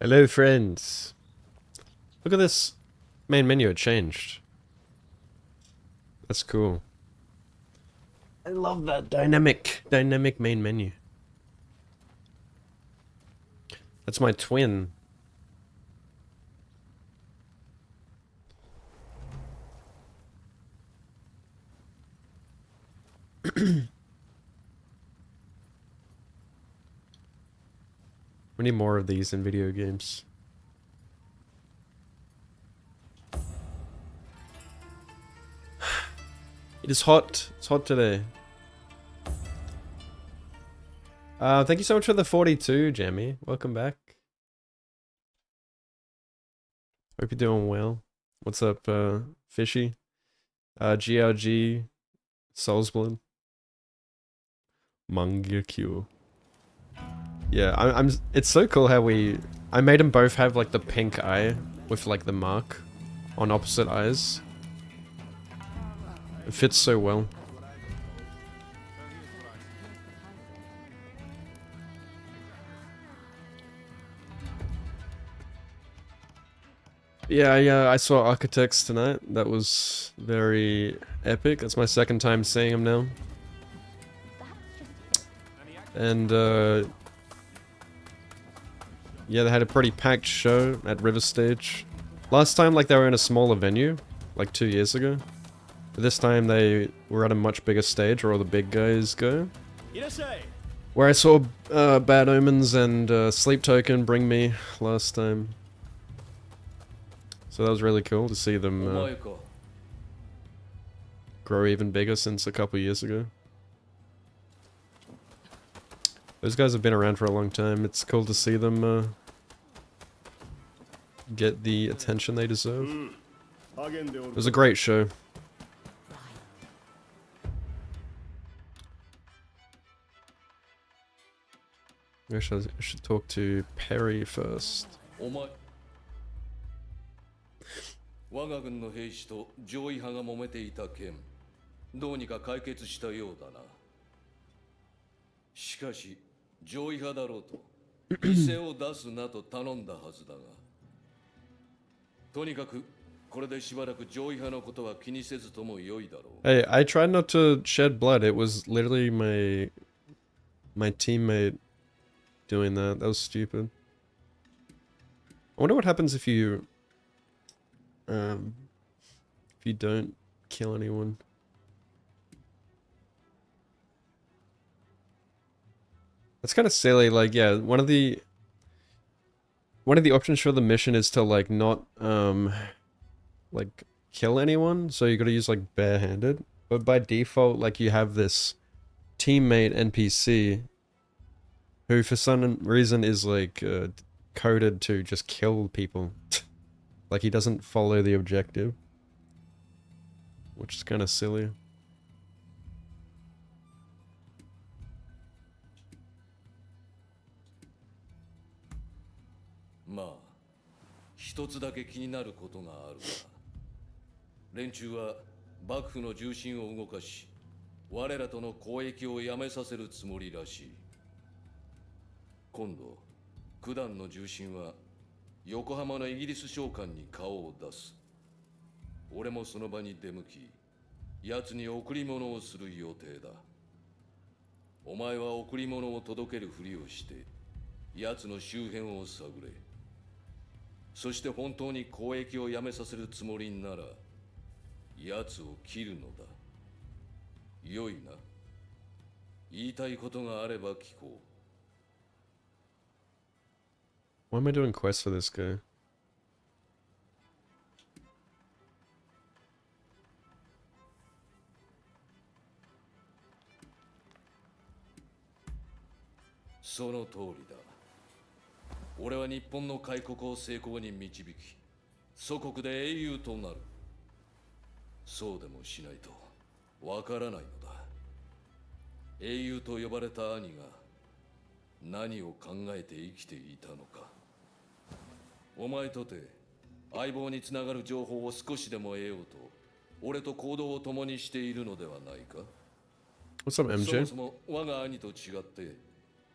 Hello, friends. Look at this main menu, it changed. That's cool. I love that dynamic main menu. That's my twin. We need more of these in video games. It is hot. It's hot today. Thank you so much for the 42, Jammy. Welcome back. Hope you're doing well. What's up, Fishy? GLG, Soulsblood, Mangekyo. Yeah, I'm. It's so cool how I made them both have like the pink eye with like the mark on opposite eyes. It fits so well. Yeah, I saw Architects tonight. That was very epic. That's my second time seeing them now. And yeah, they had a pretty packed show at River Stage. Last time, like, they were in a smaller venue, like 2 years ago. But this time they were at a much bigger stage where all the big guys go. Where I saw Bad Omens and Sleep Token bring me last time. So that was really cool to see them grow even bigger since a couple years ago. Those guys have been around for a long time. It's cool to see them get the attention they deserve. It was a great show. I should talk to Perry first. 我が軍の兵士と上位派が揉めていた件、どうにか解決したようだな。しかし、上位派だろうと、犠牲を出すなと頼んだはずだが。とにかく、これでしばらく上位派のことは気にせずとも良いだろう。Hey, I tried not to shed blood. It was literally my teammate doing that. That was stupid. I wonder what happens if you don't kill anyone. That's kind of silly. Like, yeah, one of the options for the mission is to like not like kill anyone, so you got to use like barehanded. But by default, like you have this teammate NPC who for some reason is like coded to just kill people. Like he doesn't follow the objective, which is kind of silly.まあ、一つだけ気になることがあるが、連中は幕府の重心を動かし、我らとの交易をやめさせるつもりらしい。今度、九段の重心は横浜のイギリス商館に顔を出す。俺もその場に出向き、奴に贈り物をする予定だ。お前は贈り物を届けるふりをして、奴の周辺を探れ。そして本当に交易をやめさせるつもりなら、奴を切るのだ。良いな。言いたいことがあれば聞こう。Why am I doing quests for this guy? その通りだ。俺は日本の開国を成功に導き、祖国で英雄となる。そうでもしないとわからないのだ。英雄と呼ばれた兄が何を考えて生きていたのか。お前とて相棒につながる情報を少しでも得ようと、俺と行動を共にしているのではないか。What's up, MJ? そもそも我が兄と違って、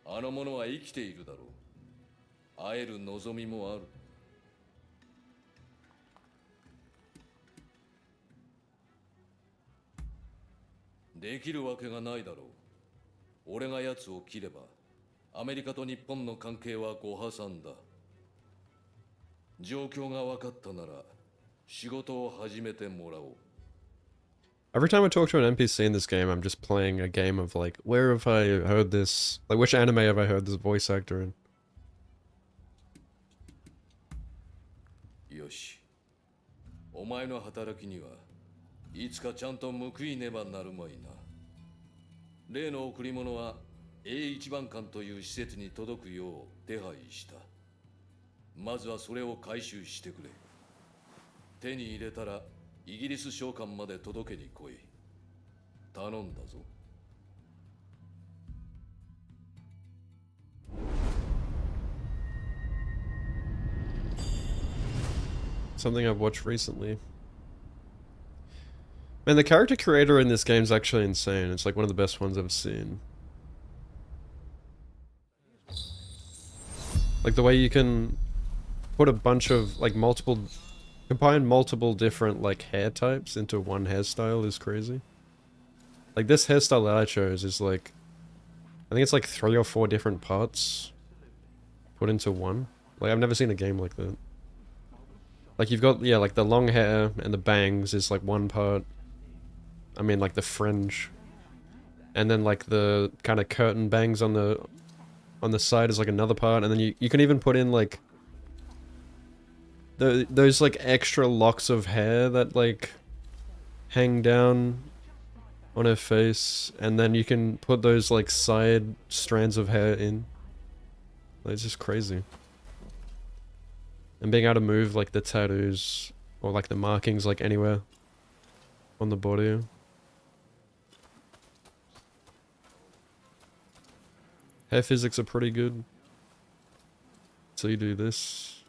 あの者は生きているだろう。会える望みもある。できるわけがないだろう。俺が奴を切ればアメリカと日本の関係はご破算だ。状況が分かったなら仕事を始めてもらおう。 Every time I talk to an NPC in this game, I'm just playing a game of like, where have I heard this? Like, which anime have I heard this voice actor in? よし、お前の働きにはいつかちゃんと報いねばなるまいな。例の贈り物は A1 番館という施設に届くよう手配した。まずはそれを回収してくれ。手に入れたらイギリス商館まで届けに来い。頼んだぞ。Something I've watched recently. Man, the character creator in this game is actually insane. It's like one of the best ones I've seen. Like the way you can put a bunch of like combine multiple different like hair types into one hairstyle is crazy. Like this hairstyle that I chose is like, I think it's like 3 or 4 different parts put into one. Like I've never seen a game like that. Like you've got, yeah, like the long hair and the bangs is like one part. I mean like the fringe. And then like the kind of curtain bangs on the side is like another part. And then you can even put in like those like extra locks of hair that like hang down on her face. And then you can put those like side strands of hair in. Like, it's just crazy. And being able to move like the tattoos or like the markings like anywhere on the body. Hair physics are pretty good. So you do this.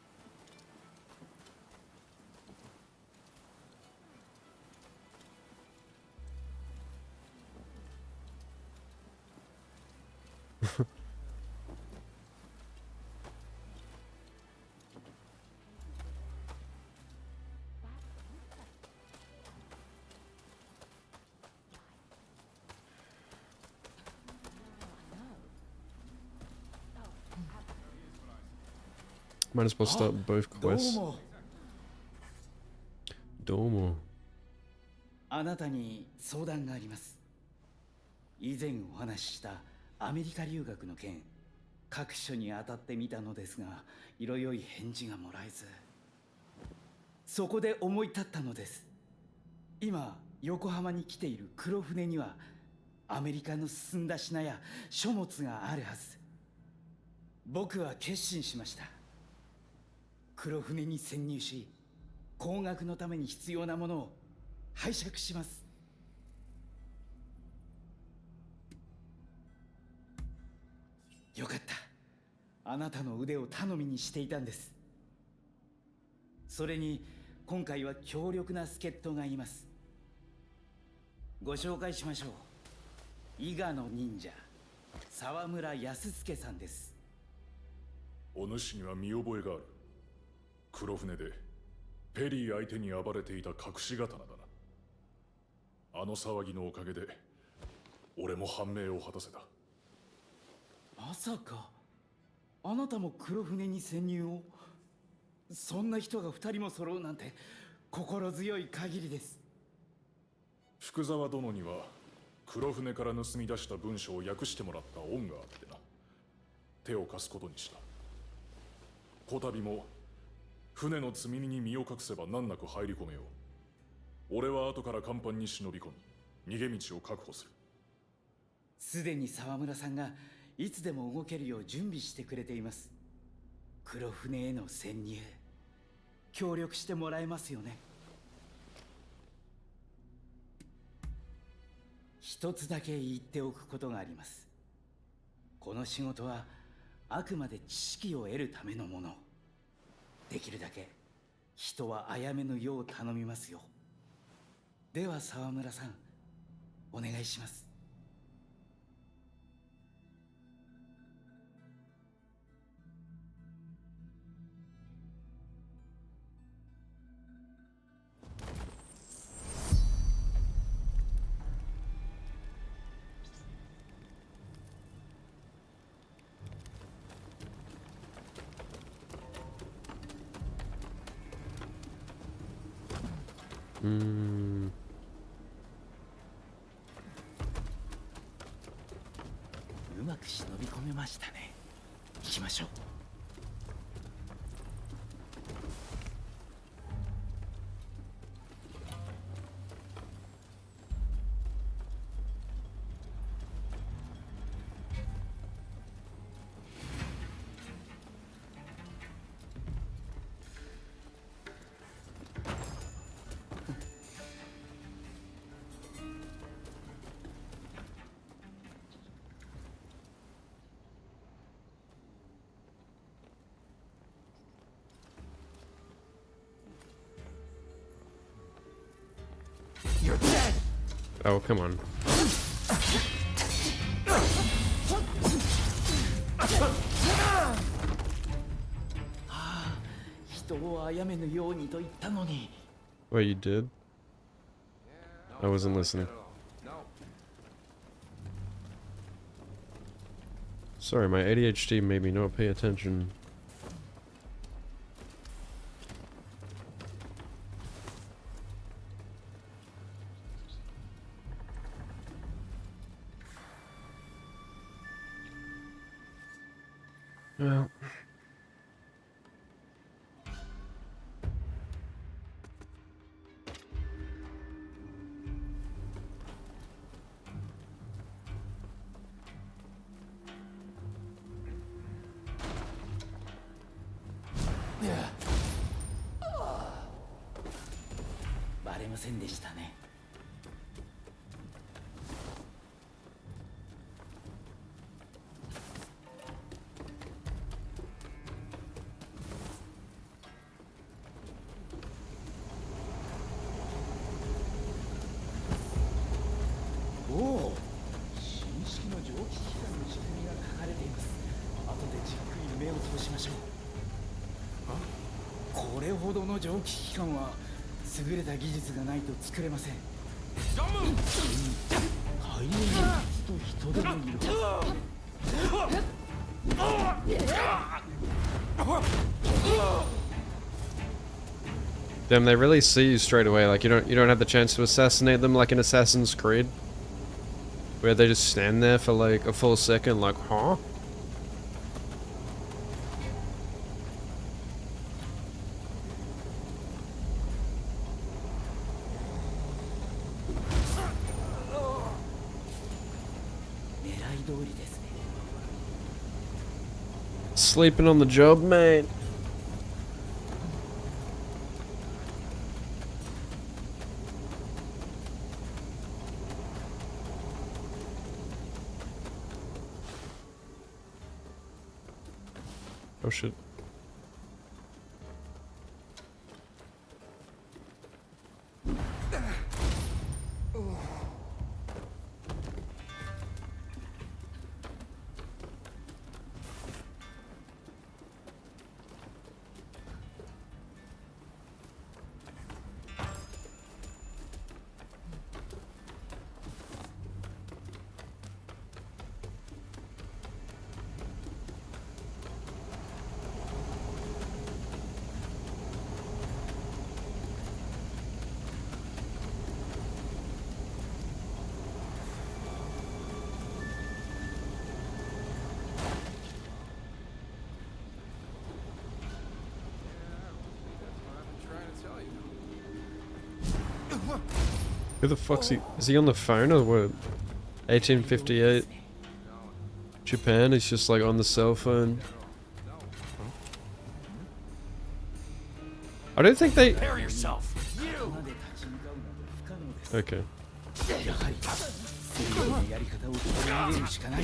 Might as well start both quests. どうも。あなたに相談があります。以前お話ししたアメリカ留学の件、各所に当たってみたのですが、色よい返事がもらえず、そこで思い立ったのです。今横浜に来ている黒船にはアメリカの進んだ品や書物があるはず。僕は決心しました。黒船に潜入し、工学のために必要なものを拝借します。よかった。あなたの腕を頼みにしていたんです。それに今回は強力な助っ人がいます。ご紹介しましょう。伊賀の忍者沢村康介さんです。お主には見覚えがある。黒船でペリー相手に暴れていた隠し刀だな。あの騒ぎのおかげで俺も判明を果たせた。まさかあなたも黒船に潜入を？そんな人が2人も揃うなんて心強い限りです。福沢殿には黒船から盗み出した文書を訳してもらった恩があってな。手を貸すことにした。こたびも船の積み荷に身を隠せば難なく入り込めよう。俺は後から甲板に忍び込み逃げ道を確保する。すでに沢村さんがいつでも動けるよう準備してくれています。黒船への潜入協力してもらえますよね？一つだけ言っておくことがあります。この仕事はあくまで知識を得るためのもの。できるだけ人は殺めぬよう頼みますよ。では沢村さん、お願いします。Hmm. うまく忍び込めましたね。行きましょう。Oh, come on. 人を殺めぬようにと言ったのに。 Wait, you did? I wasn't listening. Sorry, my ADHD made me not pay attention. Well. Yeah. バレませんでしたね。おお、新式の蒸気機関の仕組みが書かれています。後でじっくり目を通しましょう。これほどの蒸気機関は優れた技術がないと作れません。大量の水と人でもいるはず。Damn, they really see you straight away. Like you don't have the chance to assassinate them like in Assassin's Creed, where they just stand there for like a full second, like, huh? Sleeping on the job, mate. Oh shit. Who the fuck's he? Is he on the phone or what? 1858. Japan is just like on the cell phone. I don't think they. Prepare yourself. Okay. やはり西洋のやり方を取り入れるしかない。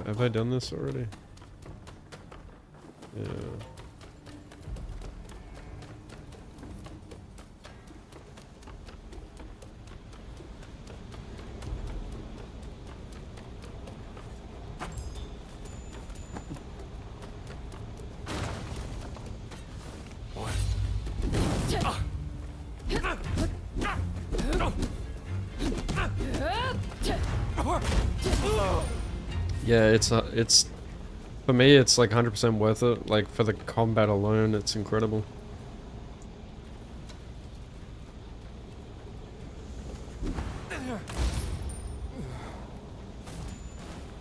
Have I done this already? Yeah. Yeah, it's for me it's like 100% worth it. Like for the combat alone, it's incredible.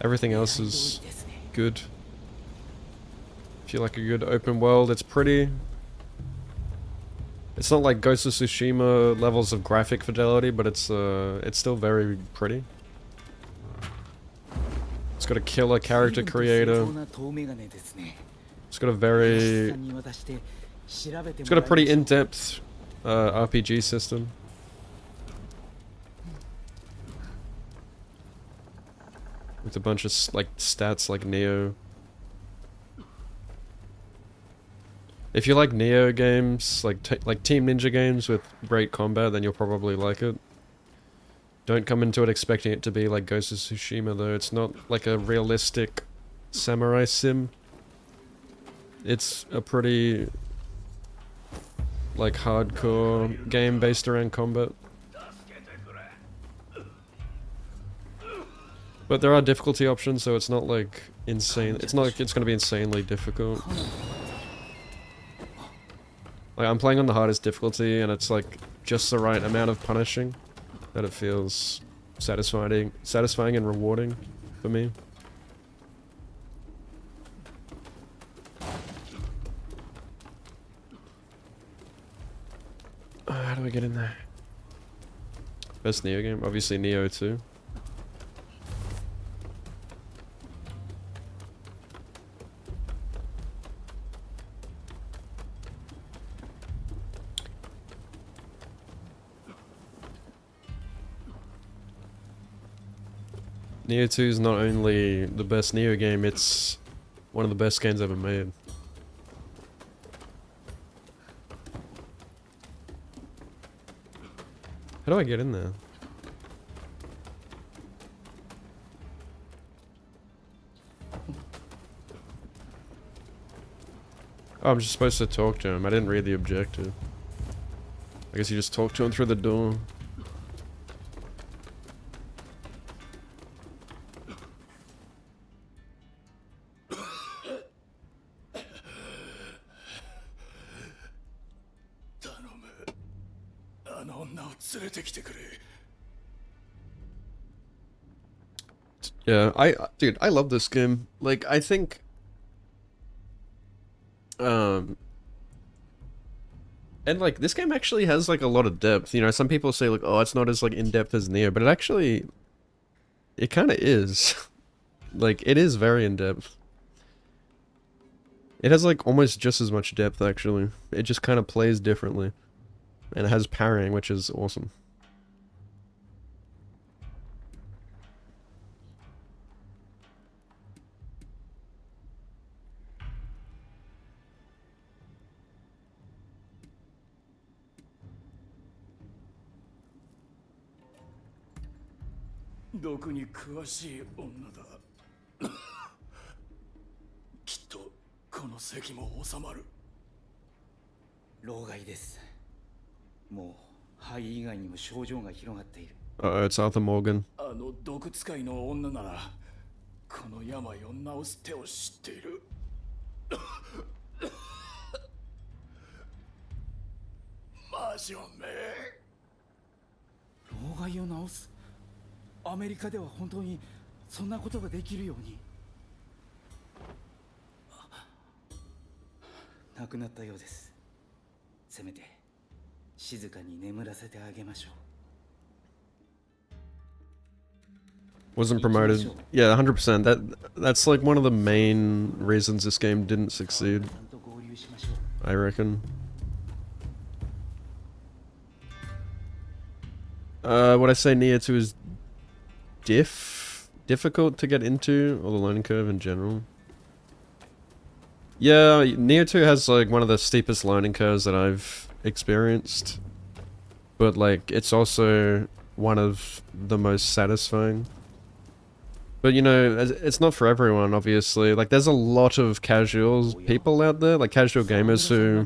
Everything else is good. If you like a good open world, it's pretty. It's not like Ghost of Tsushima levels of graphic fidelity, but it's still very pretty. It's got a killer character creator. It's got a very... It's got a pretty in-depth RPG system. With a bunch of like stats like Neo. If you like Neo games, like Team Ninja games with great combat, then you'll probably like it. Don't come into it expecting it to be like Ghost of Tsushima though. It's not like a realistic samurai sim. It's a pretty like hardcore game based around combat. But there are difficulty options, so it's not like insane. It's not like it's gonna be insanely difficult. Like I'm playing on the hardest difficulty, and it's like just the right amount of punishing that it feels satisfying and rewarding for me. How do I get in there? Best Neo game? Obviously Neo 2. Neo 2 is not only the best Neo game, it's one of the best games ever made. How do I get in there? Oh, I'm just supposed to talk to him. I didn't read the objective. I guess you just talk to him through the door. Yeah, dude, I love this game. Like, I think, and like, this game actually has like a lot of depth. You know, some people say like, oh, it's not as like in-depth as Neo, but it actually, it kind of is. Like, it is very in-depth. It has like almost just as much depth actually. It just kind of plays differently. And it has parrying, which is awesome. Uh-oh, it's Arthur Morgan. Wasn't promoted. Yeah, 100%. That's like one of the main reasons this game didn't succeed, I reckon. Would I say Neo 2 is difficult to get into, or the learning curve in general? Yeah, Neo 2 has like one of the steepest learning curves that I've experienced. But like, it's also one of the most satisfying. But you know, it's not for everyone, obviously. Like, there's a lot of casual people out there, like casual gamers who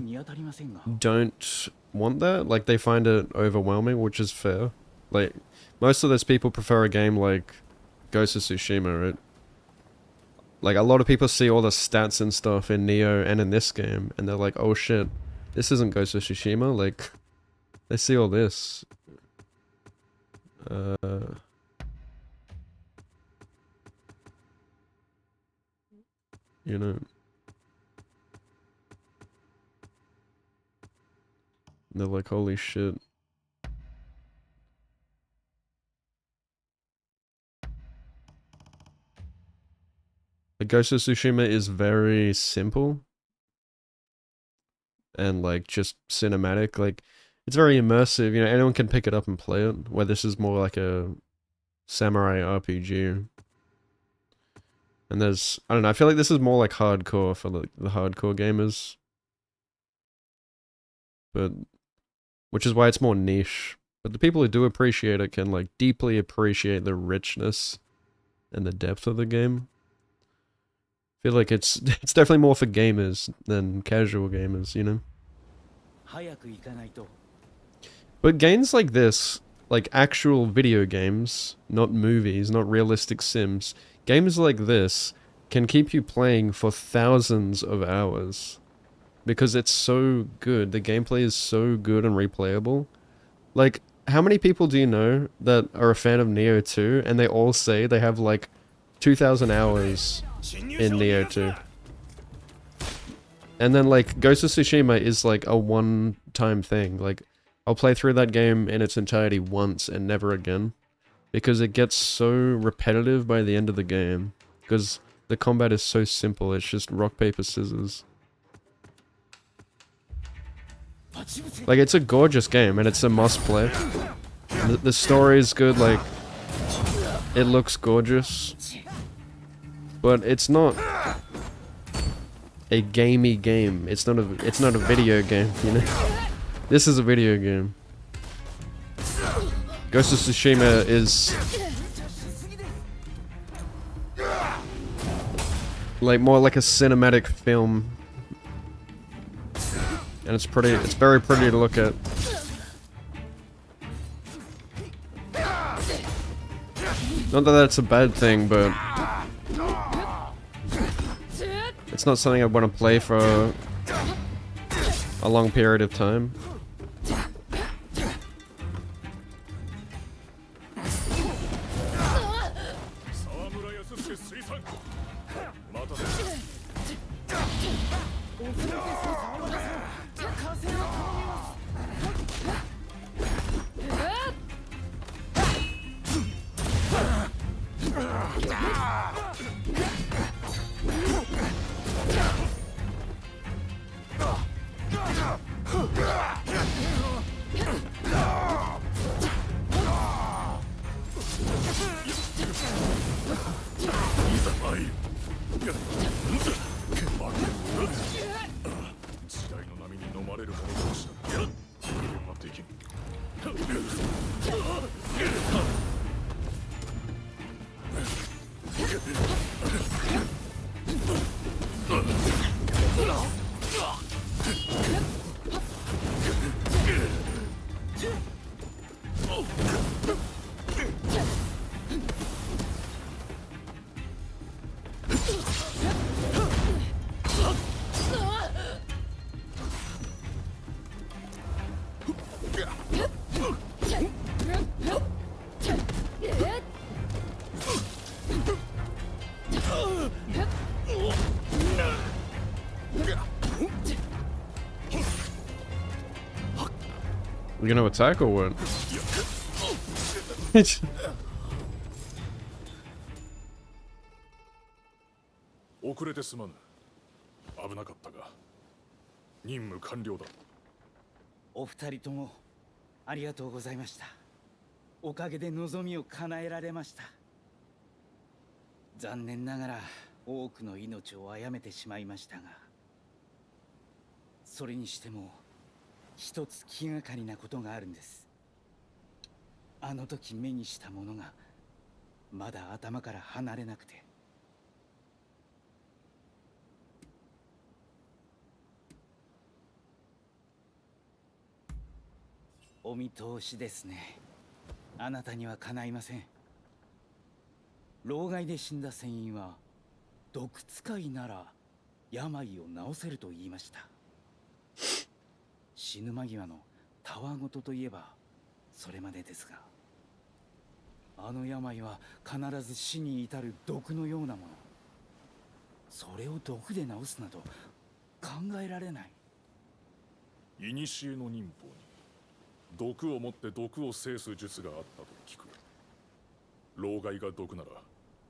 don't want that. Like, they find it overwhelming, which is fair. Like, most of those people prefer a game like Ghost of Tsushima, right? Like, a lot of people see all the stats and stuff in Neo and in this game, and they're like, oh shit, this isn't Ghost of Tsushima, like, they see all this. You know. And they're like, holy shit. The Ghost of Tsushima is very simple. And like just cinematic, like it's very immersive, you know, anyone can pick it up and play it, where this is more like a samurai RPG. And there's, I don't know, I feel like this is more like hardcore for the hardcore gamers. But, which is why it's more niche. But the people who do appreciate it can like deeply appreciate the richness and the depth of the game. I feel like it's definitely more for gamers than casual gamers, you know? But games like this, like actual video games, not movies, not realistic sims, games like this can keep you playing for thousands of hours. Because it's so good, the gameplay is so good and replayable. Like, how many people do you know that are a fan of Neo 2 and they all say they have like 2,000 hours in Neo 2? And then like Ghost of Tsushima is like a one-time thing. Like I'll play through that game in its entirety once and never again. Because it gets so repetitive by the end of the game. Because the combat is so simple, it's just rock, paper, scissors. Like, it's a gorgeous game, and it's a must-play. The story is good, like, it looks gorgeous. But it's not a gamey game. It's not a video game, you know? This is a video game. Ghost of Tsushima is like more like a cinematic film. And it's very pretty to look at. Not that that's a bad thing, but it's not something I want to play for a long period of time. You gonna attack or what? 遅れてすまぬ。危なかったが、任務完了だ。お二人ともありがとうございました。おかげで望みを叶えられました。残念ながら多くの命を殺めてしまいましたが、それにしても一つ気がかりなことがあるんです。あの時目にしたものがまだ頭から離れなくて。お見通しですね。あなたにはかないません。老害で死んだ船員は毒使いなら病を治せると言いました。死ぬ間際のたわごとといえばそれまでですが、あの病は必ず死に至る毒のようなもの。それを毒で治すなど考えられない。古の忍法に毒をもって毒を制す術があったと聞く。老害が毒なら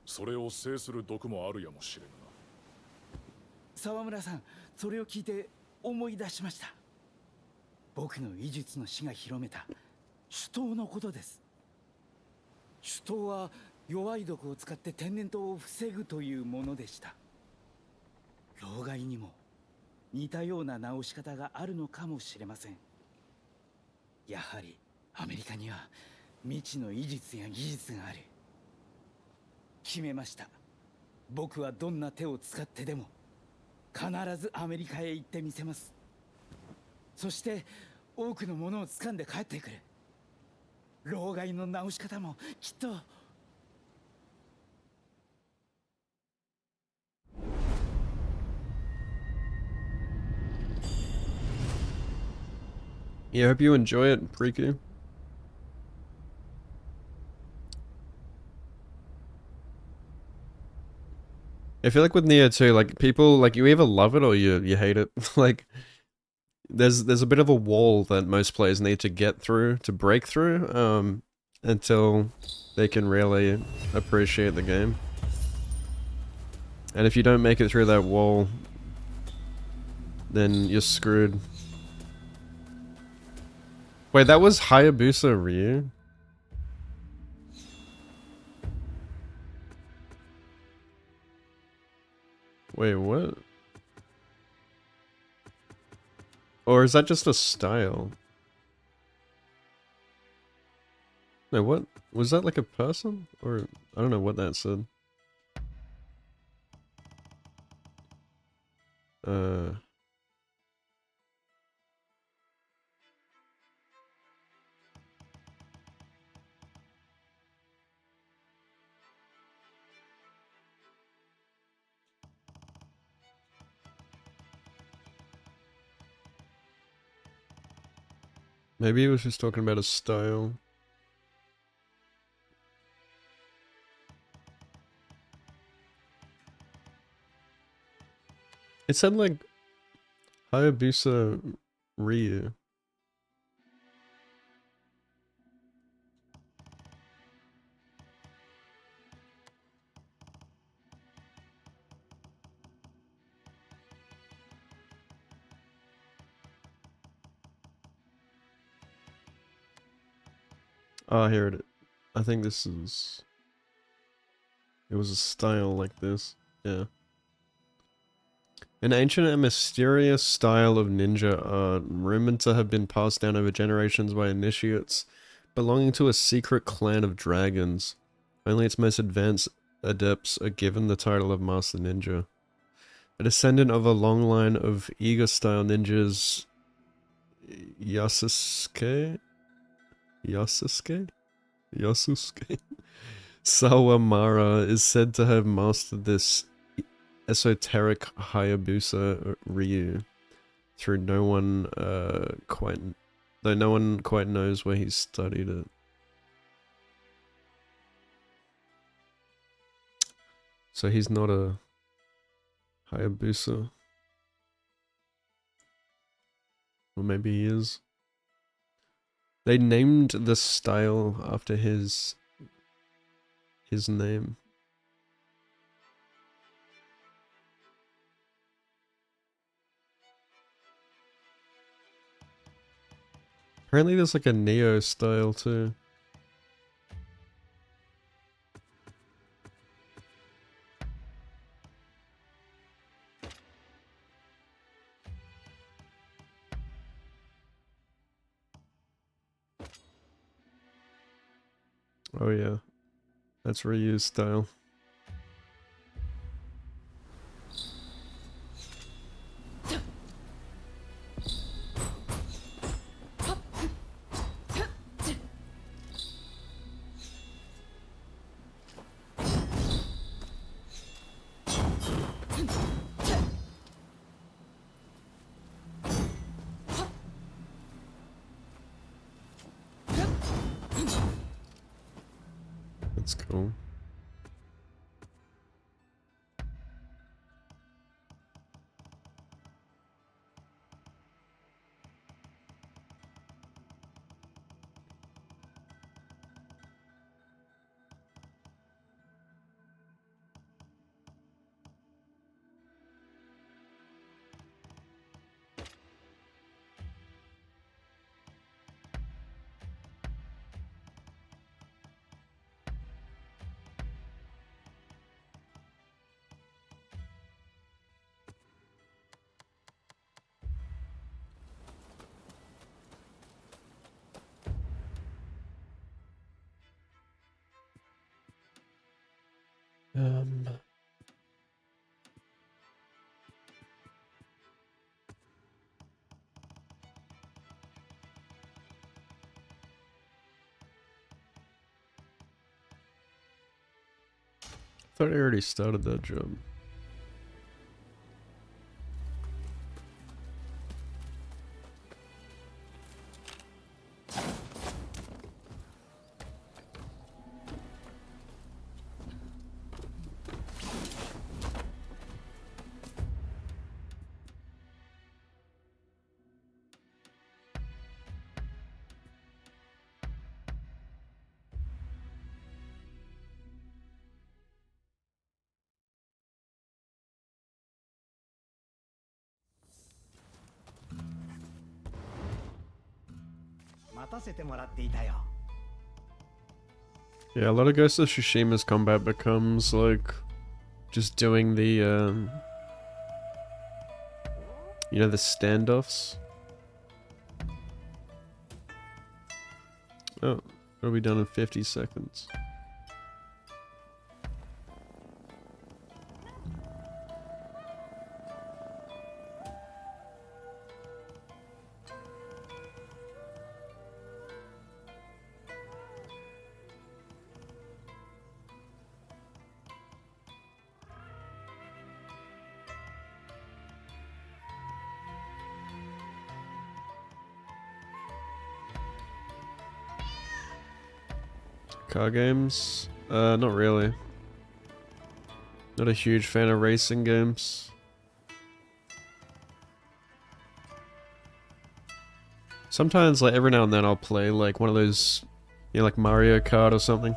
それを制する毒もあるやもしれぬな。沢村さん、それを聞いて思い出しました。僕の医術の師が広めた酒刀のことです。酒刀は弱い毒を使って天然痘を防ぐというものでした。老害にも似たような治し方があるのかもしれません。やはりアメリカには未知の医術や技術がある。決めました。僕はどんな手を使ってでも必ずアメリカへ行ってみせます。そして多くのものを掴んで帰ってくる。老害の治し方もきっと。Yeah, I hope you enjoy it, Riku. I feel like with Neo too, like people like you either love it or you hate it. Like there's a bit of a wall that most players need to get through to break through until they can really appreciate the game. And if you don't make it through that wall, then you're screwed. Wait, that was Hayabusa Ryu? Wait, what? Or is that just a style? Wait, what? Was that like a person? Or, I don't know what that said. Maybe he was just talking about a style. It said like Hayabusa Ryu. Oh, here it is. I think this is... It was a style like this. Yeah. An ancient and mysterious style of ninja art, rumored to have been passed down over generations by initiates belonging to a secret clan of dragons. Only its most advanced adepts are given the title of Master Ninja. A descendant of a long line of Iga-style ninjas, Yasusuke Sawamura is said to have mastered this esoteric Hayabusa Ryu though no one quite knows where he studied it. So he's not a Hayabusa. Or maybe he is. They named the style after his name. Apparently there's like a Neo style too. Oh yeah, that's Ryu's style. That's cool. I thought I already started that job. Yeah, a lot of Ghost of Tsushima's combat becomes like just doing the you know, the standoffs. Oh, it'll be done in 50 seconds. Car games? Not really. Not a huge fan of racing games. Sometimes, like, every now and then I'll play, like, one of those, you know, like Mario Kart or something.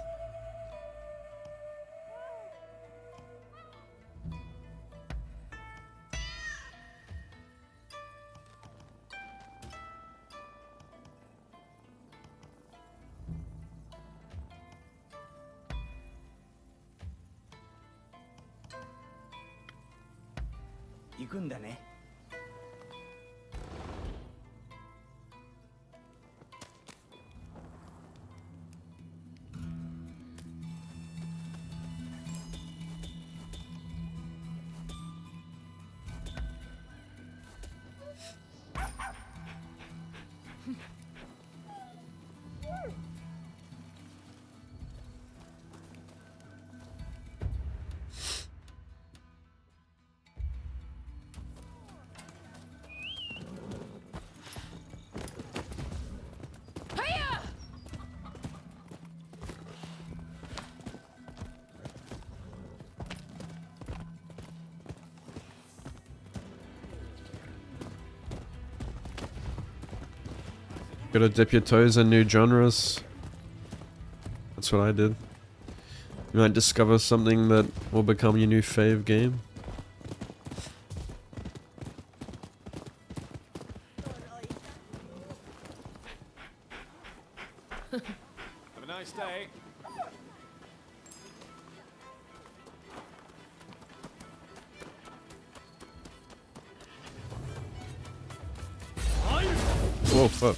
Gotta dip your toes in new genres. That's what I did. You might discover something that will become your new fave game. Have a nice day. Whoa, fuck.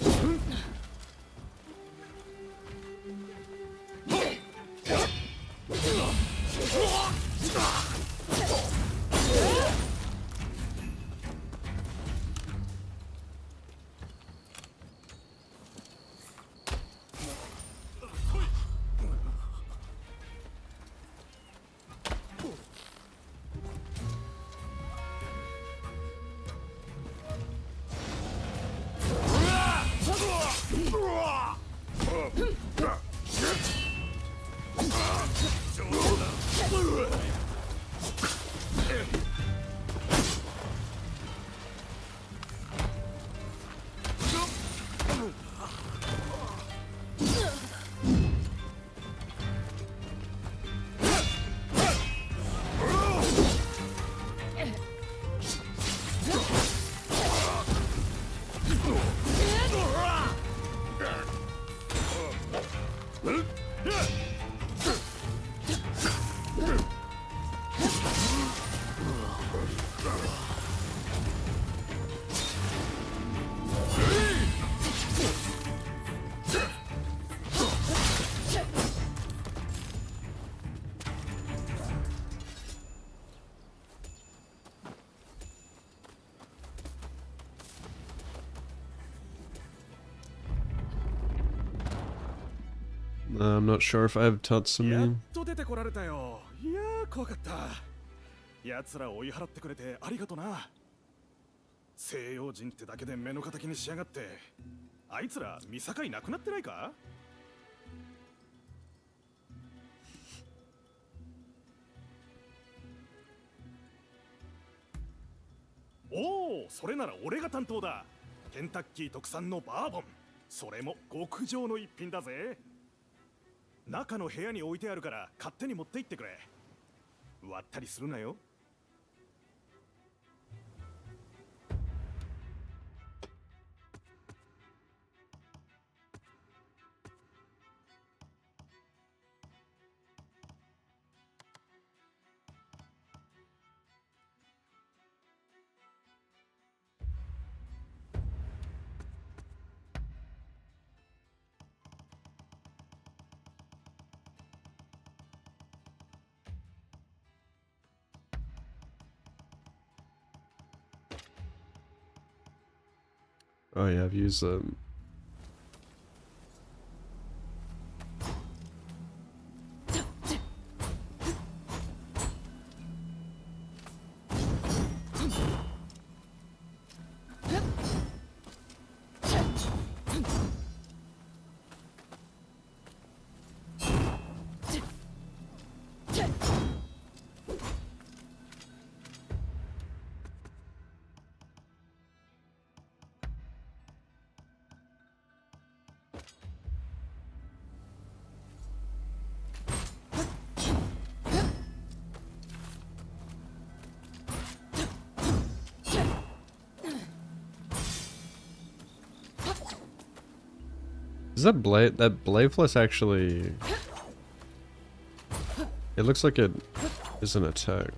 I'm not sure if I have やっ Tatsumi. と出てこられたよ。いやー怖かった。奴らを追い払ってくれてありがとな。西洋人ってだけで目の敵にしやがって。あいつら見境なくなってないか？おお、それなら俺が担当だ。ケンタッキー特産のバーボン。それも極上の一品だぜ。中の部屋に置いてあるから勝手に持って行ってくれ。割ったりするなよ。Oh yeah, I've used Is that blade? That blade plus actually... It looks like it is an attack.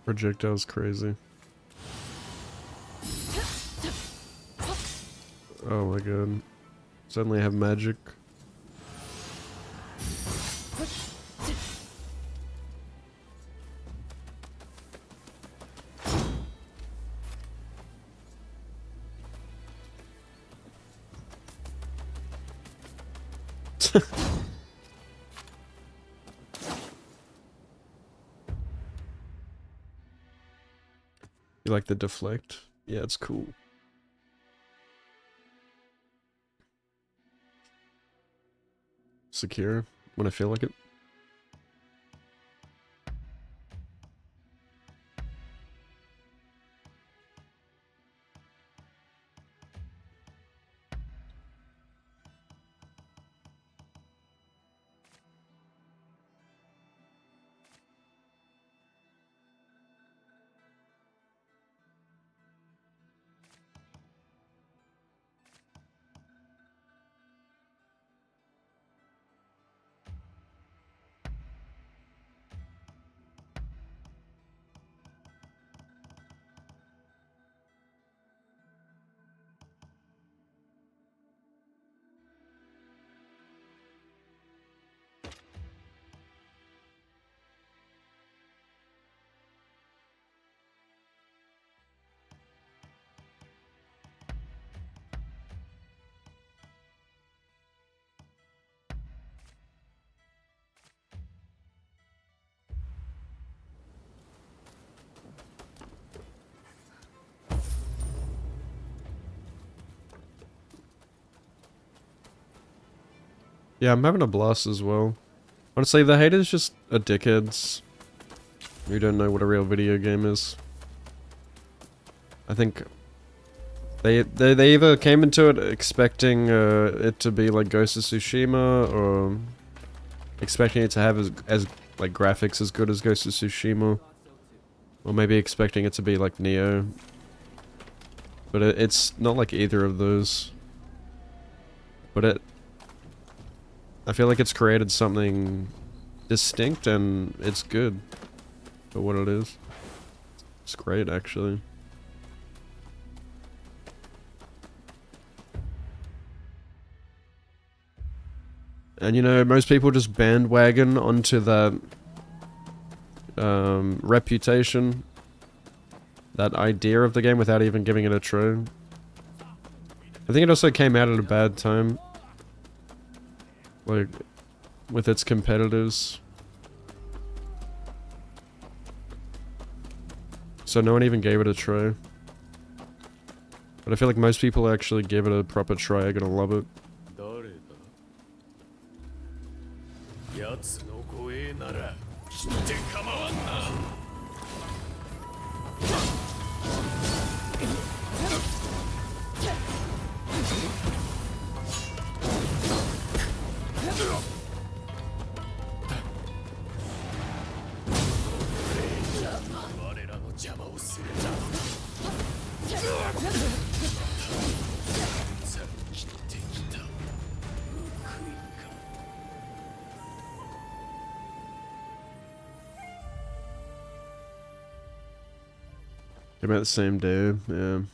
Projectile's crazy. Oh my god. Suddenly I have magic. You like the deflect? Yeah, it's cool. Secure when I feel like it. Yeah, I'm having a blast as well. Honestly, the haters just are dickheads who don't know what a real video game is. I think they either came into it expecting it to be like Ghost of Tsushima, or expecting it to have as like graphics as good as Ghost of Tsushima, or maybe expecting it to be like Neo. But it's not like either of those. But I feel like it's created something distinct, and it's good for what it is. It's great, actually. And you know, most people just bandwagon onto that reputation, that idea of the game without even giving it a try. I think it also came out at a bad time, like with its competitors. So no one even gave it a try. But I feel like most people who actually give it a proper try are gonna love it. 誰だ奴の声なら切って構わんな 我らの邪魔をするなさあ切ってきた報いか Came out the same day, yeah.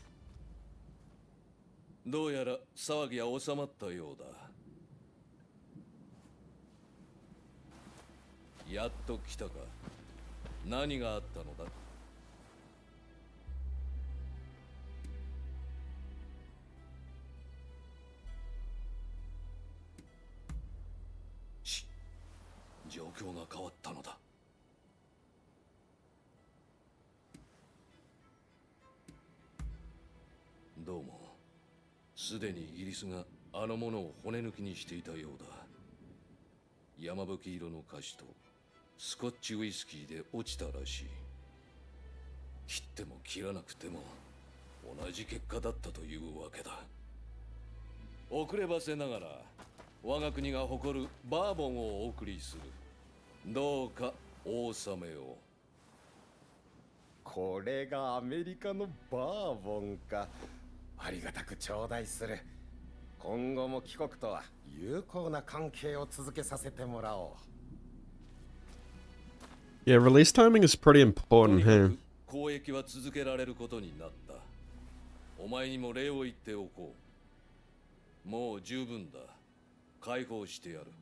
どうやら騒ぎは収まったようだやっと来たか何があったのだ状況が変わったのだどうもすでにイギリスがあの者を骨抜きにしていたようだ山吹色の菓子とスコッチウイスキーで落ちたらしい切っても切らなくても同じ結果だったというわけだ遅ればせながら我が国が誇るバーボンをお送りするどうかお納めをこれがアメリカのバーボンかありがたく頂戴する今後も帰国とは友好な関係を続けさせてもらおう Yeah, release timing is pretty important here. 交易は続けられることになったお前にも礼を言っておこうもう十分だ解放してやる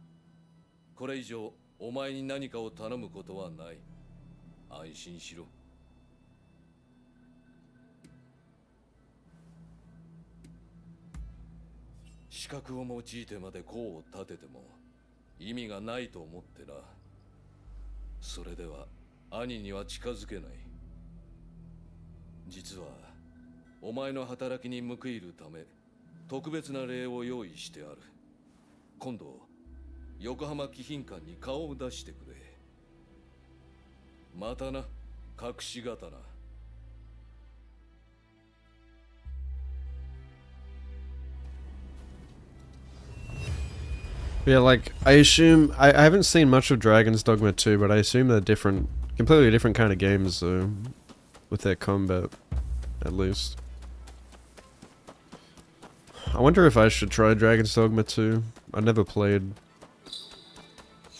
これ以上お前に何かを頼むことはない安心しろ資格を用いてまで功を立てても意味がないと思ってなそれでは兄には近づけない実はお前の働きに報いるため特別な礼を用意してある今度横浜貴賓館に顔を出してくれまたな隠し刀 Yeah, like, I assume... I haven't seen much of Dragon's Dogma 2, but I assume they're different... completely different kind of games, though. With their combat, at least. I wonder if I should try Dragon's Dogma 2. I never played...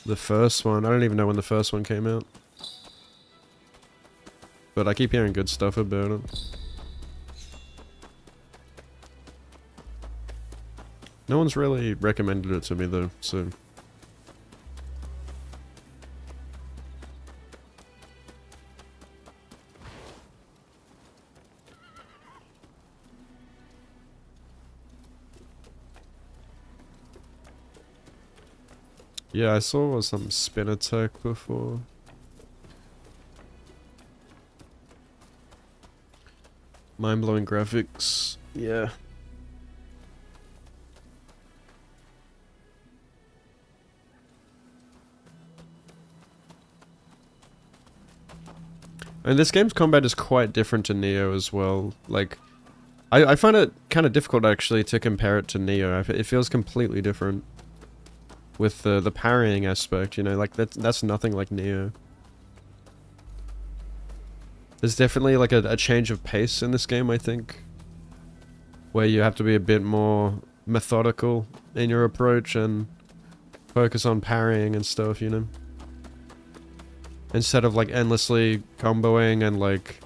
the first one. I don't even know when the first one came out. But I keep hearing good stuff about it. No one's really recommended it to me though, so... Yeah, I saw some spin attack before. Mind-blowing graphics, yeah. And this game's combat is quite different to Neo as well. Like, I find it kind of difficult actually to compare it to Neo. It feels completely different. With the parrying aspect, you know, like that's nothing like Neo. There's definitely like a change of pace in this game, I think. Where you have to be a bit more methodical in your approach and focus on parrying and stuff, you know. Instead of like endlessly comboing and like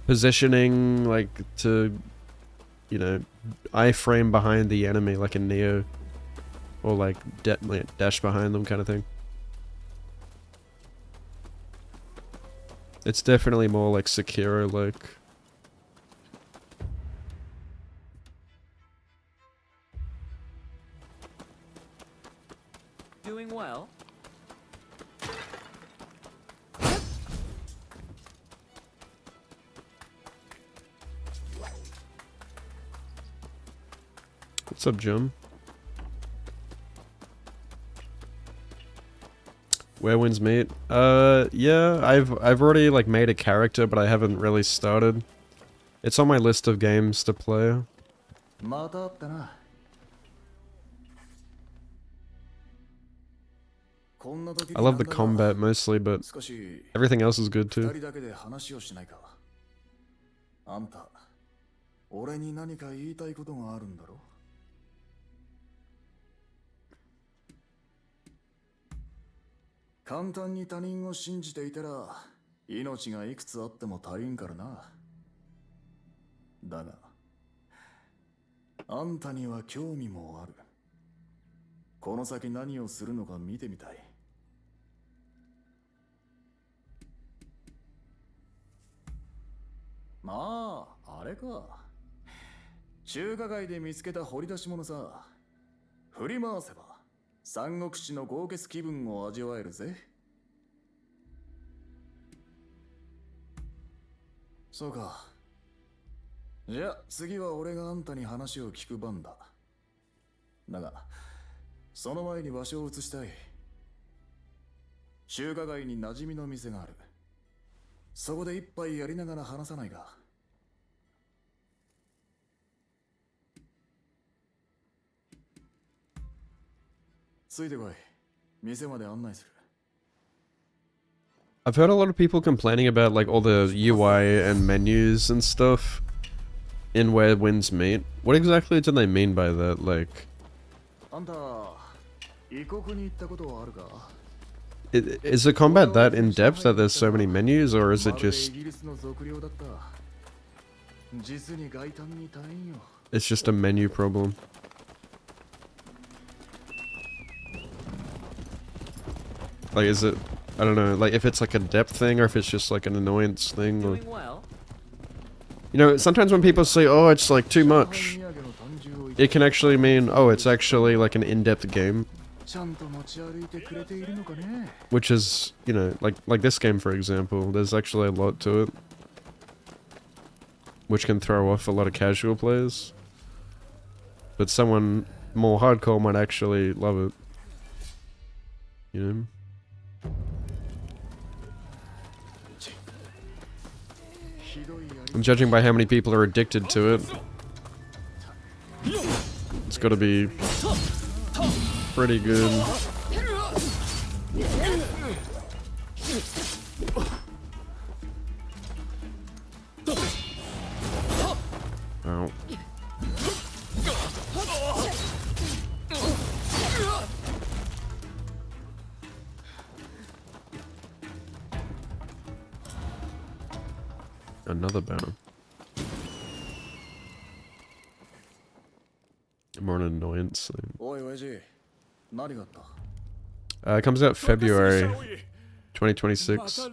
positioning like to, you know, iframe behind the enemy like in Neo. or like dash behind them kind of thing. It's definitely more like Sekiro like. Doing well. What's up, Jim? Where wins meet? Yeah, I've already like made a character, but I haven't really started. It's on my list of games to play. I love the combat mostly, but everything else is good too. あんた、俺に何か言いたいことがあるんだろ？簡単に他人を信じていたら、命がいくつあっても足りんからな。だが、あんたには興味もある。この先何をするのか見てみたい。まあ、あれか。中華街で見つけた掘り出し物さ。振り回せば、三国志の豪傑気分を味わえるぜ。そうか。じゃあ、次は俺があんたに話を聞く番だ。だが、その前に場所を移したい。中華街に馴染みの店がある。そこで一杯やりながら話さないか。ついてこい。店まで案内する。I've heard a lot of people complaining about like all the UI and menus and stuff in Where Winds Meet. What exactly do they mean by that? Like, あんた、異国に行ったことはあるかis the combat that in depth that there's so many menus, or is it just it's just a menu problem? Like, is it, I don't know, like if it's like a depth thing or if it's just like an annoyance thing, or, Doing well. you know, sometimes when people say, oh, it's like too much, it can actually mean, oh, it's actually like an in-depth game. Which is, you know, like this game, for example, there's actually a lot to it. Which can throw off a lot of casual players. But someone more hardcore might actually love it. You know? I'm judging by how many people are addicted to it. It's gotta be pretty good. Ow. Another banner. More an annoyance. It comes out February 2026.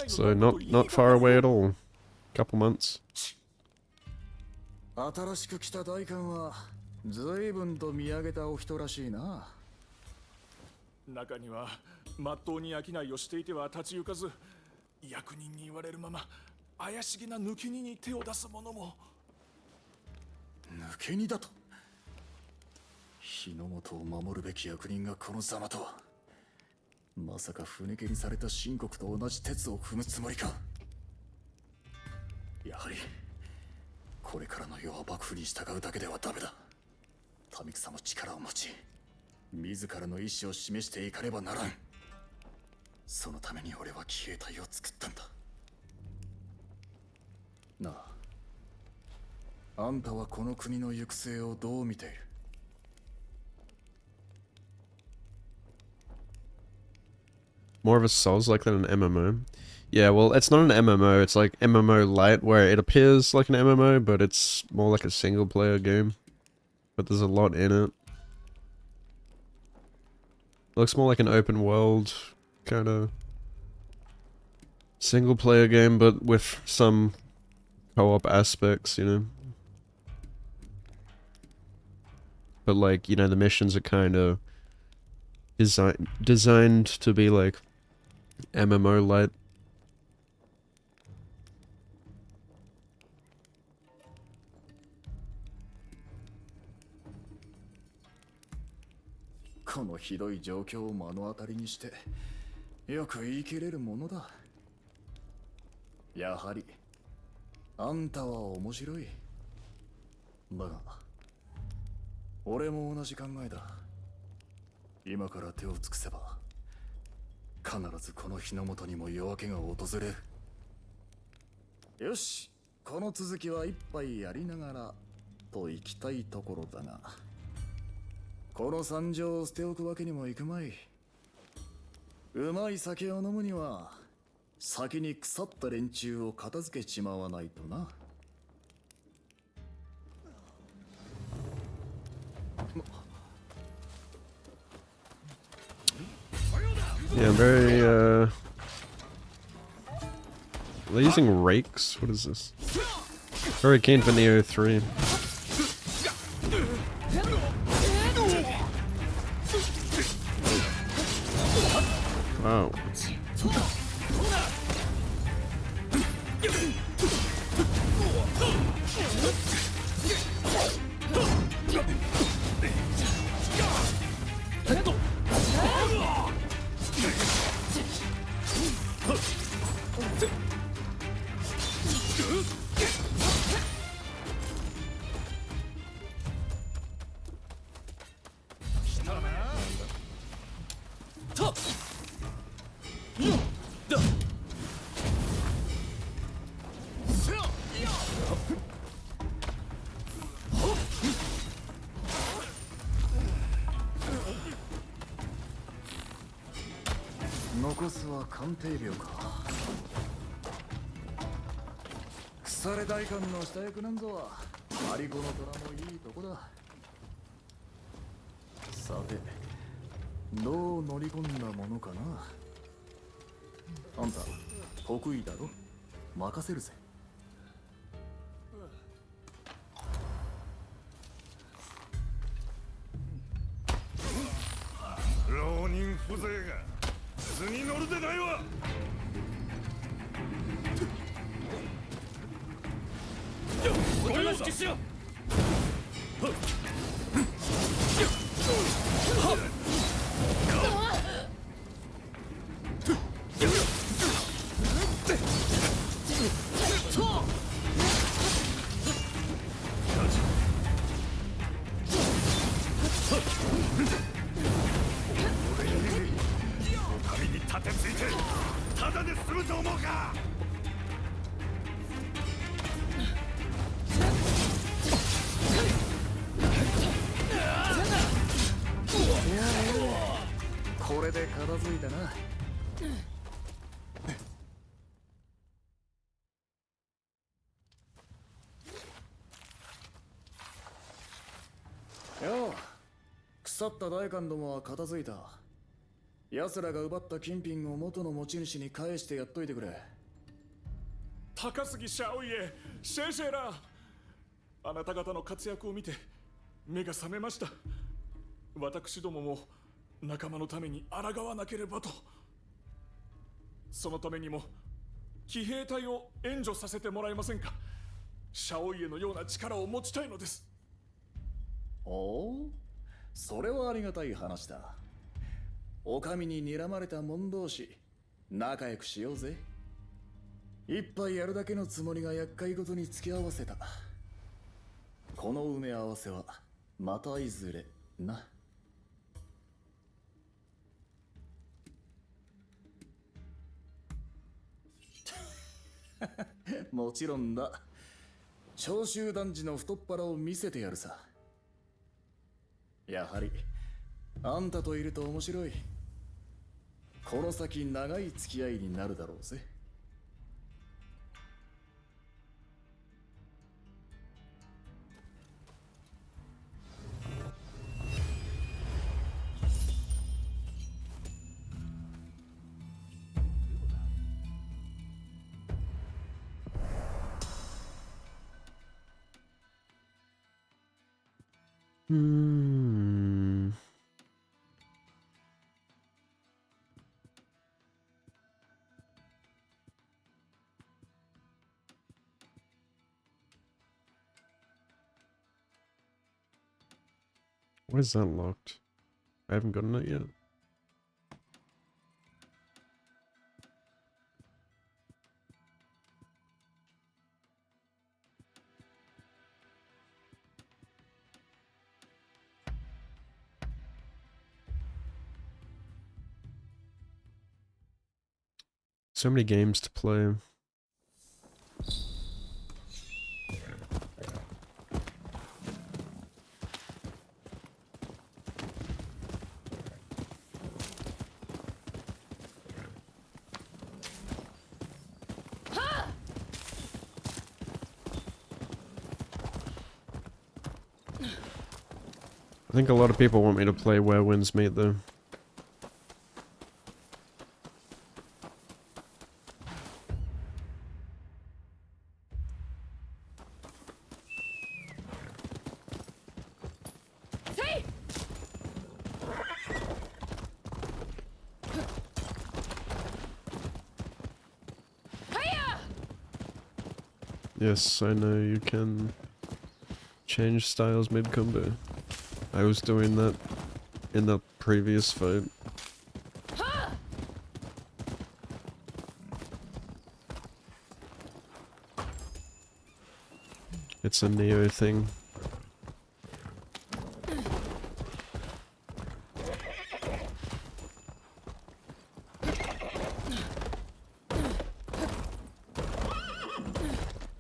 So not far away at all. Couple months. 新しく来た代官は随分と見上げたお人らしいな。中にはまっとうに商いをしていては立ち行かず、役人に言われるまま怪しげな抜け荷に手を出す者も。抜け荷だと。日の本を守るべき役人がこのざまとは。まさか船蹴りされた秦国と同じ鉄を踏むつもりか。やはりこれからの世は幕府に従うだけではダメだ。民草も力を持ち、自らの意志を示していかねばならん。そのために俺は騎兵隊を作ったんだ。なあ、あんたはこの国の行く末をどう見ている？More of a Souls-like than an MMO. Yeah, well, it's not an MMO. It's like MMO Lite, where it appears like an MMO, but it's more like a single player game. But there's a lot in it. Looks more like an open world kind of single player game, but with some co-op aspects, you know. But like, you know, the missions are kind of designed to be like MMO Lite. このひどい状況を目の当たりにしてよく言い切れるものだ。やはりあんたは面白い。だが俺も同じ考えだ。今から手を尽くせば必ずこの日の元にも夜明けが訪れる。よし、この続きは一杯やりながらと行きたいところだが、この惨状を捨ておくわけにもいくまい。うまい酒を飲むには先に腐った連中を片付けちまわないとな。Yeah, very, they're using rakes? What is this? Very keen for Neo 3. Wow.残すは鑑定病か。腐れ大官の下役なんぞはマリゴの虎もいいとこだ。さてどう乗り込んだものかな。あんた得意だろ、任せるぜ。浪人風情が図に乗るでないわ。おとなしくしろ。神に立てついてただで済むと思うか。これで片付いたな。よう、腐った大官どもは片付いた。奴らが奪った金品を元の持ち主に返してやっといてくれ。高杉シャオイエ、シェイシェラ、あなた方の活躍を見て目が覚めました。私どもも仲間のために抗わなければと。そのためにも騎兵隊を援助させてもらえませんか。シャオイエのような力を持ちたいのです。おお、それはありがたい話だ。お上に睨まれた者同士仲良くしようぜ。一杯やるだけのつもりが厄介ごとに付き合わせた。この埋め合わせはまたいずれな。もちろんだ。長州男児の太っ腹を見せてやるさ。やはりあんたといると面白い。この先長い付き合いになるだろうぜ。Hmm. Why is that locked? I haven't gotten it yet. So many games to play. I think a lot of people want me to play Where Winds Meet though. Yes, I know you can change styles mid-combo. I was doing that in the previous fight. It's a Neo thing.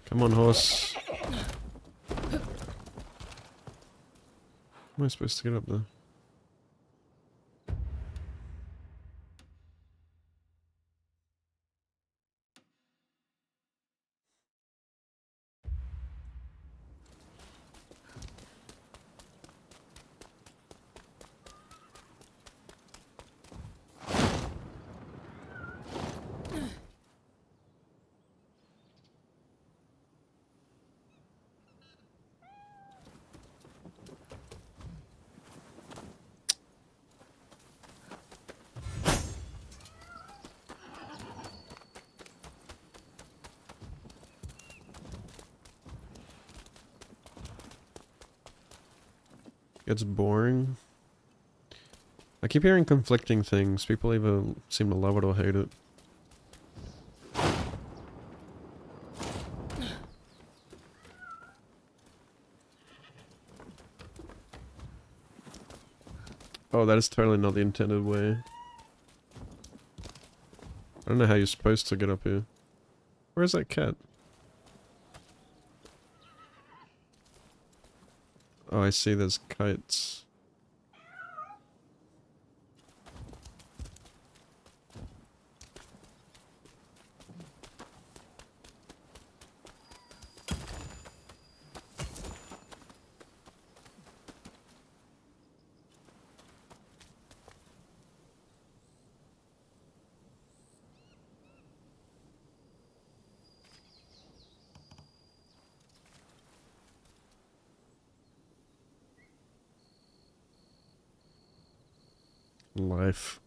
Come on, horse. How am I supposed to get up there? It's boring. I keep hearing conflicting things. People either seem to love it or hate it. Oh, that is totally not the intended way. I don't know how you're supposed to get up here. Where's that cat? Oh, I see there's kites. Life.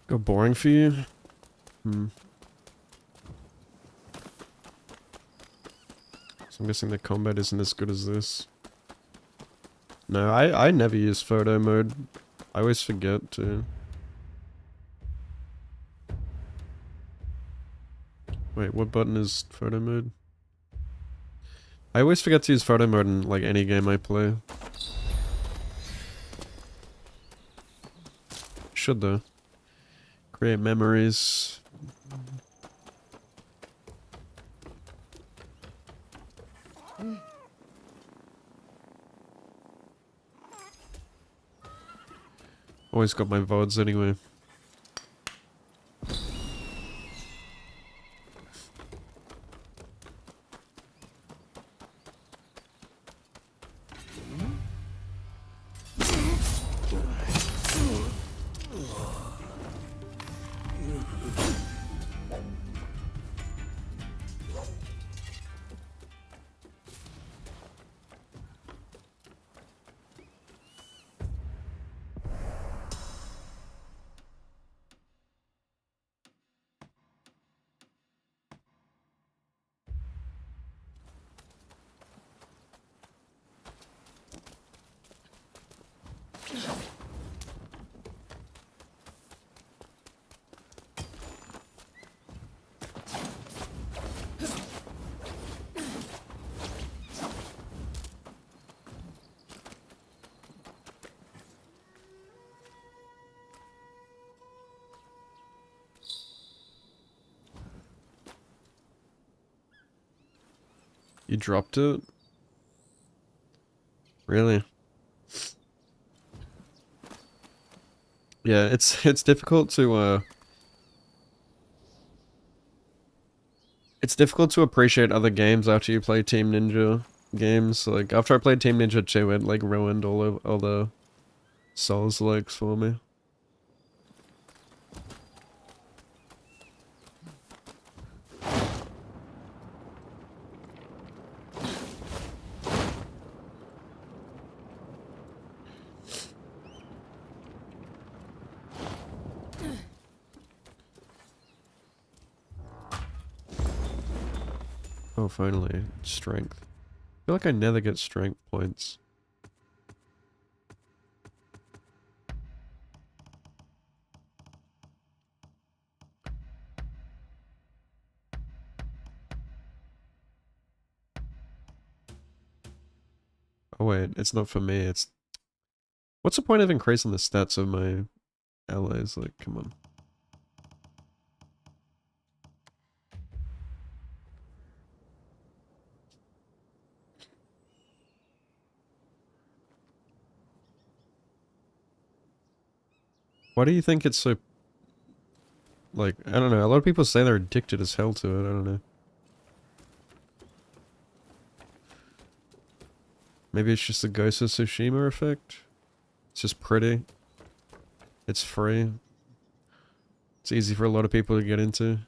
Go boring for you? Hmm. So I'm guessing the combat isn't as good as this. No, I never use photo mode. I always forget to. Wait, what button is photo mode? I always forget to use photo mode in like any game I play. Should though. Create memories. Always got my VODs anyway. You dropped it? Really? Yeah, it's difficult to it's difficult to appreciate other games after you play Team Ninja games. Like after I played Team Ninja 2, it like ruined all the Souls likes for me. Oh, finally. Strength. I feel like I never get strength points. Oh wait, it's not for me, it's... What's the point of increasing the stats of my allies? Like, come on. Why do you think it's so... Like, I don't know, a lot of people say they're addicted as hell to it, I don't know. Maybe it's just the Ghost of Tsushima effect? It's just pretty. It's free. It's easy for a lot of people to get into.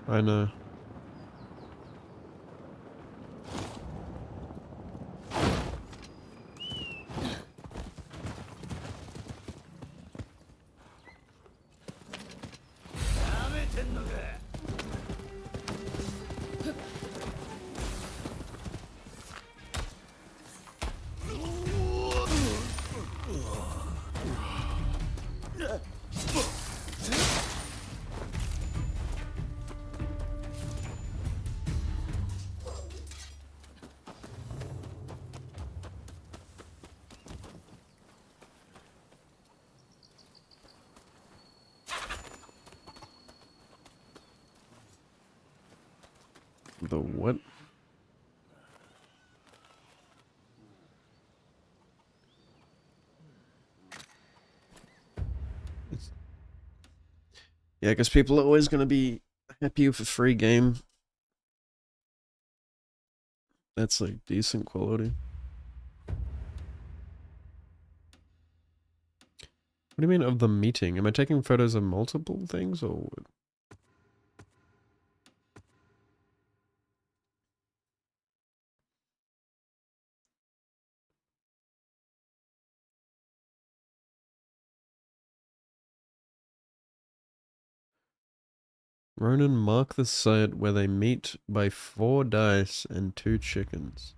I know. The what? Yeah, because people are always going to be happy with a free game. That's like decent quality. What do you mean of the meeting? Am I taking photos of multiple things or what? Rōnin mark the site where they meet by 4 dice and 2 chickens.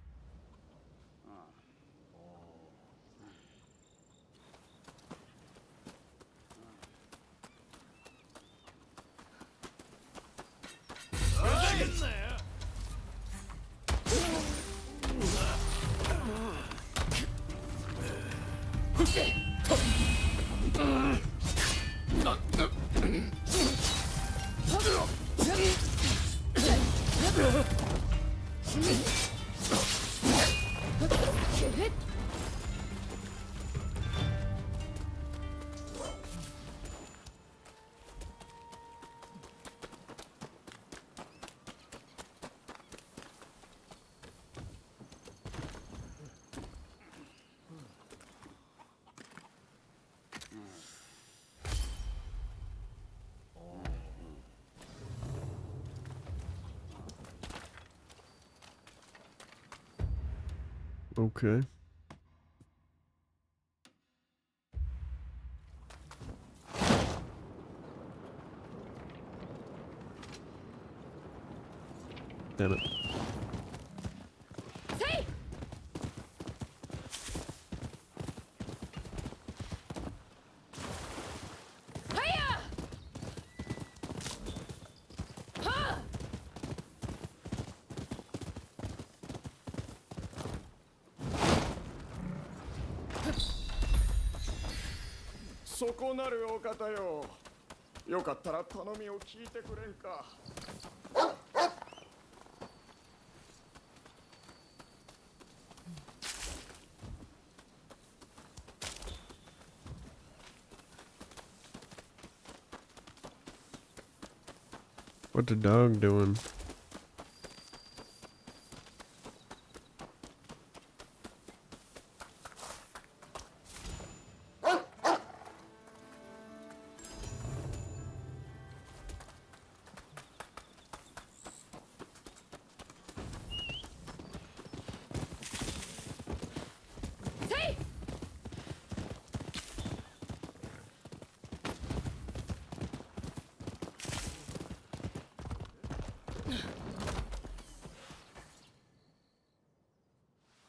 Okay. Damn it.そこなるお方よ。よかったら頼みを聞いてくれんか。What the dog doing?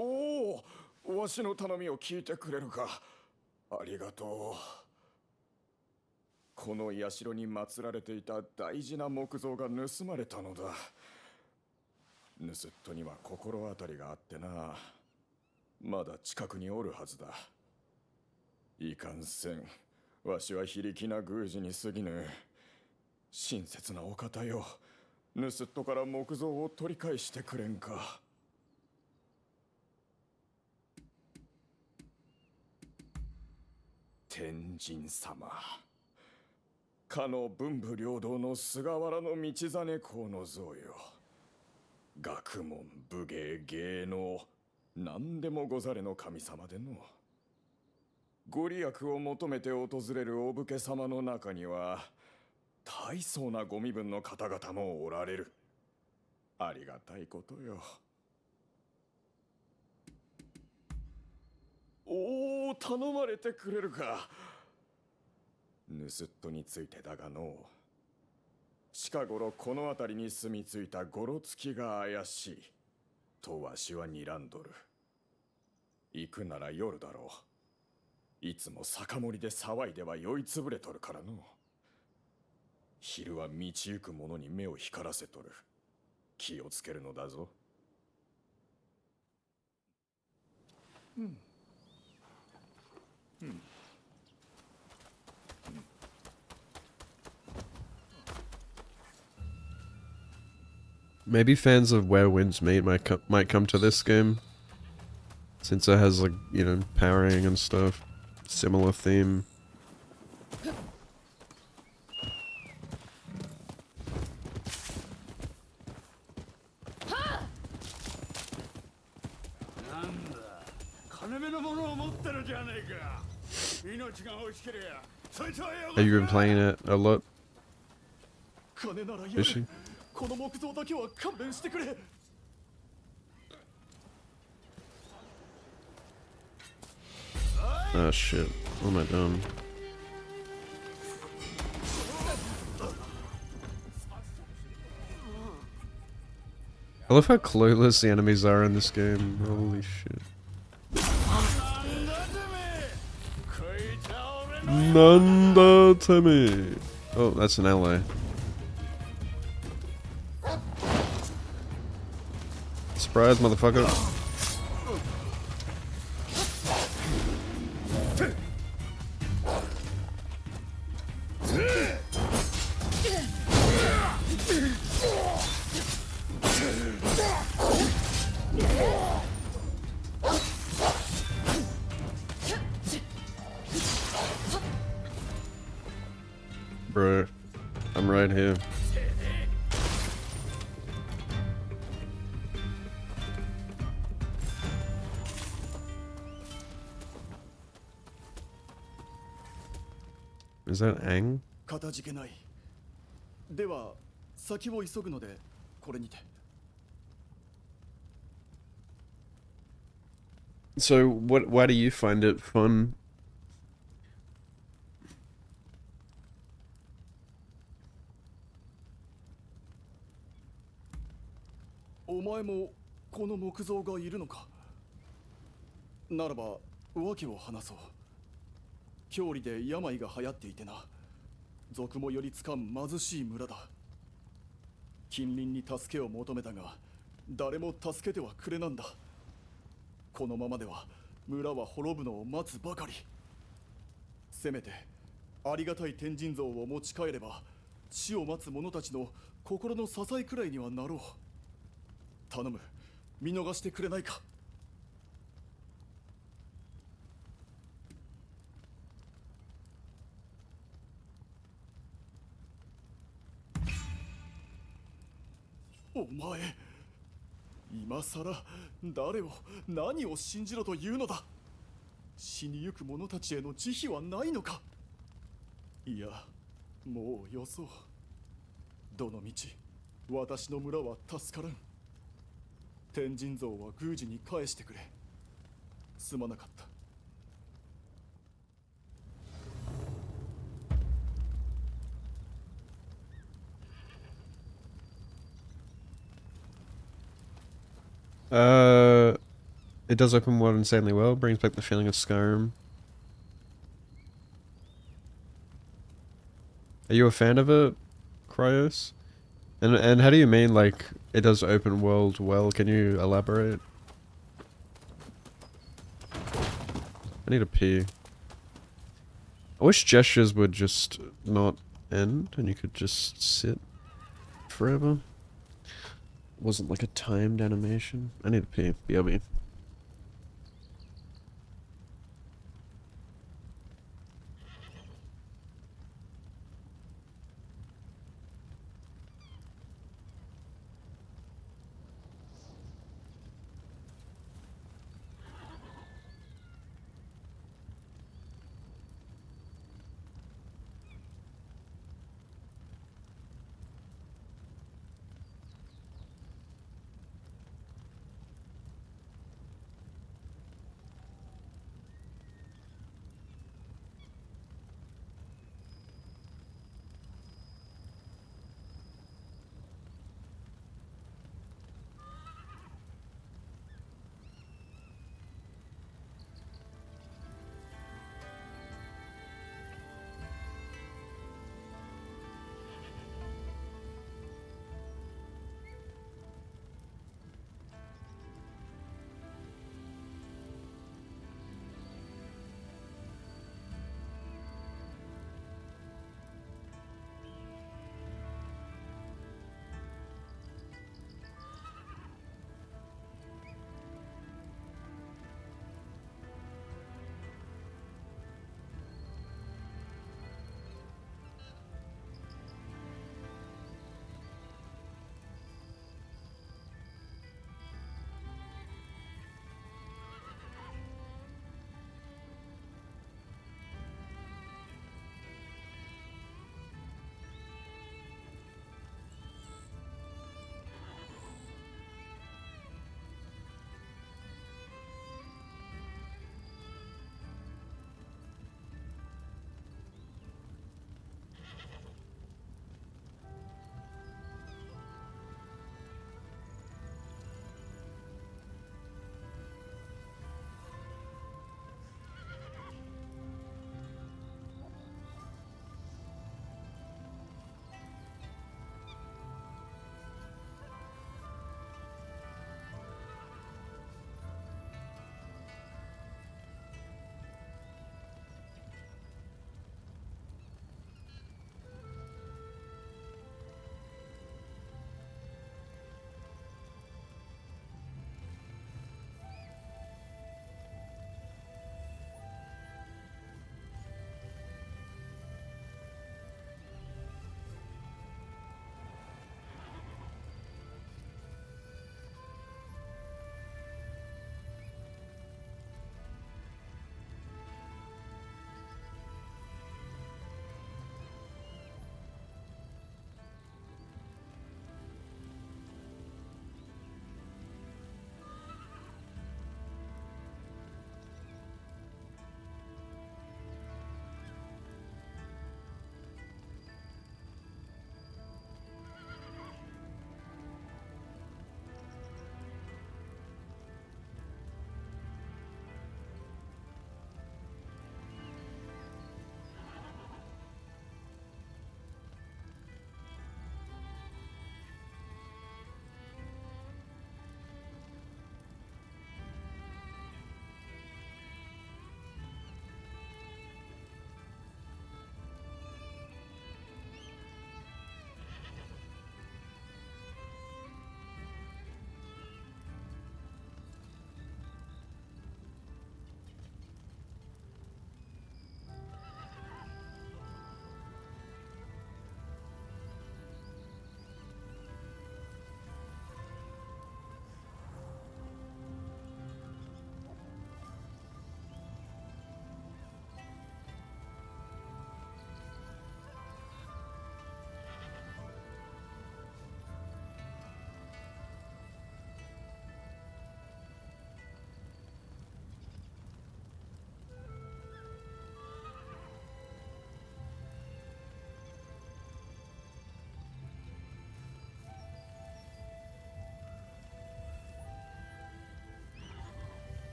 おお、わしの頼みを聞いてくれるか。ありがとう。この社に祀られていた大事な木像が盗まれたのだ。盗人には心当たりがあってな。まだ近くにおるはずだ。いかんせん、わしは非力な宮司に過ぎぬ。親切なお方よ、盗人から木像を取り返してくれんか。天神様、かの文武両道の菅原道真公の像よ。学問、武芸、芸能、何でもござれの神様での。ご利益を求めて訪れるお武家様の中には、大層なご身分の方々もおられる。ありがたいことよ。おお、頼まれてくれるか。盗人についてだがの、近頃この辺りに住み着いたゴロつきが怪しいとわしは睨んどる。行くなら夜だろう。いつも酒盛りで騒いでは酔いつぶれとるからの。昼は道行く者に目を光らせとる。気をつけるのだぞ。Maybe fans of Where Winds Meet might come to this game, since it has like, you know, powering and stuff. Similar theme. Have you been playing it a lot? Fishing? Oh shit. What am I doing? I love how clueless the enemies are in this game. Holy shit. Nanda Temi. Oh, that's an ally. Surprise, motherfucker. Bro, I'm right here. Is that Aang? かたじけない。では先を急ぐのでこれにて。So, why do you find it fun? お前もこの木造がいるのか。ならば訳を話そう。郷里で病が流行っていてな。賊も寄りつかん貧しい村だ。近隣に助けを求めたが、誰も助けてはくれなんだ。このままでは村は滅ぶのを待つばかり。せめてありがたい天神像を持ち帰れば、死を待つ者たちの心の支えくらいにはなろう。頼む、見逃してくれないか。お前、今さら誰を何を信じろというのだ。死にゆく者たちへの慈悲はないのか。いや、もうよそう。どのみち私の村は助からん。天神像は宮司に返してくれ。すまなかった。It does open world insanely well, brings back the feeling of Skyrim. Are you a fan of it, Cryos? And how do you mean, like, it does open world well? Can you elaborate? I need a pee. I wish gestures would just not end and you could just sit forever. It wasn't like a timed animation. I need a pee. BRB.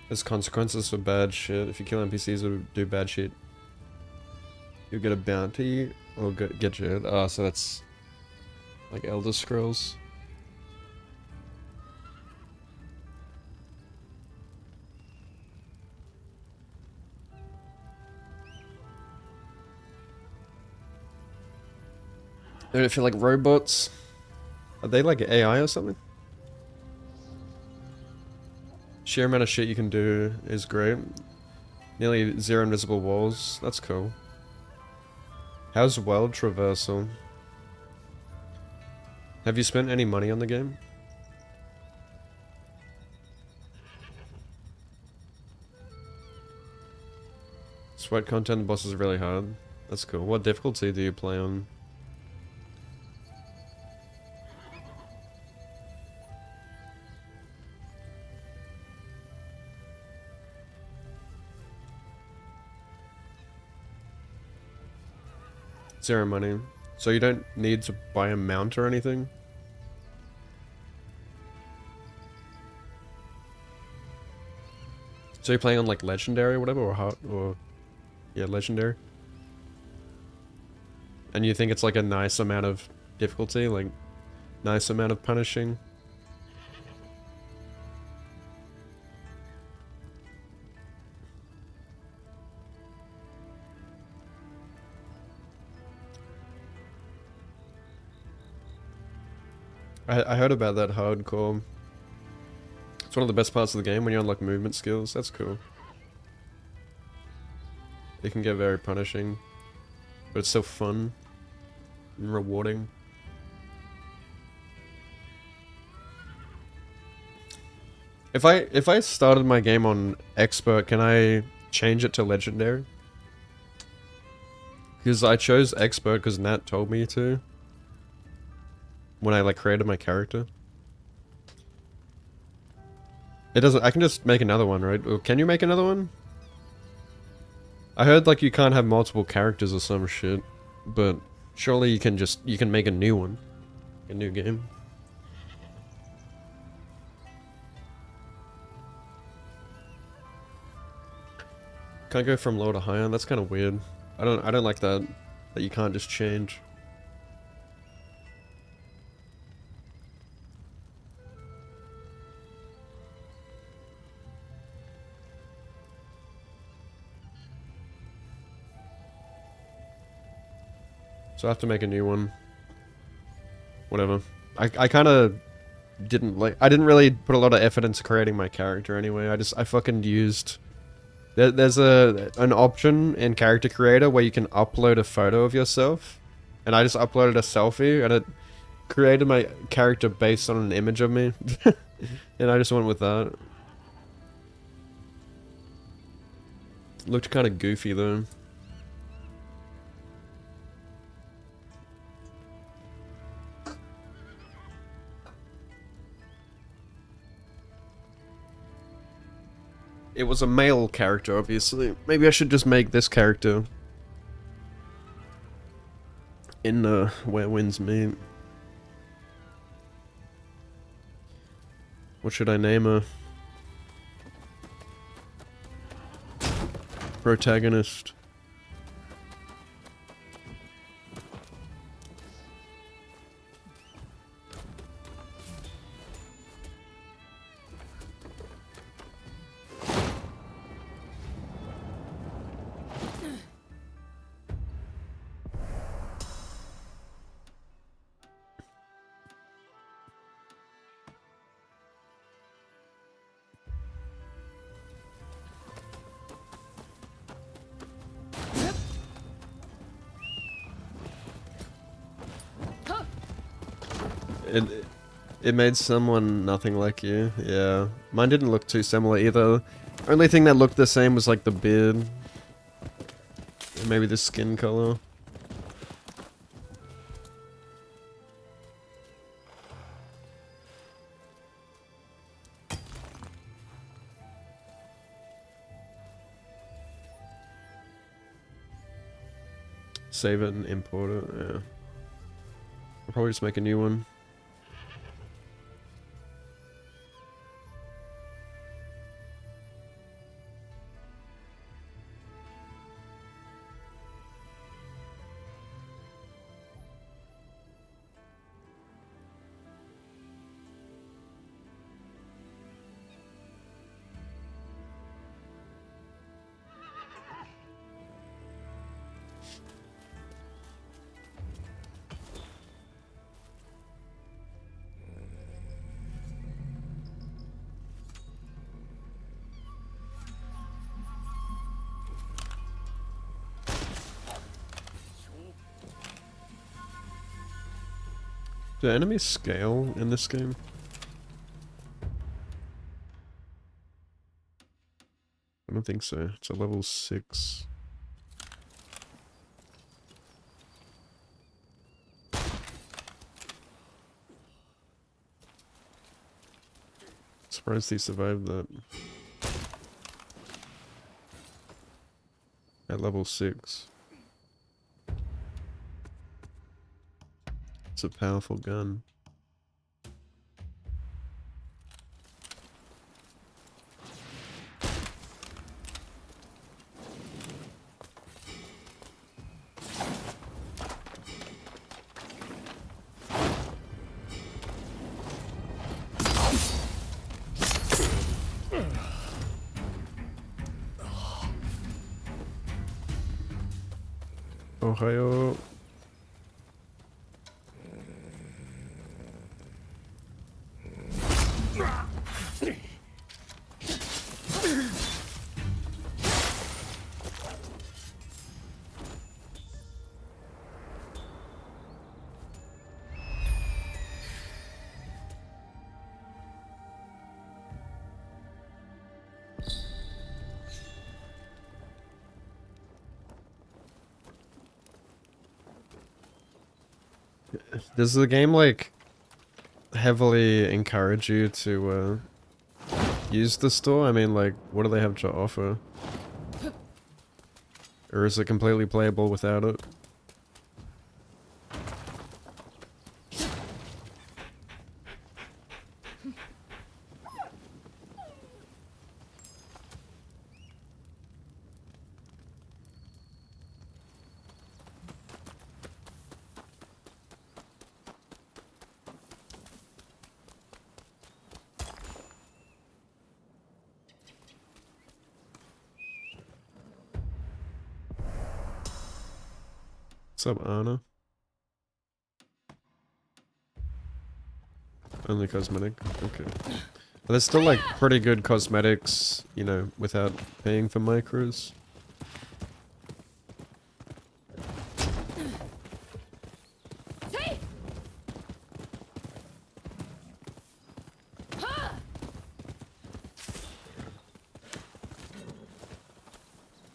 There's consequences for bad shit. If you kill NPCs or do bad shit, you'll get a bounty or get jailed. Oh, so that's like Elder Scrolls. Don't it feel like robots? Are they like AI or something? Sheer amount of shit you can do is great. Nearly zero invisible walls. That's cool. How's world traversal? Have you spent any money on the game? Sweat content, the boss is really hard. That's cool. What difficulty do you play on? Zero money. So you don't need to buy a mount or anything? So you're playing on like legendary or whatever, or hard, or yeah, legendary? And you think it's like a nice amount of difficulty, like nice amount of punishing? I heard about that hardcore. It's one of the best parts of the game when you unlock movement skills. That's cool. It can get very punishing, but it's so fun and rewarding. If I started my game on expert, can I change it to legendary? Because I chose expert because Nat told me to. When I like created my character. It doesn't, I can just make another one, right? Or can you make another one? I heard like you can't have multiple characters or some shit, but surely you can make a new one. A new game. Can't go from low to higher, that's kind of weird. I don't like that you can't just change. So I have to make a new one. Whatever. I kind of didn't like... I didn't really put a lot of effort into creating my character anyway. I fucking used... There's an option in Character Creator where you can upload a photo of yourself. And I just uploaded a selfie and it created my character based on an image of me. And I just went with that. Looked kind of goofy though. It was a male character, obviously. Maybe I should just make this character in Where Winds Meet. What should I name her? Protagonist. It made someone nothing like you, yeah. Mine didn't look too similar either. Only thing that looked the same was like the beard. And maybe the skin color. Save it and import it, yeah. I'll probably just make a new one. Do enemies scale in this game? I don't think so. It's a level 6. Surprised he survived that. At level 6. It's a powerful gun. Ohio. Does the game like heavily encourage you to use the store? I mean, like, what do they have to offer? Or is it completely playable without it? What's up, Anna? Only cosmetic? Okay. But there's still like pretty good cosmetics, you know, without paying for micros.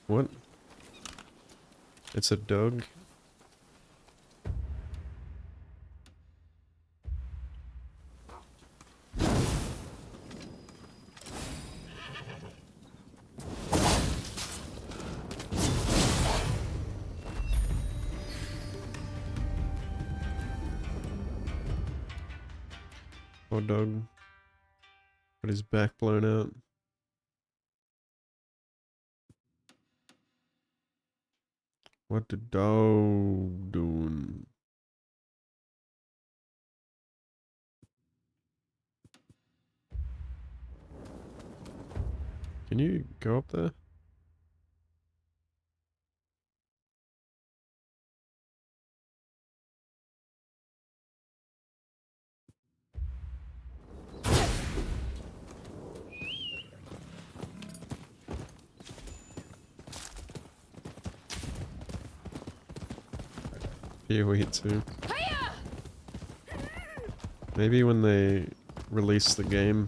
What? It's a dog? Poor dog. Got his back blown out. What the dog doing? Can you go up there? PoE too. Maybe when they release the game.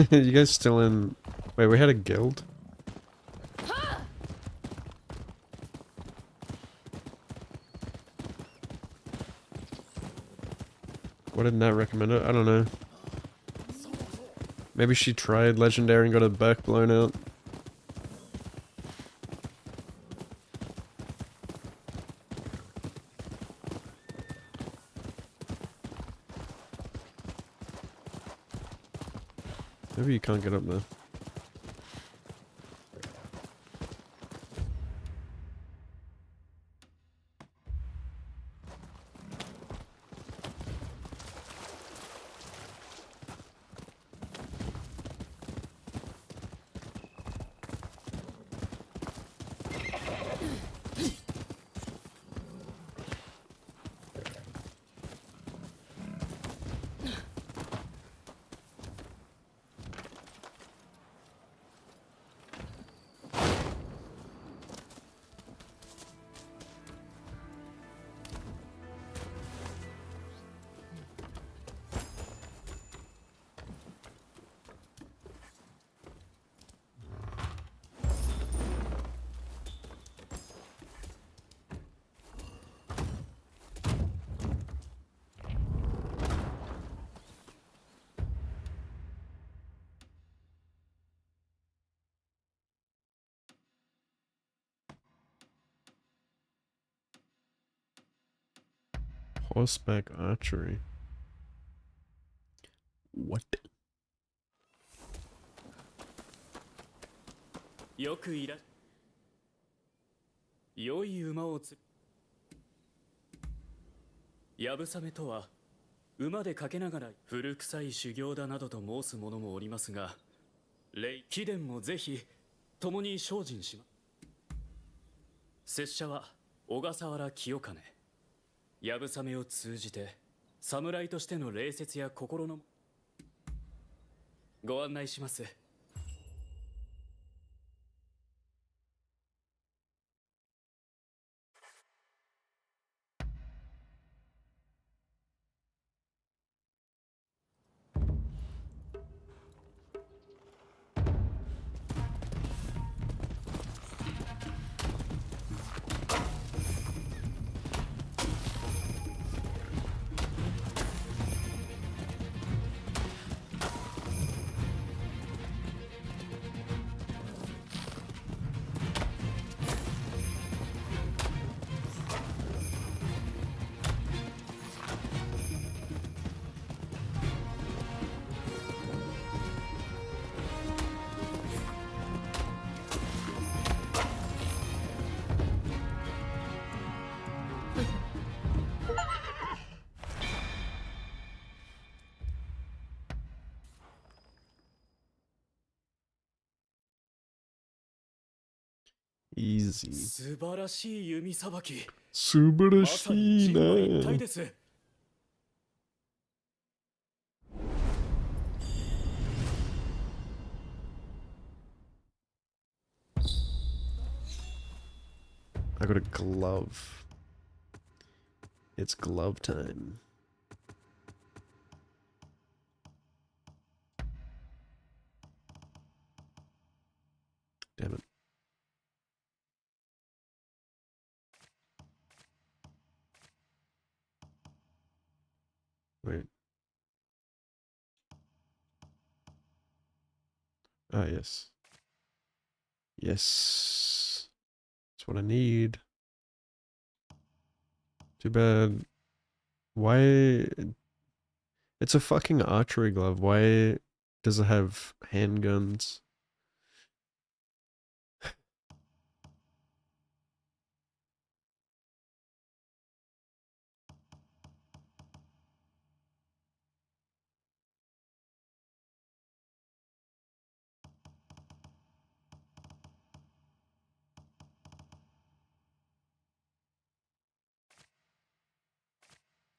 You guys still in... Wait, we had a guild? Why did Nat recommend it? I don't know. Maybe she tried Legendary and got her back blown out. Maybe you can't get up there. Horseback archery. What? よくいら良い馬をやぶさめとは馬でかけながら古臭い修行だなどと申す者もおりますが、貴殿もぜひ共に精進しま。拙者は小笠原清兼。やぶさめを通じて侍としての礼節や心のご案内します。Easy. 素晴らしい弓さばき。素晴らまさにしい人馬一体な。です。I got a glove. It's glove time. Damn it. Wait. Ah, yes. Yes. That's what I need. Too bad. Why? It's a fucking archery glove. Why does it have handguns?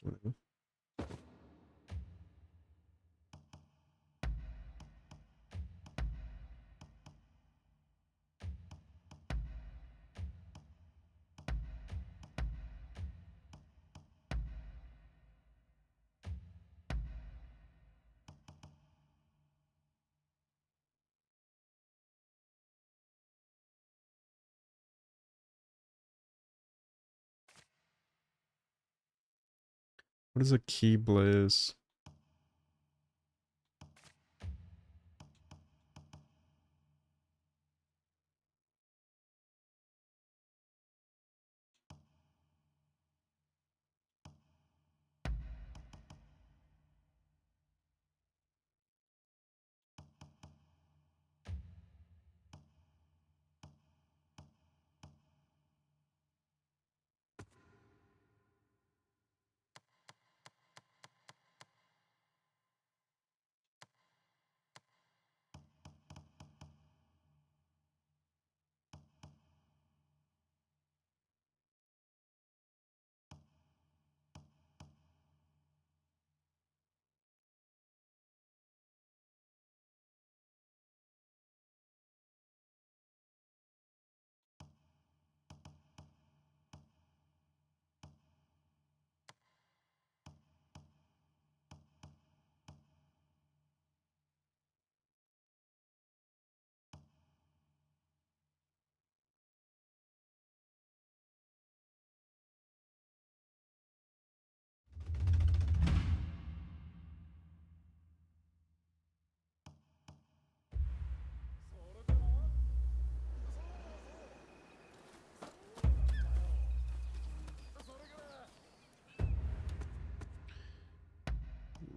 Whatever. What is a key blaze?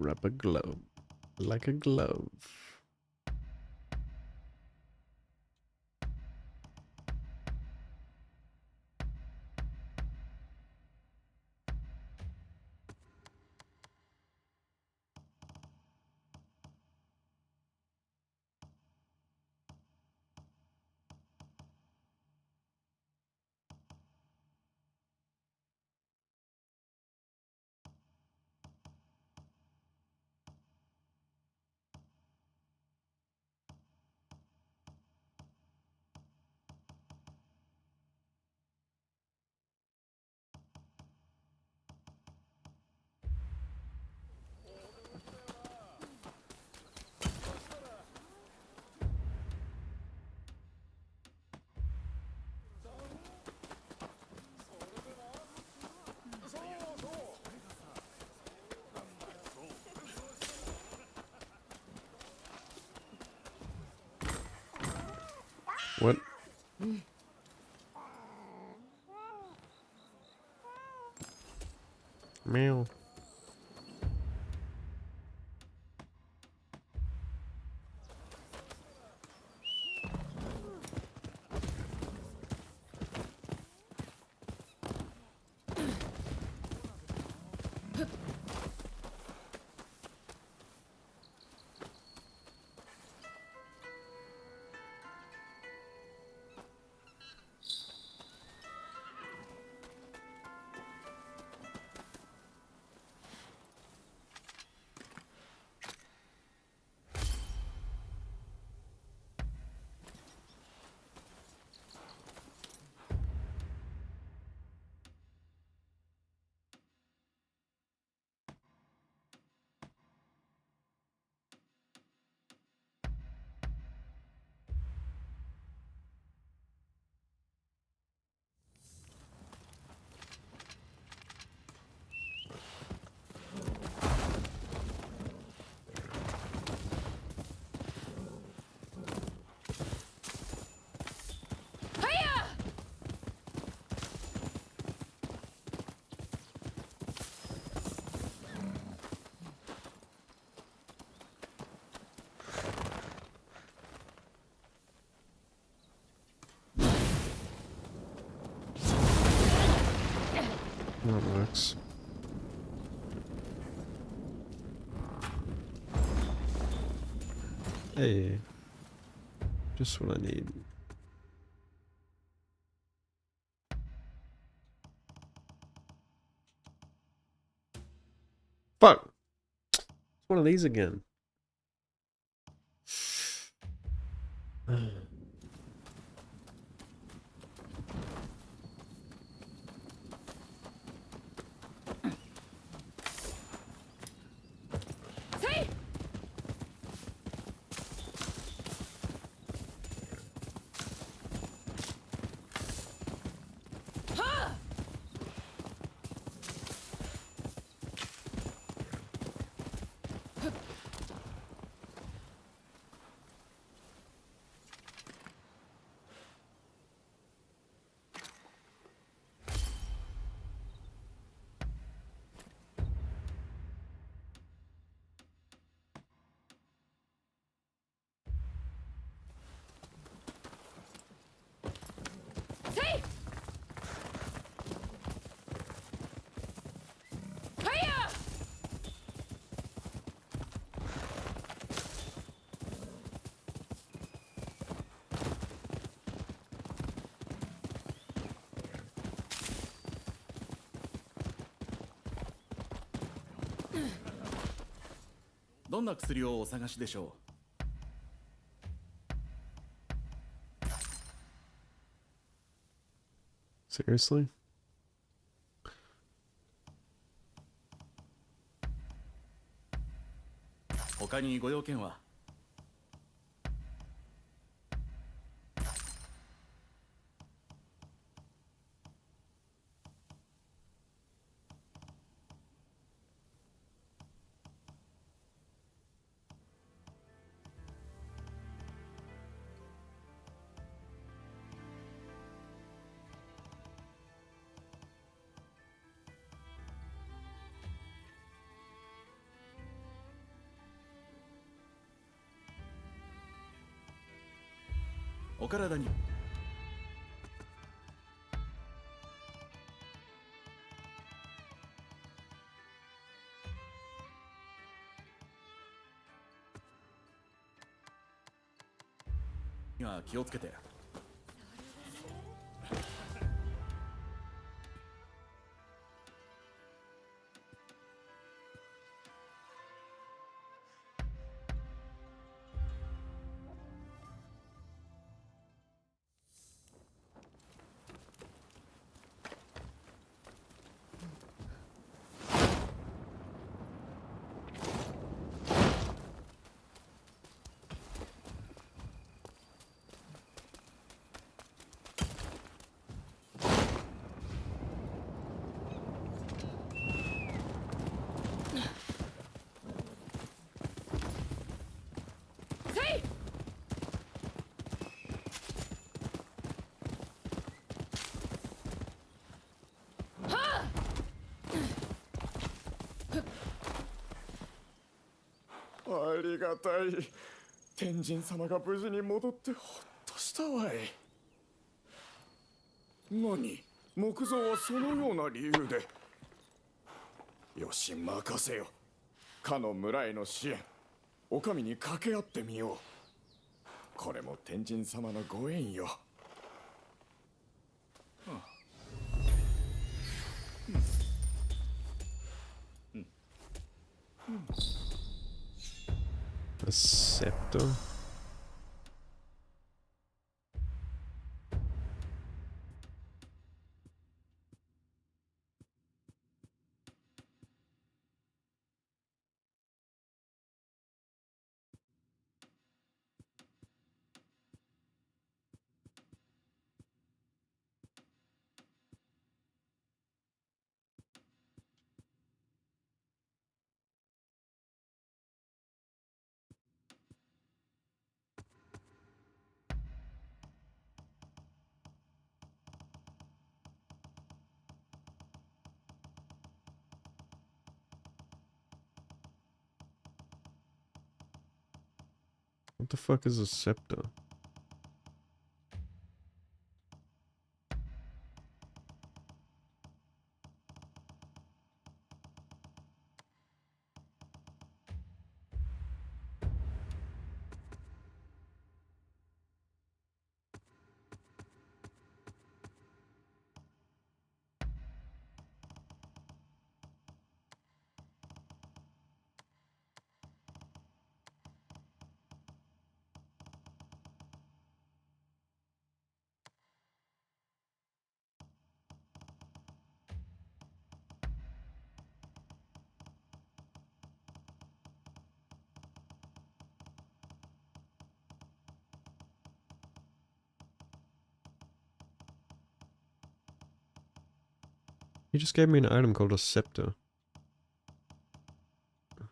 Rubber glove. Like a glove. What? Meow. That works. Hey. Just what I need. Fuck! It's one of these again.どんな薬をお探しでしょ Seriously? う？他にご用件は？お体に。気をつけて。ありがたい。天神様が無事に戻ってほっとしたわい。何、木造はそのような理由で。よし、任せよ。かの村への支援、お上に掛け合ってみよう。これも天神様のご縁よ。A scepter? What the fuck is a scepter? He just gave me an item called a scepter.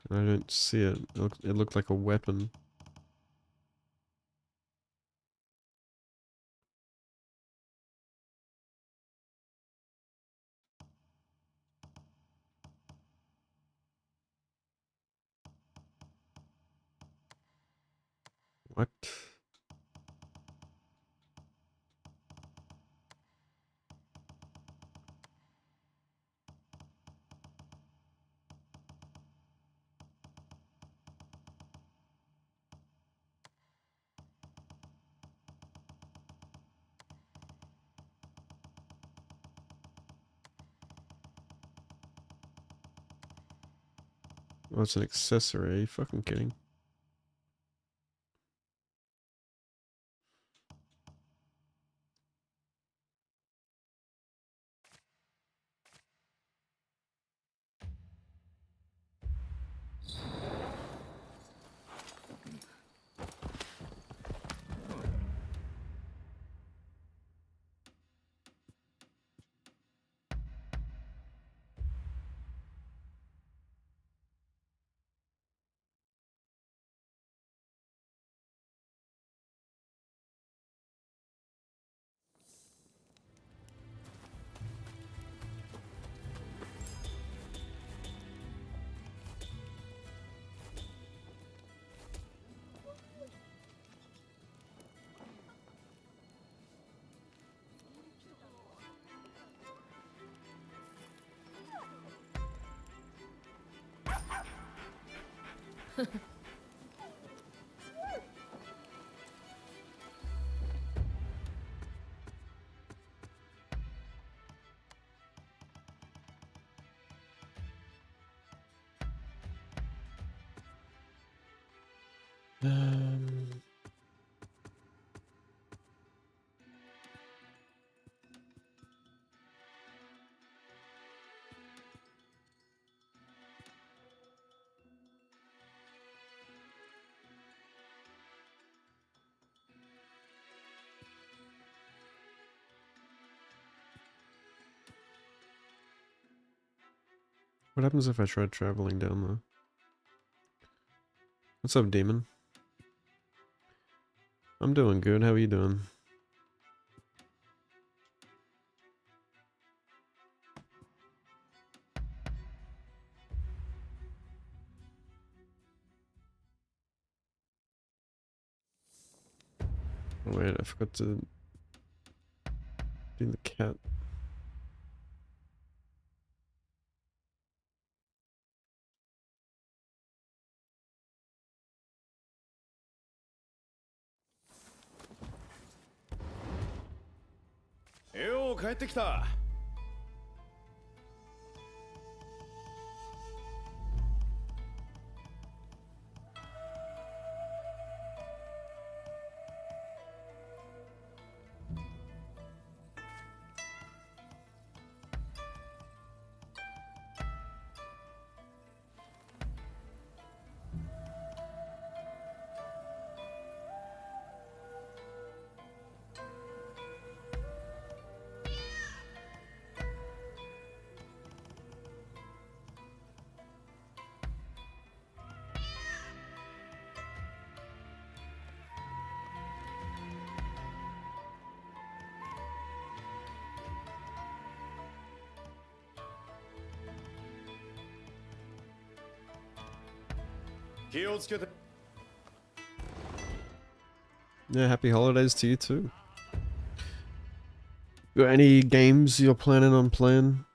I don't see it. It looked like a weapon. What? Oh, it's an accessory. Are you fucking kidding? What happens if I try traveling down there? What's up, demon? I'm doing good. How are you doing? Oh, wait, I forgot to do the cat.よう帰ってきた。気をつけて。 Yeah, happy holidays to you too. Got any games you're planning on playing?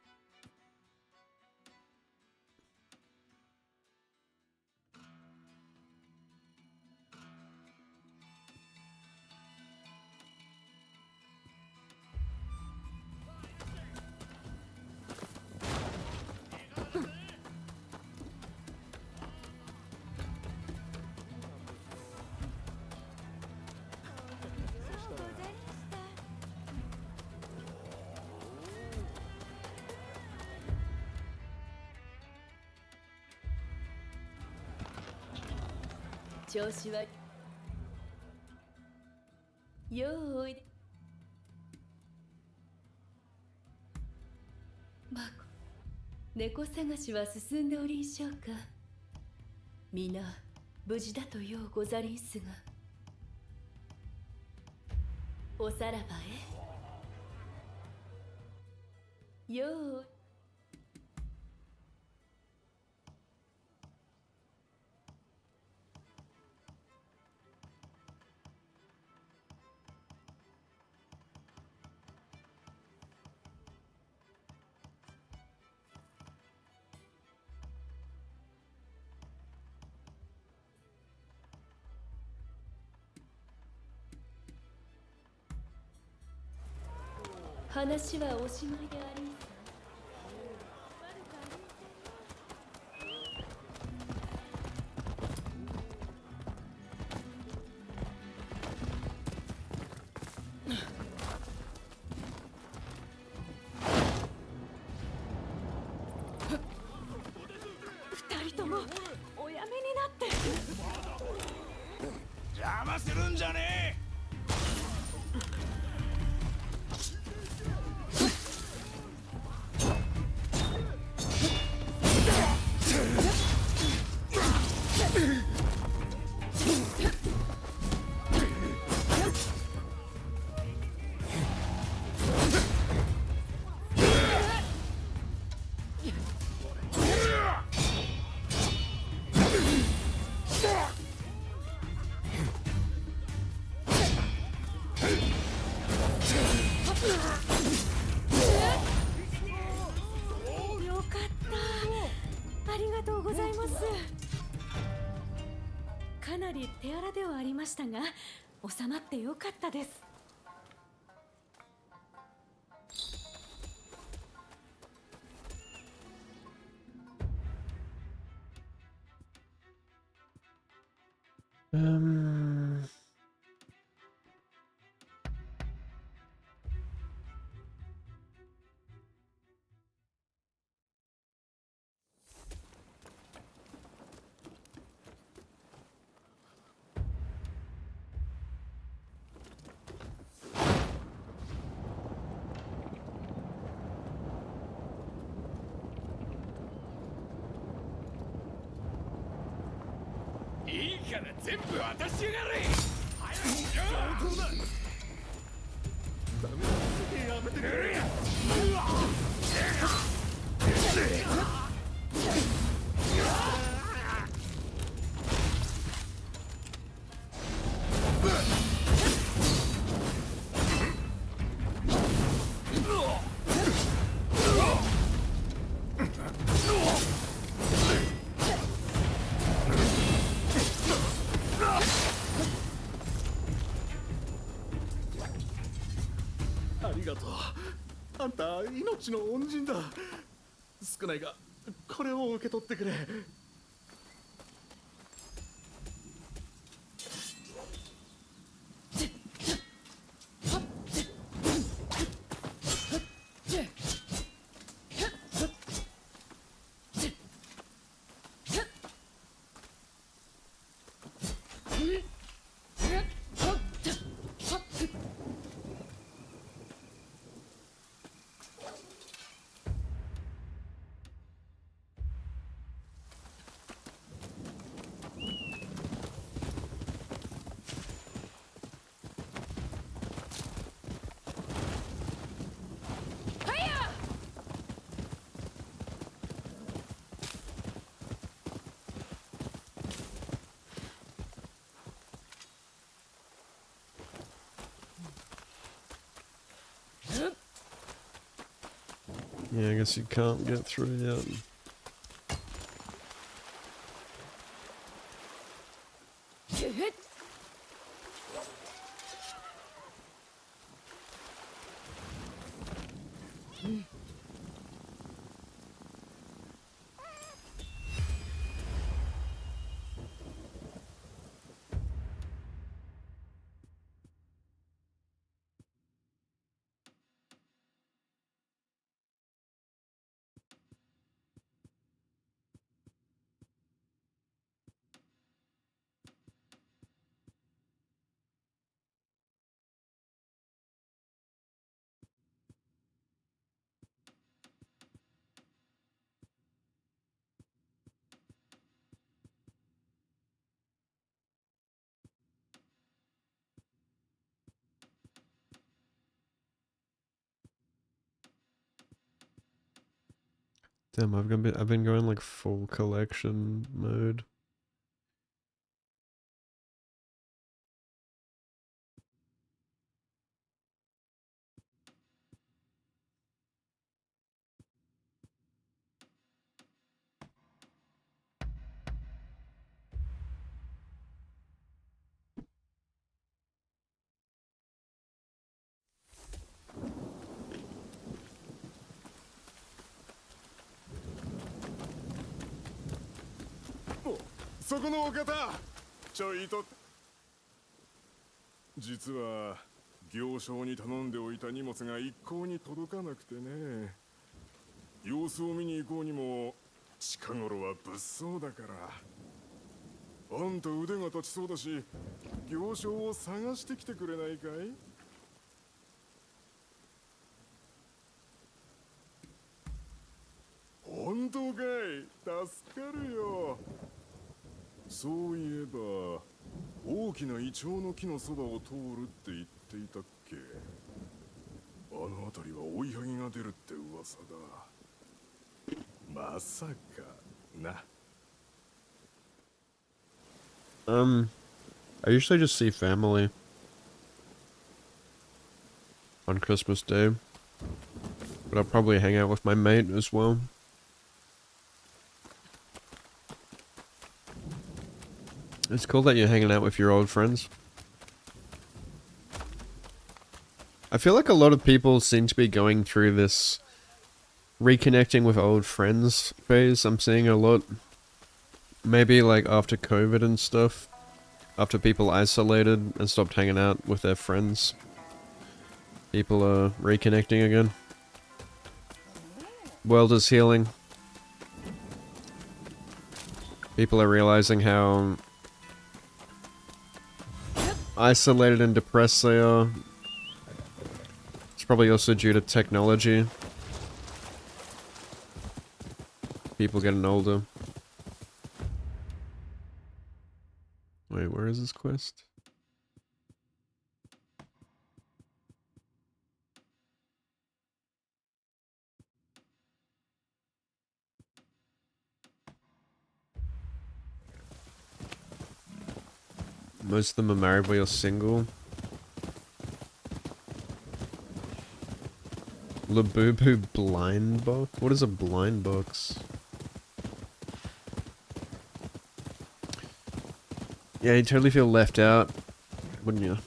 猫探しは進んでおりんしょうか。皆無事だとようござりんすが。おさらばへ。よう。話はおしまいでありんす。二人ともおやめになって。邪魔するんじゃねえ。 よかった。ありがとうございます。かなり手荒ではありましたが、収まってよかったです。いいから全部渡しやがれ。早くしろ。相当だ。ダメだ。やめてくれ。うわ。ありがとう。あんた命の恩人だ。少ないがこれを受け取ってくれ。Yeah, I guess you can't get through yet. Damn, I've been going like full collection mode. Oh, そこのお方、ちょいと。実は行商に頼んでおいた荷物が一向に届かなくてね。様子を見に行こうにも近頃は物騒だから。あんた腕が立ちそうだし、行商を探してきてくれないかい？本当かい？助かるよ。そういえば大きなイチョウの木のそばを通るって言っていたっけ？あの辺りは追いはぎが出るって噂だ。まさかな。I usually just see family on Christmas Day, but I'll probably hang out with my mate as well. It's cool that you're hanging out with your old friends. I feel like a lot of people seem to be going through this reconnecting with old friends phase. I'm seeing a lot. Maybe like after COVID and stuff. After people isolated and stopped hanging out with their friends. People are reconnecting again. World is healing. People are realizing how isolated and depressed they are. It's probably also due to technology. People getting older. Wait, where is this quest? Most of them are married but you're single. Labubu blind box? What is a blind box? Yeah, you totally feel left out, wouldn't you?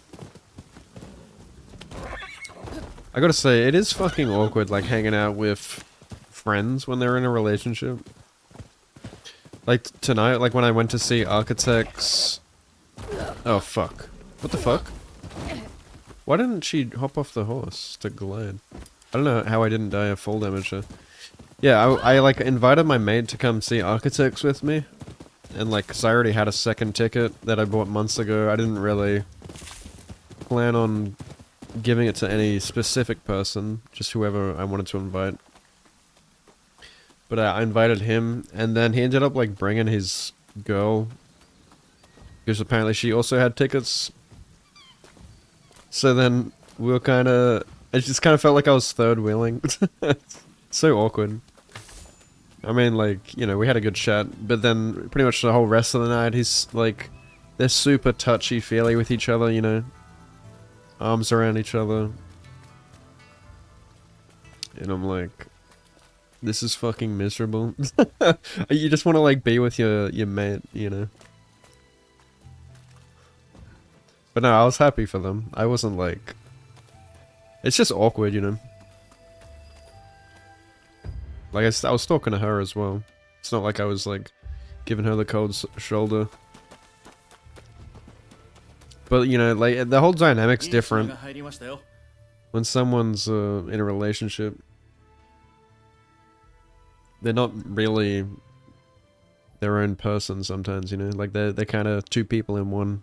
I gotta say, it is fucking awkward, like, hanging out with friends when they're in a relationship. Like, tonight, like, when I went to see Architects... Oh, fuck. What the fuck? Why didn't she hop off the horse to glide? I don't know how I didn't die of fall damage there. Yeah, I like, invited my mate to come see Architects with me. And, like, cause I already had a second ticket that I bought months ago, I didn't really plan on giving it to any specific person, just whoever I wanted to invite. But I invited him, and then he ended up, like, bringing his girl, because apparently she also had tickets. So then, we were kinda... It just kinda felt like I was third wheeling. So awkward. I mean, like, you know, we had a good chat, but then pretty much the whole rest of the night, he's, like... They're super touchy-feely with each other, you know? Arms around each other. And I'm like... This is fucking miserable. You just want to, like, be with your mate, you know? But no, I was happy for them. I wasn't, like... It's just awkward, you know? Like, I was talking to her as well. It's not like I was, like, giving her the cold shoulder. But, you know, like, the whole dynamic's different when someone's in a relationship. They're not really their own person sometimes, you know? Like, they're kind of two people in one.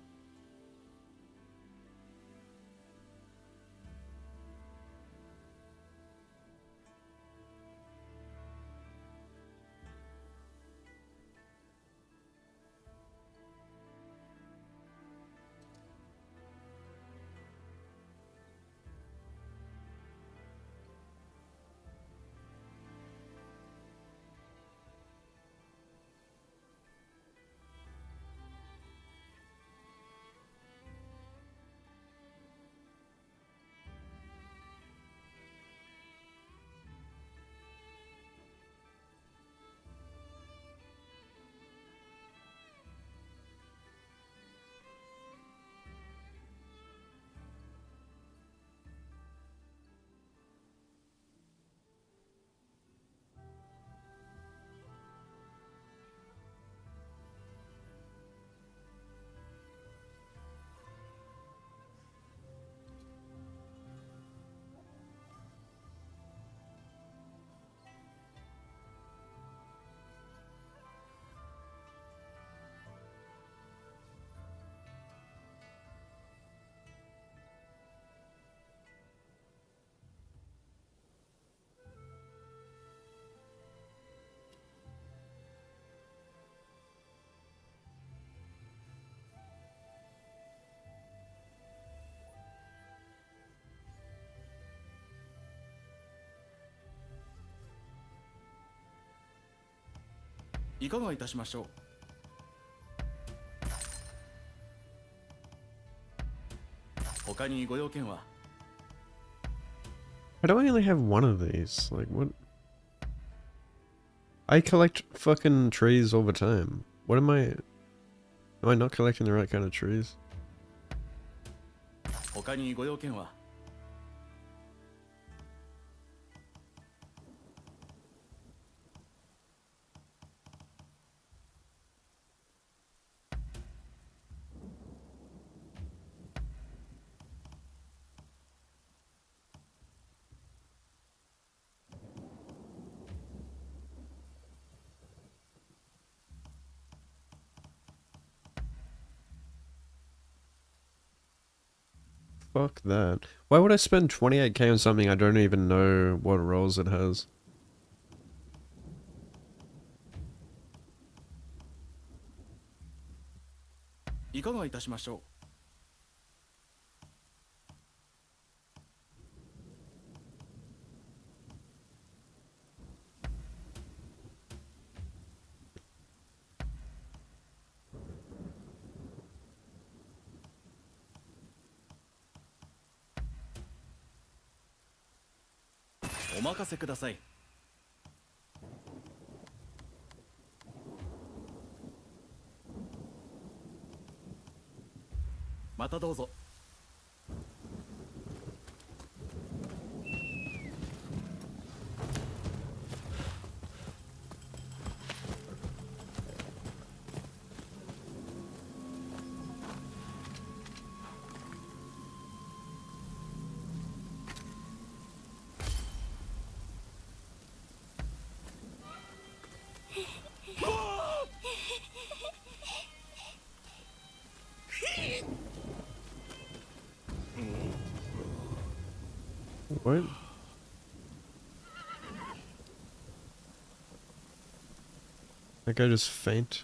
Why do I only have one of these? Like, what? I collect fucking trees all the time. What am I... Am I not collecting the right kind of trees? 他にご用件は Fuck that. Why would I spend 28k on something I don't even know what roles it has? いかがいたしましょう お任せください またどうぞ What? That guy just faint?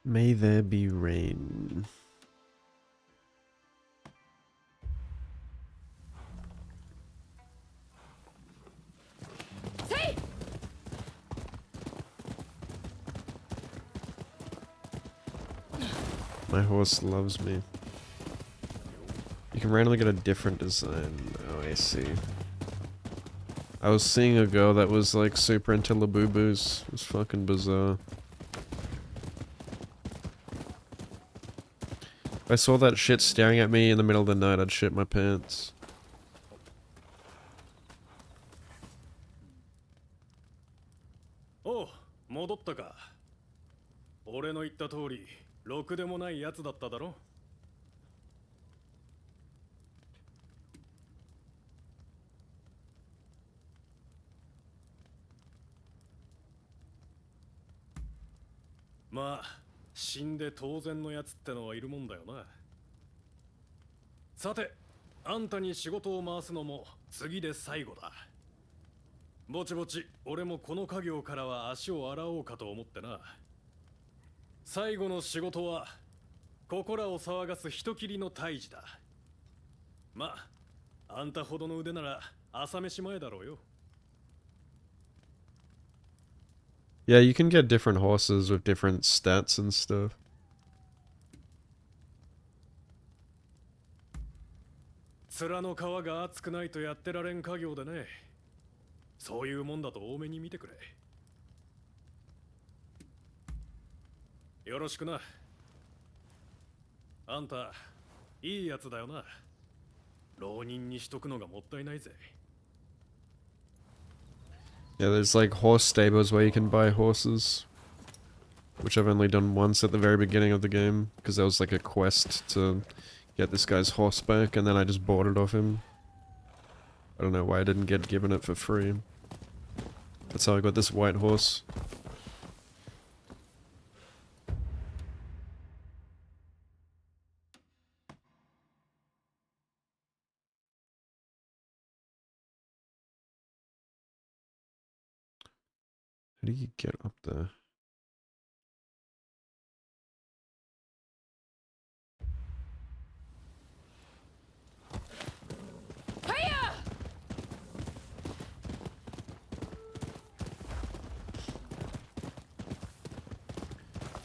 May there be rain. My horse loves me. You can randomly get a different design. Oh, I see. I was seeing a girl that was like super into Labubus. It was fucking bizarre. If I saw that shit staring at me in the middle of the night, I'd shit my pants. おう、戻ったか。俺の言った通り、ろくでもないやつだっただろ。まあ、死んで当然のやつってのはいるもんだよな。さて、あんたに仕事を回すのも次で最後だ。ぼちぼち、俺もこの家業からは足を洗おうかと思ってな。最後の仕事は、ここらを騒がす人斬りの退治だ。まあ、あんたほどの腕なら朝飯前だろうよ。Yeah, you can get different horses with different stats and stuff. 面の皮が厚くないとやってられん家業でね。そういうもんだと多めに見てくれ。よろしくな。あんたいいやつだよな。浪人にしとくのがもったいないぜ。 Yeah, there's like horse stables where you can buy horses, which I've only done once at the very beginning of the game, because there was like a quest to get this guy's horse back, and then I just bought it off him. I don't know why I didn't get given it for free. That's how I got this white horse. How do you get up there?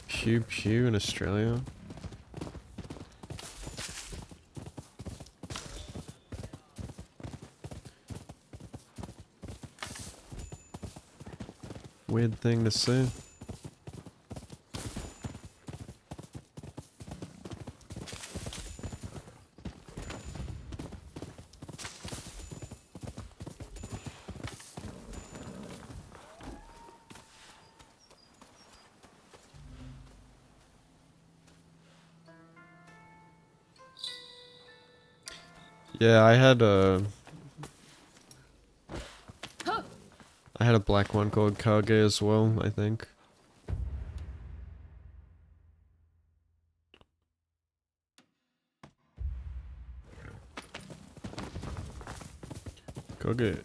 Pew pew in Australia? Weird thing to say. Yeah, I had a black one called Kage as well, I think. Kage.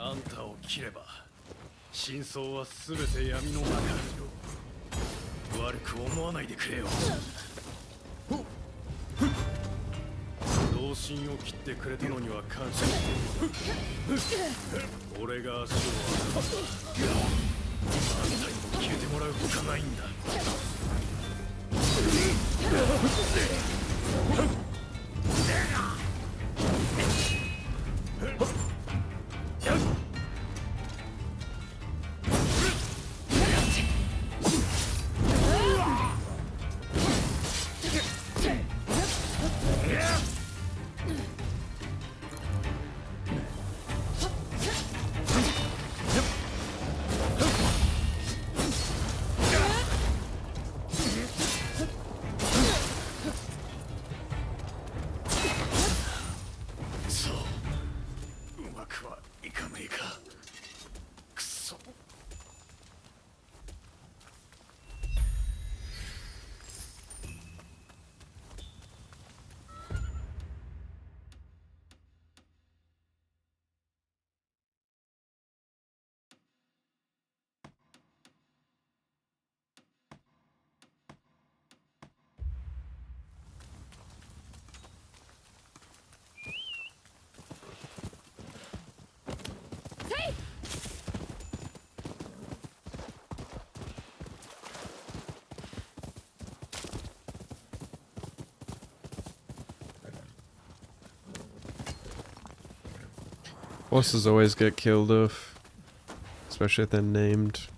あんたを切れば真相は全て闇の中にいる。悪く思わないでくれよ。同心を切ってくれたのには感謝してる。俺が足を洗う。あんたにも消えてもらうしかないんだ。Bosses always get killed off, especially if they're named.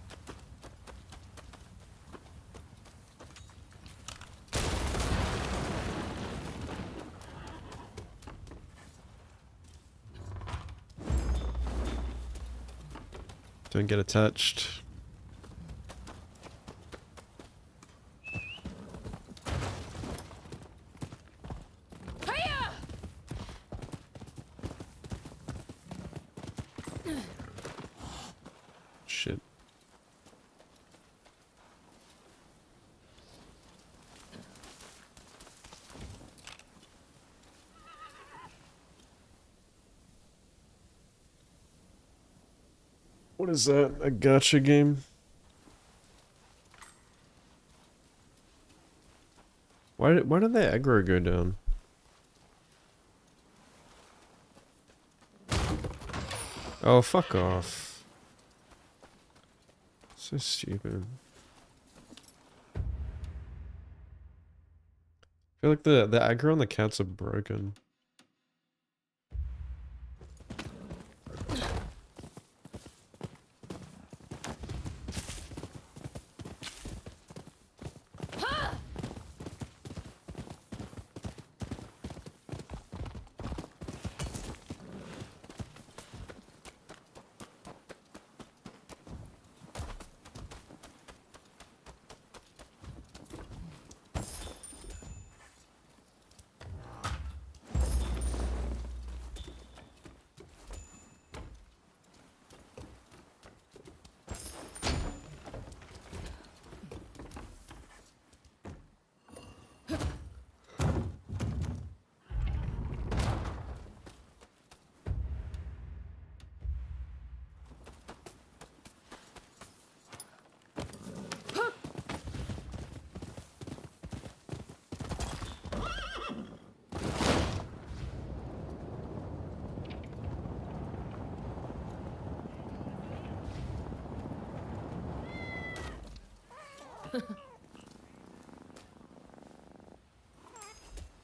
Don't get attached. Shit. What is that? A gacha game? Why did their aggro go down? Oh, fuck off. So stupid. I feel like the aggro on the cats are broken.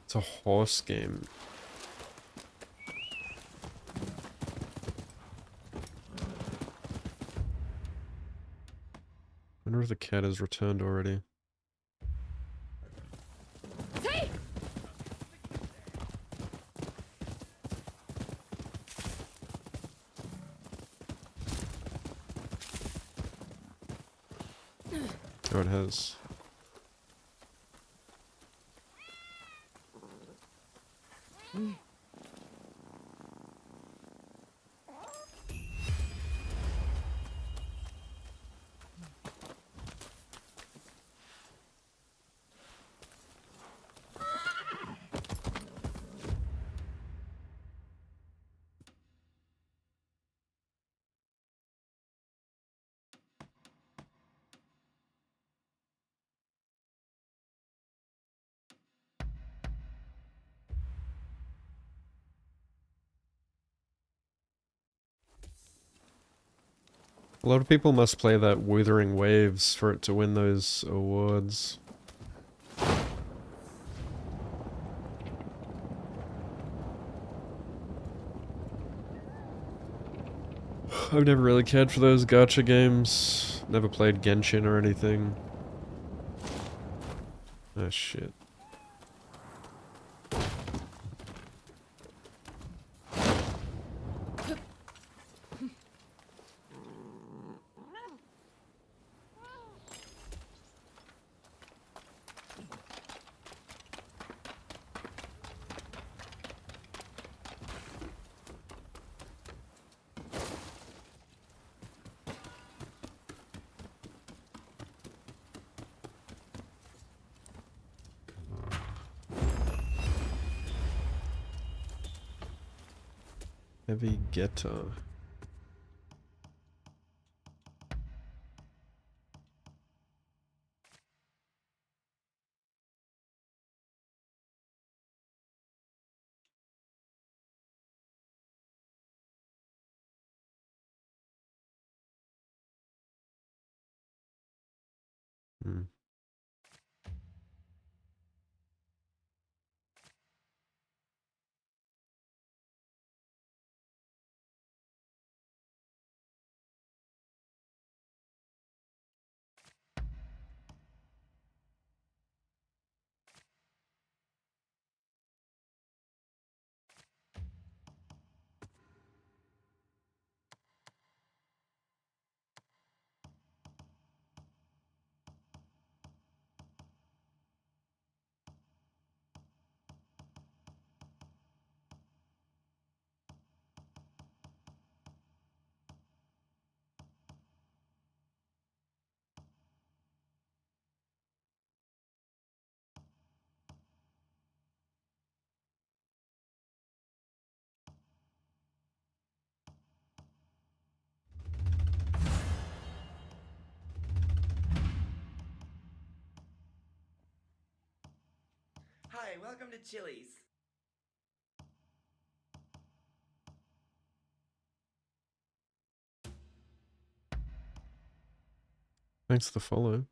It's a horse game. I wonder if the cat has returned already. Oh, it has. A lot of people must play that Wuthering Waves for it to win those awards. I've never really cared for those gacha games. Never played Genshin or anything. Ah, shit. Heavy Getter. Hmm. Hi, welcome to Chili's. Thanks for the follow.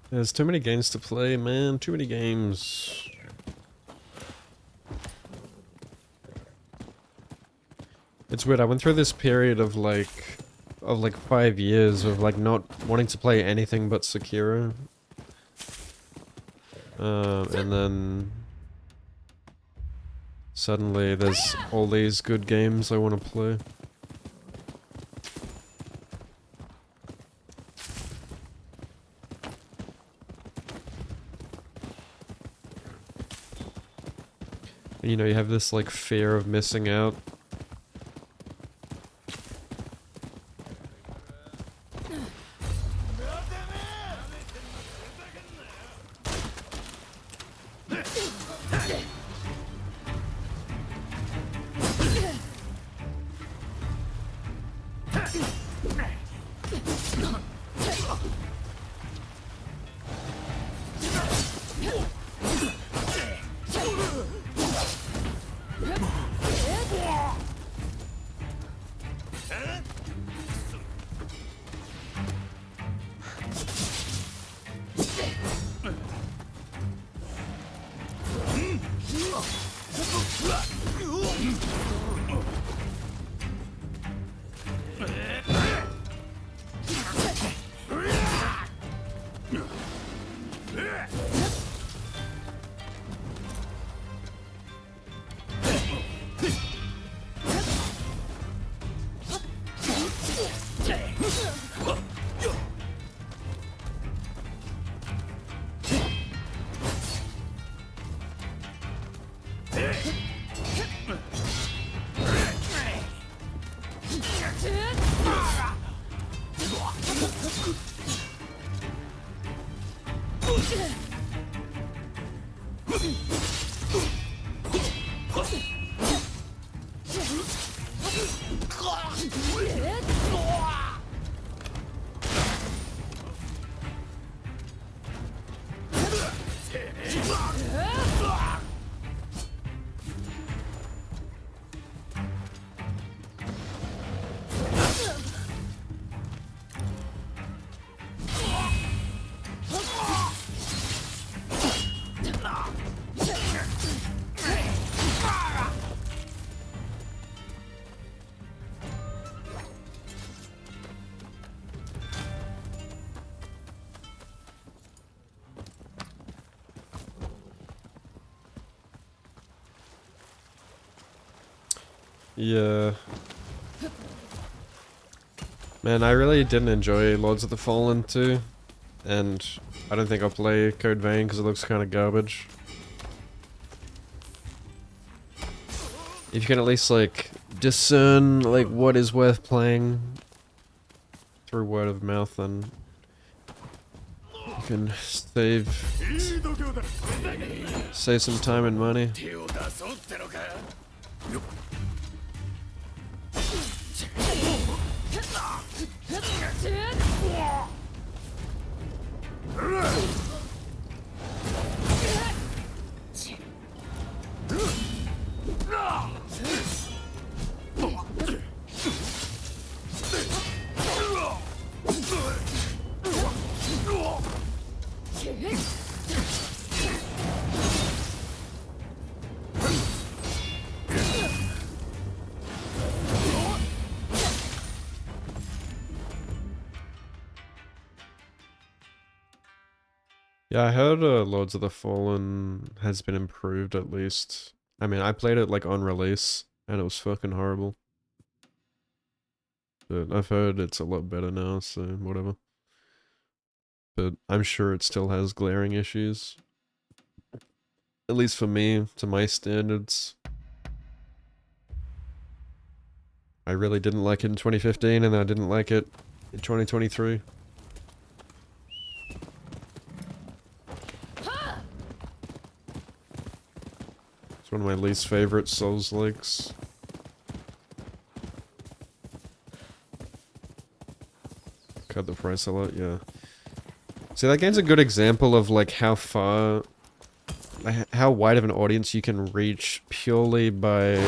There's too many games to play, man. Too many games. It's weird. I went through this period of like 5 years of like not wanting to play anything but Sekiro. And then suddenly there's all these good games I want to play. And, you know, you have this like fear of missing out. Yeah. Man, I really didn't enjoy Lords of the Fallen 2. And I don't think I'll play Code Vein because it looks kind of garbage. If you can at least, like, discern, like, what is worth playing through word of mouth, then you can save some time and money. Yeah, I heard Lords of the Fallen has been improved at least. I mean, I played it like on release and it was fucking horrible. But I've heard it's a lot better now, so whatever. But I'm sure it still has glaring issues. At least for me, to my standards. I really didn't like it in 2015 and I didn't like it in 2023. It's one of my least favorite Souls-likes. Cut the price a lot, yeah. See, that game's a good example of like how wide of an audience you can reach purely by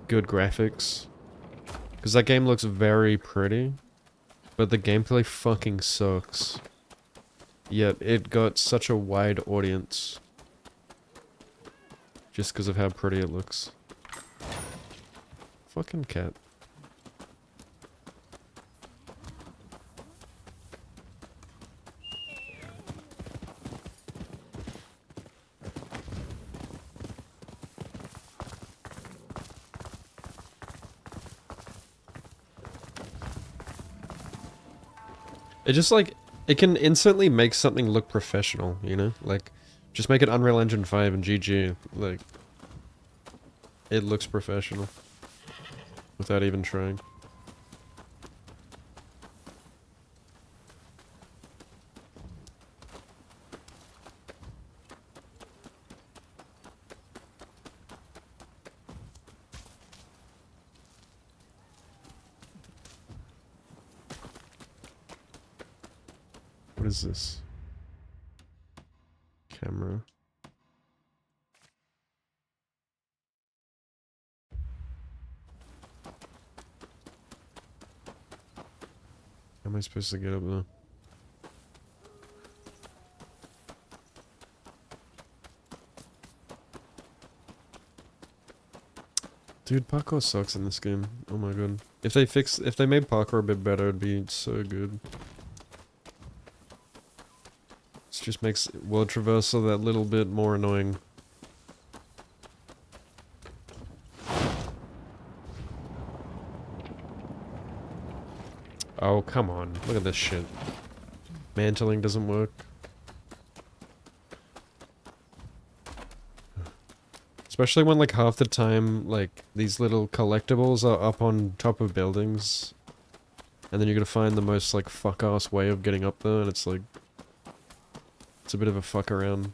good graphics. Because that game looks very pretty, but the gameplay fucking sucks. Yet it got such a wide audience. Just because of how pretty it looks. Fucking cat. It just like, it can instantly make something look professional, you know? Like, just make it Unreal Engine 5 and GG. Like, it looks professional. Without even trying. What is this? Camera. How am I supposed to get up there? Dude, parkour sucks in this game. Oh my god. If they made parkour a bit better, it'd be so good. This just makes world traversal that little bit more annoying. Oh, come on. Look at this shit. Mantling doesn't work. Especially when, like, half the time, like, these little collectibles are up on top of buildings. And then you're gonna find the most, like, fuck-ass way of getting up there, and it's like... It's a bit of a fuck around.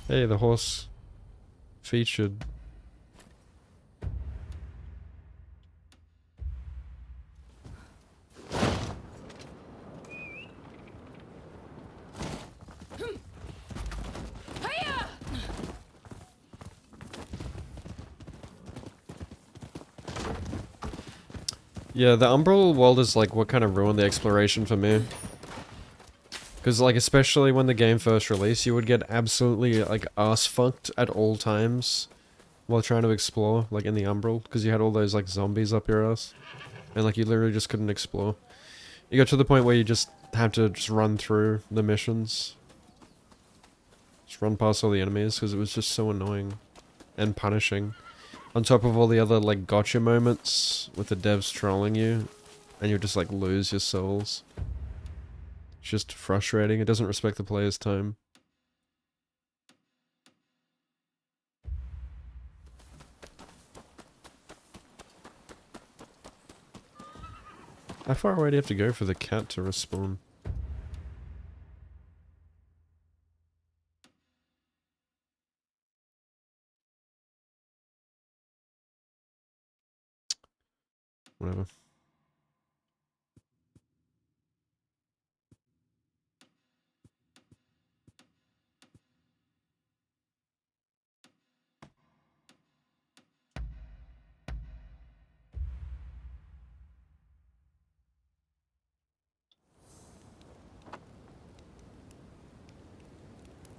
Hey, the horse featured. Yeah, the Umbral world is like what kind of ruined the exploration for me. Because, like, especially when the game first released, you would get absolutely, like, ass-fucked at all times while trying to explore, like, in the Umbral, because you had all those, like, zombies up your ass. And, like, you literally just couldn't explore. You got to the point where you just had to just run through the missions. Just run past all the enemies, because it was just so annoying. And punishing. On top of all the other, like, gotcha moments with the devs trolling you, and you just, like, lose your souls. It's just frustrating. It doesn't respect the player's time. How far away do you have to go for the cat to respawn? Whatever.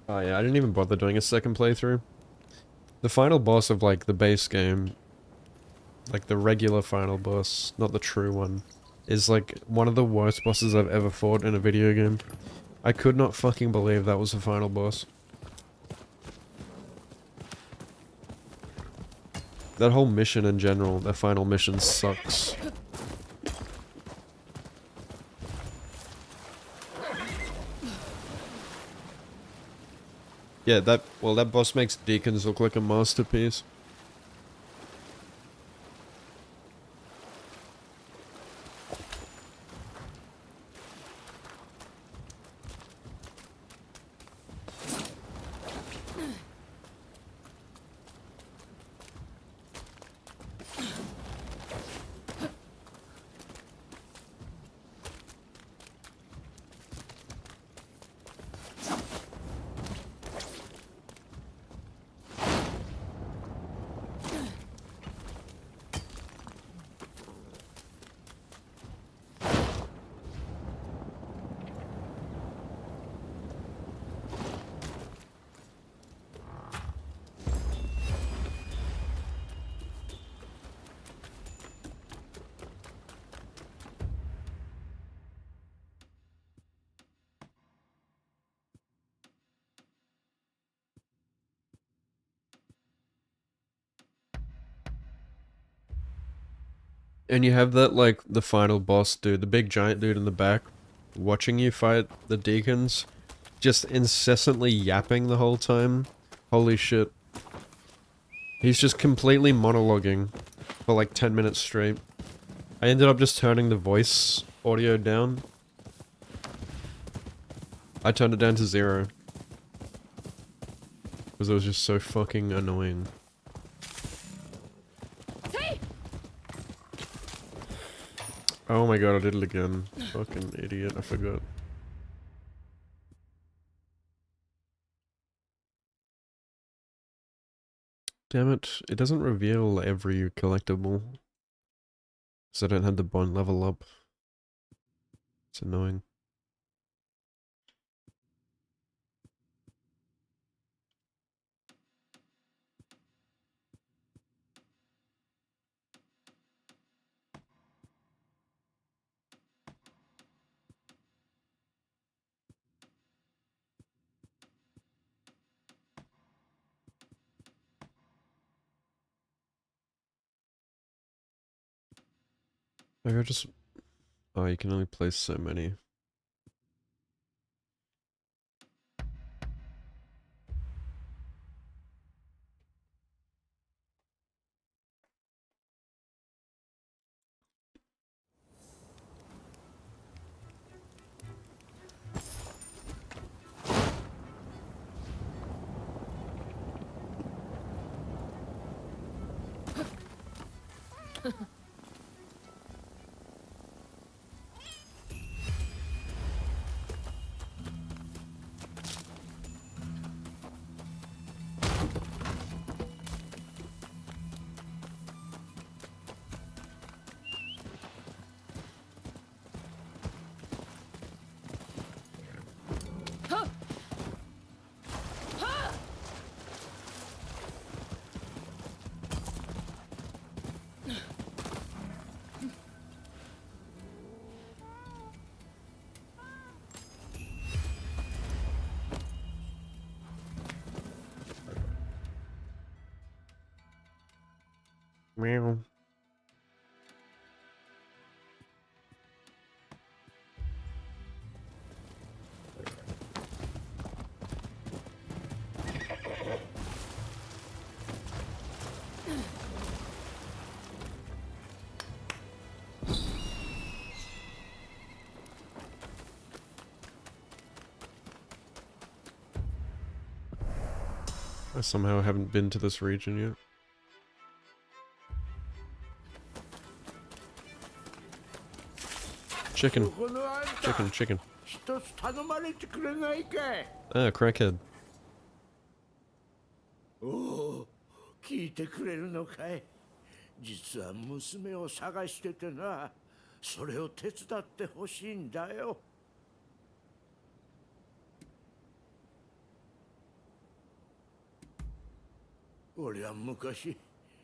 Oh yeah, I didn't even bother doing a second playthrough. The final boss of, like, the base game, like the regular final boss, not the true one, is, like, one of the worst bosses I've ever fought in a video game. I could not fucking believe that was the final boss. that whole mission in general, that final mission sucks. Yeah, that boss makes deacons look like a masterpiece. And you have that, like, the final boss dude, the big giant dude in the back, watching you fight the deacons, just incessantly yapping the whole time. Holy shit. He's just completely monologuing for like 10 minutes straight. I ended up just turning the voice audio down. I turned it down to 0. Because it was just so fucking annoying. Oh my god, I did it again. Fucking idiot, I forgot. Damn it, it doesn't reveal every collectible. So I don't have the bond level up. It's annoying. Like I just... Oh, you can only place so many. Meow. I somehow haven't been to this region yet. Chicken. Chicken, chicken. Ah, crackhead. おお、聞いてくれるのかい。実は娘を探しててな。それを手伝ってほしいんだよ。俺は昔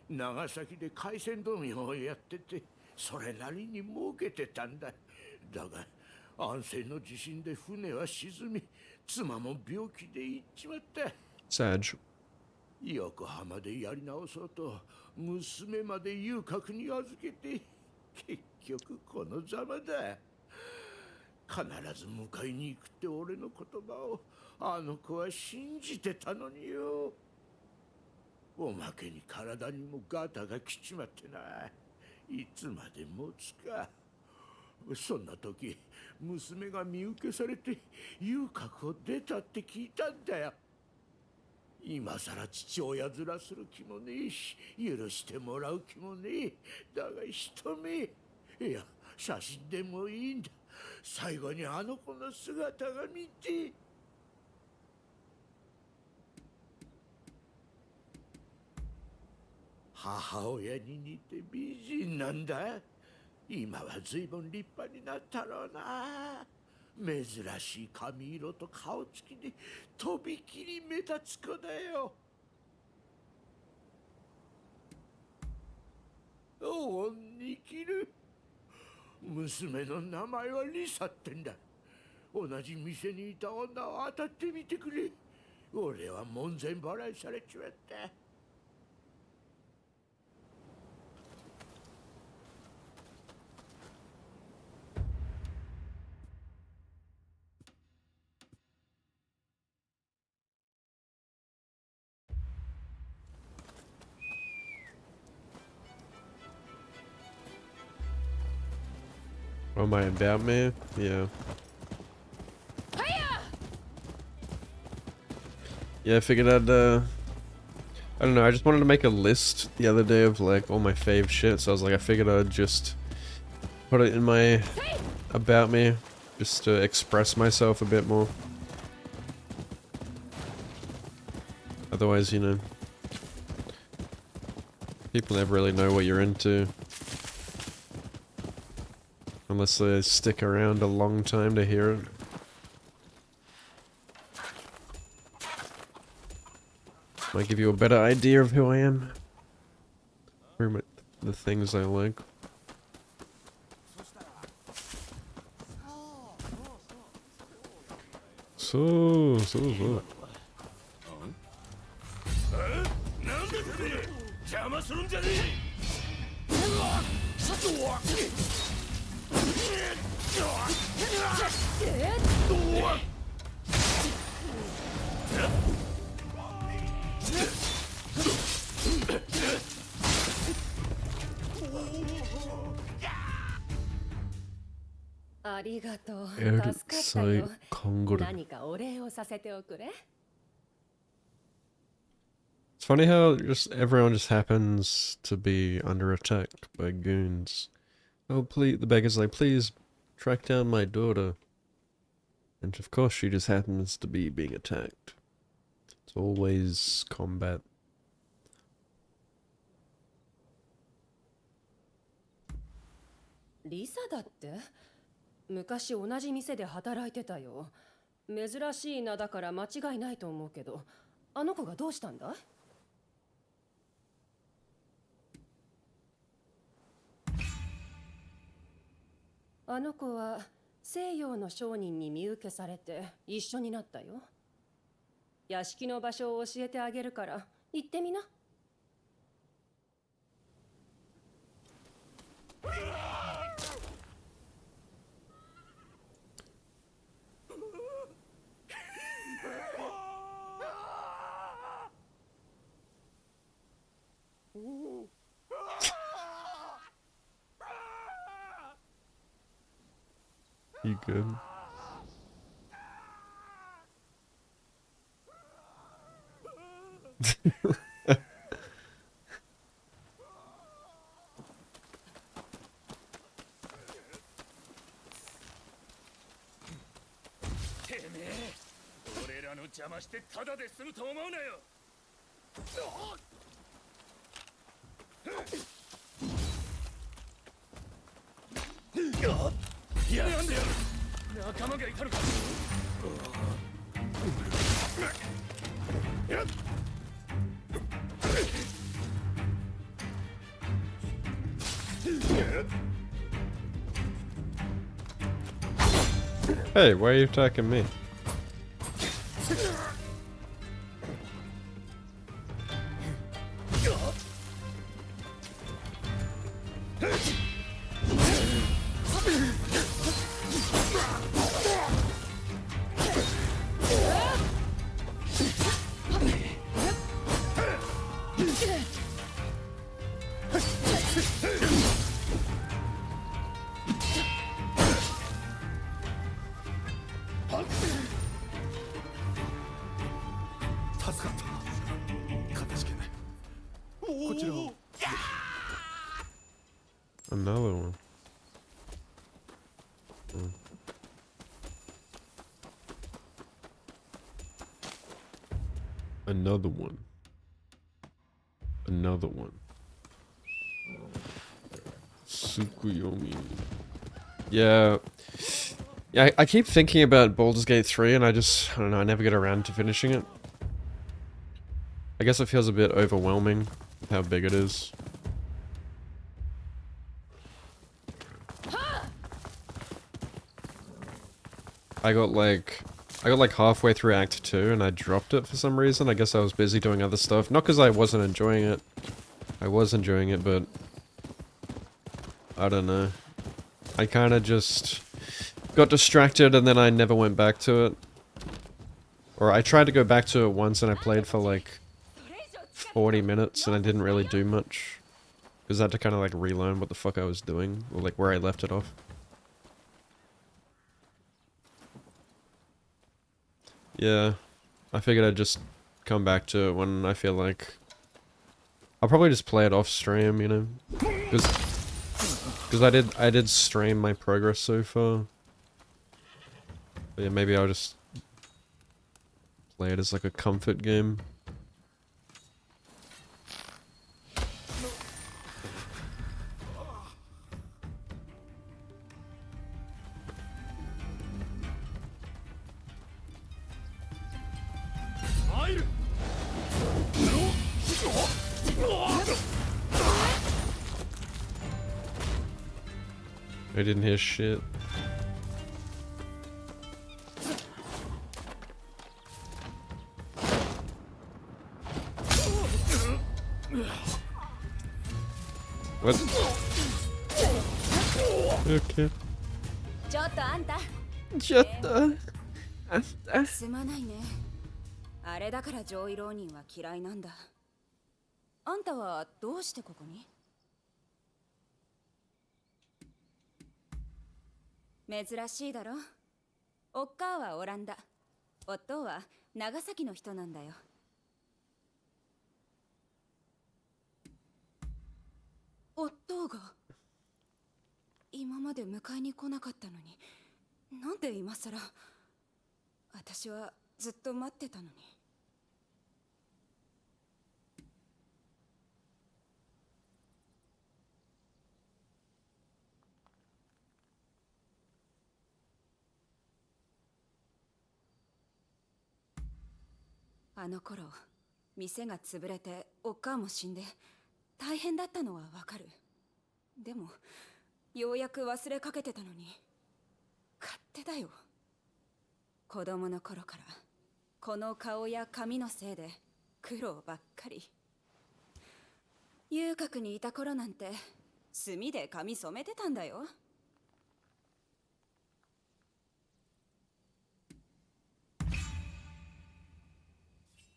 長崎で海鮮問屋をやってて、それなりに儲けてたんだ。だが安政の地震で船は沈み、妻も病気で行っちまった。Sag. 横浜でやり直そうと娘まで遊郭に預けて、結局このざまだ。必ず迎えに行くって俺の言葉をあの子は信じてたのによ。おまけに体にもガタが来ちまってな。いつまで持つか。そんな時娘が身請けされて遊郭を出たって聞いたんだよ。今さら父親面する気もねえし、許してもらう気もねえ。だが一目、いや写真でもいいんだ。最後にあの子の姿が見て。母親に似て美人なんだ。今は随分立派になったろうな。珍しい髪色と顔つきでとびきり目立つ子だよ。おお、ニキル。娘の名前はリサってんだ。同じ店にいた女を当たってみてくれ。俺は門前払いされちまった。Oh, my about me? Yeah. Yeah, I figured I'd, I don't know, I just wanted to make a list the other day of, like, all my fave shit, so I was like, I figured I'd just put it in my about me, just to express myself a bit more. Otherwise, you know, people never really know what you're into. Unless they stick around a long time to hear it. Might give you a better idea of who I am. Or the things I like. So. 邪魔するんじゃねえ。ありがとう。エル助かったサイよ。カンゴル。何かお礼をさせておくれ。It's funny how just everyone just happens to be under attack by goons. Oh, please, the beggar's like, please track down my daughter. And of course she just happens to be being attacked. It's always combat. リサだって？昔同じ店で働いてたよ。珍しい名だから間違いないと思うけど、あの子がどうしたんだい？あの子は西洋の商人に身請けされて一緒になったよ。屋敷の場所を教えてあげるから行ってみな。You good? Hey, why are you attacking me? Another one. Another one. Another one. Tsukuyomi. Yeah. Yeah, I keep thinking about Baldur's Gate 3 and I don't know, I never get around to finishing it. I guess it feels a bit overwhelming with how big it is. I got like halfway through Act 2 and I dropped it for some reason. I guess I was busy doing other stuff. Not because I wasn't enjoying it. I was enjoying it, but I don't know. I kind of just got distracted and then I never went back to it. Or I tried to go back to it once and I played for like 40 minutes and I didn't really do much. Because I had to kind of like relearn what the fuck I was doing. Or like where I left it off. Yeah. I figured I'd just come back to it when I feel like... I'll probably just play it off stream, you know? Because I did stream my progress so far. But yeah, maybe I'll just play it as like a comfort game. I didn't hear shit. What? Okay. ちょっとあんた。ちょっと。あんた。すまないね。あれだから上位浪人は嫌いなんだ。あんたはどうしてここに？珍しいだろ。おっかはオランダ。夫は長崎の人なんだよ。夫が今まで迎えに来なかったのに、なんで今さら。私はずっと待ってたのに。あの頃、店が潰れておっかも死んで大変だったのはわかる。でもようやく忘れかけてたのに、勝手だよ。子供の頃からこの顔や髪のせいで苦労ばっかり。遊郭にいた頃なんて墨で髪染めてたんだよ。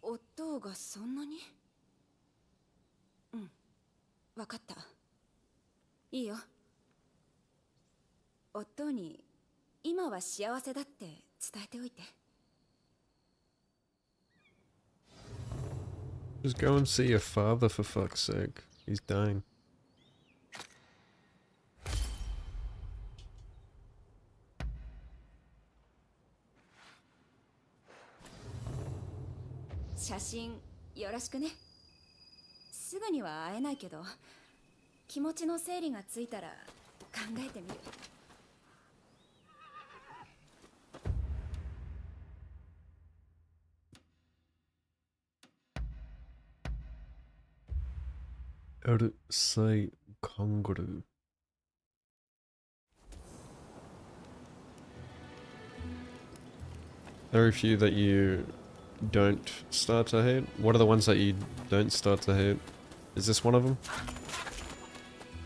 夫がそんなに？うん、わかった。いいよ。夫に今は幸せだって伝えておいて。Just go and see your father for fuck's sake. He's dying. 写真よろしくね。すぐには会えないけど、気持ちの整理がついたら考えてみる。うるさいカンガルー。There are a few that you don't start to hate. What are the ones that you don't start to hate? Is this one of them?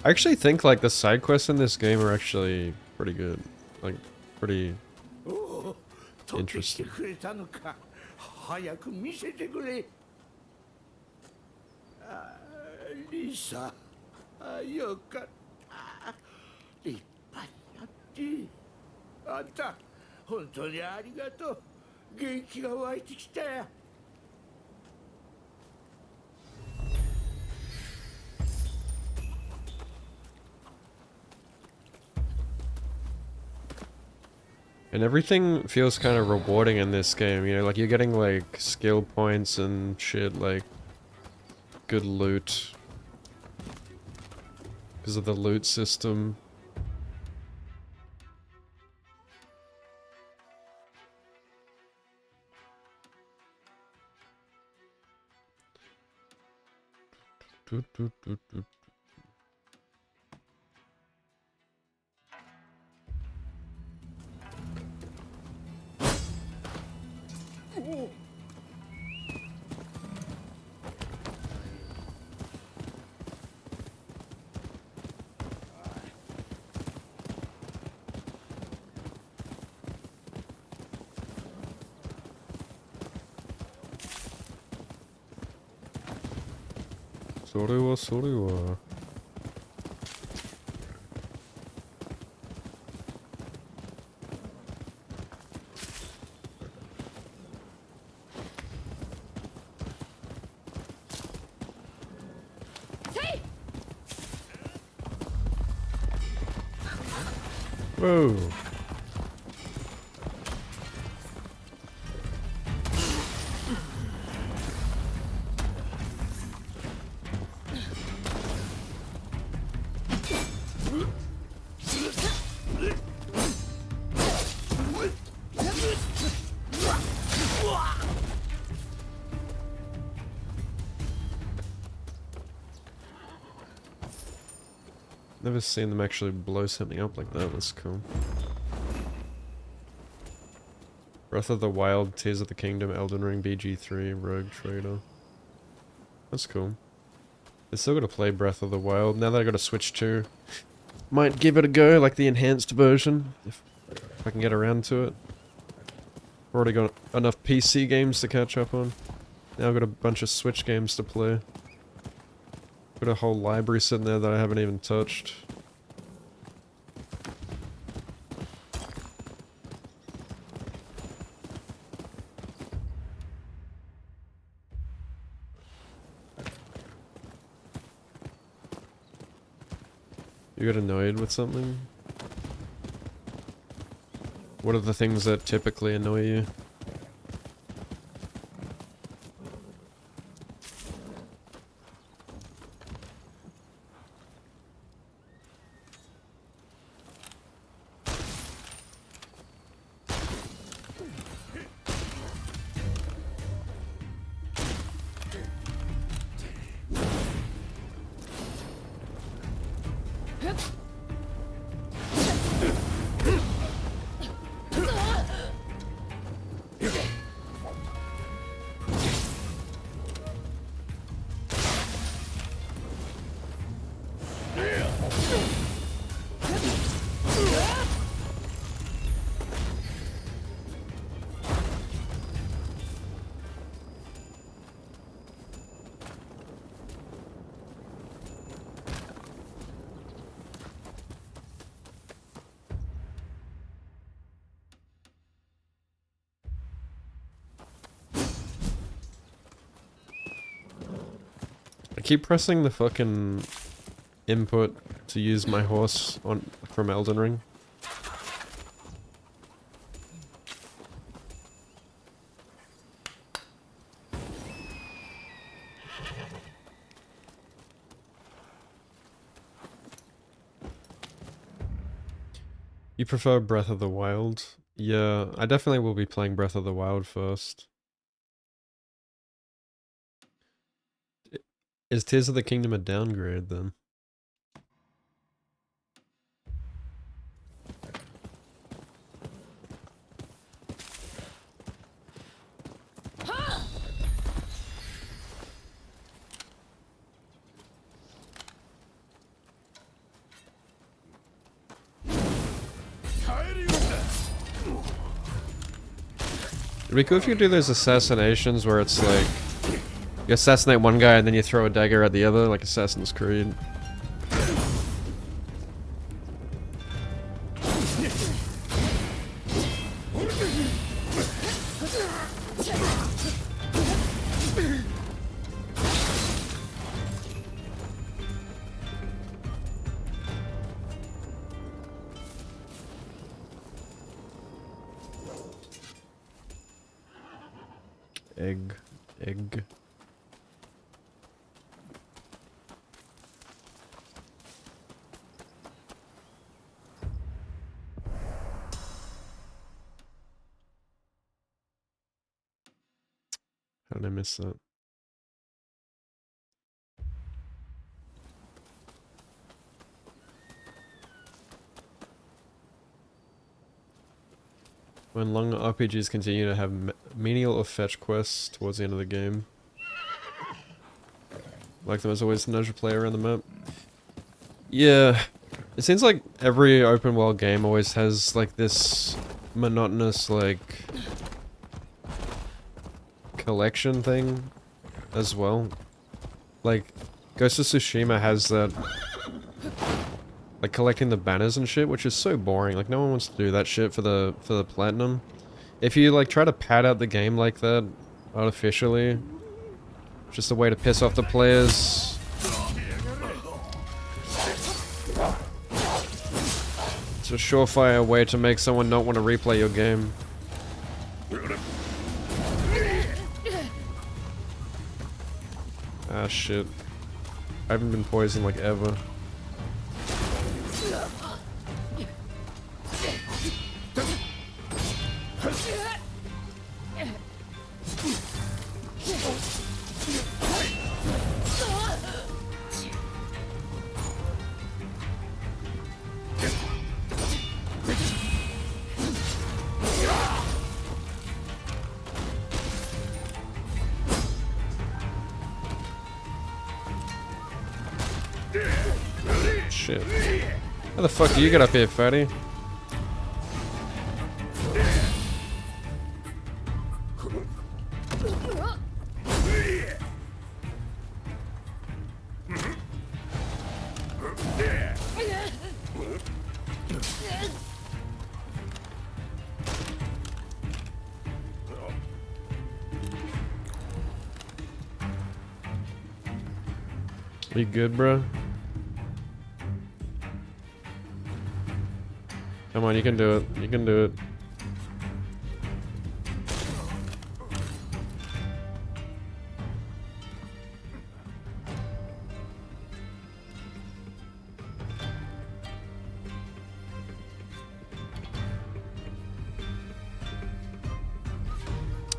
I actually think like the side quests in this game are actually pretty good. Like pretty interesting. 早く見せてくれ。リサ、よかった。立派になって。あんた、本当にありがとう。元気が湧いてきたよ。And everything feels kind of rewarding in this game, you know, like you're getting like skill points and shit, like good loot. Because of the loot system. Doot, doot, doot, doot. Sorewa, sorewa. Whoa. Never seen them actually blow something up like that. That's cool. Breath of the Wild, Tears of the Kingdom, Elden Ring, BG3, Rogue Trader. That's cool. I still gotta play Breath of the Wild. Now that I got a Switch 2, might give it a go, like the enhanced version, if I can get around to it. Already got enough PC games to catch up on. Now I've got a bunch of Switch games to play. Got a whole library sitting there that I haven't even touched. You get annoyed with something? What are the things that typically annoy you? I keep pressing the fucking input to use my horse on from Elden Ring. You prefer Breath of the Wild? Yeah, I definitely will be playing Breath of the Wild first. Is Tears of the Kingdom a downgrade then? It'd be cool if you could do those assassinations where it's like you assassinate one guy and then you throw a dagger at the other, like Assassin's Creed. Egg. Egg. How did I miss that? When long RPGs continue to have menial or fetch quests towards the end of the game. Like them as always, nudge a player around the map. Yeah, it seems like every open world game always has like this monotonous like collection thing as well. Like Ghost of Tsushima has that, like collecting the banners and shit, which is so boring. Like no one wants to do that shit for the platinum. If you like try to pad out the game like that artificially, just a way to piss off the players. It's a surefire way to make someone not want to replay your game. Ah shit. I haven't been poisoned like ever. Shit. How the fuck do you get up here, fatty? You good, bro? Come on, you can do it. You can do it.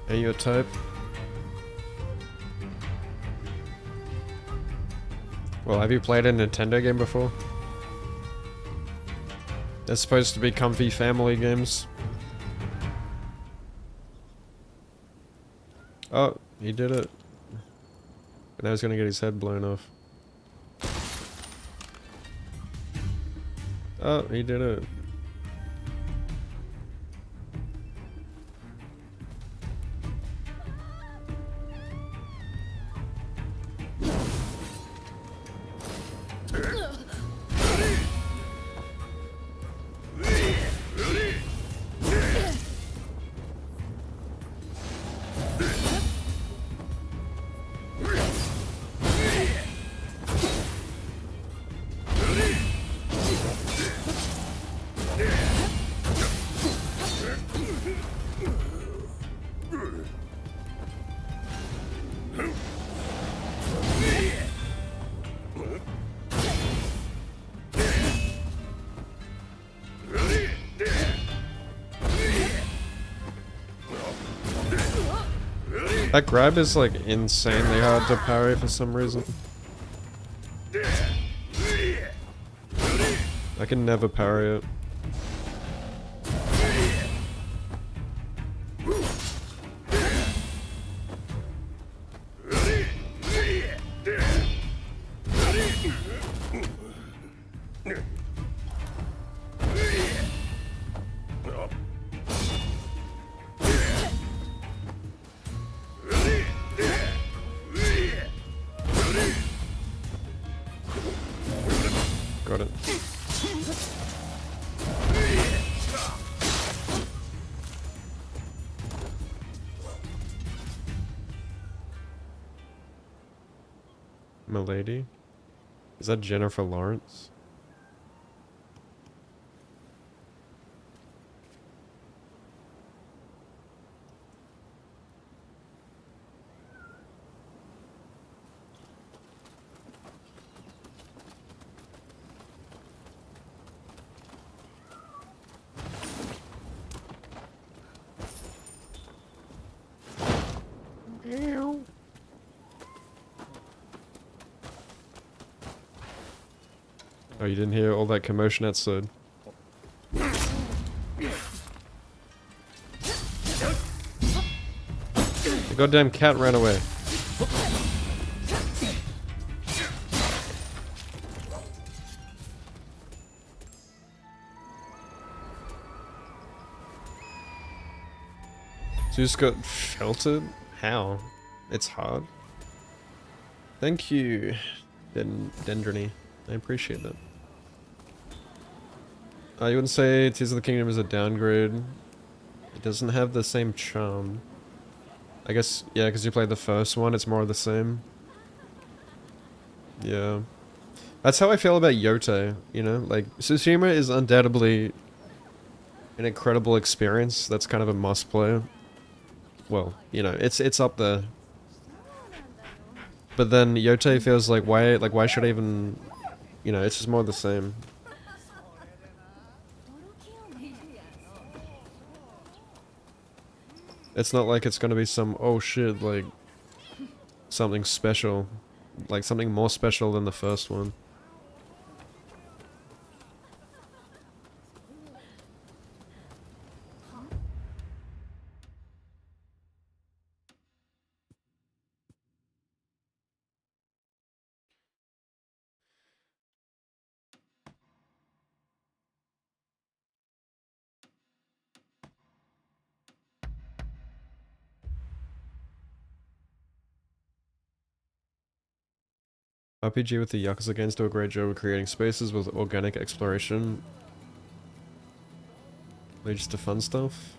Are you a type? Well, have you played a Nintendo game before? They're supposed to be comfy family games. Oh, he did it. But now he's gonna get his head blown off. Oh, he did it. That grab is like insanely hard to parry for some reason. I can never parry it. Got it. Milady? Is that Jennifer Lawrence? Oh, you didn't hear all that commotion outside? The goddamn cat ran away. So you just got felted? How? It's hard. Thank you, Dendrony. I appreciate that. You wouldn't say Tears of the Kingdom is a downgrade. It doesn't have the same charm. I guess, yeah, because you played the first one, it's more of the same. Yeah. That's how I feel about Yote, you know? Like, Tsushima is undoubtedly an incredible experience. That's kind of a must play. Well, you know, it's up there. But then Yote feels like why should I even, you know, it's just more of the same. It's not like it's gonna be some, oh shit, like, something special. Like, something more special than the first one. RPG with the Yakuza games do a great job of creating spaces with organic exploration. Leads to fun stuff.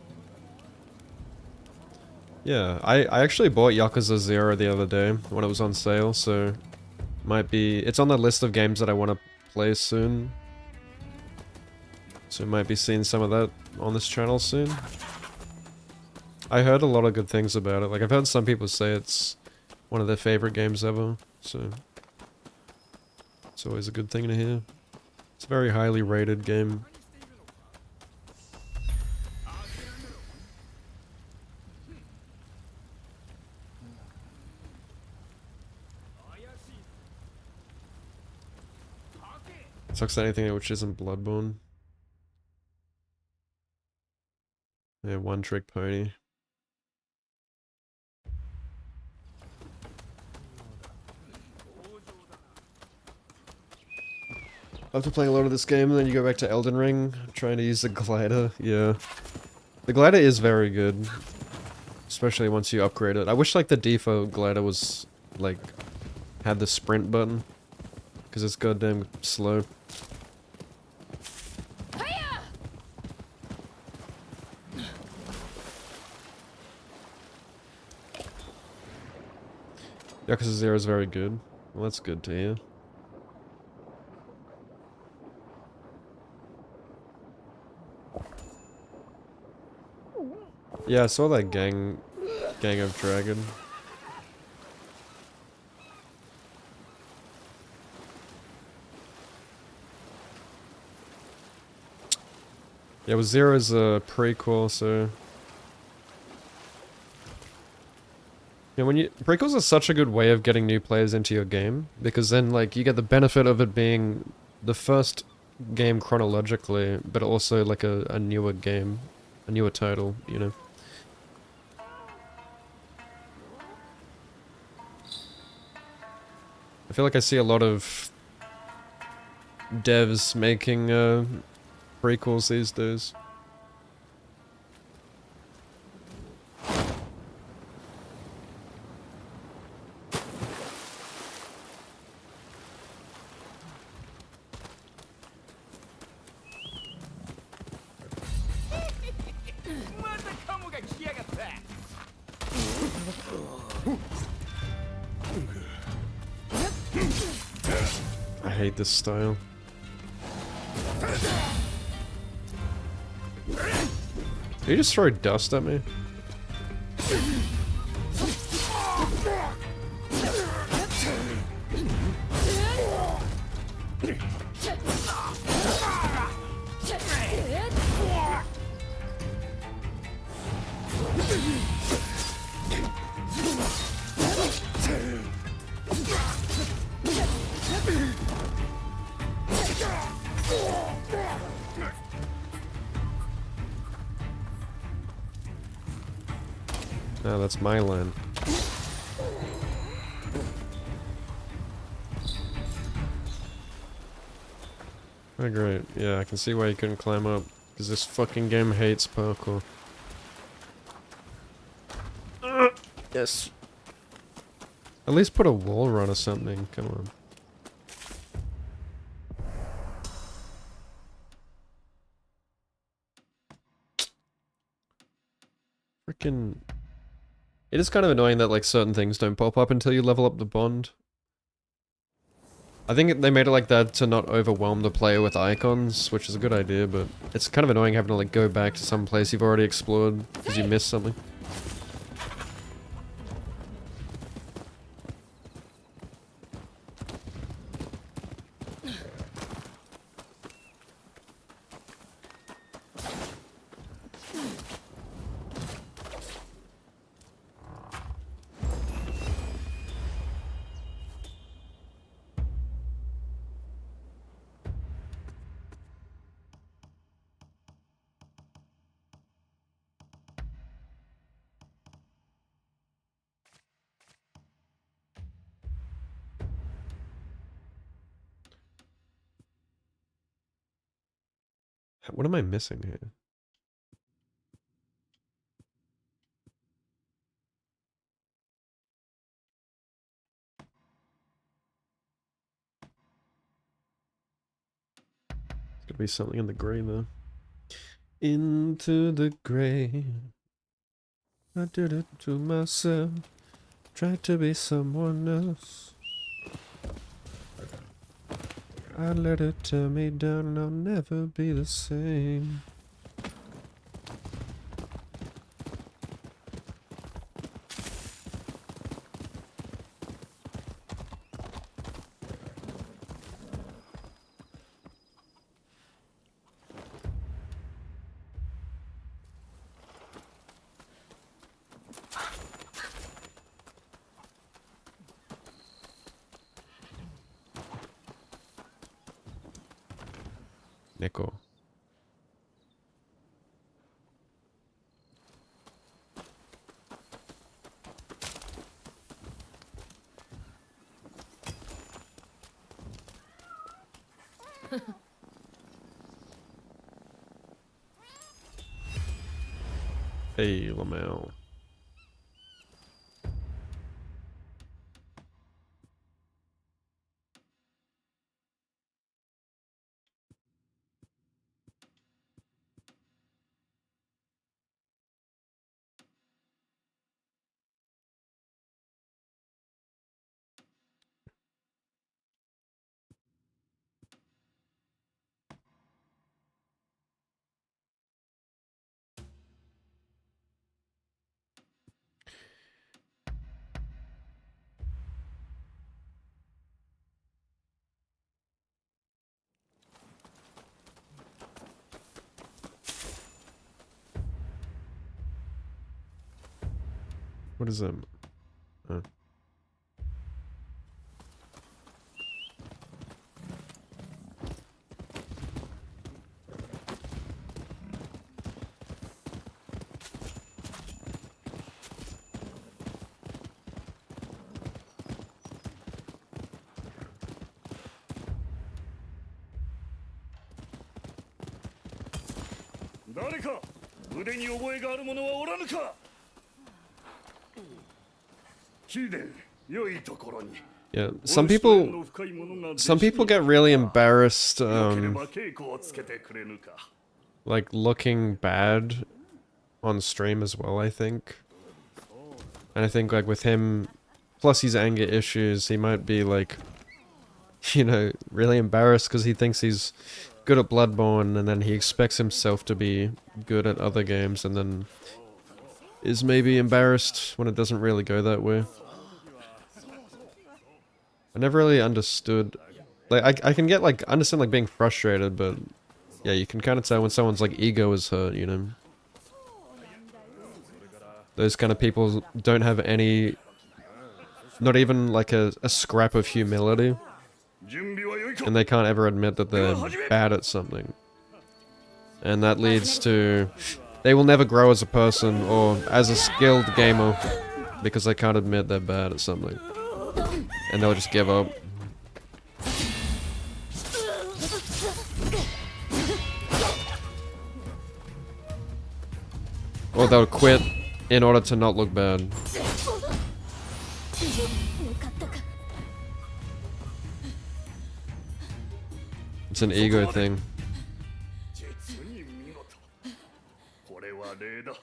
Yeah, I actually bought Yakuza 0 the other day when it was on sale, so might be... It's on the list of games that I want to play soon. So might be seeing some of that on this channel soon. I heard a lot of good things about it. Like, I've heard some people say it's one of their favorite games ever, so... It's always a good thing to hear. It's a very highly rated game. Sucks at anything which isn't Bloodborne. Yeah, one trick pony. After playing a lot of this game, and then you go back to Elden Ring, trying to use the glider. Yeah. The glider is very good. Especially once you upgrade it. I wish like the default glider was, like, had the sprint button. Because it's goddamn slow. Yakuza 0 is very good. Well, that's good to hear. Yeah, I saw that Gang of Dragon. Yeah, well, Zero is a prequel, so... Yeah, prequels are such a good way of getting new players into your game, because then, like, you get the benefit of it being the first game chronologically, but also, like, a newer game, a newer title, you know? I feel like I see a lot of devs making, prequels these days. I hate this style. Did you just throw dust at me? No, that's my land. Oh great, yeah, I can see why you couldn't climb up. Because this fucking game hates parkour. Yes. At least put a wall run or something, come on. Freaking... It is kind of annoying that like certain things don't pop up until you level up the bond. I think they made it like that to not overwhelm the player with icons, which is a good idea, but it's kind of annoying having to like go back to some place you've already explored because you missed something. What am I missing here? There's gotta be something in the grey though. Into the grey. I did it to myself. Tried to be someone else. I let it tear me down and I'll never be the same. Neko. Hey, Lamel. What is that? Oh. 誰か腕に覚えがある者はおらぬか。貴殿、良いところに。 Yeah, some people get really embarrassed, like looking bad on stream as well, I think. And I think like with him, plus his anger issues, he might be like, you know, really embarrassed because he thinks he's good at Bloodborne and then he expects himself to be good at other games and then is maybe embarrassed when it doesn't really go that way. I never really understood, like, I can get, like, understand, like, being frustrated, but, yeah, you can kind of tell when someone's, like, ego is hurt, you know? Those kind of people don't have any, not even, like, a scrap of humility, and they can't ever admit that they're bad at something. And that leads to they will never grow as a person or as a skilled gamer because they can't admit they're bad at something. And they'll just give up. Or they'll quit in order to not look bad. It's an ego thing. 実に見事。これは礼だ。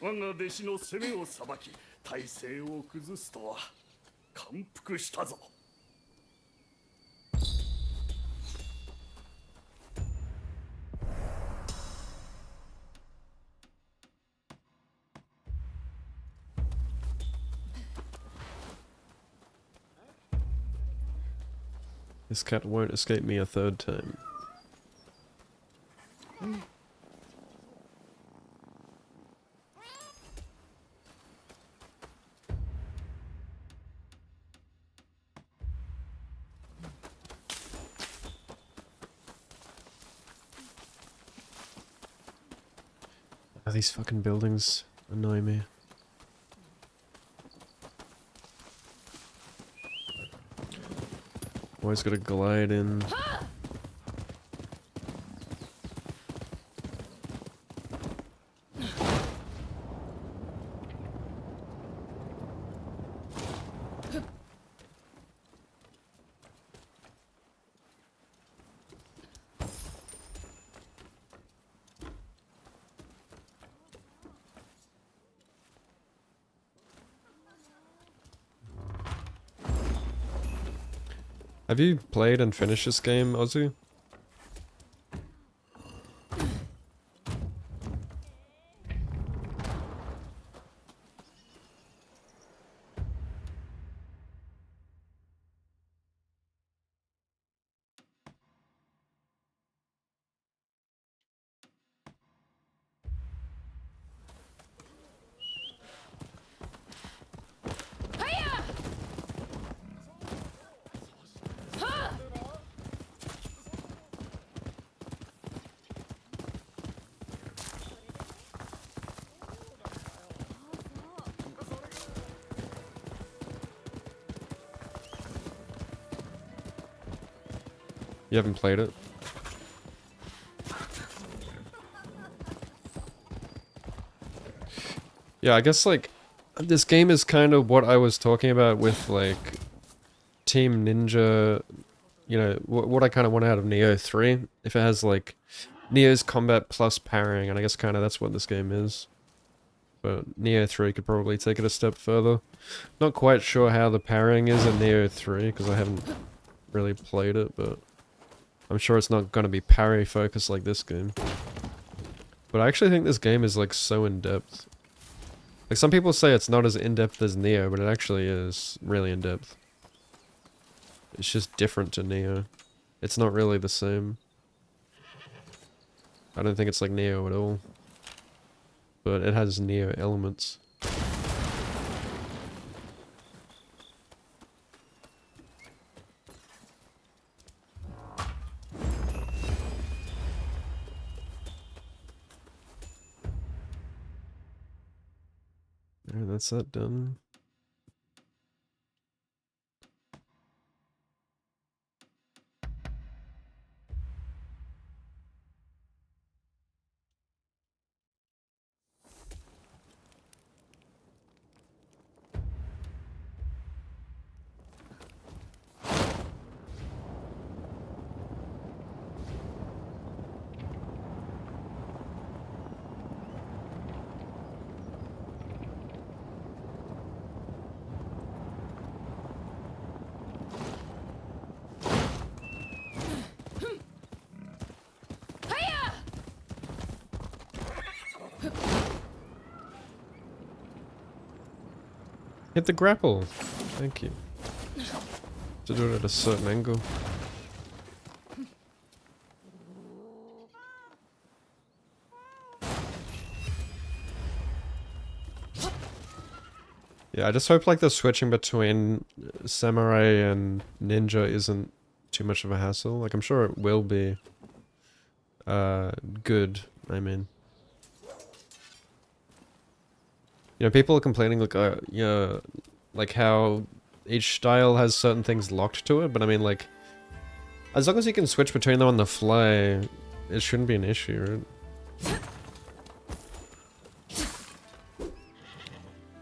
我が弟子の攻めを裁き、体勢を崩すとは感服したぞ。This cat won't escape me a third time. Oh, these fucking buildings annoy me. Always gotta glide in. Have you played and finished this game, Ozu? You haven't played it? Yeah, I guess like this game is kind of what I was talking about with like Team Ninja, you know, what I kind of want out of Neo 3. If it has like Neo's combat plus parrying, and I guess kind of that's what this game is. But Neo 3 could probably take it a step further. Not quite sure how the parrying is in Neo 3 because I haven't really played it, but I'm sure it's not going to be parry focused like this game. But I actually think this game is like so in-depth. Like some people say it's not as in-depth as Neo, but it actually is really in-depth. It's just different to Neo. It's not really the same. I don't think it's like Neo at all. But it has Neo elements. Alright, that's that done. Hit the grapple. Thank you. To do it at a certain angle. Yeah, I just hope like the switching between samurai and ninja isn't too much of a hassle. Like I'm sure it will be good, I mean. You know, people are complaining like, you know, like how each style has certain things locked to it, but I mean, like, as long as you can switch between them on the fly, it shouldn't be an issue, right?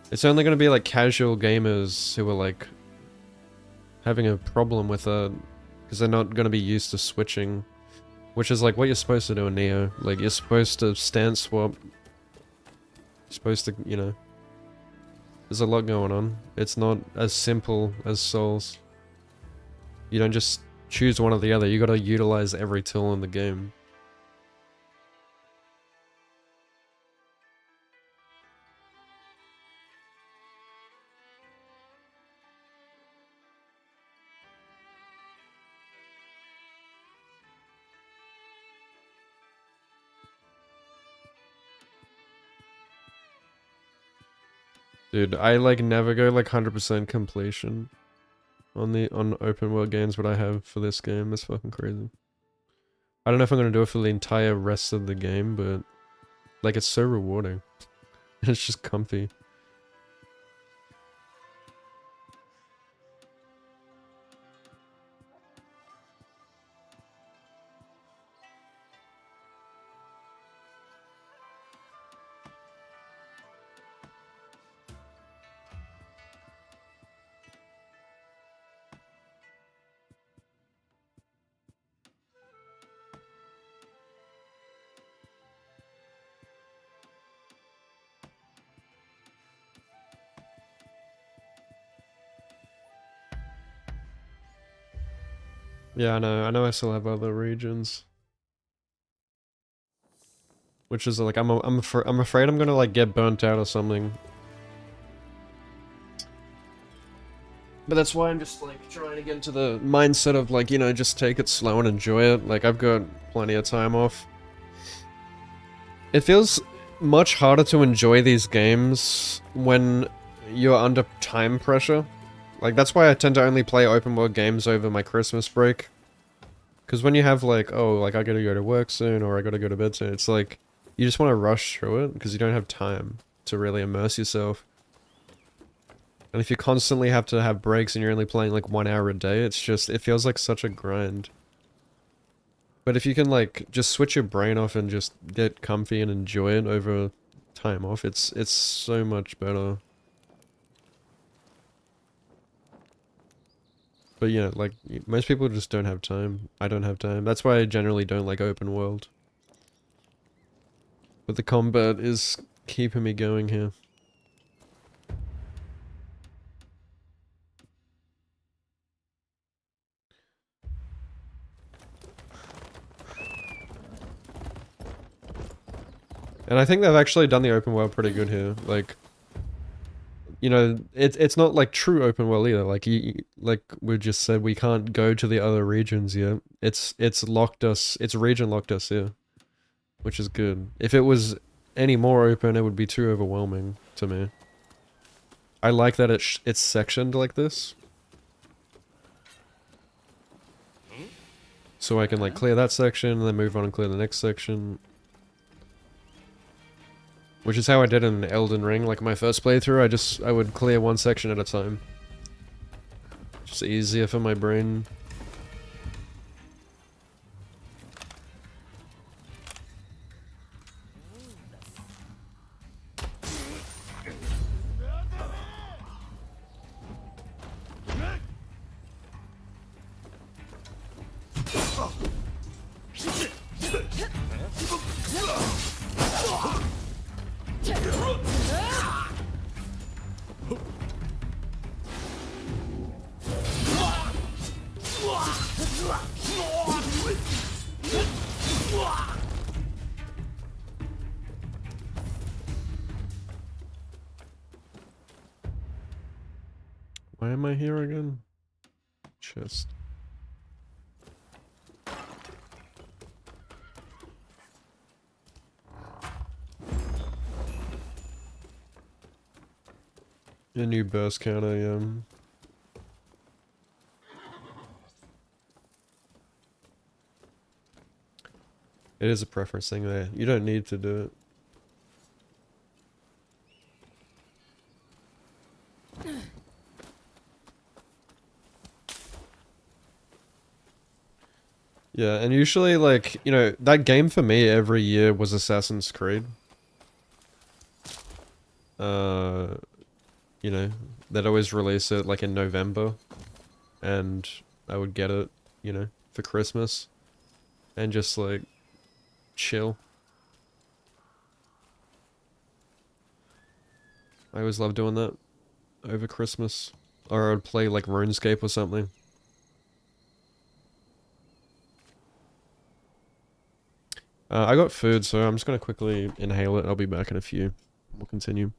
It's only going to be like casual gamers who are like having a problem with it because they're not going to be used to switching, which is like what you're supposed to do in Neo. Like, you're supposed to stance swap. You're supposed to, you know, there's a lot going on. It's not as simple as Souls. You don't just choose one or the other. You got to utilize every tool in the game. Dude, I like never go like 100% completion on open world games, but I have for this game. That's fucking crazy. I don't know if I'm gonna do it for the entire rest of the game, but like it's so rewarding. It's just comfy. Yeah, I know I still have other regions. Which is like, I'm afraid I'm gonna like get burnt out or something. But that's why I'm just like trying to get into the mindset of like, you know, just take it slow and enjoy it. Like, I've got plenty of time off. It feels much harder to enjoy these games when you're under time pressure. Like, that's why I tend to only play open world games over my Christmas break. Because when you have like, oh, like I gotta go to work soon or I gotta go to bed soon, it's like, you just want to rush through it because you don't have time to really immerse yourself. And if you constantly have to have breaks and you're only playing like 1 hour a day, it's just, it feels like such a grind. But if you can like just switch your brain off and just get comfy and enjoy it over time off, it's so much better. But you know, like, most people just don't have time. I don't have time. That's why I generally don't like open world. But the combat is keeping me going here. And I think they've actually done the open world pretty good here. Like, you know, it's not like true open world either. Like like we just said, we can't go to the other regions yet. It's locked us. It's region locked us here, which is good. If it was any more open, it would be too overwhelming to me. I like that it's sectioned like this, so I can like clear that section and then move on and clear the next section. Which is how I did in Elden Ring, like my first playthrough, I would clear one section at a time. Just easier for my brain. Why am I here again? Chest. A new burst counter, yeah. It is a preference thing there. You don't need to do it. Yeah, and usually, like, you know, that game for me every year was Assassin's Creed. You know, they'd always release it, like, in November. And I would get it, you know, for Christmas. And just, like, chill. I always love doing that over Christmas. Or I'd play, like, RuneScape or something. I got food, so I'm just gonna quickly inhale it. I'll be back in a few. We'll continue.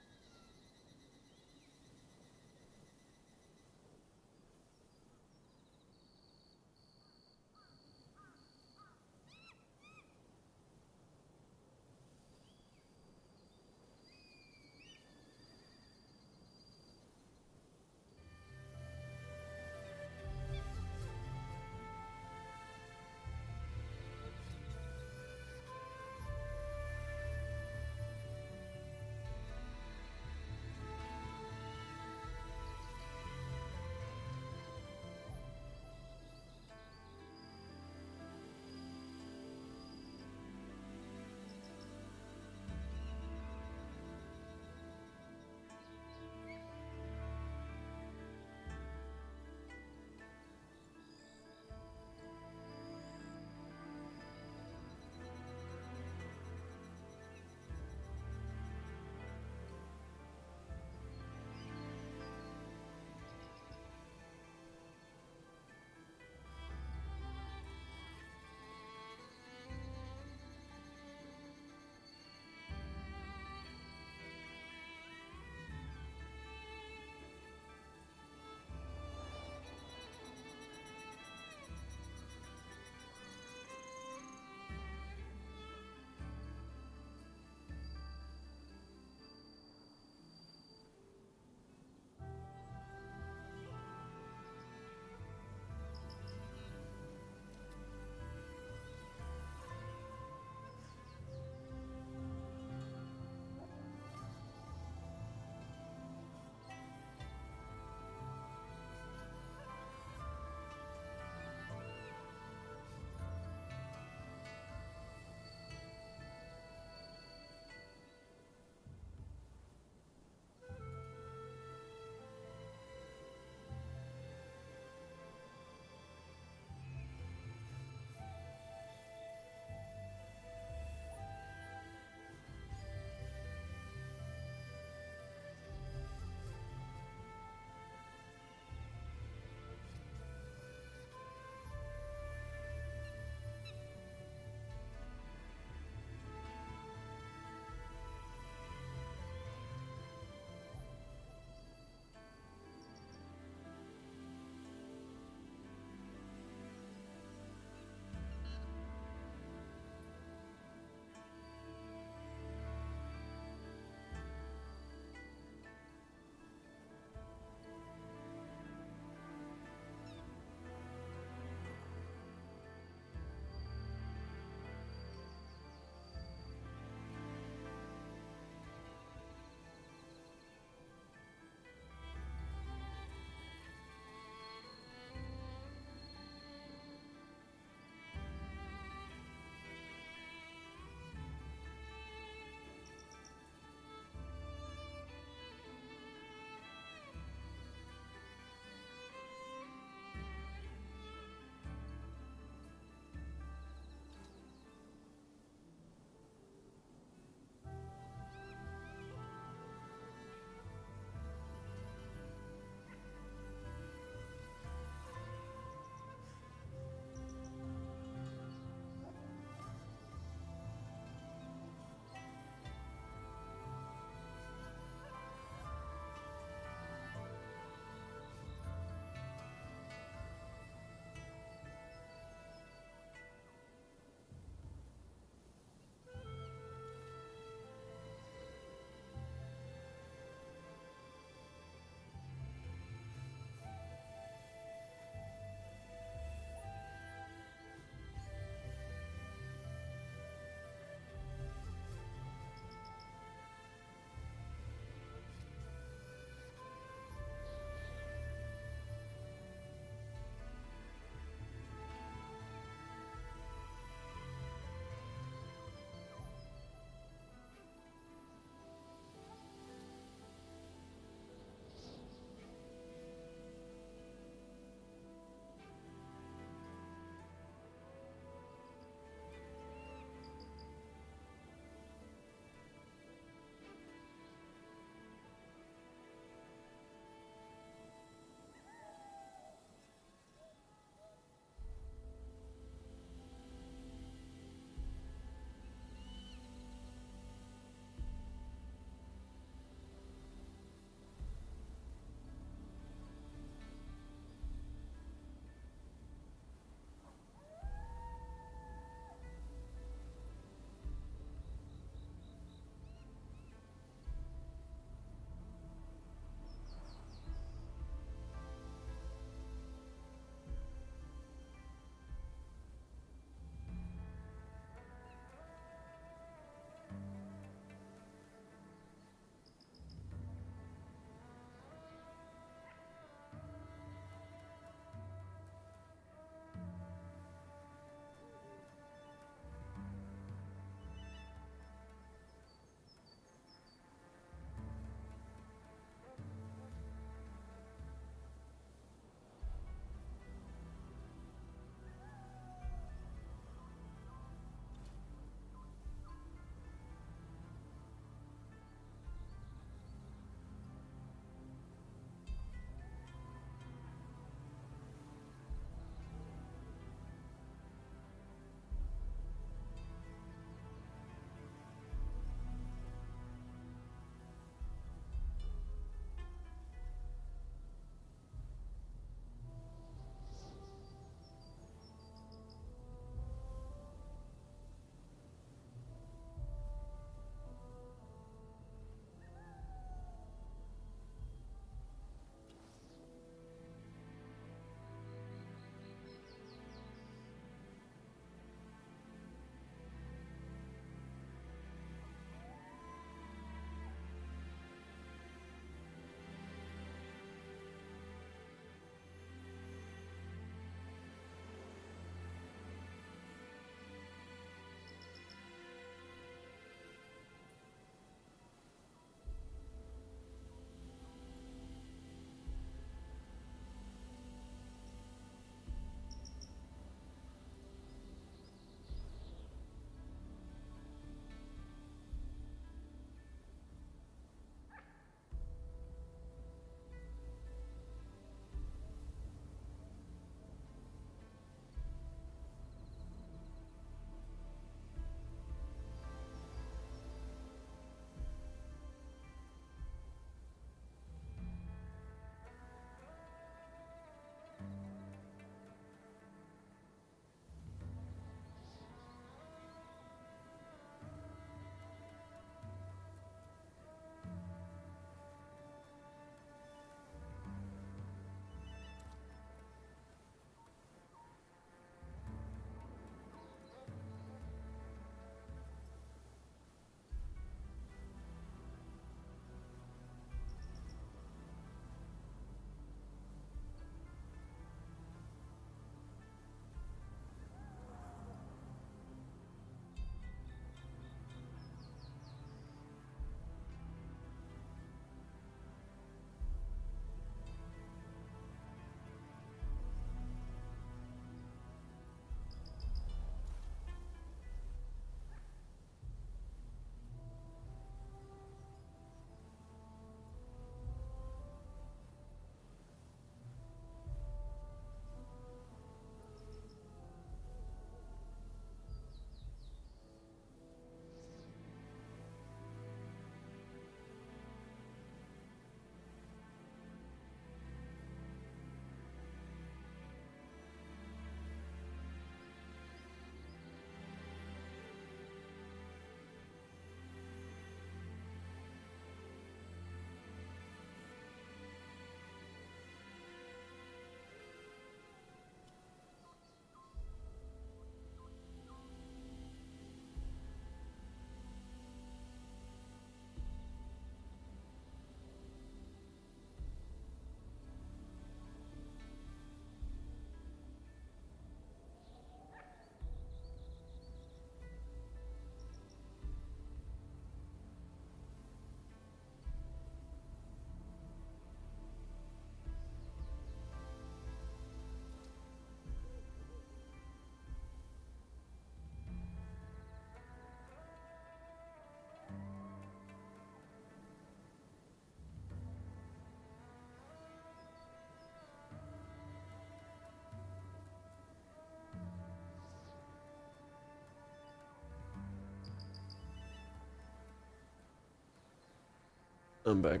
I'm back.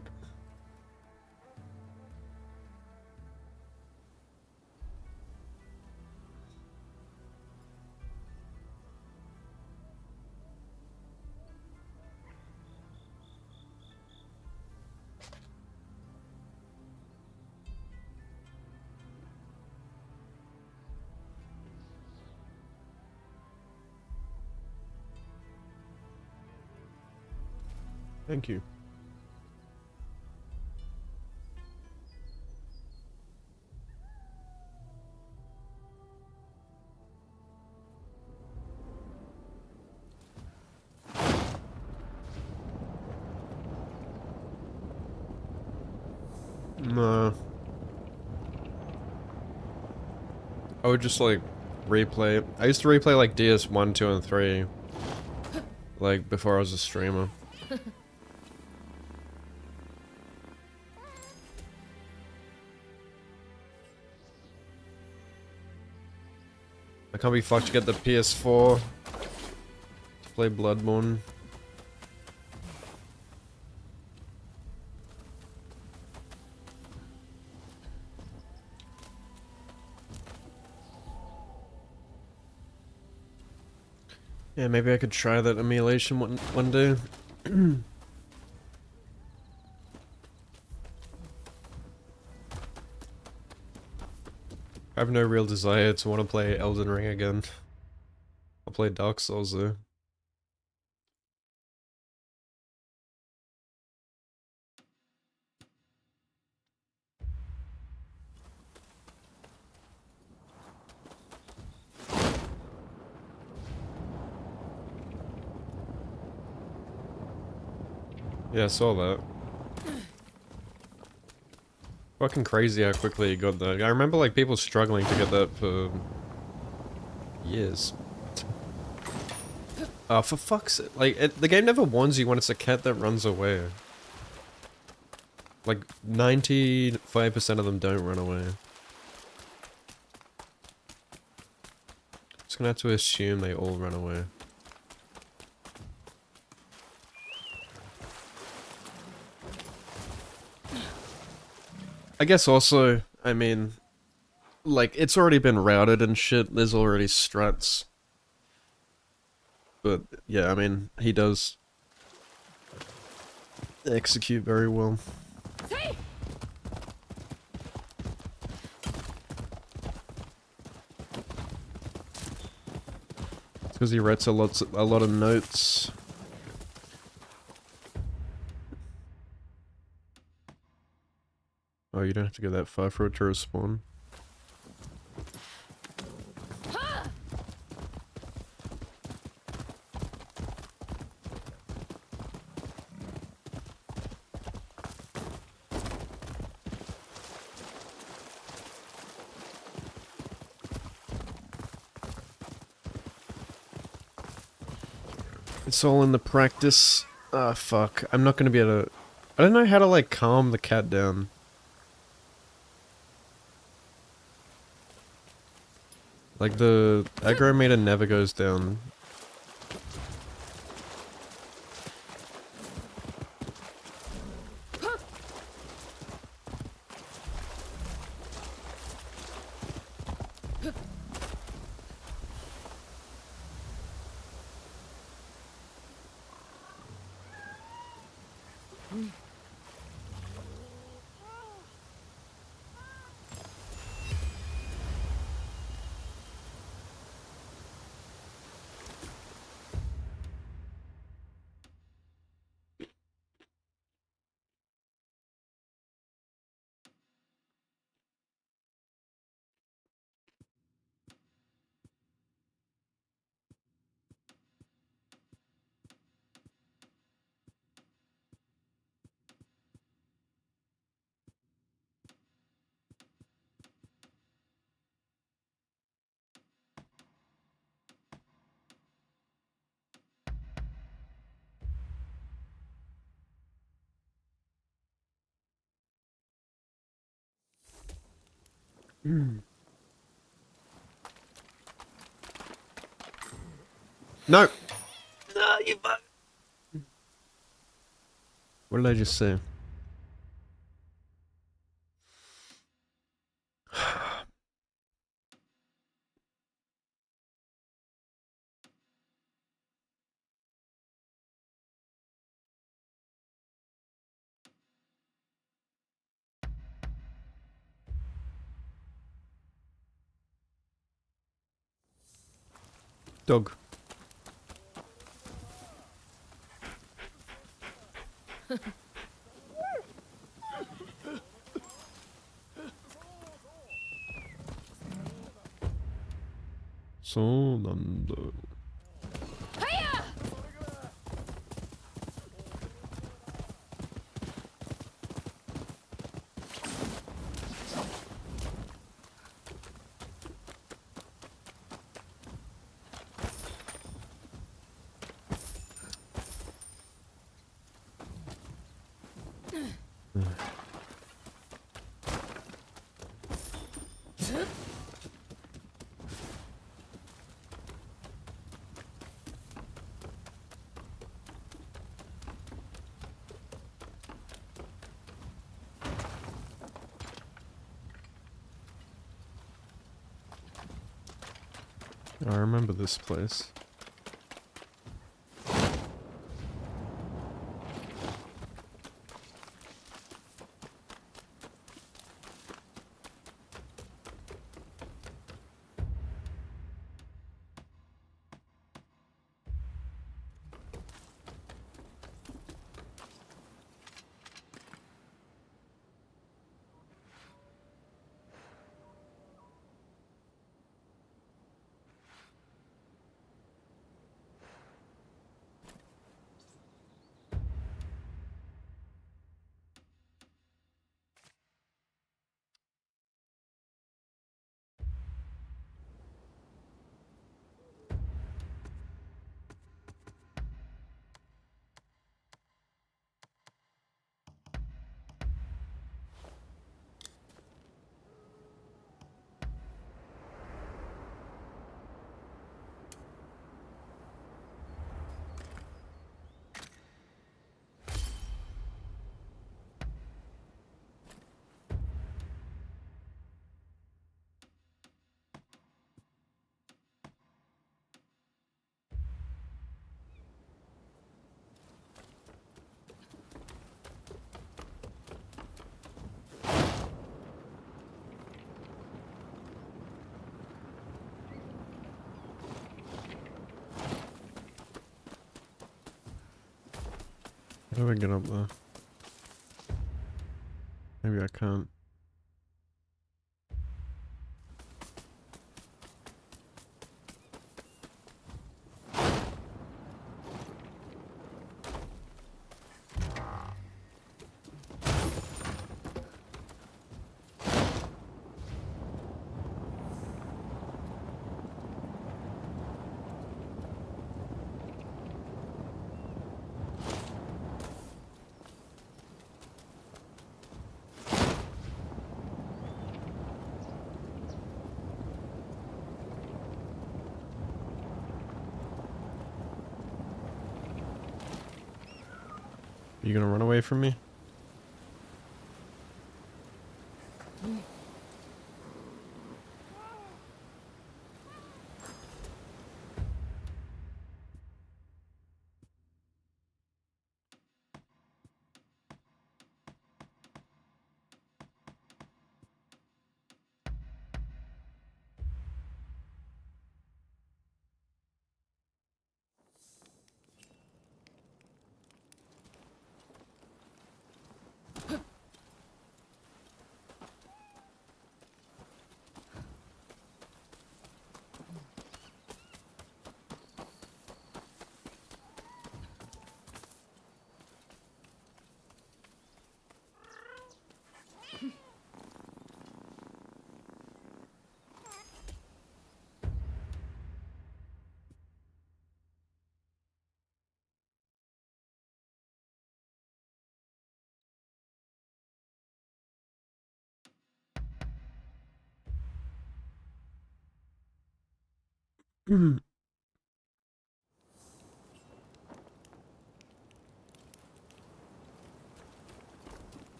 Thank you. No. I would just like replay. I used to replay like DS1, 2, and 3. Like before I was a streamer. I can't be fucked to get the PS4 to play Bloodborne. Yeah, maybe I could try that emulation one day. I have no real desire to want to play Elden Ring again. I'll play Dark Souls though. Yeah, I saw that. Fucking crazy how quickly you got that. I remember like people struggling to get that for years. Oh, for fuck's sake. Like, the game never warns you when it's a cat that runs away. Like, 95% of them don't run away. Just gonna have to assume they all run away. I guess also, I mean, like, it's already been routed and shit, there's already strats. But, yeah, I mean, he does execute very well. It's because he writes a lot of notes. Oh, you don't have to go that far for it to respawn. It's all in the practice. Ah, fuck. I'm not gonna be able to... I don't know how to, like, calm the cat down. Like, the aggro meter never goes down. No! No, you fuck! What did I just say? Dog. So dann. I remember this place. How do I get up there? Maybe I can't. You gonna run away from me?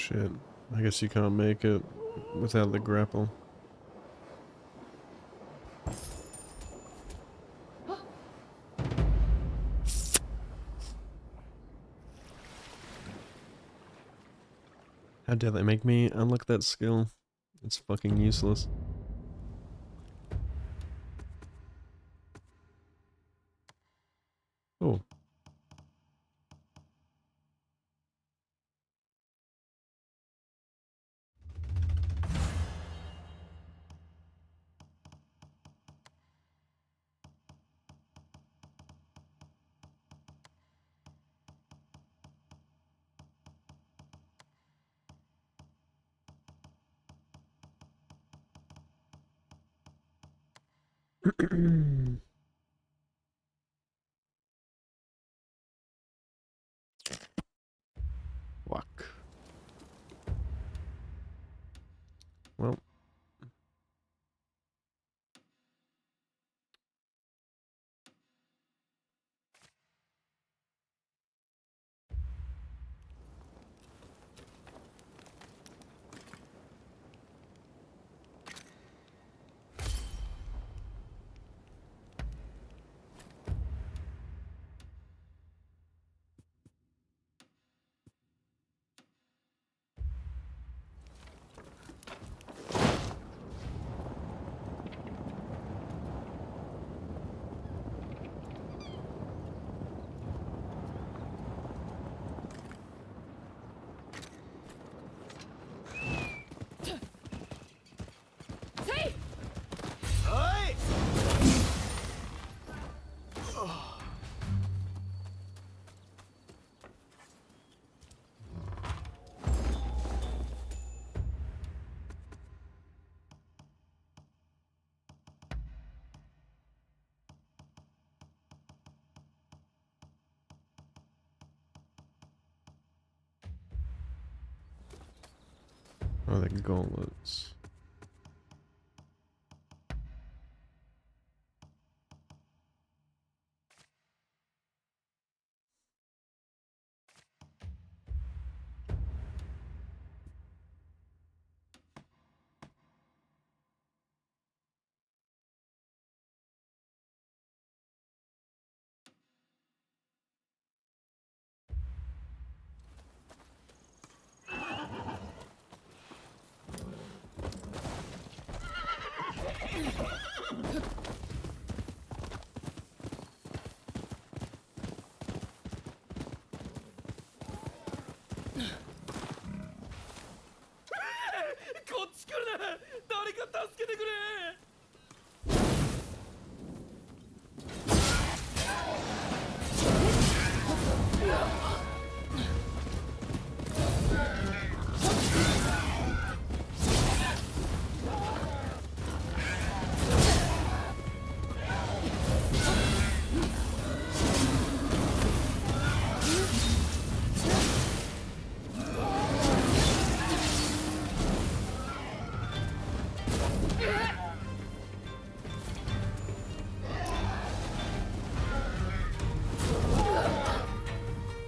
Shit. I guess you can't make it without the grapple. How dare they make me unlock that skill? It's fucking useless. Oh. Fuck. Well. Oh, the gauntlets.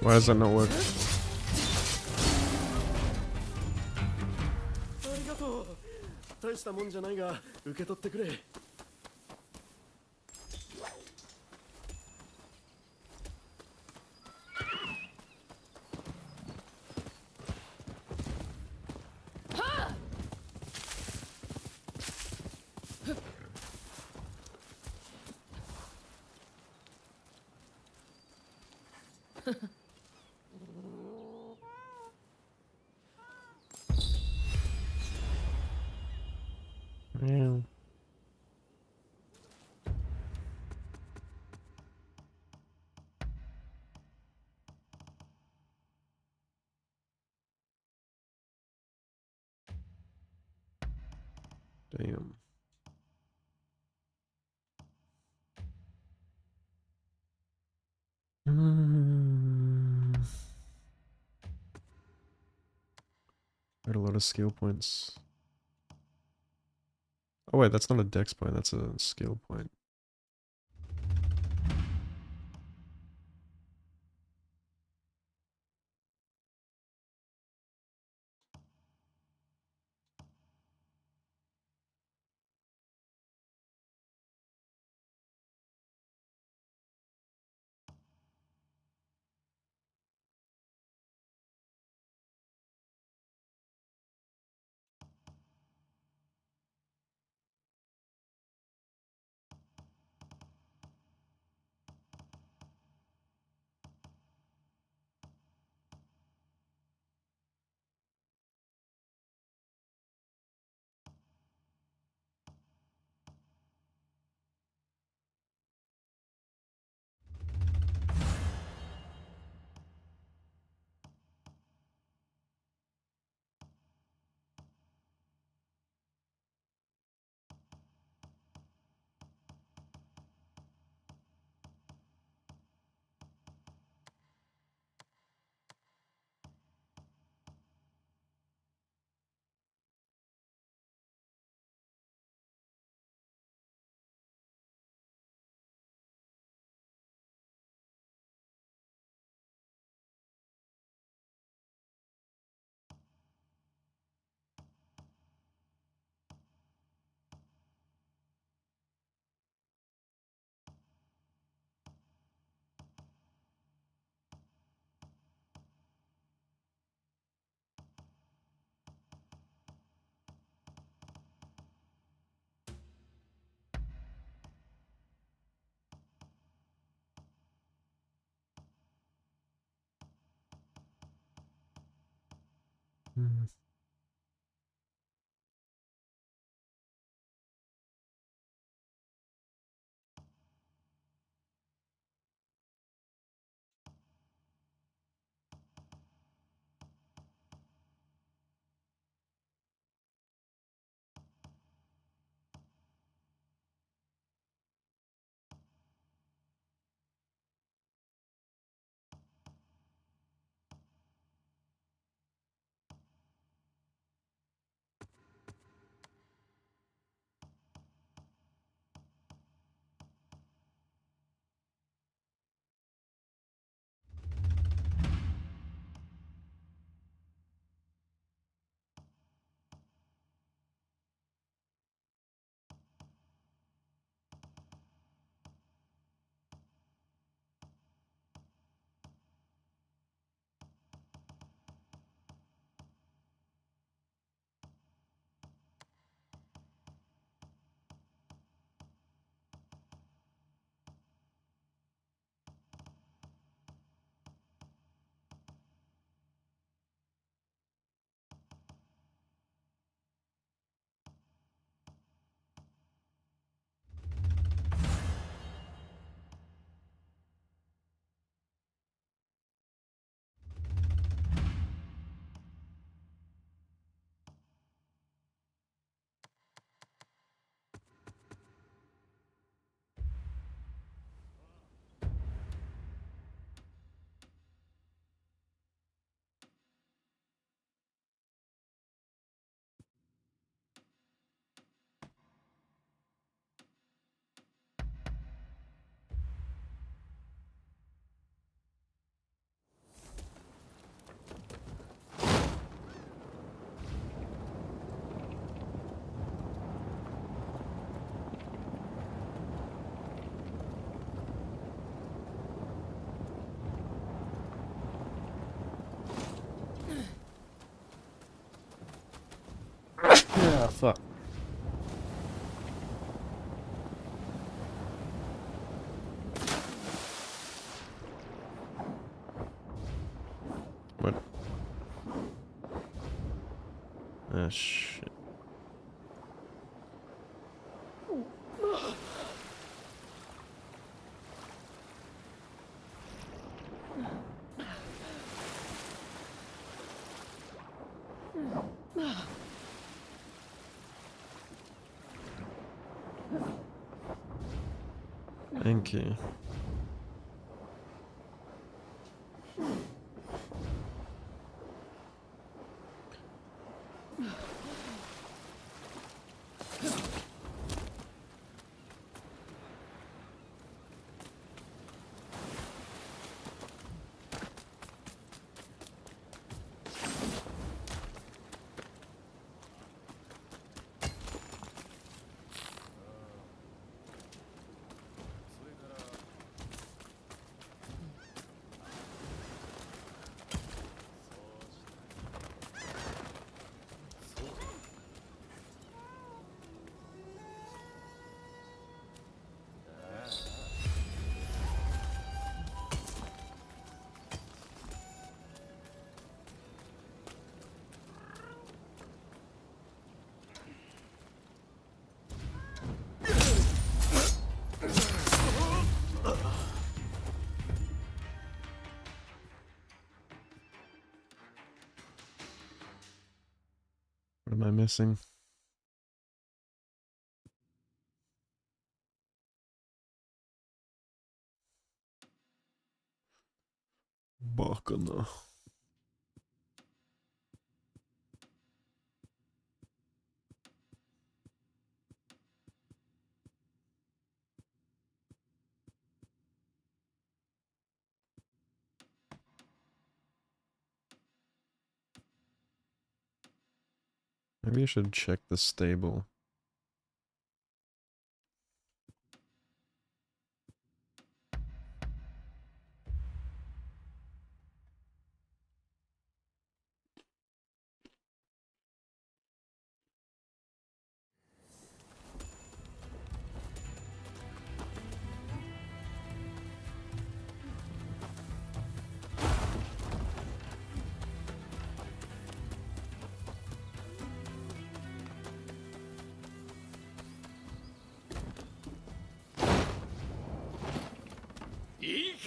Why does that not work? ありがとう。大したもんじゃないが受け取ってくれ。Yeah. Damn. Got a lot of skill points. Oh wait, that's not a dex point, that's a skill point. Mm. Ah, fuck. What? Ah, shit. Thank you. What am I missing? Bakana. Maybe I should check the stable.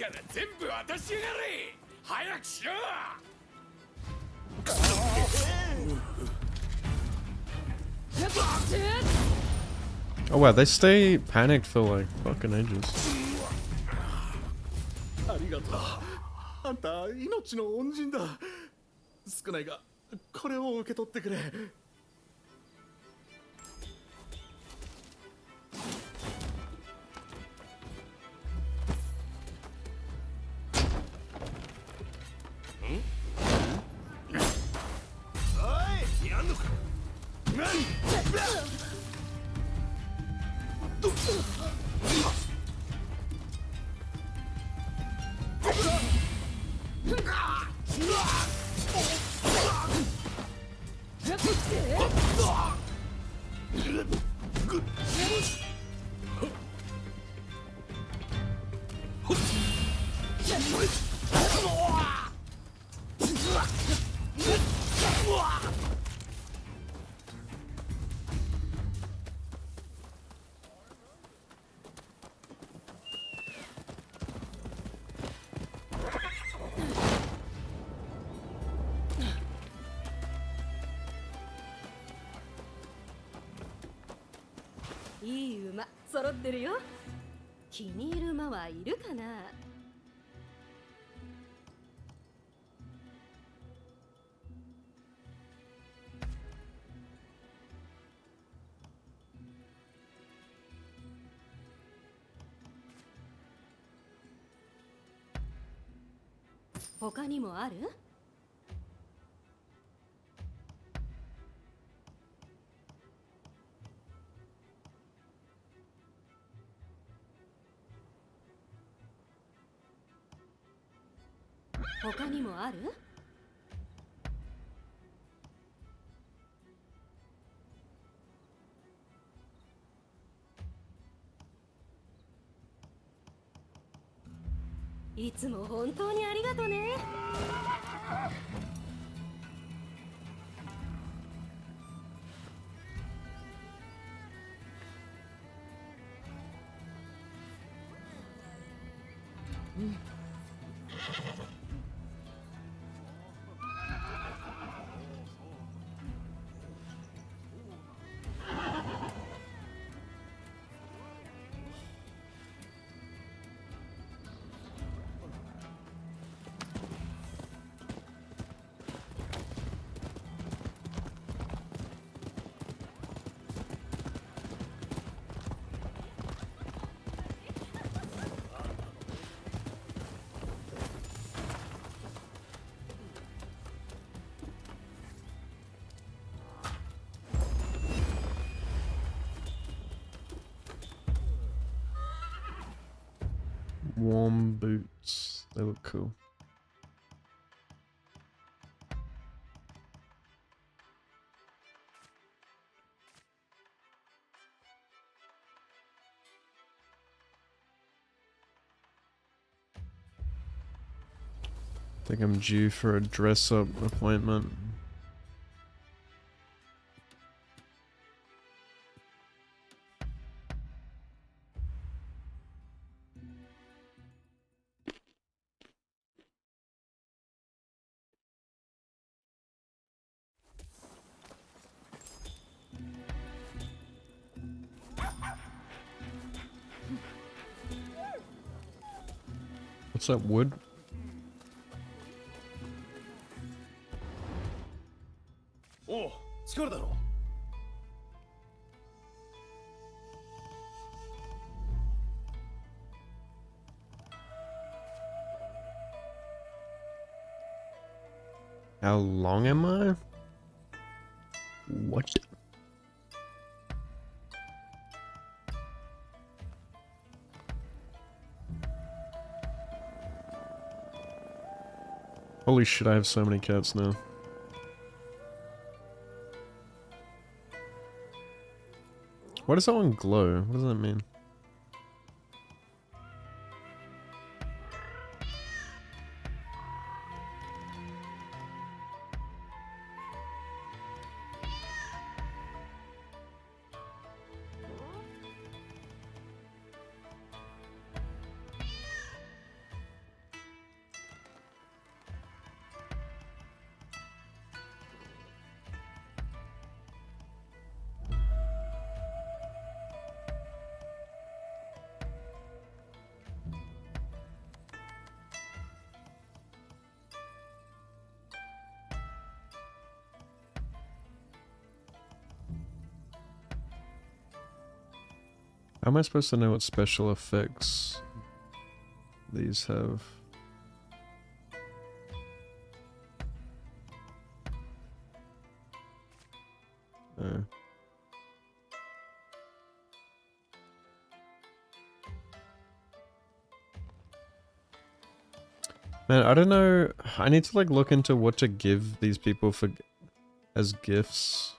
から全部渡しやがれ。早くしろ。Oh wow, they stay panicked for like fucking ages. ありがとう。あんた命の恩人だ。少ないがこれを受け取ってくれ。おい、やんのか。いい馬揃ってるよ。気に入る馬はいるかな。他にもある？他にもある？いつも本当にありがとね。Warm boots. They look cool. Think I'm due for a dress-up appointment. What's that wood? Oh, 力だろ。How long am I? What? Holy shit, I have so many cats now. Why does that one glow? What does that mean? How am I supposed to know what special effects these have? Oh. Man, I don't know. I need to like look into what to give these people for as gifts.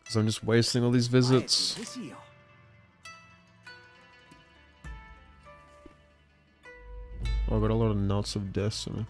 Because I'm just wasting all these visits. Oh, I got a lot of knots of destiny.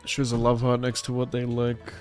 Shows a love heart next to what they like.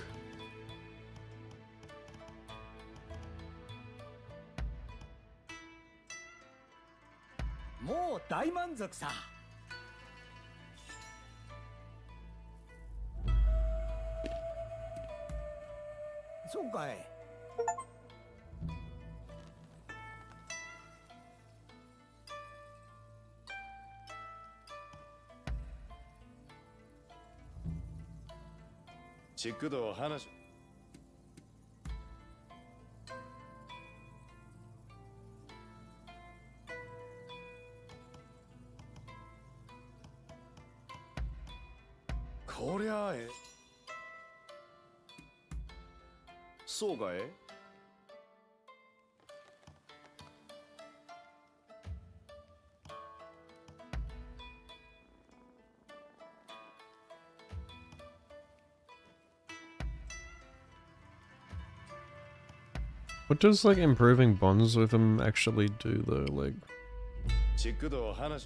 What does like improving bonds with them actually do though? Like,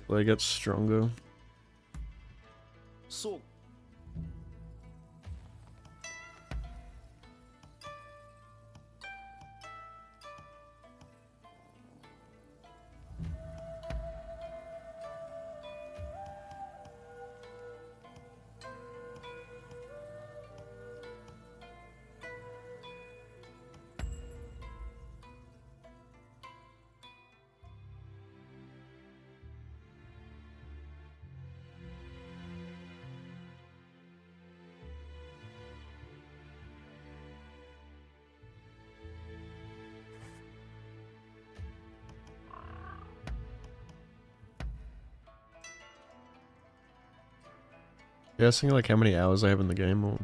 they get stronger. Yeah, asking like how many hours I have in the game or...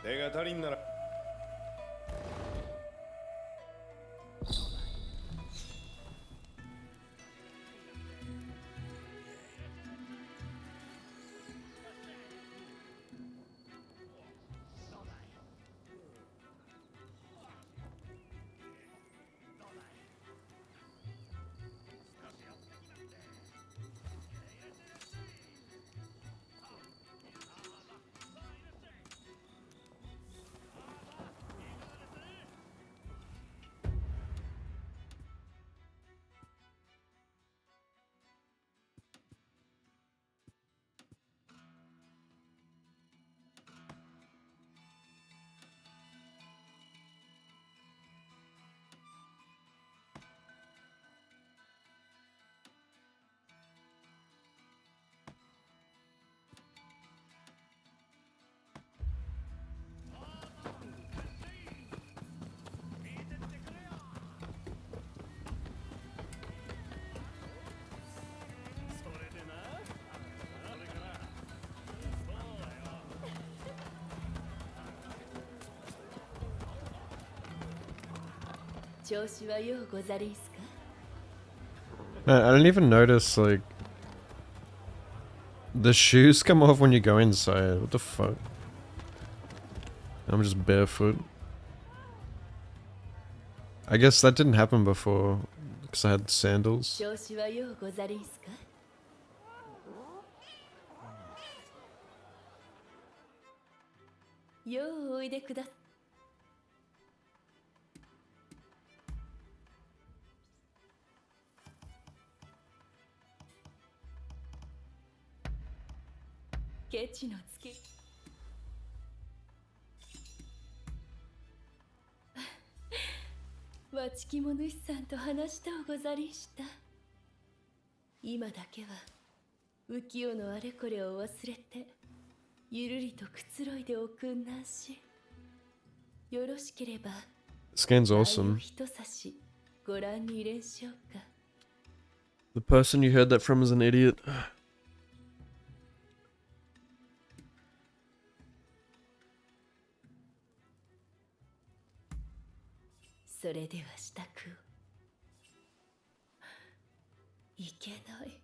手が足りんなら。I don't even notice, like, the shoes come off when you go inside. What the fuck? I'm just barefoot. I guess that didn't happen before, because I had sandals. ケチのつきわちきも主さんと話したおござりした。今だけは浮世のあれこれを忘れてゆるりとくつろいでおくんなんし。よろしければ This game's awesome. 一差しご覧に入れんしょうか。 The person you heard that from is an idiot. それでは支度を。いけない。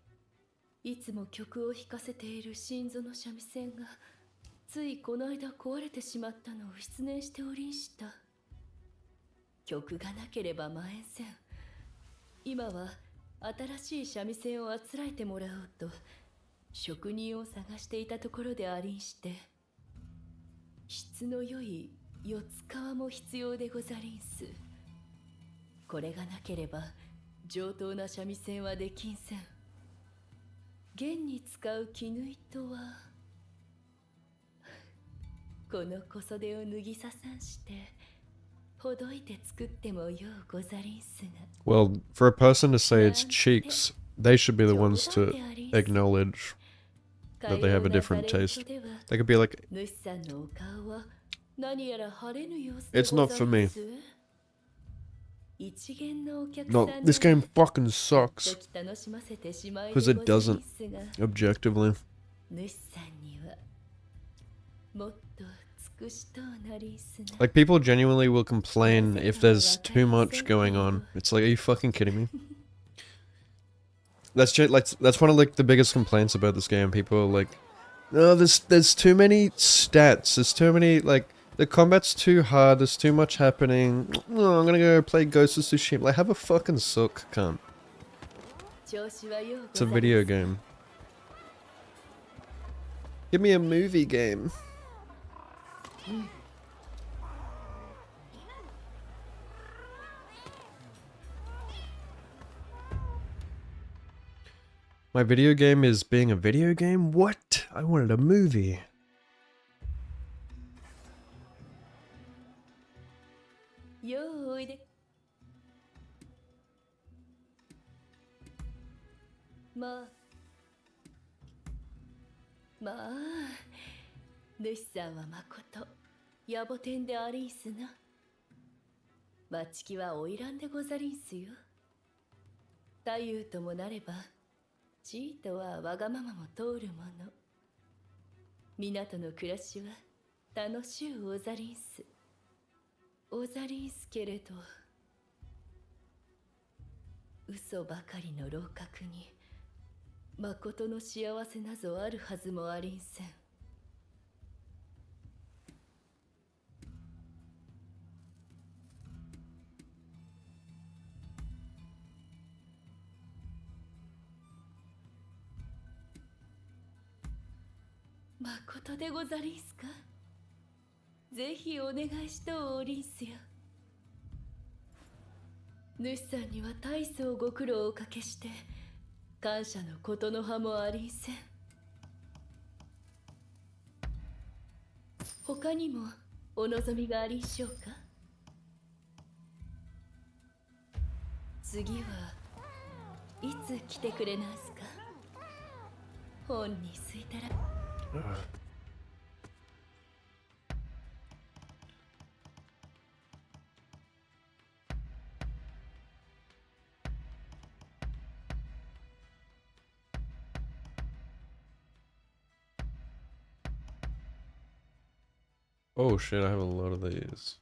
いつも曲を弾かせている心臓の三味線がついこの間壊れてしまったのを失念しておりんした。曲がなければまえんせん。今は新しい三味線をあつらえてもらおうと職人を探していたところでありんして、質の良い四つ革も必要でござりんす。これがなければ上等な三味線はできんせん。弦に使う絹糸はこの小袖を脱ぎささんしてほどいて作ってもようござりんすが。 Well, for a person to say it's cheeks, they should be the ones to acknowledge that they have a different taste. They could be like, it's not for me. No, this game fucking sucks. Because it doesn't, objectively. Like, people genuinely will complain if there's too much going on. It's like, are you fucking kidding me? That's one of like the biggest complaints about this game. People are like, oh, there's too many stats. There's too many, like, the combat's too hard. There's too much happening. Oh, I'm gonna go play Ghost of Tsushima. Like, have a fucking suck, cunt. It's a video game. Give me a movie game. My video game is being a video game? What? I wanted a movie.チートはわがままも通るもの。港の暮らしは楽しゅうオザリンス。オザリンスけれど、嘘ばかりの楼閣に、まことの幸せなぞあるはずもありんせん。まことでござりんすか？ぜひお願いしとおりんすよ。主さんには大層ご苦労をおかけして感謝のことの葉もありんせん。他にもお望みがありんしょうか？次はいつ来てくれなんすか？本にすいたら。Oh shit, I have a lot of these.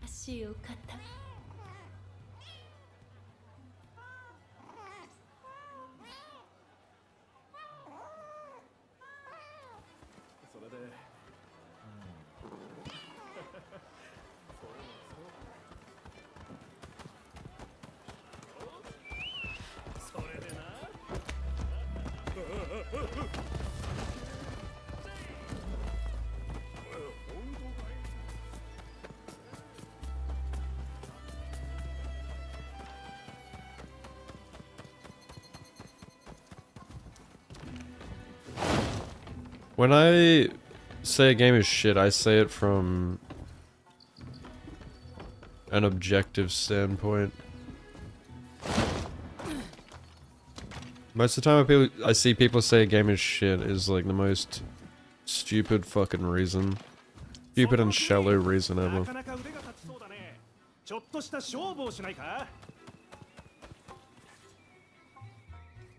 足を肩。それでそれでな。When I say a game is shit, I say it from an objective standpoint. Most of the time I see people say a game is shit is like the most stupid fucking reason. Stupid and shallow reason ever. ちょっとした勝負をしないか？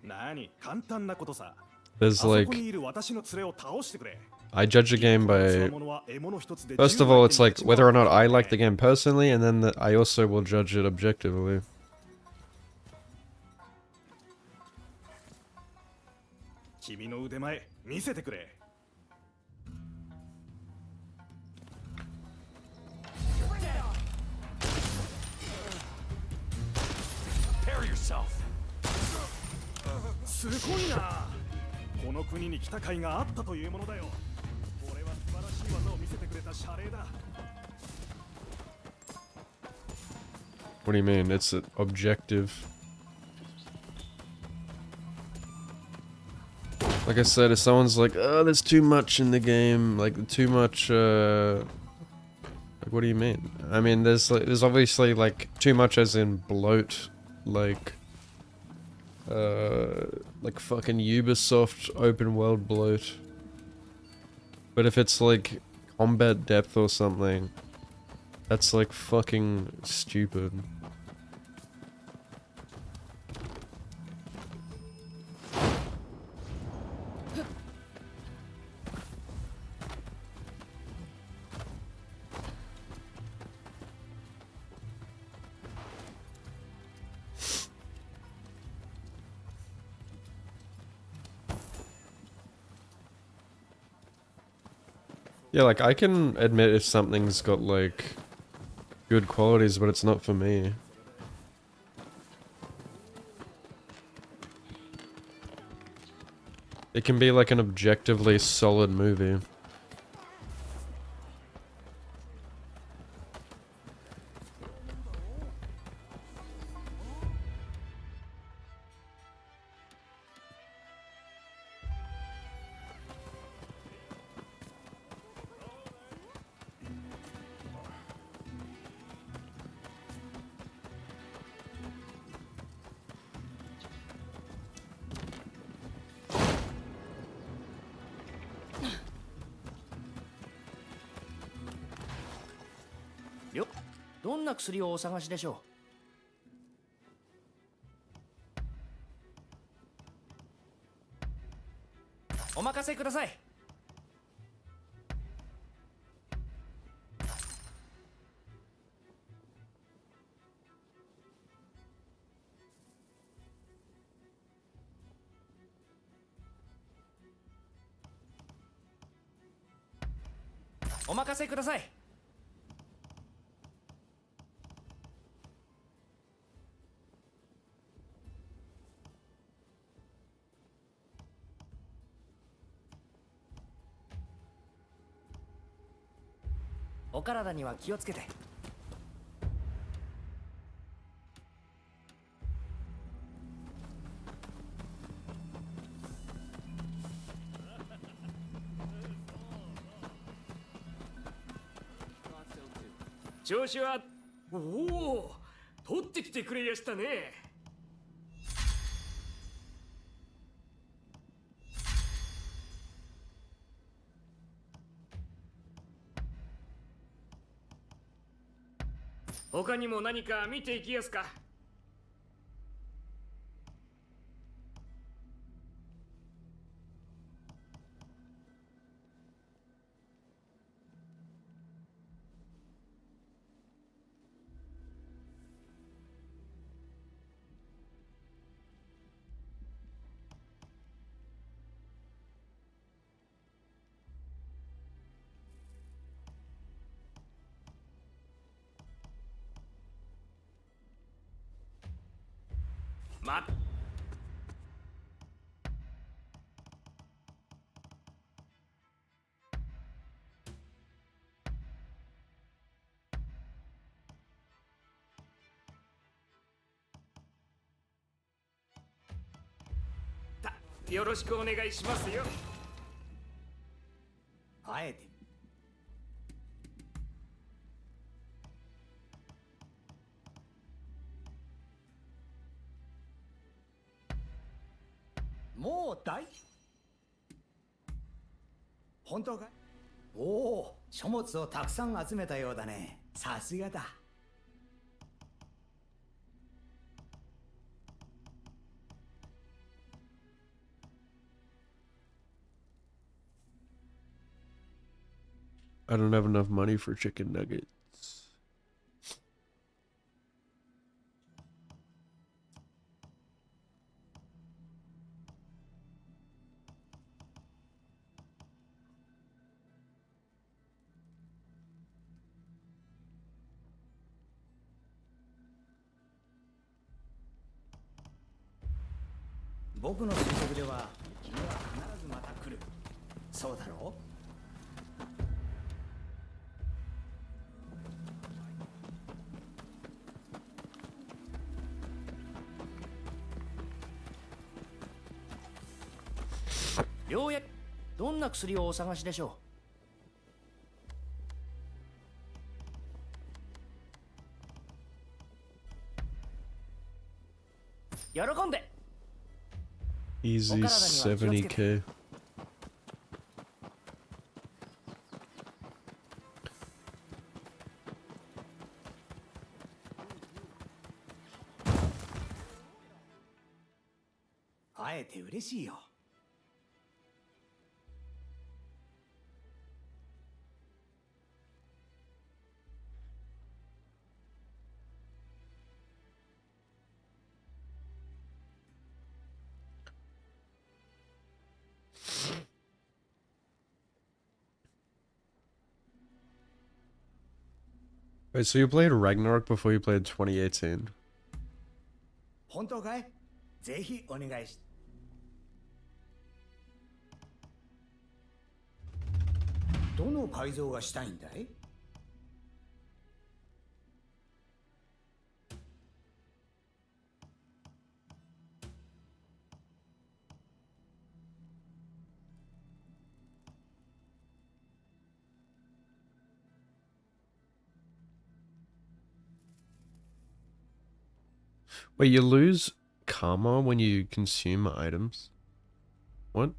何？簡単なことさ。 There's like, I judge a game by, first of all, it's like whether or not I like the game personally, and then I also will judge it objectively. Prepare yourself. すごいな。この国に来た甲斐があったというものだよ。これは素晴らしい技を見せてくれた謝礼だ。 What do you mean? It's objective. Like I said, if someone's like, oh, there's too much in the game, like too much, like, what do you mean? I mean, there's obviously like too much as in bloat, like fucking Ubisoft open world bloat. But if it's like combat depth or something, that's like fucking stupid. Yeah, like, I can admit if something's got, like, good qualities, but it's not for me. It can be, like, an objectively solid movie.よ、どんな薬をお探しでしょう。お任せください。お任せください。お体には気をつけて。調子は、おお、取ってきてくれやしたね。他にも何か見ていきやすか。また、よろしくお願いしますよ。あえてもう大本当かい？おお、書物をたくさん集めたようだね。さすがだ。I don't have enough money for chicken nuggets. 僕の推測では君は必ずまた来る。そうだろう。ようやくどんな薬をお探しでしょう。喜んで。 Easy 70k. 会えて嬉しいよ。Wait, so you played Ragnarok before you played 2018? 本当かい？ぜひお願いし。どの改造がしたいんだい？Wait, you lose karma when you consume items? What?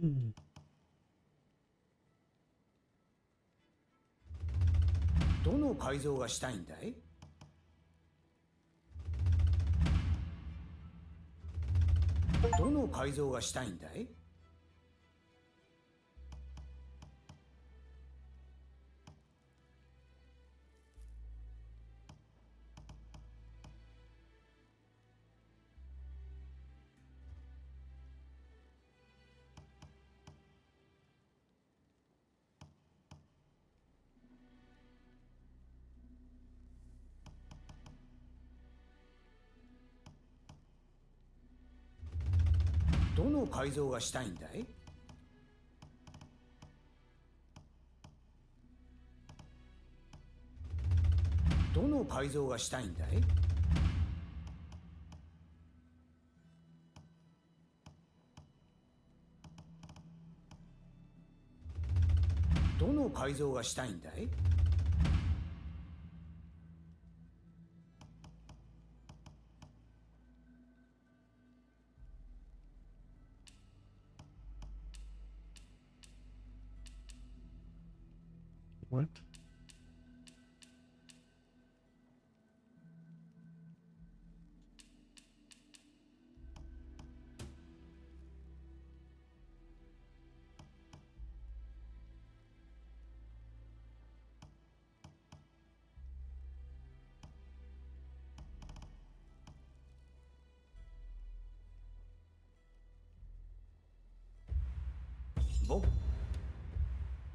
Mm. どの改造がしたいんだいどの改造がしたいんだいどの改造がしたいんだいどの改造がしたいんだいどの改造がしたいんだい What?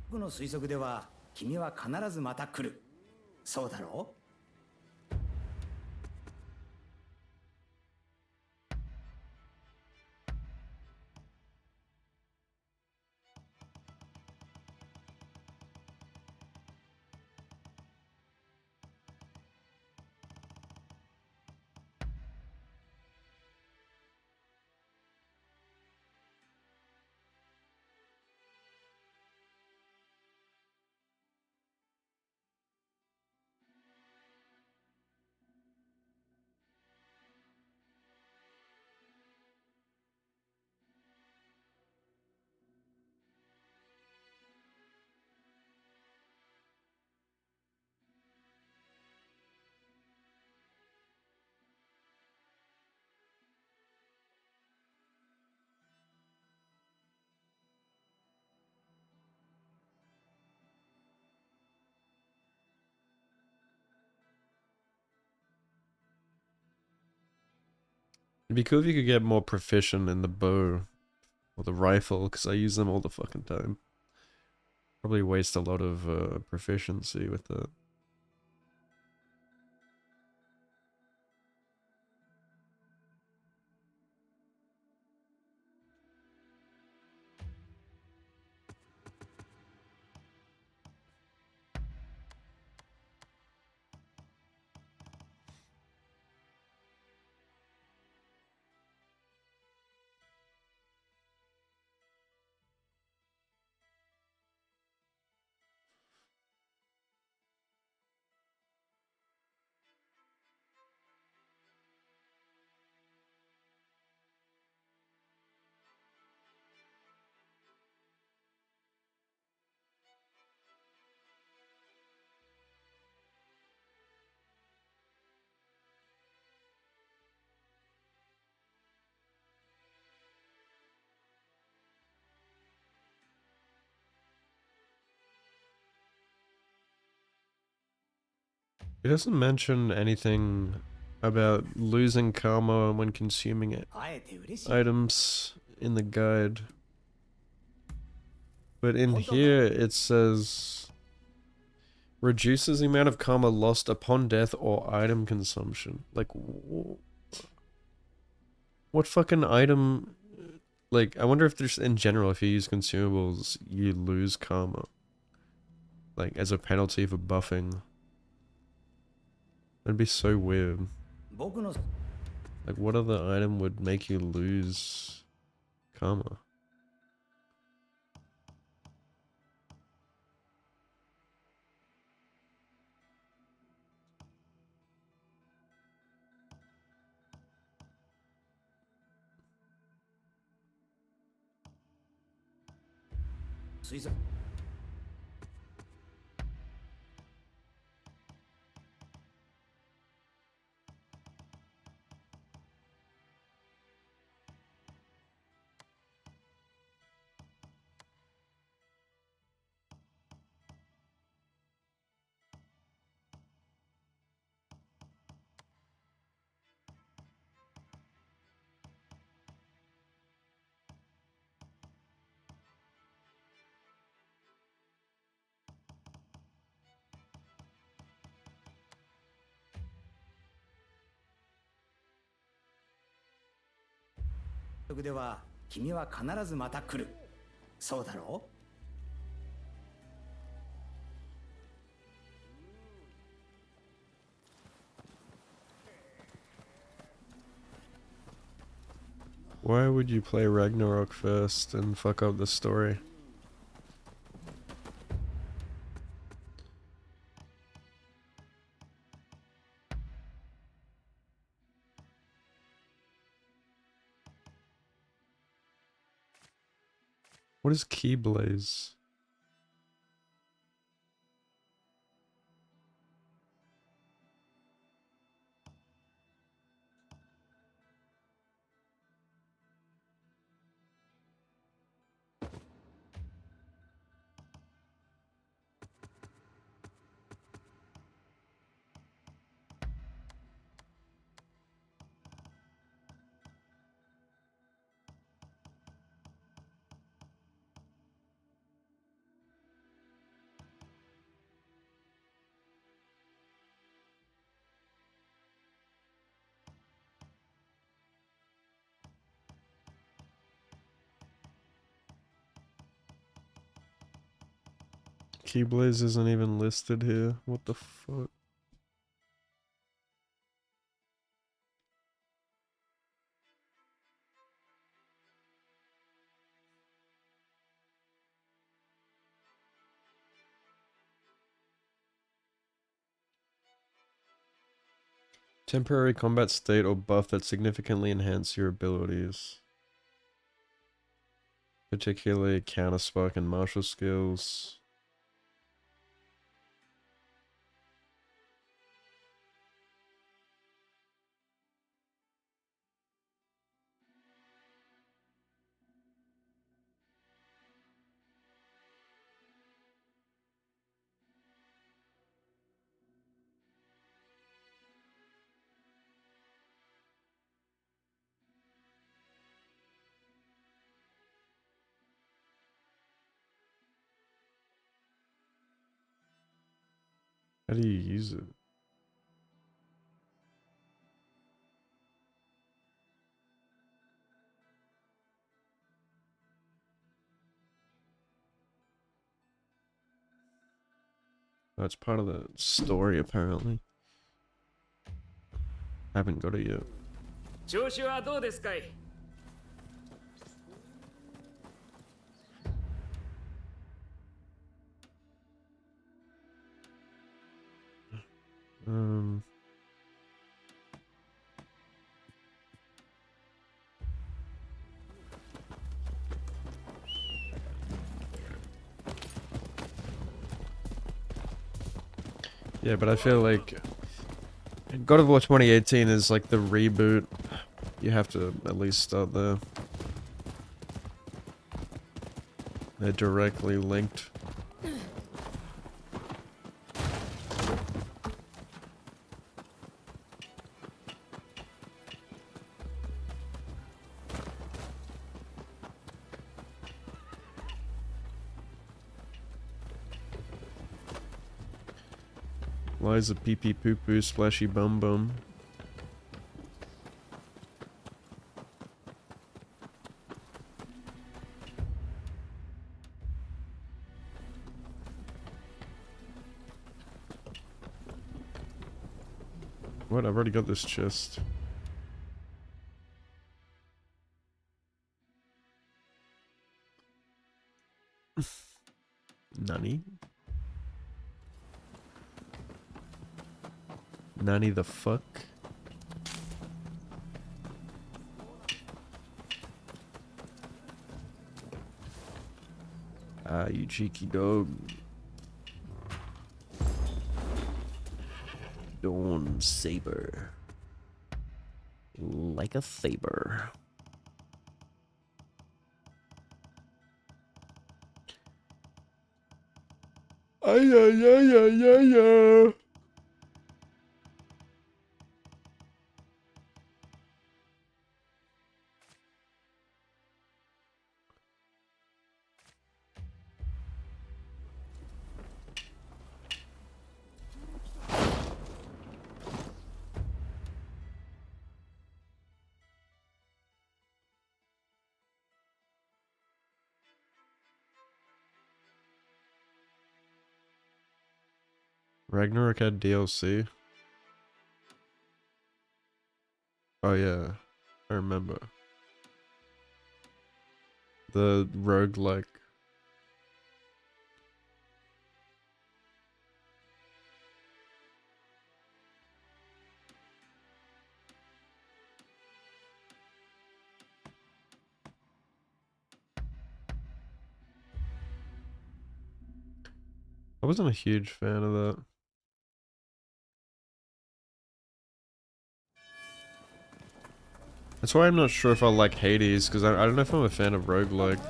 僕の推測では君は必ずまた来る。そうだろう be cool if you could get more proficient in the bow or the rifle, because I use them all the fucking time. Probably waste a lot of proficiency with that. It doesn't mention anything about losing karma when consuming it. Items in the guide. But in here it says reduces the amount of karma lost upon death or item consumption. Like, what fucking item? Like, I wonder if there's, in general, if you use consumables, you lose karma. Like, as a penalty for buffing. That'd be so weird. Like, what other item would make you lose karma? Why would you play Ragnarok first and fuck up the story? What is Keyblaze? Keyblaze isn't even listed here. What the fuck? Temporary combat state or buff that significantly enhance your abilities. Particularly counter spark and martial skills. How do you use it? That's part of the story, apparently. Haven't got it yet. 調子はどうですかい？ Yeah, but I feel like God of War 2018 is like the reboot. You have to at least start there. They're directly linked. Liza pee pee poo poo splashy bum bum. What? I've already got this chest. Nani? Nani the fuck? Ah, you cheeky dog. Dawn saber. Like a saber. Ay, ay, ay, ay, ay, ay. Ragnarok had DLC. Oh yeah, I remember. The roguelike. I wasn't a huge fan of that. That's why I'm not sure if I like Hades, because I don't know if I'm a fan of roguelike.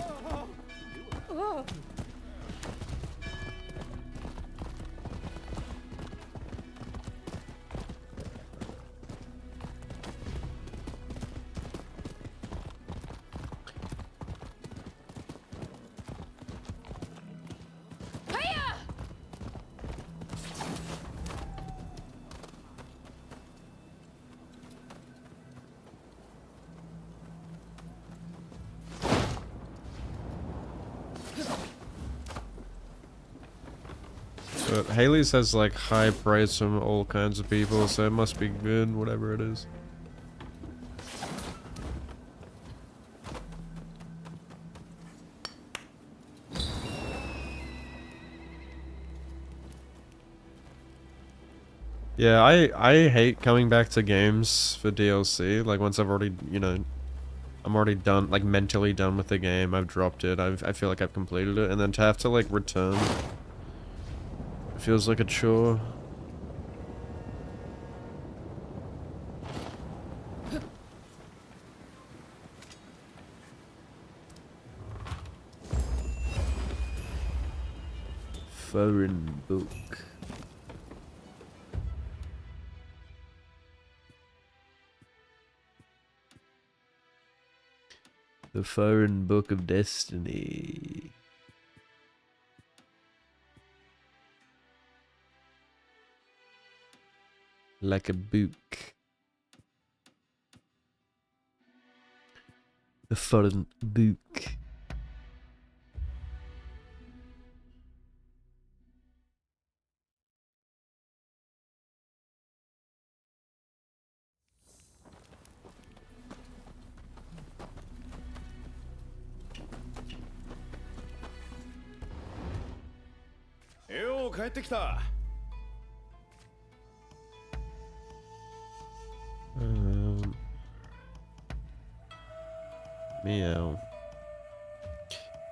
But Haley's has like high praise from all kinds of people, so it must be good, whatever it is. Yeah, I hate coming back to games for DLC. Like once I've already, you know, I'm already done, like mentally done with the game. I've dropped it. I feel like I've completed it, and then to have to like return, it feels like a chore. Foreign book. The Foreign Book of Destiny. Like a book. A foreign book.よう帰ってきた。Meow.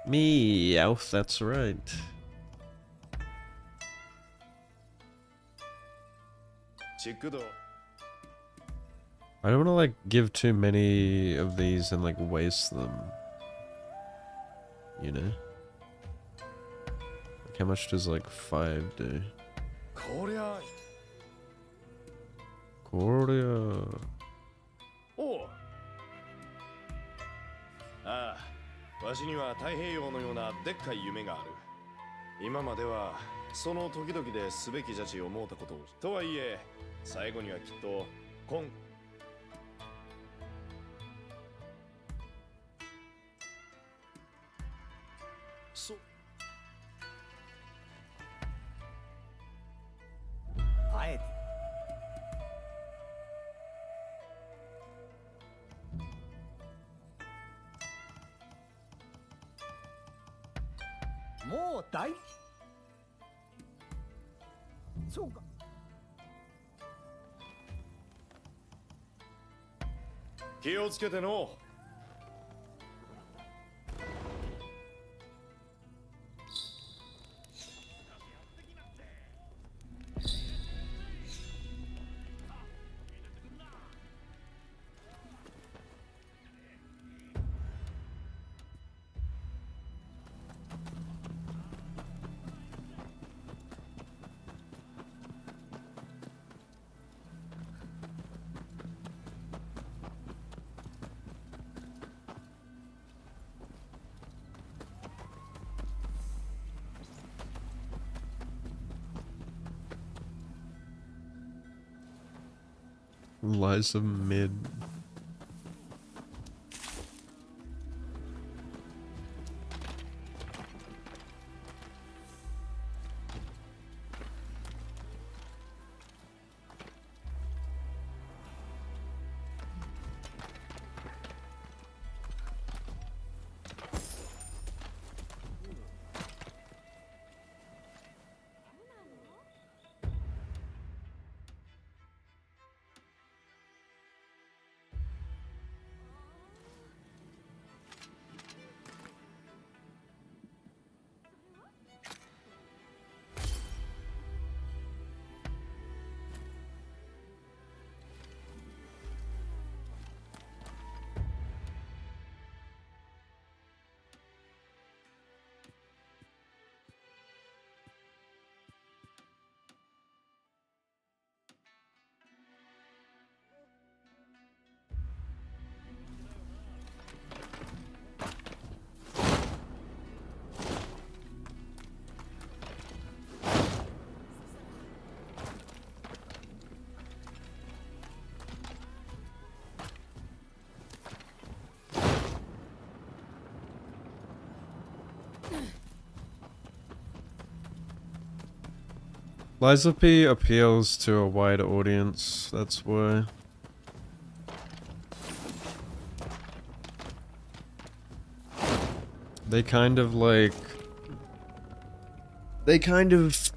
Meow, that's right. I don't want to like give too many of these and like waste them. You know? Like how much does like 5 do? Korea. おう。ああ、わしには太平洋のようなでっかい夢がある。今まではその時々ですべき邪地を思うたことを。とはいえ、最後にはきっとあえてもう大そうか気をつけての。Liza mid. Liza P appeals to a wide audience, that's why. They kind of like... They kind of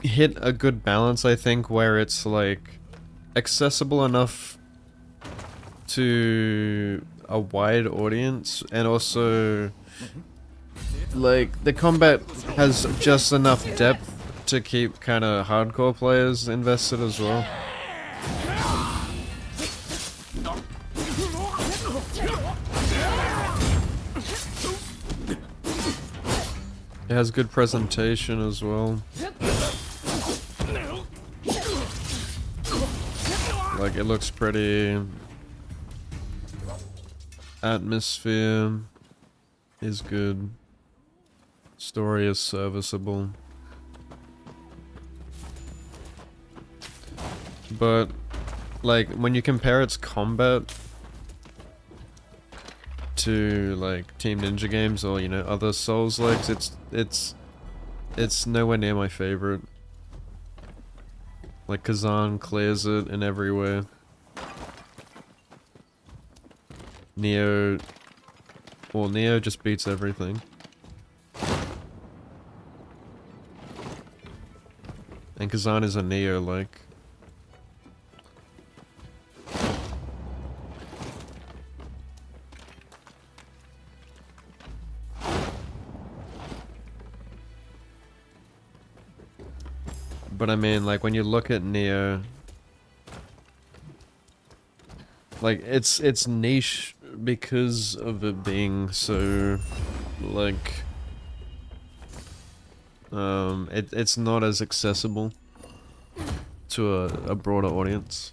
hit a good balance, I think, where it's like accessible enough to a wide audience and also like the combat has just enough depth to keep kind of hardcore players invested as well. It has good presentation as well. Like it looks pretty. Atmosphere is good. Story is serviceable. but like when you compare its combat to like Team Ninja games or, you know, other Souls-likes, it's nowhere near my favorite. Like Kazan clears it in every way. Neo just beats everything. And Kazan is a Neo-like. But I mean, like, when you look at Neo, like, it's niche because of it being so, like, it's not as accessible to a broader audience.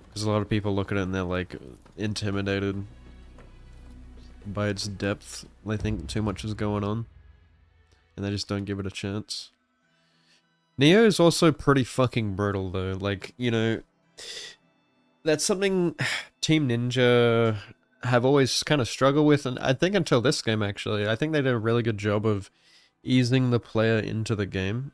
Because a lot of people look at it and they're, like, intimidated by its depth. They think too much is going on. And they just don't give it a chance. Neo is also pretty fucking brutal though, like, you know, that's something Team Ninja have always kind of struggled with, and I think until this game actually, I think they did a really good job of easing the player into the game.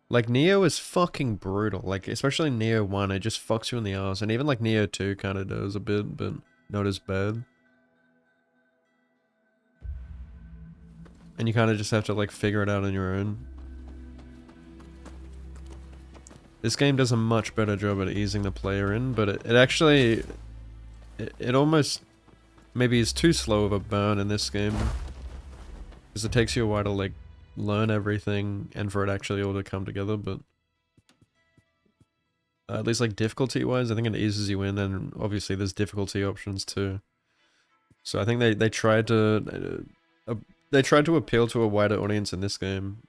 Like, Neo is fucking brutal, like, especially Neo 1, it just fucks you in the ass, and even like Neo 2 kind of does a bit, but not as bad. And you kind of just have to like figure it out on your own. This game does a much better job at easing the player in, but it actually... It almost maybe is too slow of a burn in this game. Because it takes you a while to, like, learn everything and for it actually all to come together, but... at least, like, difficulty-wise, I think it eases you in, and obviously there's difficulty options too. So I think they tried to... they tried to appeal to a wider audience in this game.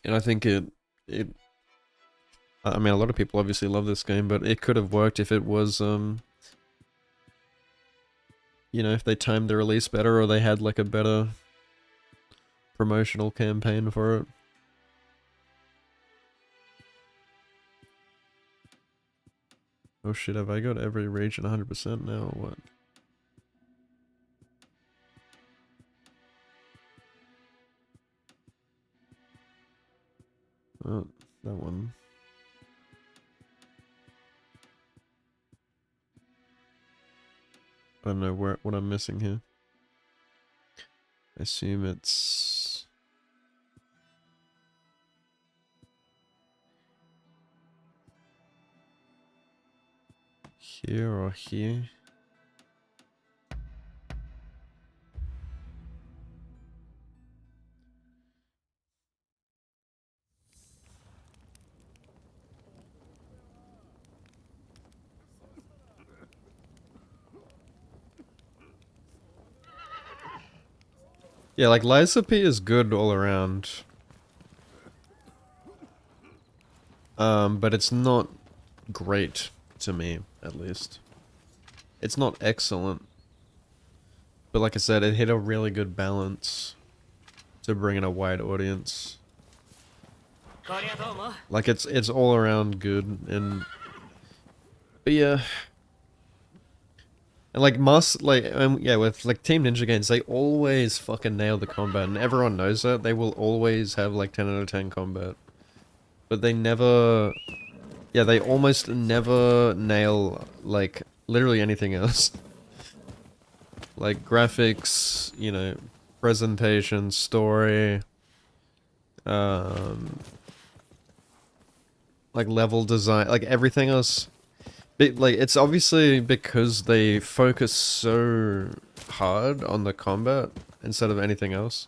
And I think I mean, a lot of people obviously love this game, but it could have worked if it was, you know, if they timed the release better or they had, like, a better promotional campaign for it. Oh shit, have I got every region 100% now or what? Oh, that one. I don't know what I'm missing here. I assume it's... here or here. Yeah, like, Lysipe is good all around. But it's not great, to me, at least. It's not excellent. But like I said, it hit a really good balance to bring in a wide audience. Like, it's all around good, and... but yeah... and like yeah, with like Team Ninja games, they always fucking nail the combat, and everyone knows that. They will always have like 10 out of 10 combat. But they never... yeah, they almost never nail, like, literally anything else. Like, graphics, you know, presentation, story, like, level design, like, everything else. Like, it's obviously because they focus so hard on the combat instead of anything else.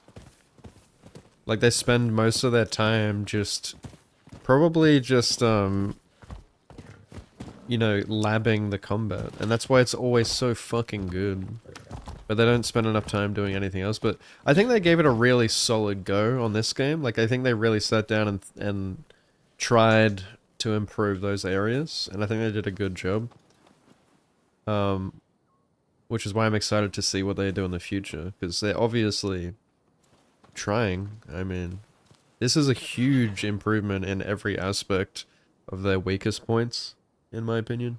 Like, they spend most of their time just... probably just, you know, labbing the combat. And that's why it's always so fucking good. But they don't spend enough time doing anything else. But I think they gave it a really solid go on this game. Like, I think they really sat down and tried to improve those areas. And I think they did a good job. Which is why I'm excited to see what they do in the future. Because they're obviously trying. I mean... This is a huge improvement in every aspect of their weakest points, in my opinion.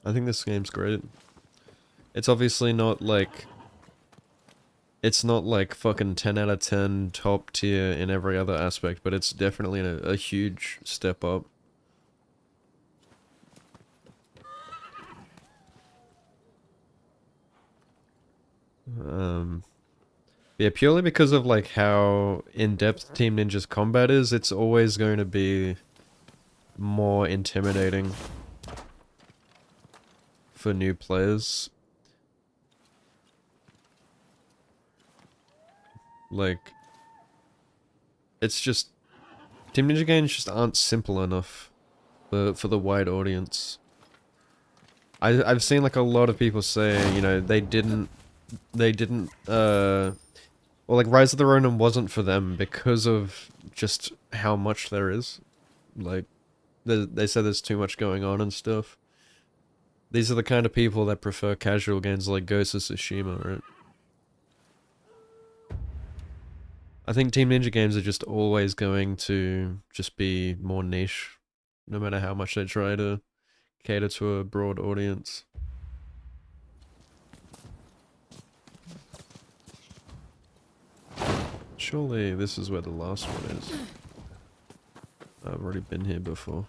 I think this game's great. It's obviously not like... It's not like fucking 10 out of 10 top tier in every other aspect, but it's definitely a huge step up. Yeah, purely because of like how in-depth Team Ninja's combat is, it's always going to be more intimidating for new players. Like, it's just... Team Ninja games just aren't simple enough for the wide audience. I've seen like a lot of people say, you know, they didn't, or like Rise of the Ronin wasn't for them because of just how much there is. Like, they said there's too much going on and stuff. These are the kind of people that prefer casual games like Ghost of Tsushima, right? I think Team Ninja games are just always going to just be more niche, no matter how much they try to cater to a broad audience. Surely this is where the last one is. I've already been here before.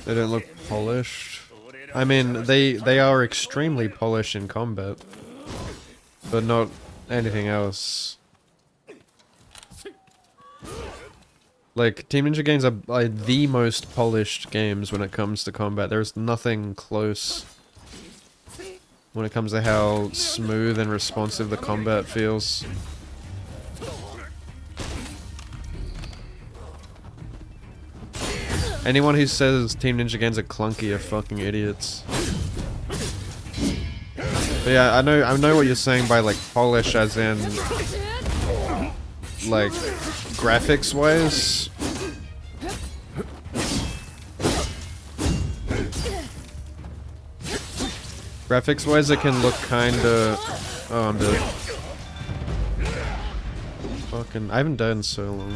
They don't look polished. I mean, they are extremely polished in combat, but not anything else. Like, Team Ninja games are the most polished games when it comes to combat. There's nothing close when it comes to how smooth and responsive the combat feels. Anyone who says Team Ninja games are clunky are fucking idiots. But yeah, I know what you're saying by like polish, as in like graphics wise. Graphics wise, it can look kinda. Oh, I'm dead. Fucking, I haven't died in so long.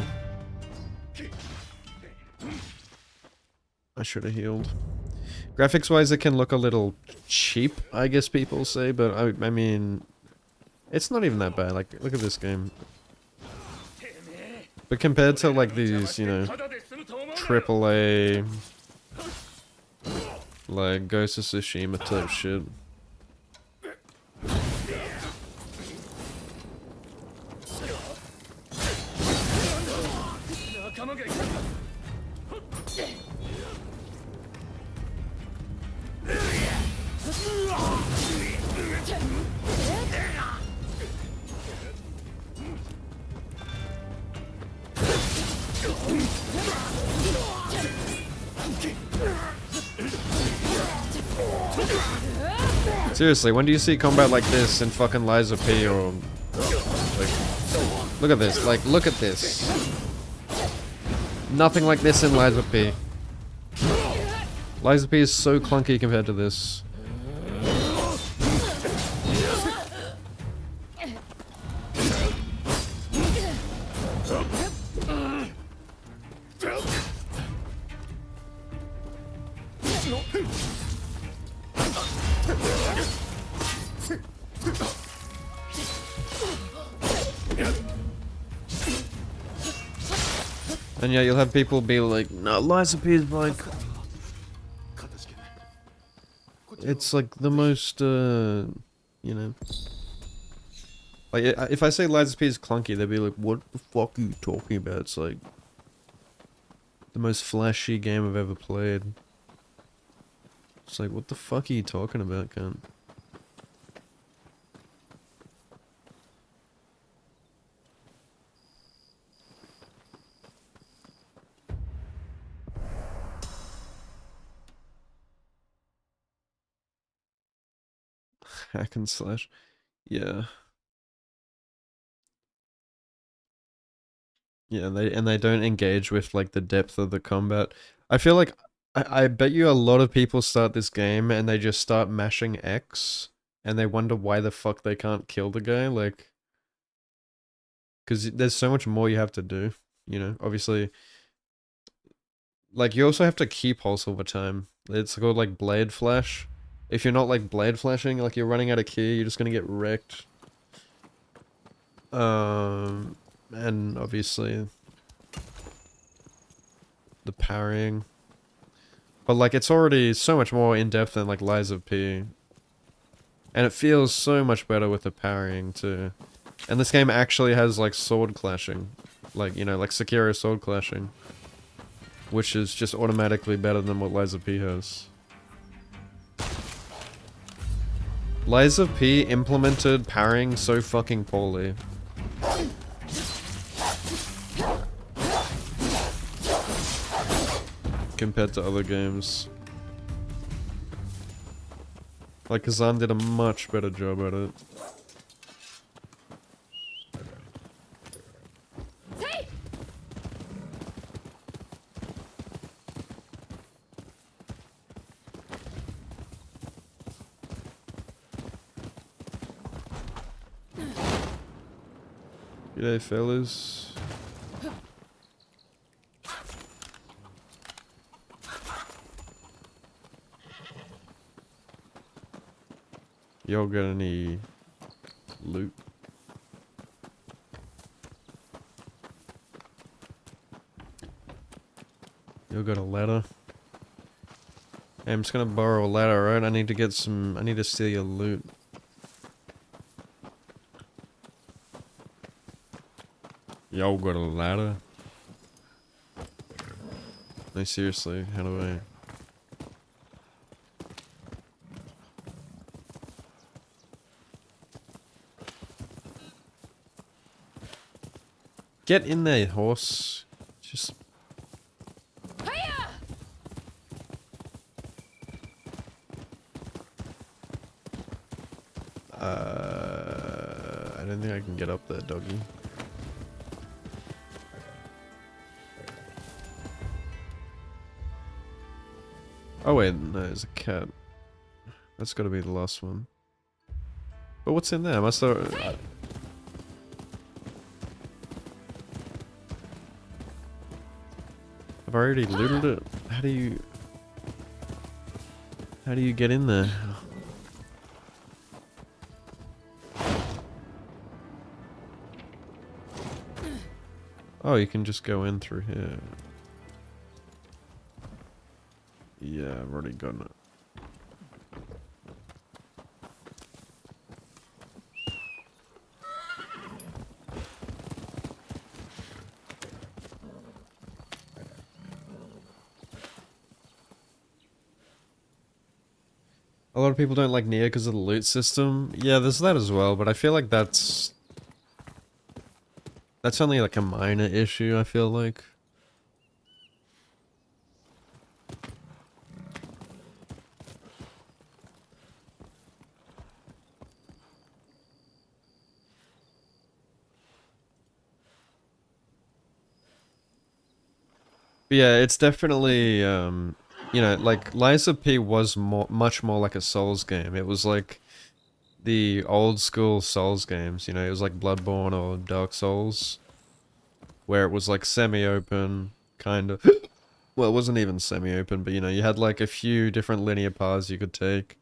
I should have healed. Graphics wise, it can look a little cheap, I guess people say, but I mean, it's not even that bad. Like, look at this game. But compared to like these, you know, AAA, like Ghost of Tsushima type shit. Seriously, when do you see combat like this in fucking Liza P or like, look at this, like, look at this. Nothing like this in Liza P. Liza P is so clunky compared to this. And yeah, you'll have people be like, no, Liza P is like... It's like the most, you know... Like, if I say Liza P is clunky, they'll be like, what the fuck are you talking about? It's like... the most flashy game I've ever played. It's like, what the fuck are you talking about, cunt? Hack and slash. Yeah. Yeah, they don't engage with like the depth of the combat. I feel like I bet you a lot of people start this game and they just start mashing X and they wonder why the fuck they can't kill the guy, like, because there's so much more you have to do, you know. Obviously, like you also have to key pulse over time. It's called like blade flash. If you're not like blade flashing, like you're running out of key, you're just gonna get wrecked. And obviously the parrying. But like it's already so much more in depth than like Lies of P. And it feels so much better with the parrying too. And this game actually has like sword clashing. Like, you know, like Sekiro sword clashing. Which is just automatically better than what Lies of P has. Lies of P implemented parrying so fucking poorly. Compared to other games. Like, Kazan did a much better job at it. G'day, fellas. Y'all got any loot? Y'all got a ladder? Hey, I'm just gonna borrow a ladder, right? I need to get some... I need to steal your loot. Y'all got a ladder? No, seriously, how do I... Get in there, horse. Just... I don't think I can get up there, doggy. Oh wait, no, there's a cat. That's gotta be the last one. But what's in there? Must have... I've already looted it. How do you... How do you get in there? Oh, you can just go in through here. Yeah, I've already gotten it. A lot of people don't like Nier because of the loot system. Yeah, there's that as well, but I feel like that's only like a minor issue, I feel like. But yeah, it's definitely, you know, like, Lies of P was much more like a Souls game. It was like the old school Souls games, you know, it was like Bloodborne or Dark Souls, where it was like semi-open, kind of. Well, it wasn't even semi-open, but you know, you had like a few different linear paths you could take.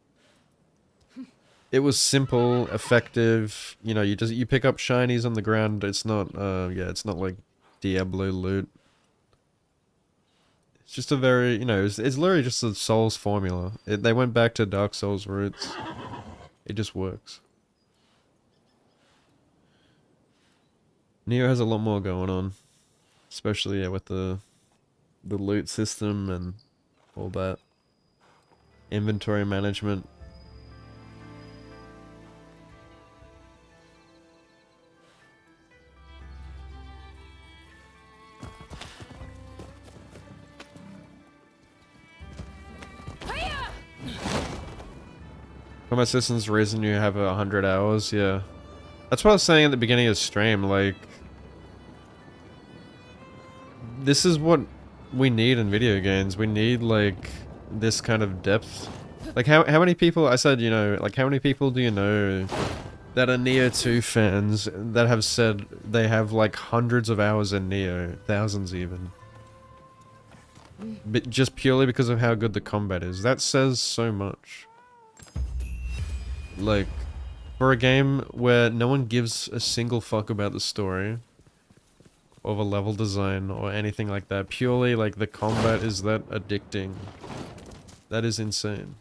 It was simple, effective, you know, you pick up shinies on the ground, it's not, yeah, it's not like Diablo loot. It's just a very, you know, it's literally just a Souls formula. They went back to Dark Souls roots. It just works. Neo has a lot more going on. Especially, yeah, with the loot system and all that. Inventory management. Combat system's the reason you have 100 hours, yeah. That's what I was saying at the beginning of the stream, like... This is what we need in video games. We need, like, this kind of depth. Like, how many people... I said, you know, like, how many people do you know that are Neo 2 fans that have said they have, like, hundreds of hours in Neo? Thousands, even. But just purely because of how good the combat is. That says so much. Like, for a game where no one gives a single fuck about the story, or the level design, or anything like that, purely, like, the combat is that addicting. That is insane.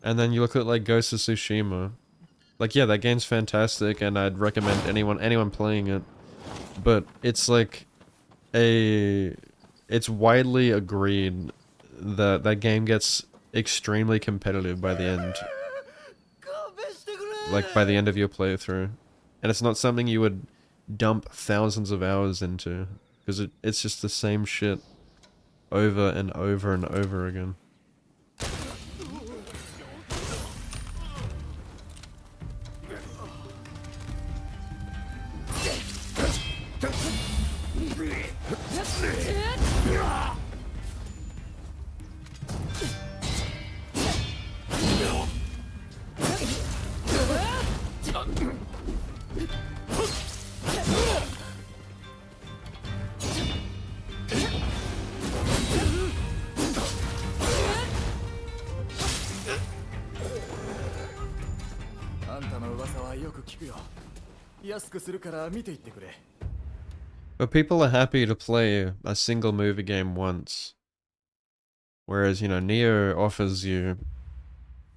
And then you look at, like, Ghost of Tsushima. Like, yeah, that game's fantastic, and I'd recommend anyone playing it. But it's, like, it's widely agreed that that game gets extremely competitive by the end. Like, by the end of your playthrough. And it's not something you would dump thousands of hours into. Because it's just the same shit over and over and over again. But people are happy to play a single movie game once. Whereas, you know, Neo offers you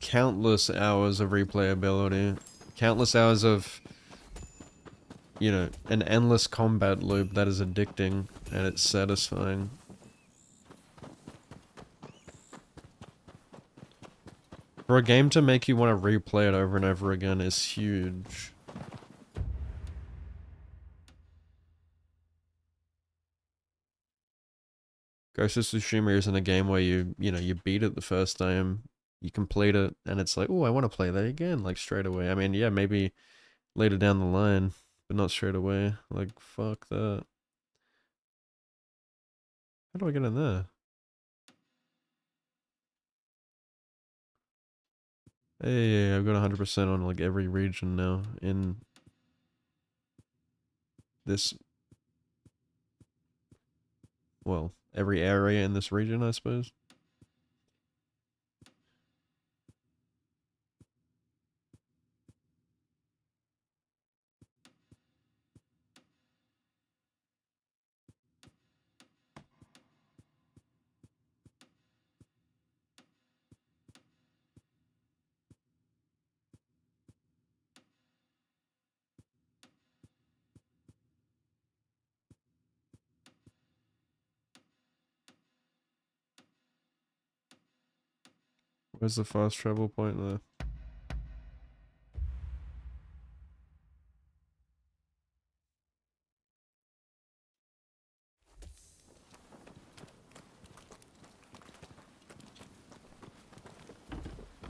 countless hours of replayability, countless hours of, you know, an endless combat loop that is addicting and it's satisfying. For a game to make you want to replay it over and over again is huge. Ghost of Tsushima isn't a game where you know, you beat it the first time, you complete it, and it's like, oh, I want to play that again, like, straight away. I mean, yeah, maybe later down the line, but not straight away. Like, fuck that. How do I get in there? Hey, I've got 100% on, like, every region now in this... Well, every area in this region, I suppose. Where's the fast travel point there?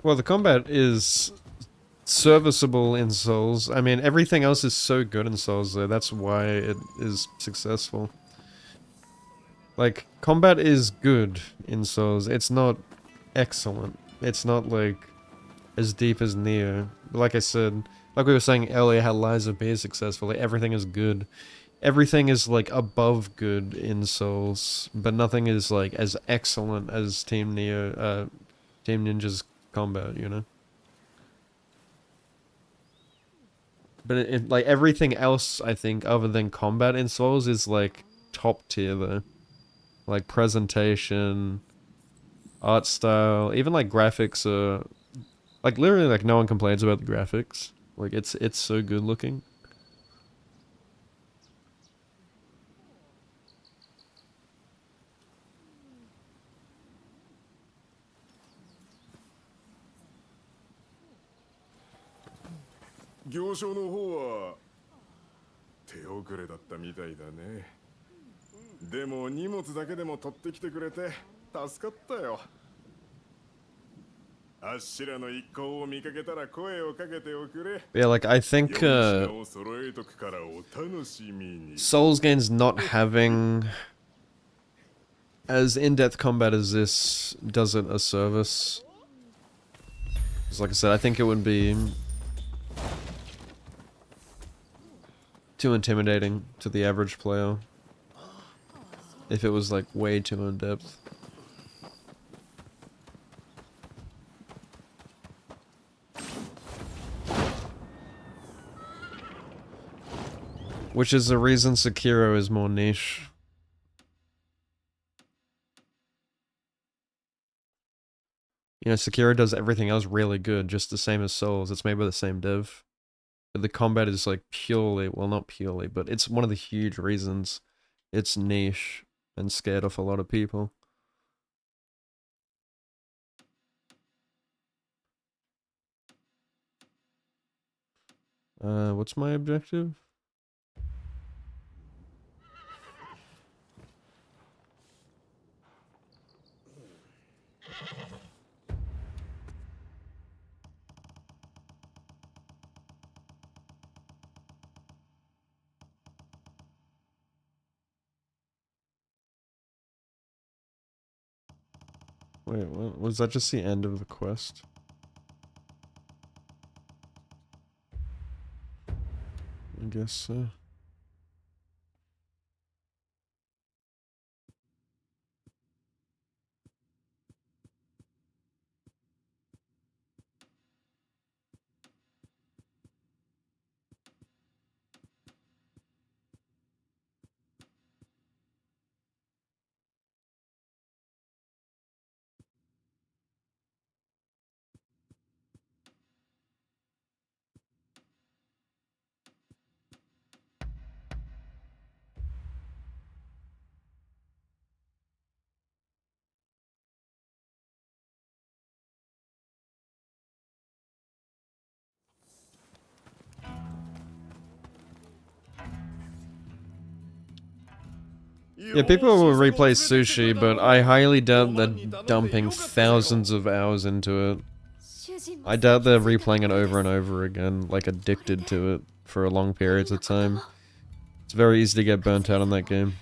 Well, the combat is serviceable in Souls. I mean, everything else is so good in Souls, though. That's why it is successful. Like, combat is good in Souls. It's not excellent. It's not, like, as deep as Neo. Like I said, like we were saying earlier, how Lies of P is successful. Like, everything is good. Everything is, like, above good in Souls, but nothing is, like, as excellent as Team Ninja's combat, you know? But like, everything else, I think, other than combat in Souls is, like, top tier, though. Like, presentation, art style, even, like, graphics are... Like, literally, like, no one complains about the graphics. Like, it's so good looking. あっしらの一行を見かけたら声をかけておくれ。 Yeah, like I think を揃えとくからお楽しみに。 Souls games not having as in-depth combat as this does it a service. 'Cause like I said, I think it would be too intimidating to the average player if it was like way too in-depth. Which is the reason Sekiro is more niche. You know, Sekiro does everything else really good, just the same as Souls. It's made by the same dev. But the combat is like purely, well not purely, but it's one of the huge reasons it's niche and scared off a lot of people. What's my objective? Wait, what? Was that just the end of the quest? I guess so. Yeah, people will replay Sushi, but I highly doubt they're dumping thousands of hours into it. I doubt they're replaying it over and over again, like addicted to it for long periods of time. It's very easy to get burnt out on that game.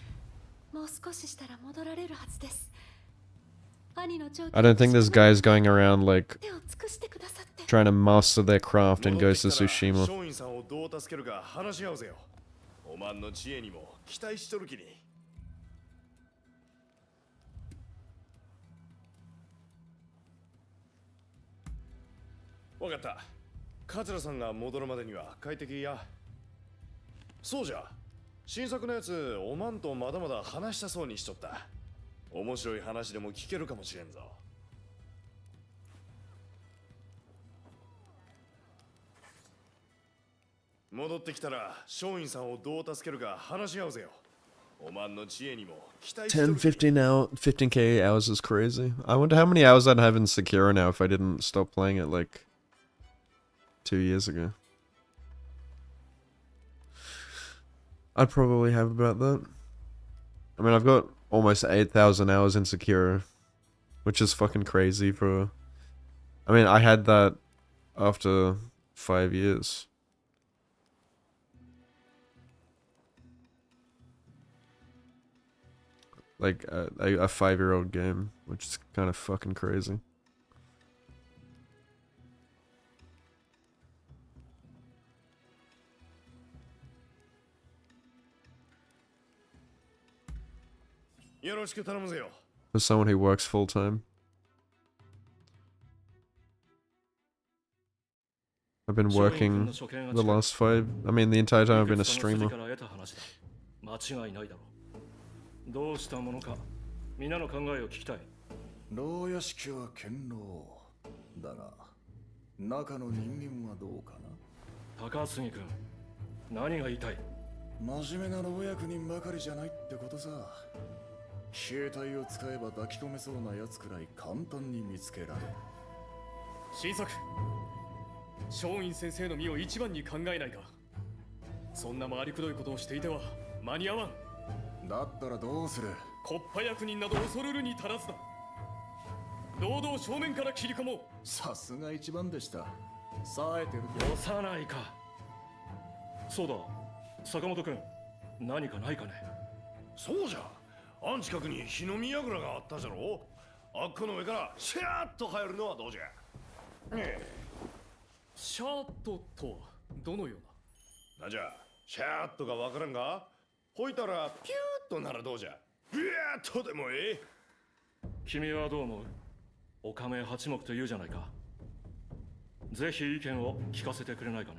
I don't think there's guys going around like trying to master their craft in Ghost of Tsushima. わかった。桂さんが戻るまでには快適や。そうじゃ。新作のやつ、おまんとまだまだ話したそうにしとった。面白い話でも聞けるかもしれんぞ。戻ってきたら、松陰さんをどう助けるか話し合うぜよ。おまんの知恵にも期待してる。10, 15 now, 15k hours is crazy. I wonder how many hours I'd have in Sekiro now if I didn't stop playing it like 2 years ago. I'd probably have about that. I mean, I've got almost 8,000 hours in Sekiro, which is fucking crazy for... I mean, I had that after 5 years. Like a 5-year-old game, which is kind of fucking crazy. For someone who works full time. I've been working the last 5, I mean the entire time I've been a streamer. どうしたものか皆の考えを聞きたい。牢屋敷は堅牢だが中の人間はどうかな。高杉君、何が言いたい？真面目な牢役人ばかりじゃないってことさ。携帯を使えば抱き込めそうなやつくらい簡単に見つけられる。新作、松陰先生の身を一番に考えないか。そんな回りくどいことをしていては間に合わん。だったらどうする？コッパ役人など恐るるに足らずだ。堂々正面から切り込もう。さすが一番でした。冴えてるよさないか。そうだ、坂本君、何かないかね。そうじゃ、あん近くに日の見櫓があったじゃろ。あっこの上からシャーッと入るのはどうじゃ。シャーットとはどのようなんじゃ、シャーッとがわからんが、ほいたらピューッとならどうじゃ。ビューッとでもええ。君はどう思う？おかめ八目と言うじゃないか。ぜひ意見を聞かせてくれないかね。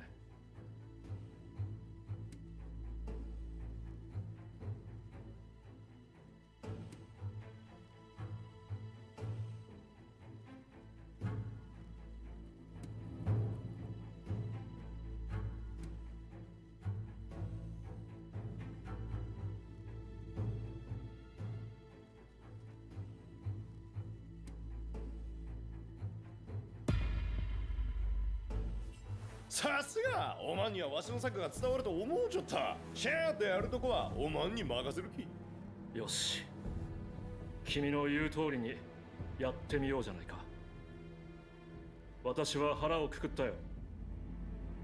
さすがおまんにはわしの策が伝わると思うちょった。シャーってやるとこはおまんに任せるき。よし、君の言う通りにやってみようじゃないか。私は腹をくくったよ。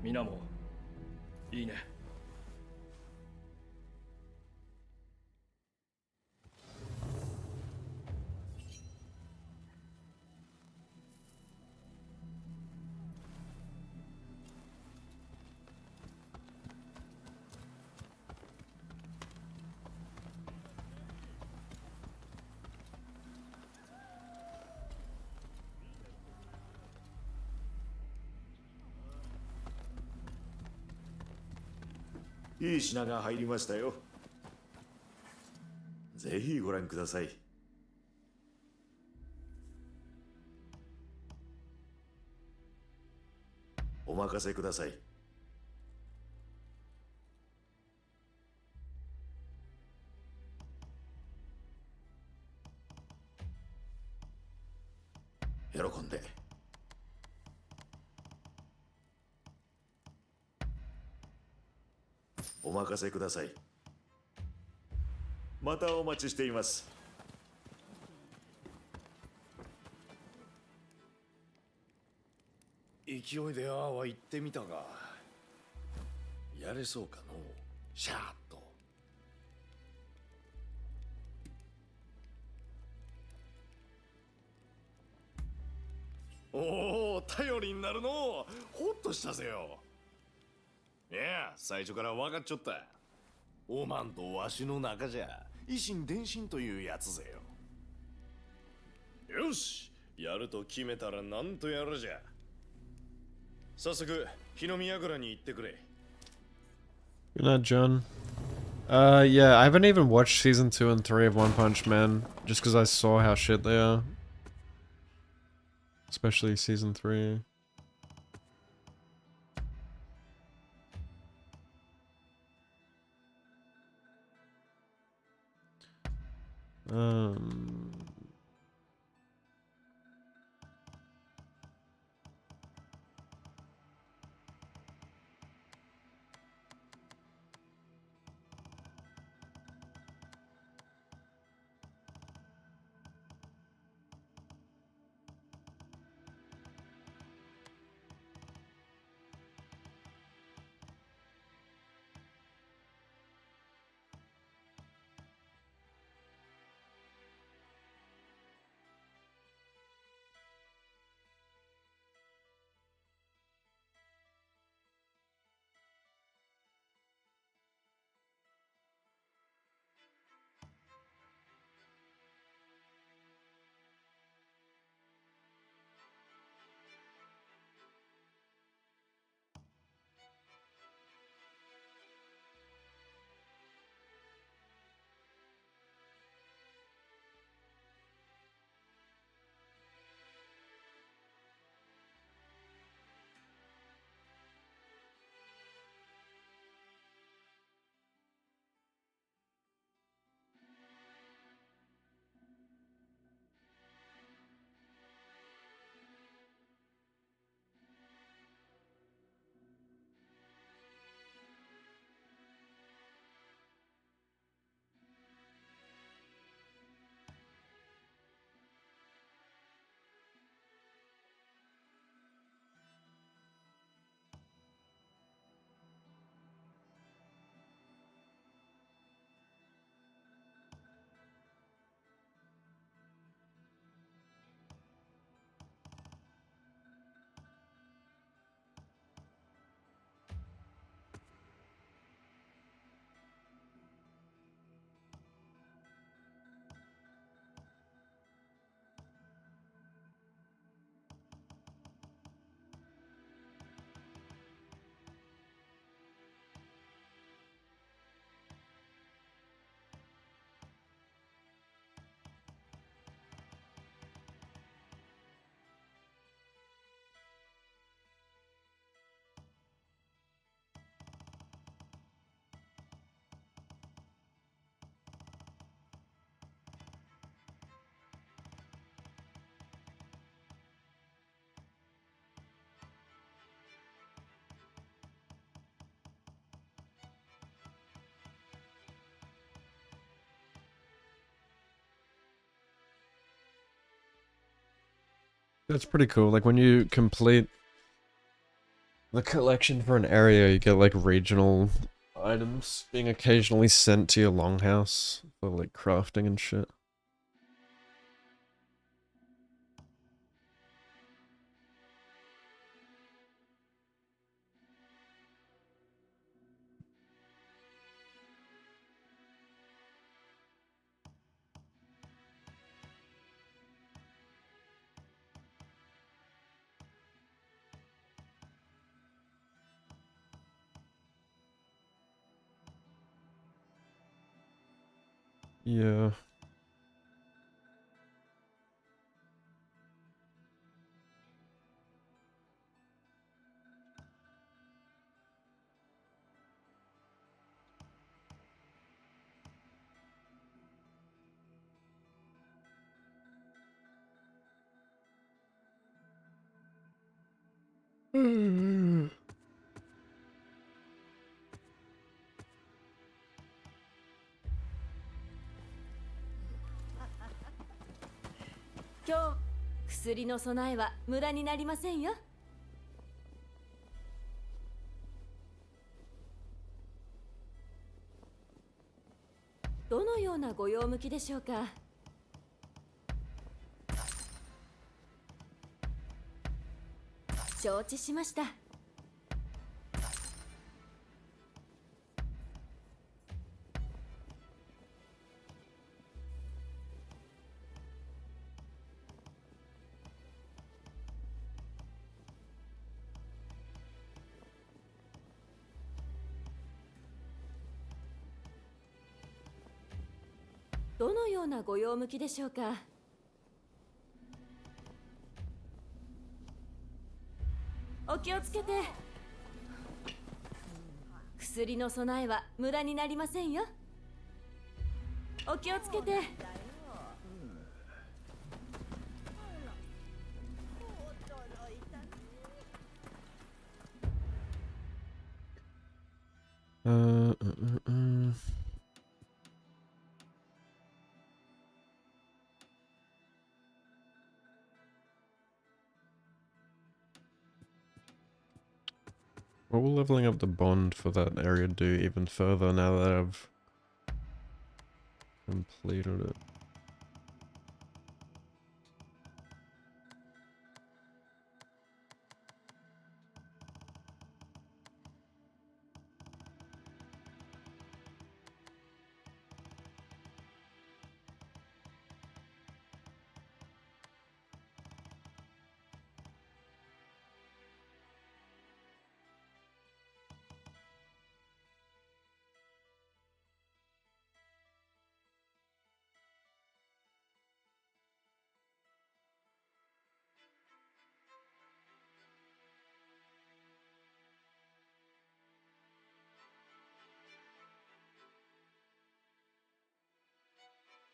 皆もいいね。いい品が入りましたよ。ぜひご覧ください。お任せください。喜んで。お任せください。またお待ちしています。勢いでああは言ってみたが、やれそうかのう。シャーッと。おお、頼りになるのう。ほっとしたぜよ。いや、最初から分かっちゃった。おまんとわしの中じゃ維心伝心というやつぜよ。よし、やると決めたらなんとやるじゃ。早速日の見櫓に行ってくれ。 Good night, John. Yeah, I haven't even watched season 2 and 3 of One Punch Man, just because I saw how shit they are. Especially season 3. Um... That's pretty cool. Like when you complete the collection for an area, you get like regional items being occasionally sent to your longhouse for like crafting and shit. Yeah. Mm. 今日薬の備えは無駄になりませんよ。どのようなご用向きでしょうか。承知しました。どのようなご用向きでしょうか。お気をつけて。薬の備えは無駄になりませんよ。お気をつけて。What will leveling up the bond for that area do even further now that I've completed it?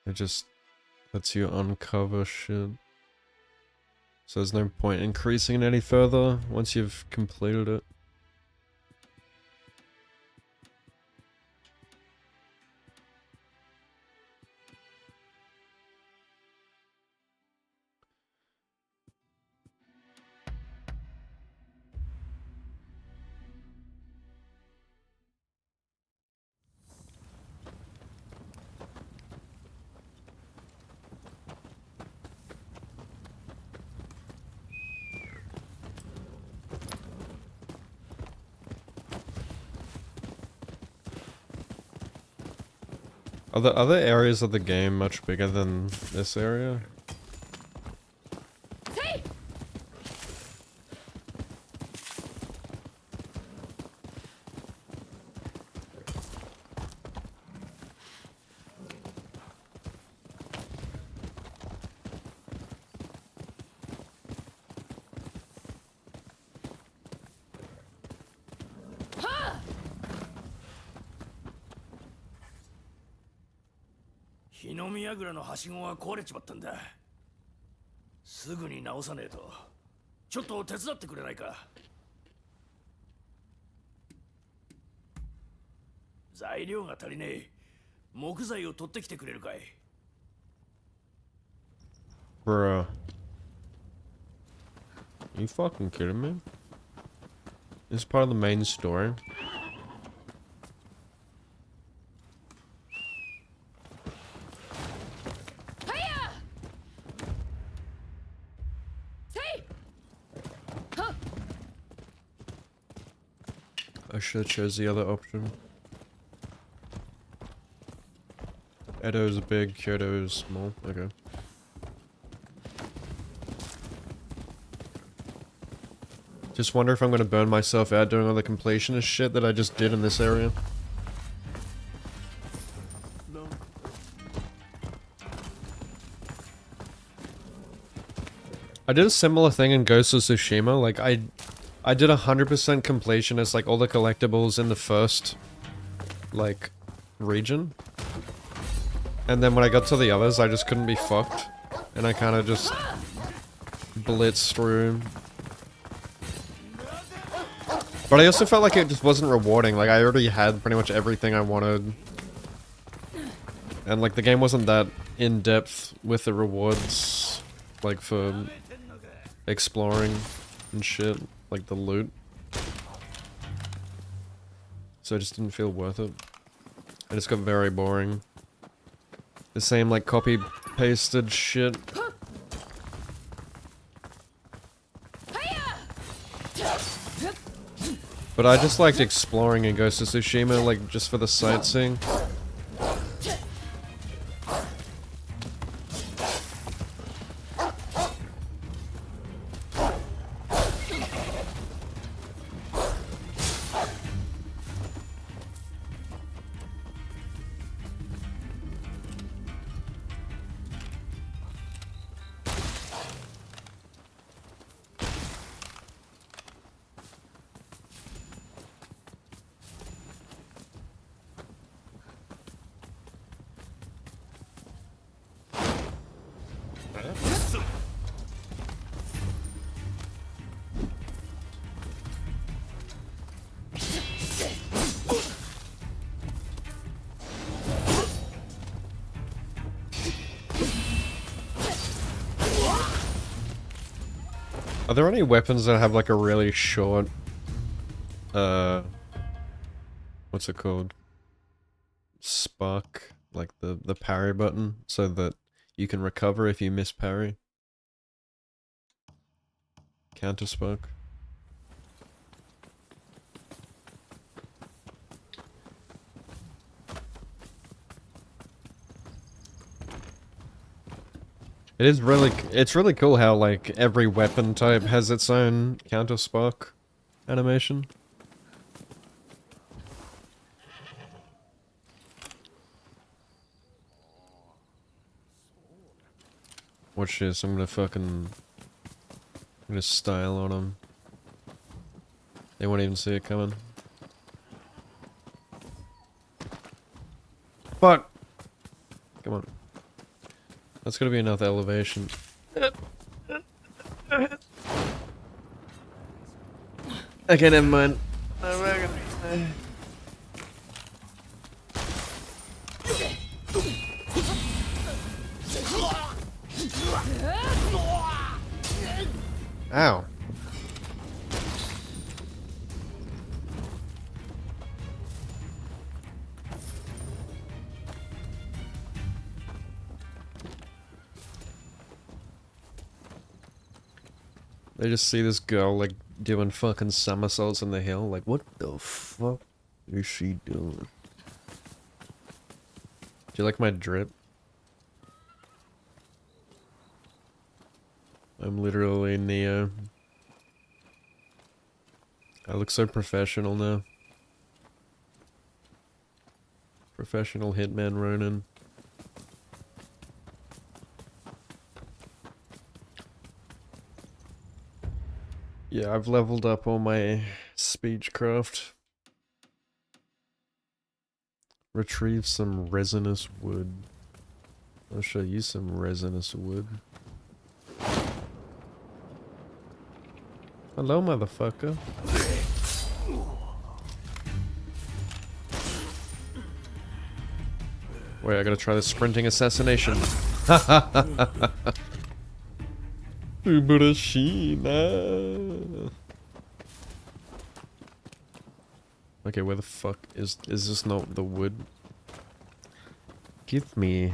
It just lets you uncover shit. So there's no point increasing it any further once you've completed it. Are the other areas of the game much bigger than this area?日の宮倉のはしごが壊れちまったんだ。すぐに直さねえと。ちょっと手伝ってくれないか。材料が足りねえ。木材を取ってきてくれるかい。Bruh. You fucking kidding me? This is part of the main story. I should have chose the other option. Edo's big, Kyoto's small. Okay. Just wonder if I'm gonna burn myself out doing all the completionist shit that I just did in this area. I did a similar thing in Ghost of Tsushima. Like, I did 100% completionist, like, all the collectibles in the first, like, region. And then when I got to the others, I just couldn't be fucked. And I kind of just blitzed through. But I also felt like it just wasn't rewarding. Like, I already had pretty much everything I wanted. And, like, the game wasn't that in-depth with the rewards, like, for exploring and shit. Like, the loot. So it just didn't feel worth it. It just got very boring. The same, like, copy-pasted shit. But I just liked exploring in Ghost of Tsushima, like, just for the sightseeing. Are there any weapons that have like a really short, what's it called? Spark, like the parry button, so that you can recover if you miss parry? Counter spark. It's really cool how, like, every weapon type has its own counter spark animation. Watch this, I'm gonna style on them. They won't even see it coming. Fuck! Come on. That's gonna be enough elevation. Okay, never mind. Ow. They just see this girl, like, doing fucking somersaults in the hill. Like, what the fuck is she doing? Do you like my drip? I'm literally Neo. I look so professional now. Professional hitman Rōnin. Yeah, I've leveled up all my speechcraft. Retrieve some resinous wood. I'll show you some resinous wood. Hello, motherfucker. Wait, I gotta try the sprinting assassination. Uburashina. Okay, where the fuck is this not the wood? Give me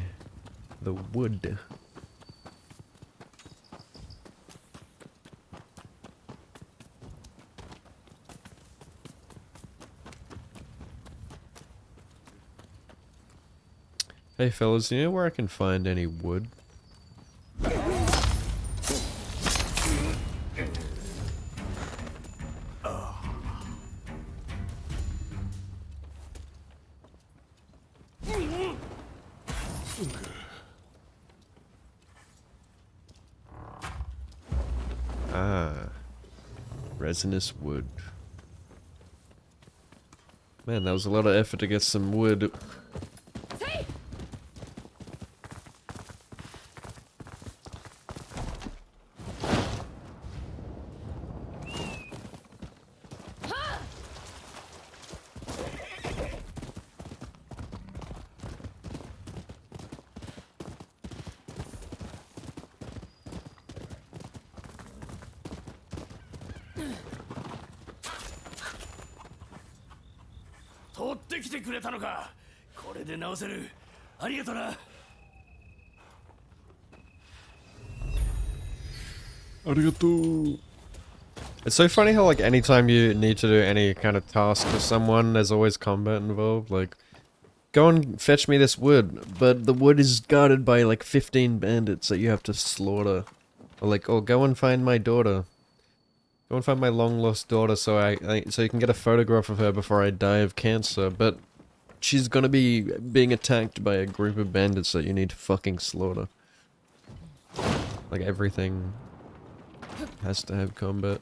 the wood. Hey fellas, you know where I can find any wood? Ah, resinous wood. Man, that was a lot of effort to get some wood. Arigato. It's so funny how like anytime you need to do any kind of task for someone, there's always combat involved. Like, go and fetch me this wood, but the wood is guarded by like 15 bandits that you have to slaughter. Or like, oh, go and find my daughter. Go and find my long lost daughter so so you can get a photograph of her before I die of cancer. But she's gonna be being attacked by a group of bandits that you need to fucking slaughter. Like everything has to have combat.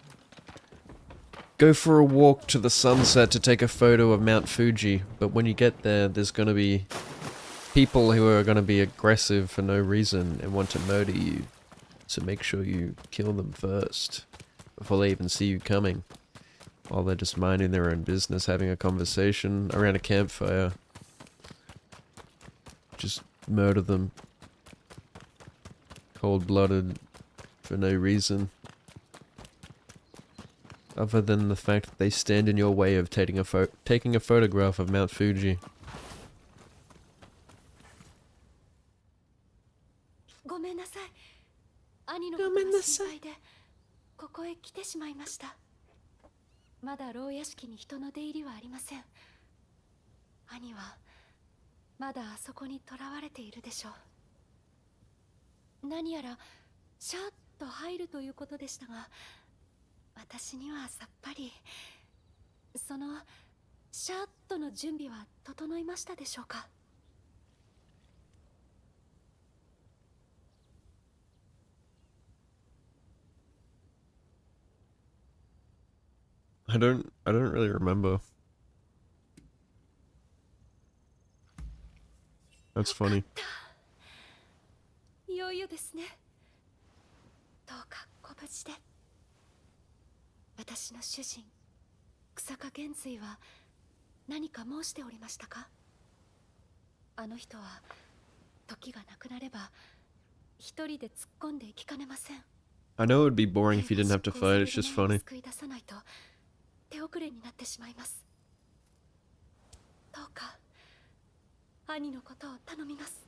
Go for a walk to the sunset to take a photo of Mount Fuji, but when you get there, there's gonna be people who are gonna be aggressive for no reason and want to murder you. So make sure you kill them first, before they even see you coming. While they're just minding their own business, having a conversation around a campfire. Just murder them. Cold-blooded, for no reason. Other than the fact that they stand in your way of taking a photograph of Mount Fuji. ごめんなさい。兄のことが心配でここへ来てしまいました。まだ牢屋敷に人の出入りはありません。兄はまだあそこに囚われているでしょう。何やらシャーッと入るということでしたが、私にはさっぱり。そのシャーッとの準備は整いましたでしょうか。I don't really remember. That's funny. いよいよですね。どうかご無事で。私の主人、草加玄瑞は何か申しておりましたか？あの人は時がなくなれば一人で突っ込んでいきかねません。I know it would be boring if you didn't have to fight, it's just funny. 救い出さないと手遅れになってしまいます。どうか兄のことを頼みます。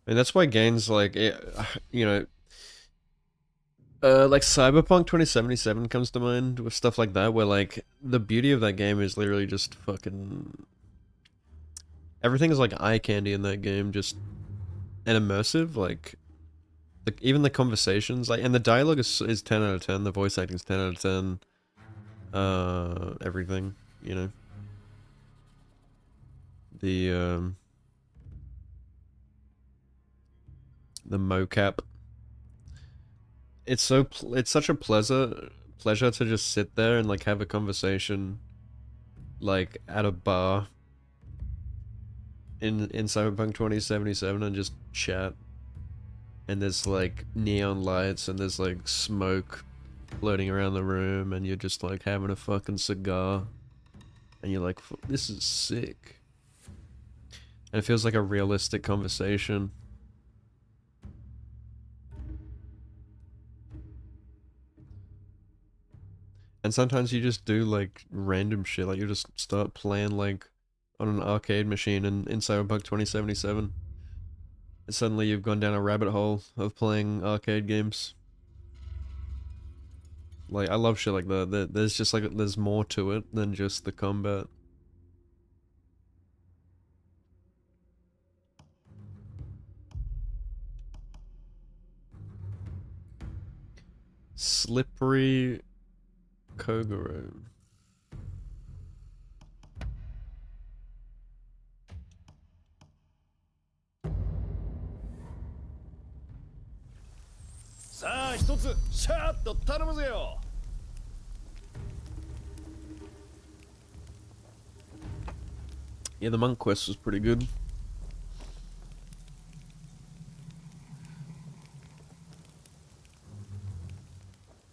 And that's why games like, you know, like Cyberpunk 2077 comes to mind with stuff like that, where like the beauty of that game is literally just fucking everything is like eye candy in that game, just and immersive. Like even the conversations, like, and the dialogue is 10 out of 10. The voice acting is 10 out of 10. Everything, you know. The mocap. It's such a pleasure to just sit there and like have a conversation like at a bar in Cyberpunk 2077 and just chat. And there's like neon lights and there's like smoke floating around the room and you're just like having a fucking cigar and you're like, this is sick. And it feels like a realistic conversation. And sometimes you just do like random shit, like you just start playing like on an arcade machine in Cyberpunk 2077. And suddenly you've gone down a rabbit hole of playing arcade games. Like, I love shit like that. There's just like, there's more to it than just the combat. Slippery Kogoro. Yeah, the monk quest was pretty good.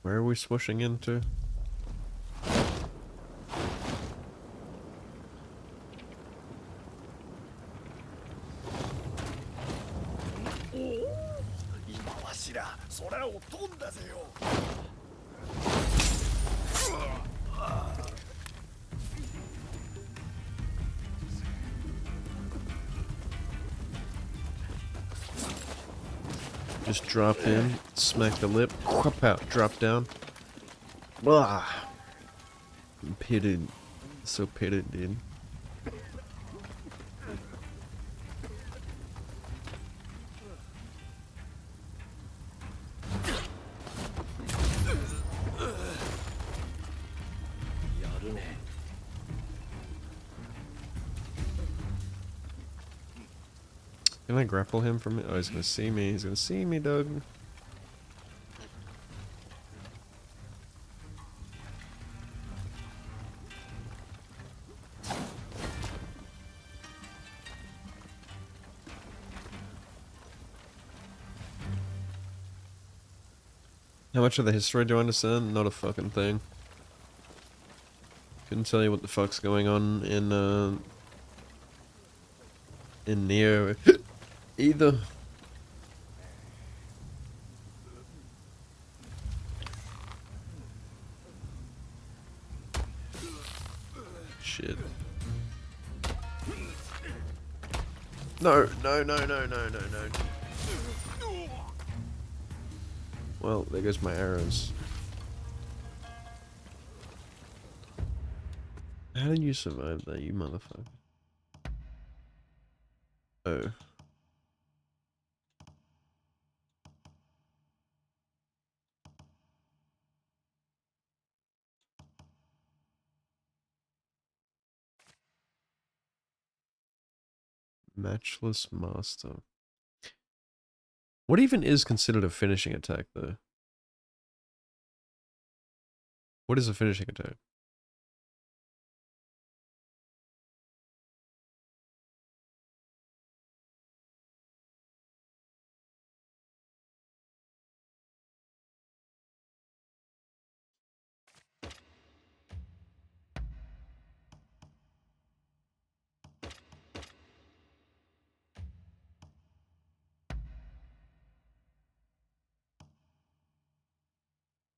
Where are we swooshing into? Just drop in, smack the lip, whoop out, drop down. Blah. I'm pitted. So pitted, dude. Can I grapple him from it? Oh, he's gonna see me. He's gonna see me, Doug. How much of the history do I understand? Not a fucking thing. Couldn't tell you what the fuck's going on in Neo either. Shit. No, no, no, no, no, no, no. Well, there goes my arrows. How did you survive that, you motherfucker? Oh. Matchless Master. What even is considered a finishing attack, though? What is a finishing attack?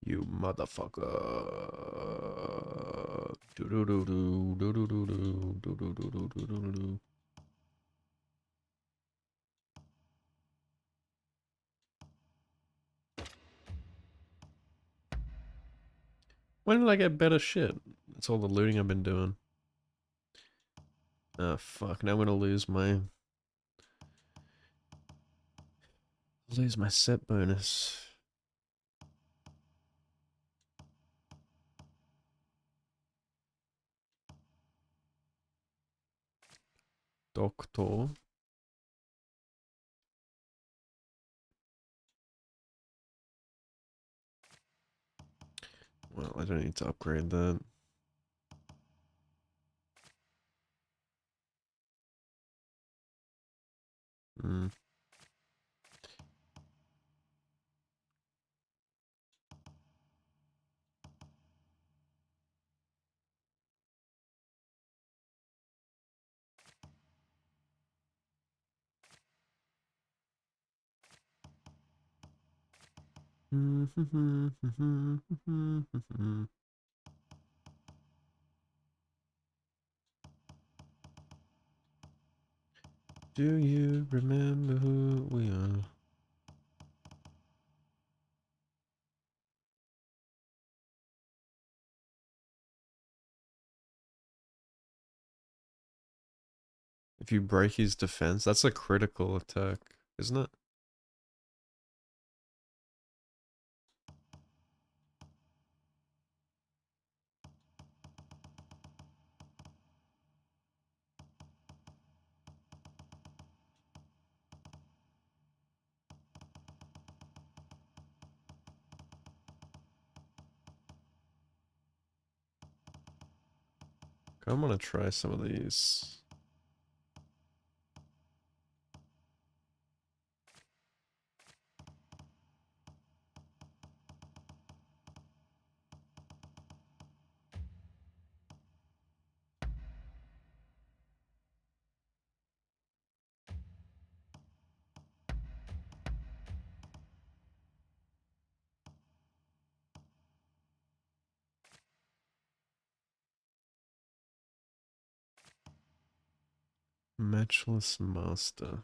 You motherfucker. Do-do-do-do, do-do-do-do, do-do-do-do, do-do-do-do. When did I get better shit? That's all the looting I've been doing. Ah, fuck. Now I'm gonna lose my set bonus. Doctor. Well, I don't need to upgrade that. Hmm. Do you remember who we are? If you break his defense, that's a critical attack, isn't it? I'm gonna try some of these. Matchless Master.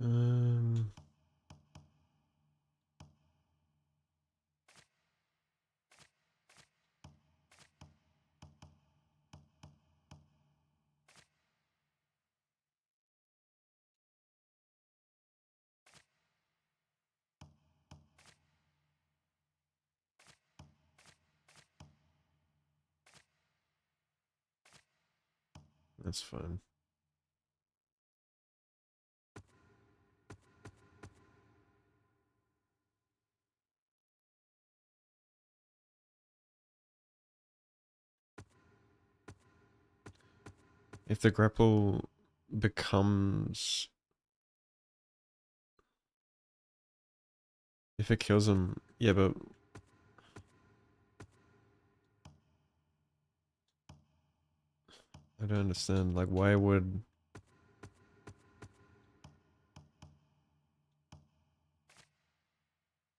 Um, that's fine. If the grapple becomes... If it kills him... Yeah, but... I don't understand. Like, why would...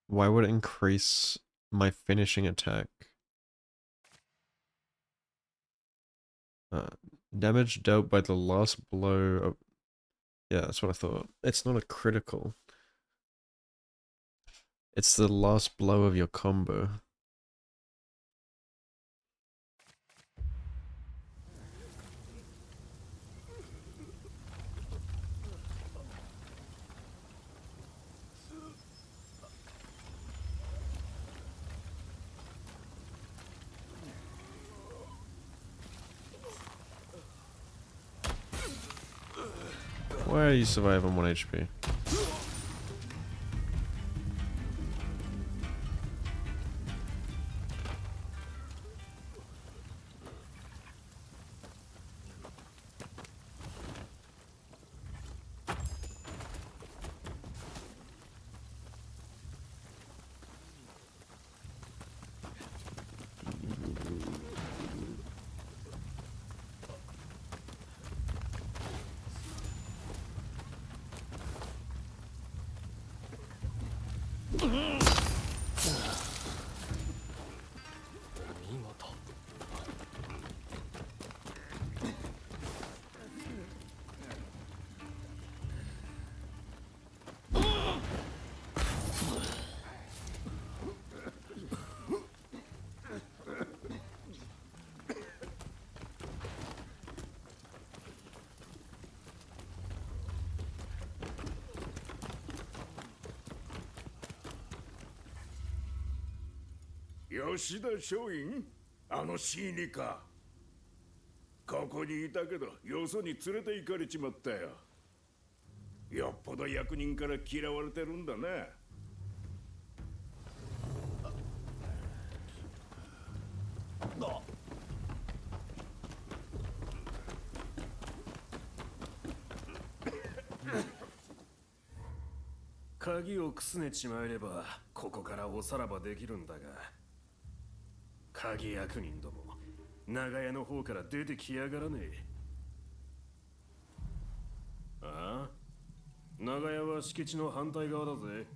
Why would it increase my finishing attack? Damage dealt by the last blow of... Yeah, that's what I thought. It's not a critical. It's the last blow of your combo. Why are you surviving 1 HP? 吉田松陰、あのシーニか。ここにいたけどよそに連れて行かれちまったよ。よっぽど役人から嫌われてるんだね。鍵をくすねちまえればここからおさらばできるんだが、鍵役人ども長屋の方から出てきやがらねえ。ああ、長屋は敷地の反対側だぜ。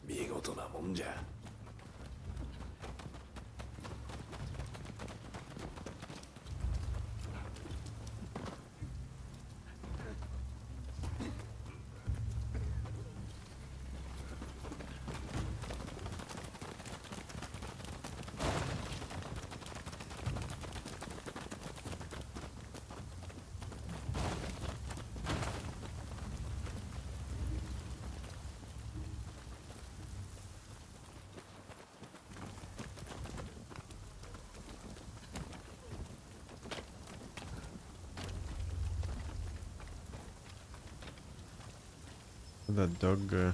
見事なもんじゃ。Where'd that dog go?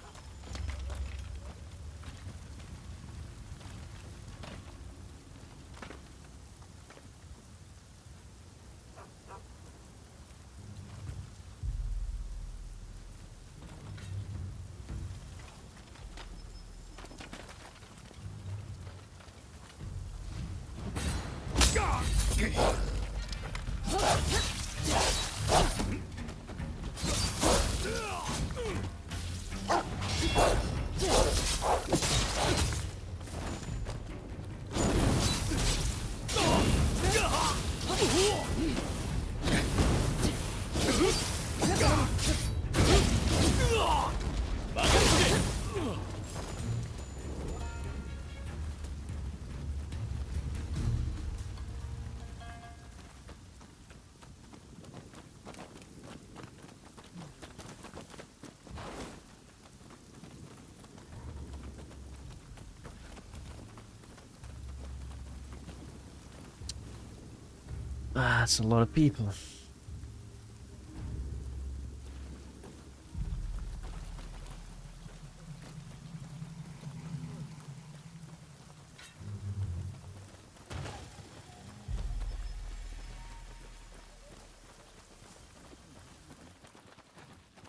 Ah, that's a lot of people.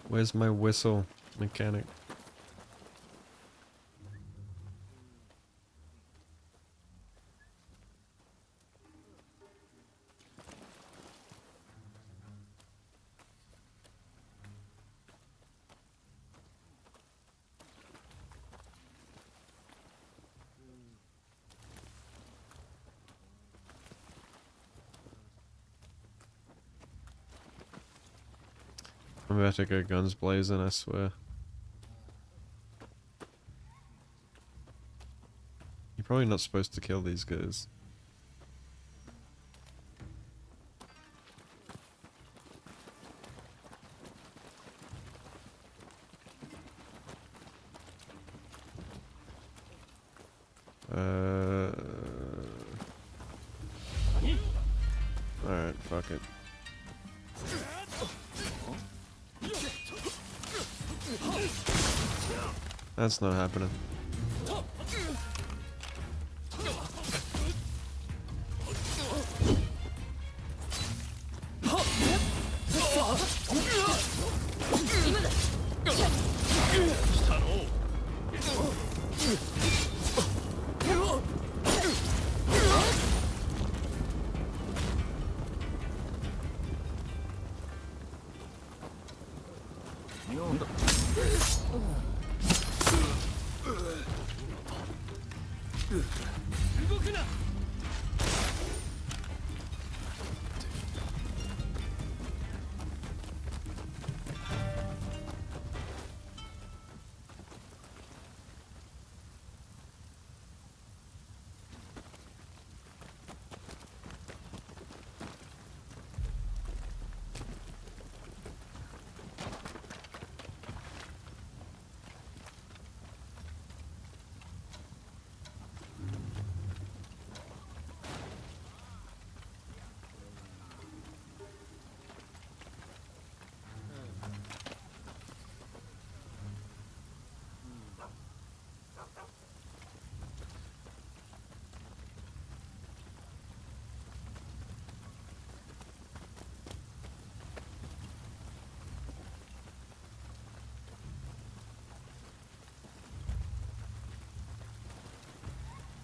Where's my whistle mechanic? I'm about to go guns blazing, I swear. You're probably not supposed to kill these guys. Alright, fuck it. That's not happening.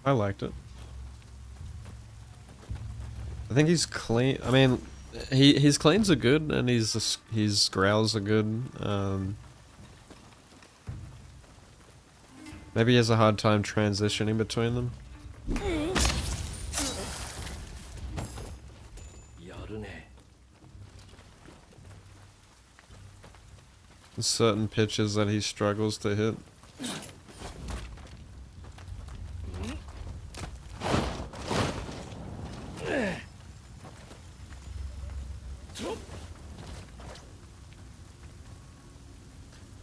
I liked it. I think he's clean. I mean, his cleans are good, and his growls are good. Maybe he has a hard time transitioning between them. There's certain pitches that he struggles to hit.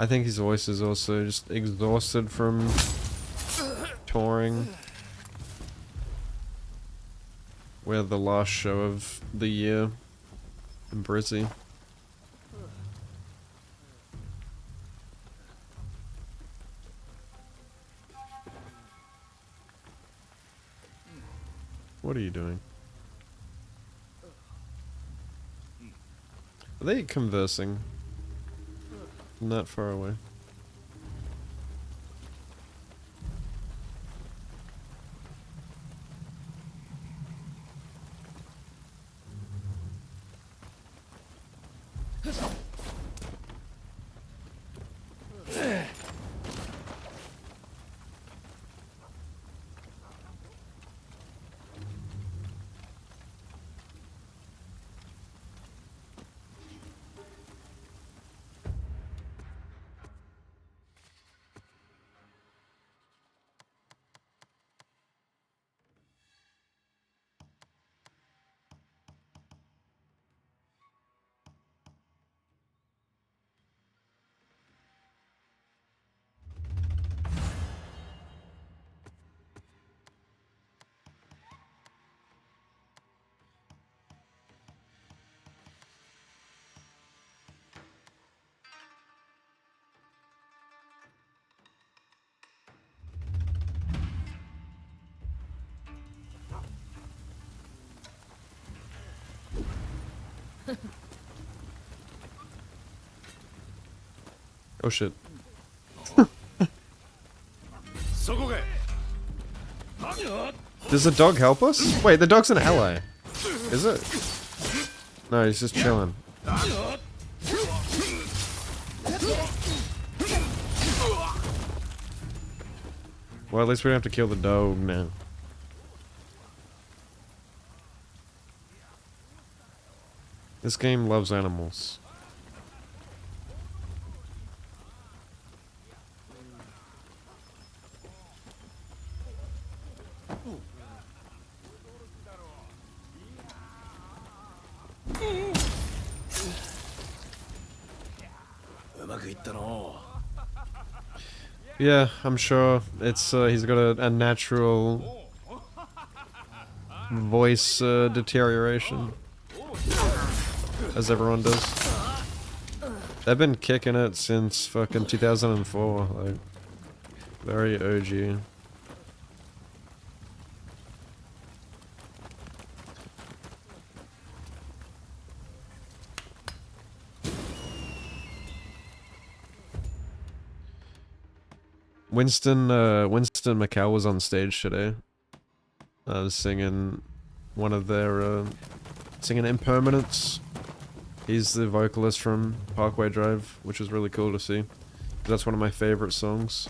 I think his voice is also just exhausted from touring. We're the last show of the year in Brizzy. What are you doing? Are they conversing? Not far away. Oh shit. Does the dog help us? Wait, the dog's an ally. Is it? No, he's just chilling. Well, at least we don't have to kill the dog now. This game loves animals. Yeah, I'm sure it's he's got a natural voice deterioration, as everyone does. They've been kicking it since fucking 2004, like very OG. Winston McCall was on stage today. Singing one of their singing Impermanence. He's the vocalist from Parkway Drive, which is really cool to see. That's one of my favorite songs.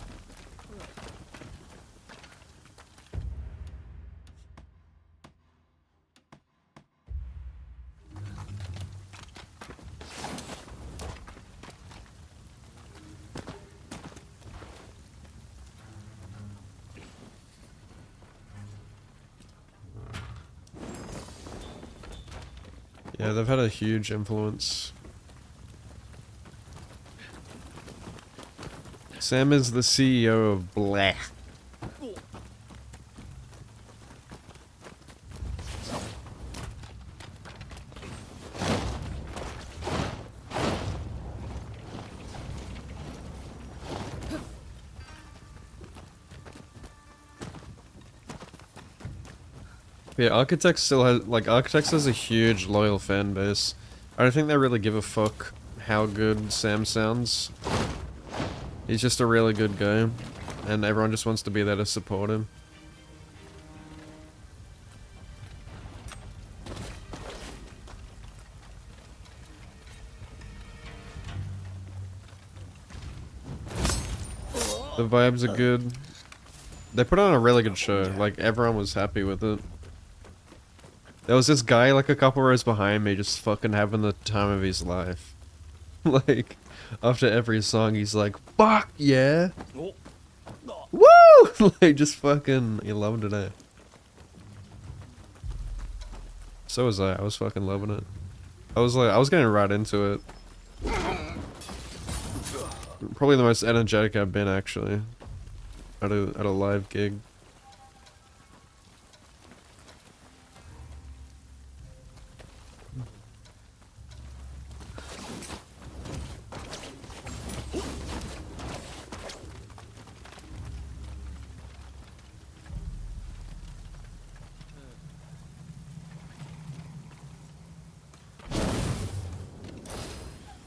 Yeah, they've had a huge influence. Sam is the CEO of Blah. Yeah, Architects still has, like, Architects has a huge loyal fan base. I don't think they really give a fuck how good Sam sounds. He's just a really good guy, and everyone just wants to be there to support him. The vibes are good. They put on a really good show. Like, everyone was happy with it. There was this guy, like, a couple rows behind me just fucking having the time of his life. Like, after every song, he's like, fuck yeah! Woo! Like, just fucking, he loved it, eh? So was I was fucking loving it. I was getting right into it. Probably the most energetic I've been, actually. At a live gig.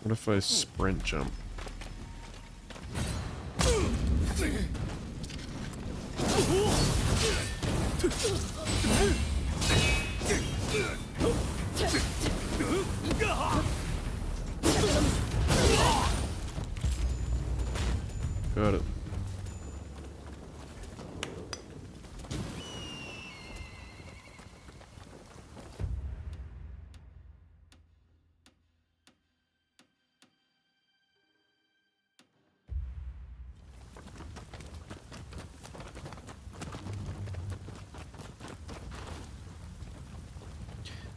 What if I sprint jump? Got it.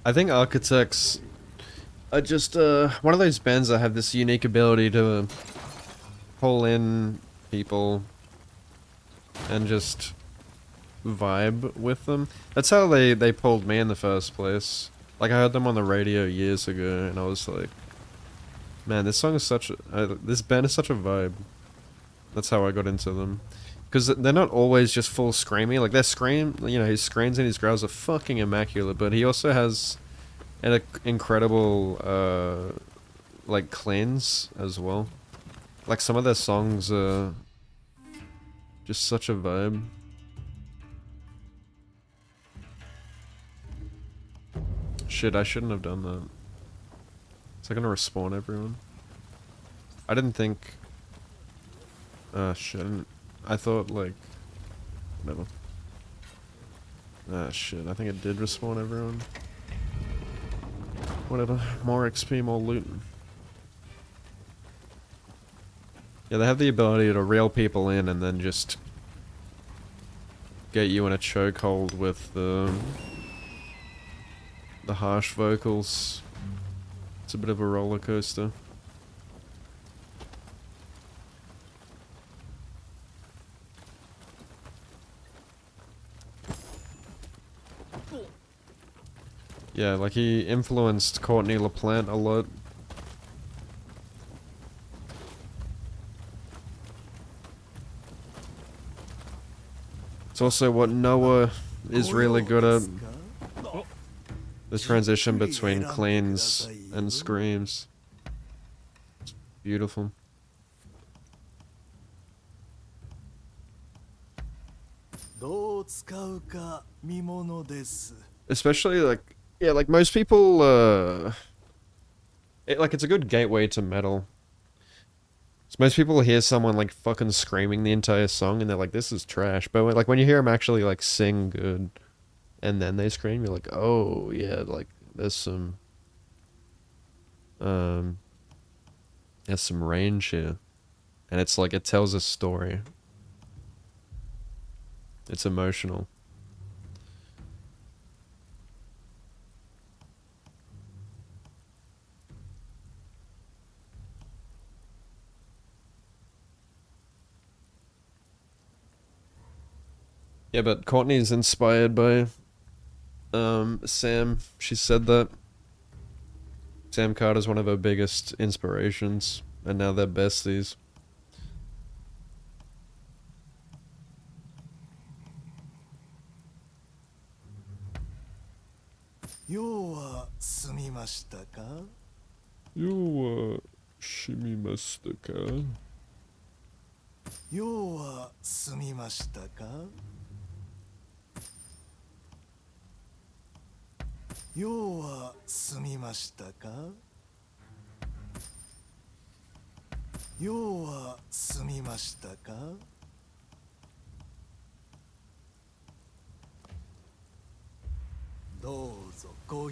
I think Architects are just one of those bands that have this unique ability to pull in people and just vibe with them. That's how they pulled me in the first place. Like, I heard them on the radio years ago and I was like, man, this song is such a, this band is such a vibe. That's how I got into them. Because they're not always just full screamy. Like, their scream, you know, his screams and his growls are fucking immaculate, but he also has an incredible, like, cleanse as well. Like, some of their songs are just such a vibe. Shit, I shouldn't have done that. Is that gonna respawn everyone? I didn't think... shit. I thought, like... Whatever. Ah, shit. I think it did respawn everyone. Whatever. More XP, more loot. Yeah, they have the ability to reel people in and then just... get you in a chokehold with the harsh vocals. It's a bit of a roller coaster. Yeah, like he influenced Courtney LaPlante a lot. It's also what Noah is really good at. The transition between cleans and screams. It's beautiful. Especially like, yeah, like most people, it's a good gateway to metal. So most people hear someone like fucking screaming the entire song and they're like, this is trash. But like when you hear them actually like sing good and then they scream, you're like, oh yeah, like there's some range here. And it's like, it tells a story. It's emotional. Yeah, but Courtney's inspired by Sam. She said that Sam Carter's one of her biggest inspirations, and now they're besties.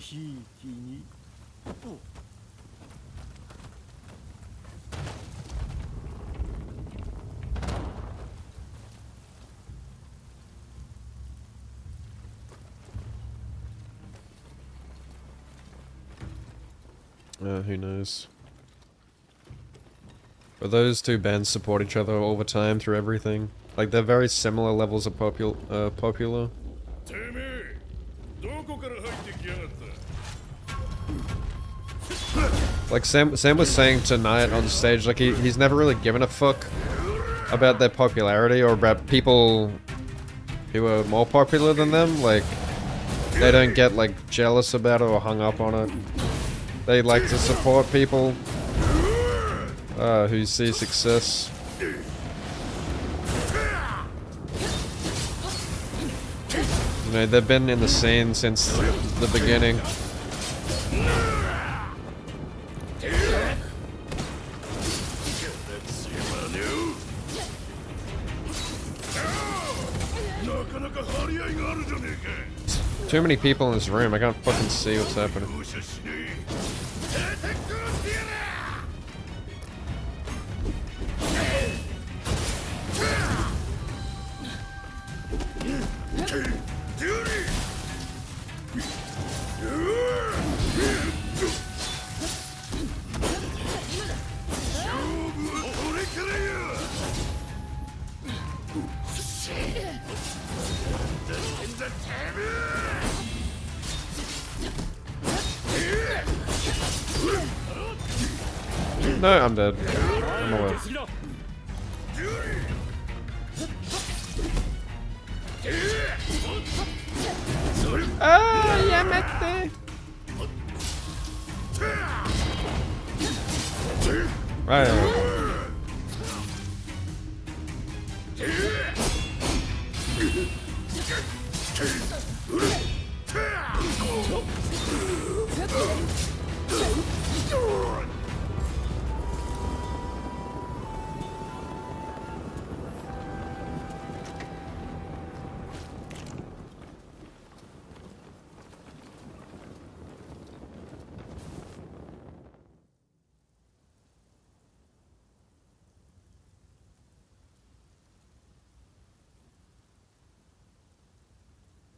ひいきに。Who knows? But those two bands support each other all the time through everything. Like, they're very similar levels of popular. Like Sam was saying tonight on stage, like he's never really given a fuck about their popularity or about people who are more popular than them. Like, they don't get like jealous about it or hung up on it. They like to support people who see success. You know, they've been in the scene since the beginning. Too many people in this room, I can't fucking see what's happening. No, I'm dead. I'm away. Ah, yamete! Right.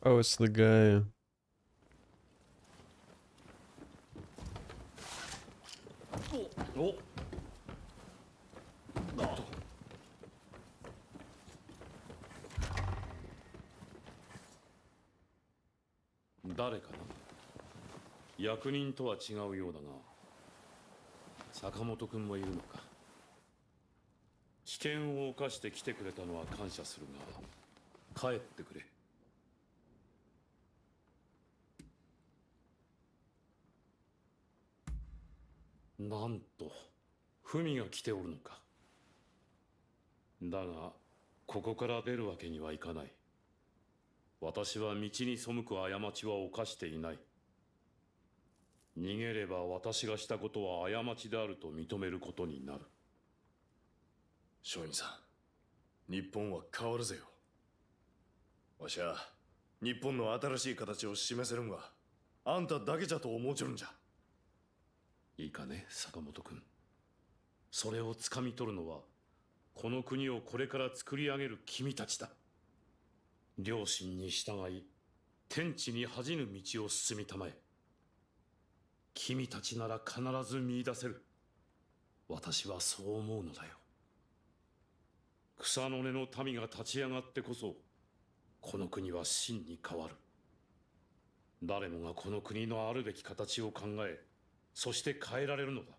Oh, it's the guy. Oh. 誰かな。役人とは違うようだが、坂本君もいるのか。危険を冒して来てくれたのは感謝するが、帰ってくれ。なんと、文が来ておるのか。だが、ここから出るわけにはいかない。私は道に背く過ちは犯していない。逃げれば私がしたことは過ちであると認めることになる。松陰さん、日本は変わるぜよ。わしは日本の新しい形を示せるんはあんただけじゃと思うちょるんじゃ。いいかね、坂本君。それをつかみ取るのは、この国をこれから作り上げる君たちだ。良心に従い、天地に恥じぬ道を進みたまえ。君たちなら必ず見出せる。私はそう思うのだよ。草の根の民が立ち上がってこそ、この国は真に変わる。誰もがこの国のあるべき形を考え、そして変えられるのだ。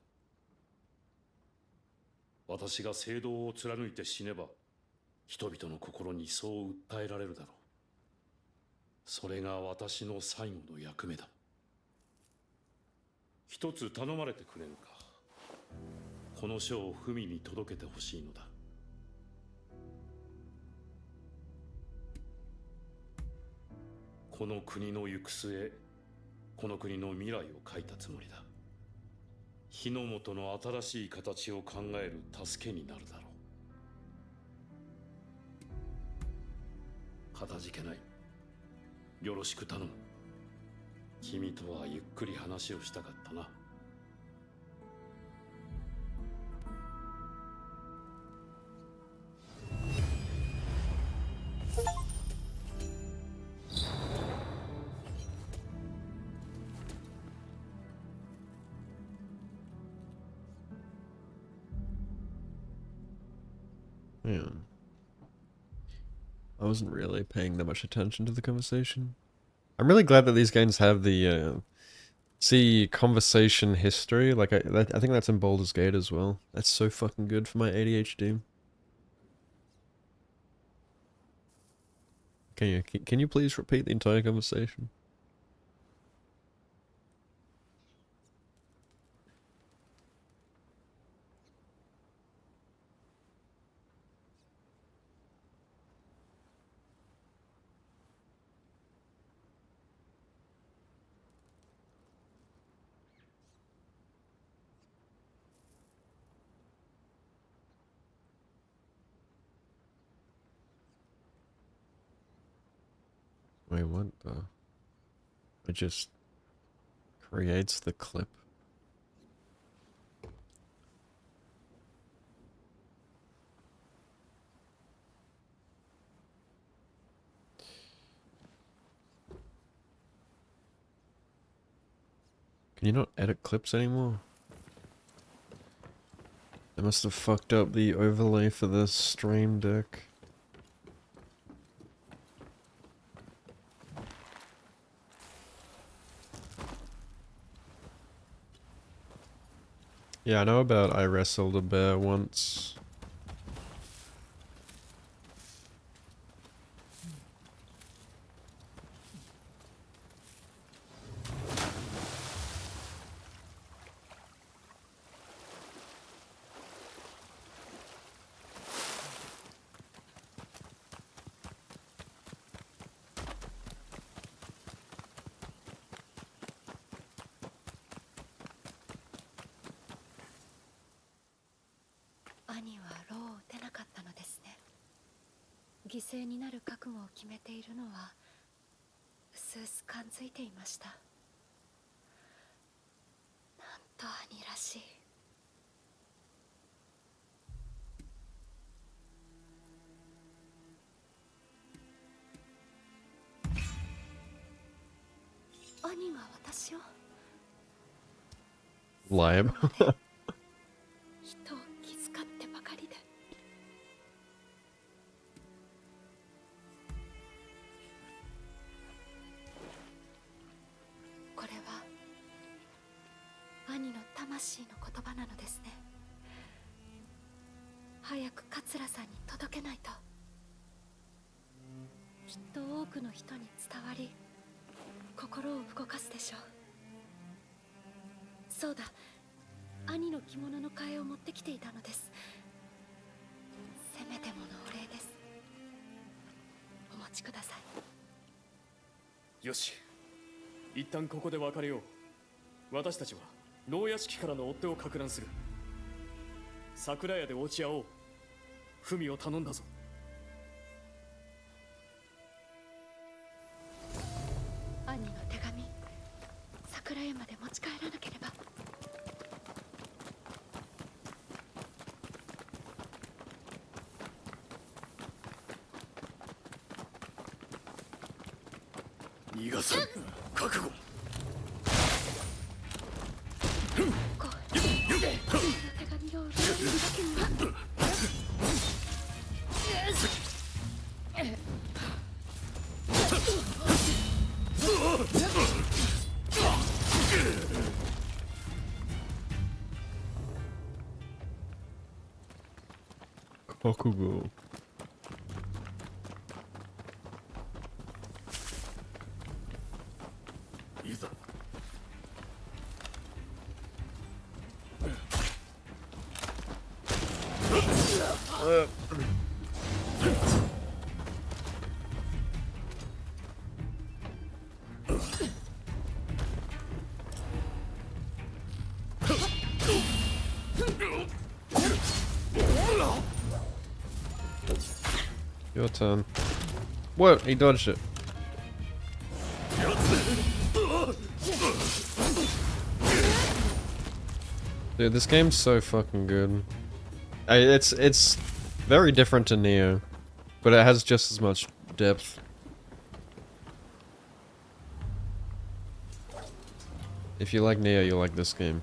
私が正道を貫いて死ねば、人々の心にそう訴えられるだろう。それが私の最後の役目だ。一つ頼まれてくれぬか。この書を文に届けてほしいのだ。この国の行く末、この国の未来を書いたつもりだ。火の元の新しい形を考える助けになるだろう。かたじけない。よろしく頼む。君とはゆっくり話をしたかったな。Man. I wasn't really paying that much attention to the conversation. I'm really glad that these games have the see conversation history. Like I think that's in Baldur's Gate as well. That's so fucking good for my ADHD. Can you please repeat the entire conversation? Wait, what the? It just creates the clip. Can you not edit clips anymore? They must have fucked up the overlay for the Stream Deck. Yeah, I know about I wrestled a bear once.犠牲になる覚悟を決めているのは薄々感づいていました。なんと兄らしい。兄が私を Lime. 人を気遣ってばかりで。これは兄の魂の言葉なのですね。早く桂さんに届けないと。きっと多くの人に伝わり心を動かすでしょう。そうだ、兄の着物の替えを持ってきていたのです。せめてものお礼です。お持ちください。よし、一旦ここで別れよう。私たちは牢屋敷からの追っ手を撹乱する。桜屋で落ち合おう。文を頼んだぞ。兄の手紙、桜屋まで持ち帰らなければ。逃がさん、覚悟。手紙を受け取るだけには。覚悟。いざ。Your turn. Whoa, he dodged it. Dude, this game's so fucking good. It's very different to Neo, but it has just as much depth. If you like Neo, you'll like this game.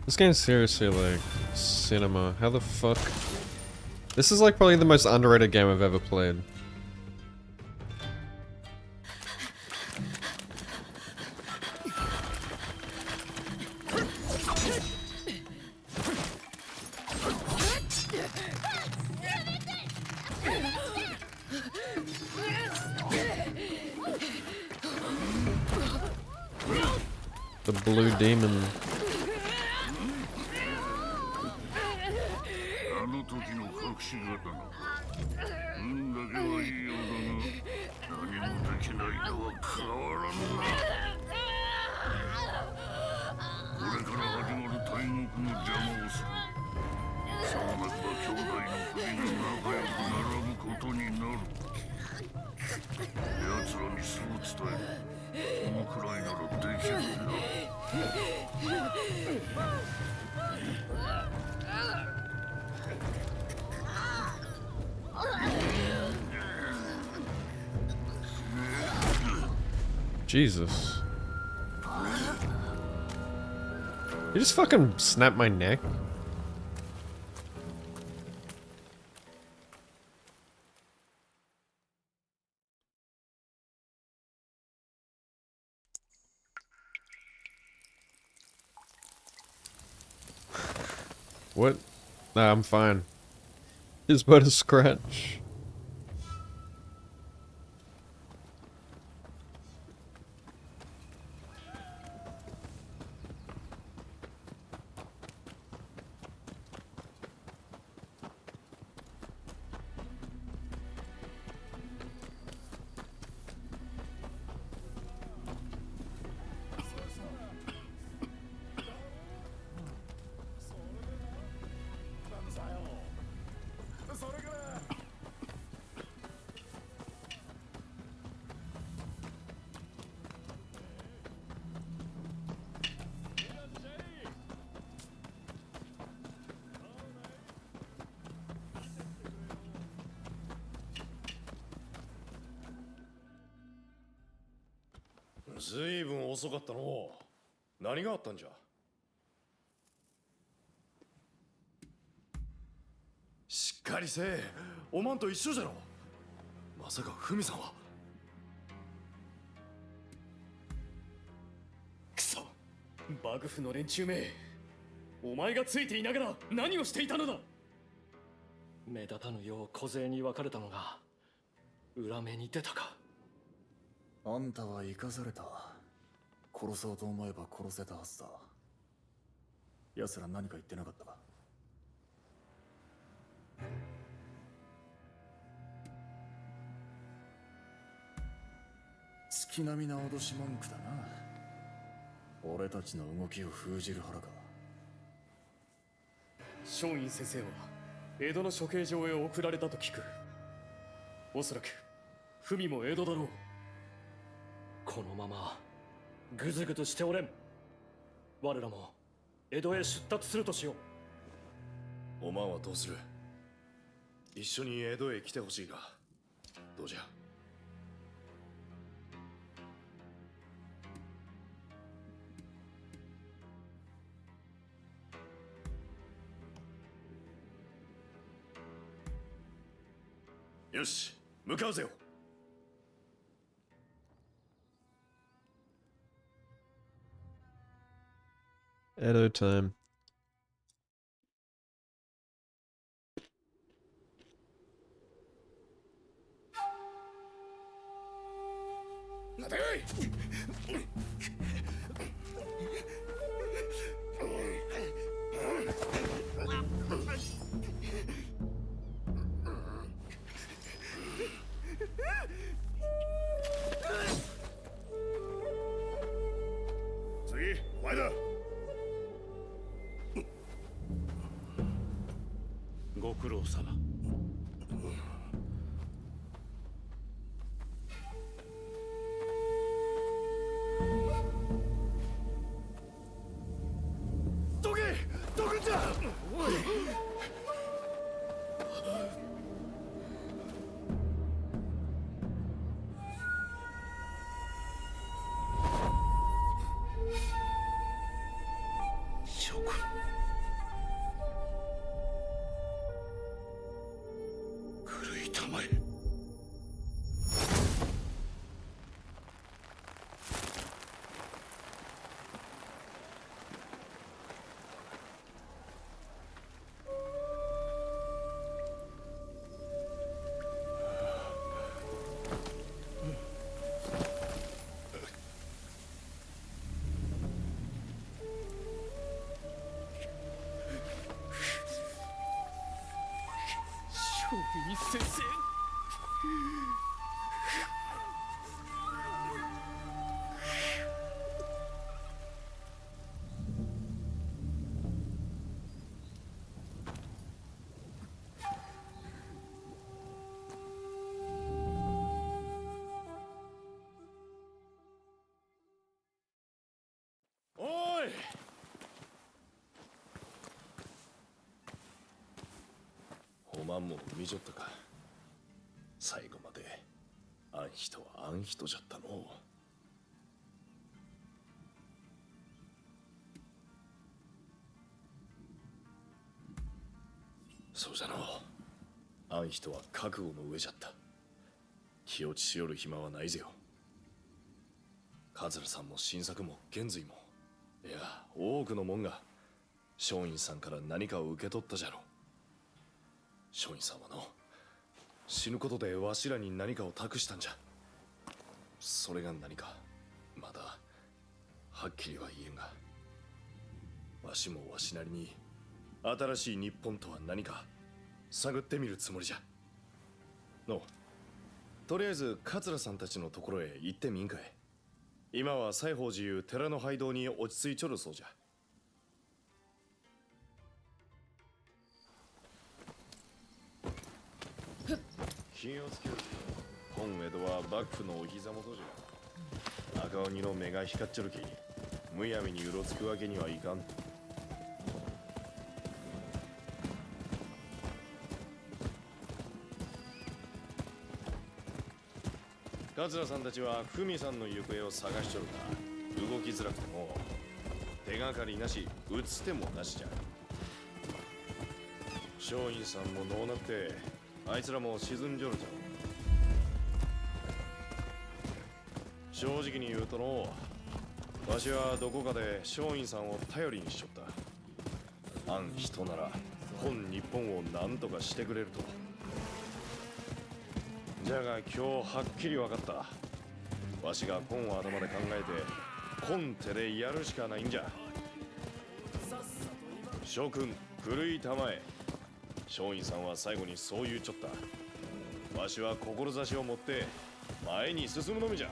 This game's seriously like cinema. How the fuck? This is like probably the most underrated game I've ever played. The blue demon. Jesus. You just fucking snapped my neck? What? Nah, I'm fine. It's but a scratch.ずいぶん遅かったの。何があったんじゃ。しっかりせえ。おまんと一緒じゃろ。まさかフミさんは。くそ、幕府の連中め。お前がついていながら何をしていたのだ。目立たぬよう小勢に分かれたのが裏目に出たか。あんたは生かされた。殺そうと思えば殺せたはずだ。奴ら何か言ってなかったか。月並みな脅し文句だな。俺たちの動きを封じる腹か。松陰先生は江戸の処刑場へ送られたと聞く。おそらく文も江戸だろう。このままぐずぐずしておれん。我らも江戸へ出立するとしよう。おまんはどうする。一緒に江戸へ来てほしいがどうじゃ。よし、向かうぜよ。Edo time. ご苦労さな。どけ、どくんじゃ。おい。諸君、狂いたまえ。松陰先生。おい、おまんも見ちょったか。最後まであん人はあん人じゃったのう。そうじゃのう。あん人は覚悟の上じゃった。気落ちしよる暇はないぜよ。桂さんも新作も玄瑞も、いや多くのもんが松陰さんから何かを受け取ったじゃろう。松陰さんはの死ぬことでわしらに何かを託したんじゃ。それが何かまだはっきりは言えんが、わしもわしなりに新しい日本とは何か探ってみるつもりじゃの。とりあえず桂さんたちのところへ行ってみんかい。今は西方寺いう寺の拝堂に落ち着いちょるそうじゃ。気をつける。本江戸は幕府のお膝元じゃ。赤鬼の目が光っちょるき、むやみにうろつくわけにはいかん。桂さんたちは文さんの行方を探しちょるが、動きづらくても手がかりなし、打つ手もなしじゃ。松陰さんものうなってあいつらも沈んじょるじゃろ。正直に言うとの、わしはどこかで松陰さんを頼りにしちょった。あん人なら本日本を何とかしてくれると。じゃが今日はっきり分かった。わしが本を頭で考えて本手でやるしかないんじゃ。諸君狂いたまえ。松陰さんは最後にそう言うちょった。わしは志を持って前に進むのみじゃ。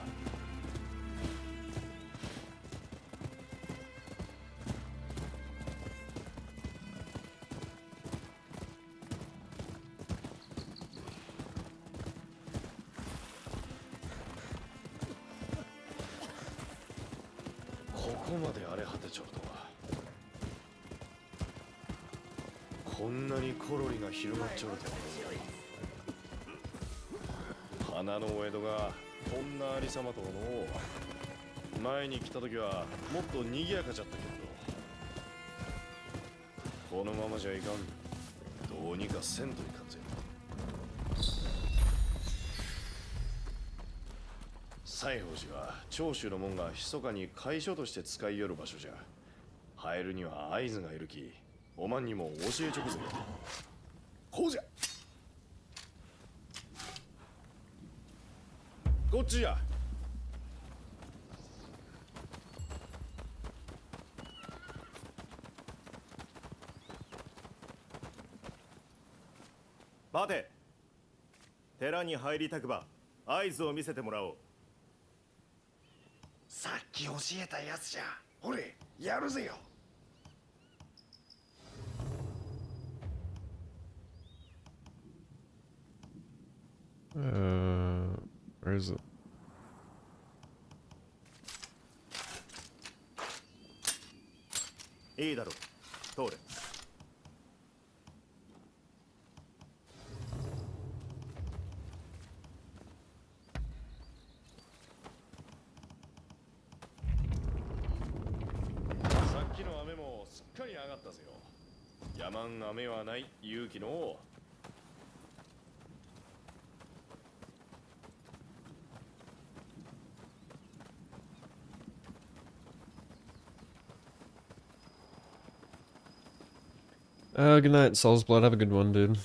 ここまで荒れ果てちょるとは。こんなにコロリが広がっちょるとは。花のお江戸がこんなありさまとのう。前に来た時はもっと賑やかじゃったけど、このままじゃいかん。どうにかせんといかんぜ。西方寺は長州の門が密かに会所として使いよる場所じゃ。入るには合図がいるき、おまんにも教えちょくぜ。こうじゃ。こっちじゃ。待て。寺に入りたくば合図を見せてもらおう。さっき教えたやつじゃ。ほれ、やるぜよ。Where is it? Good night, Soul's Blood. Have a good one, dude.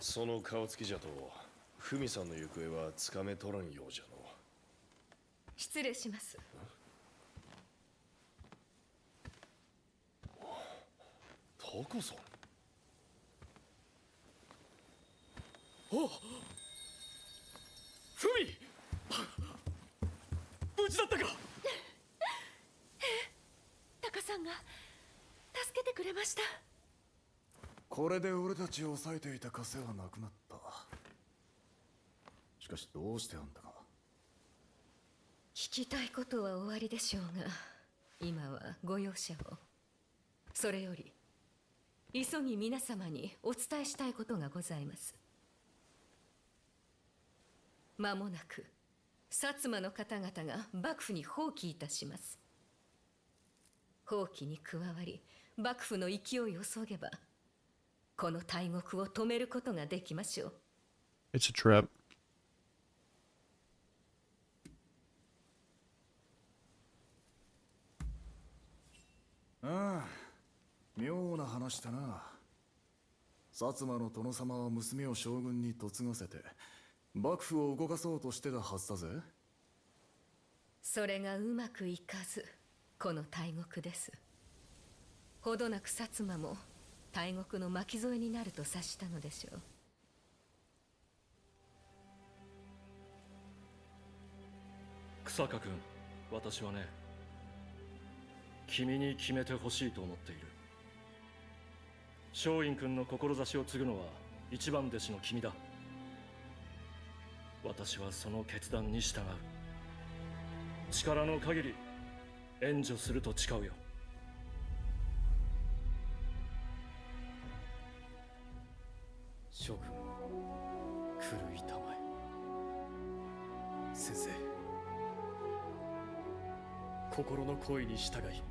So 顔つきじゃと、フミさんの行方はつかめとらんようじゃの。失礼します。タコさん。お、フミ、無事だったか。タカさんが助けてくれました。これで俺たちを抑えていた枷はなくなった。しかしどうしてあんたが。聞きたいことは終わりでしょうが、今はご容赦を。それより急ぎ皆様にお伝えしたいことがございます。間もなく薩摩の方々が幕府に蜂起いたします。蜂起に加わり幕府の勢いをそげば、この大国を止めることができましょう。It's a trap. ああ、妙な話だな。薩摩の殿様は娘を将軍に嫁がせて幕府を動かそうとしてたはずだぜ。それがうまくいかず、この大国です。ほどなく薩摩も大国の巻き添えになると察したのでしょう。草加君、私はね、君に決めてほしいと思っている。松陰君の志を継ぐのは一番弟子の君だ。私はその決断に従う。力の限り援助すると誓うよ。諸君、狂いたまえ。先生、心の声に従い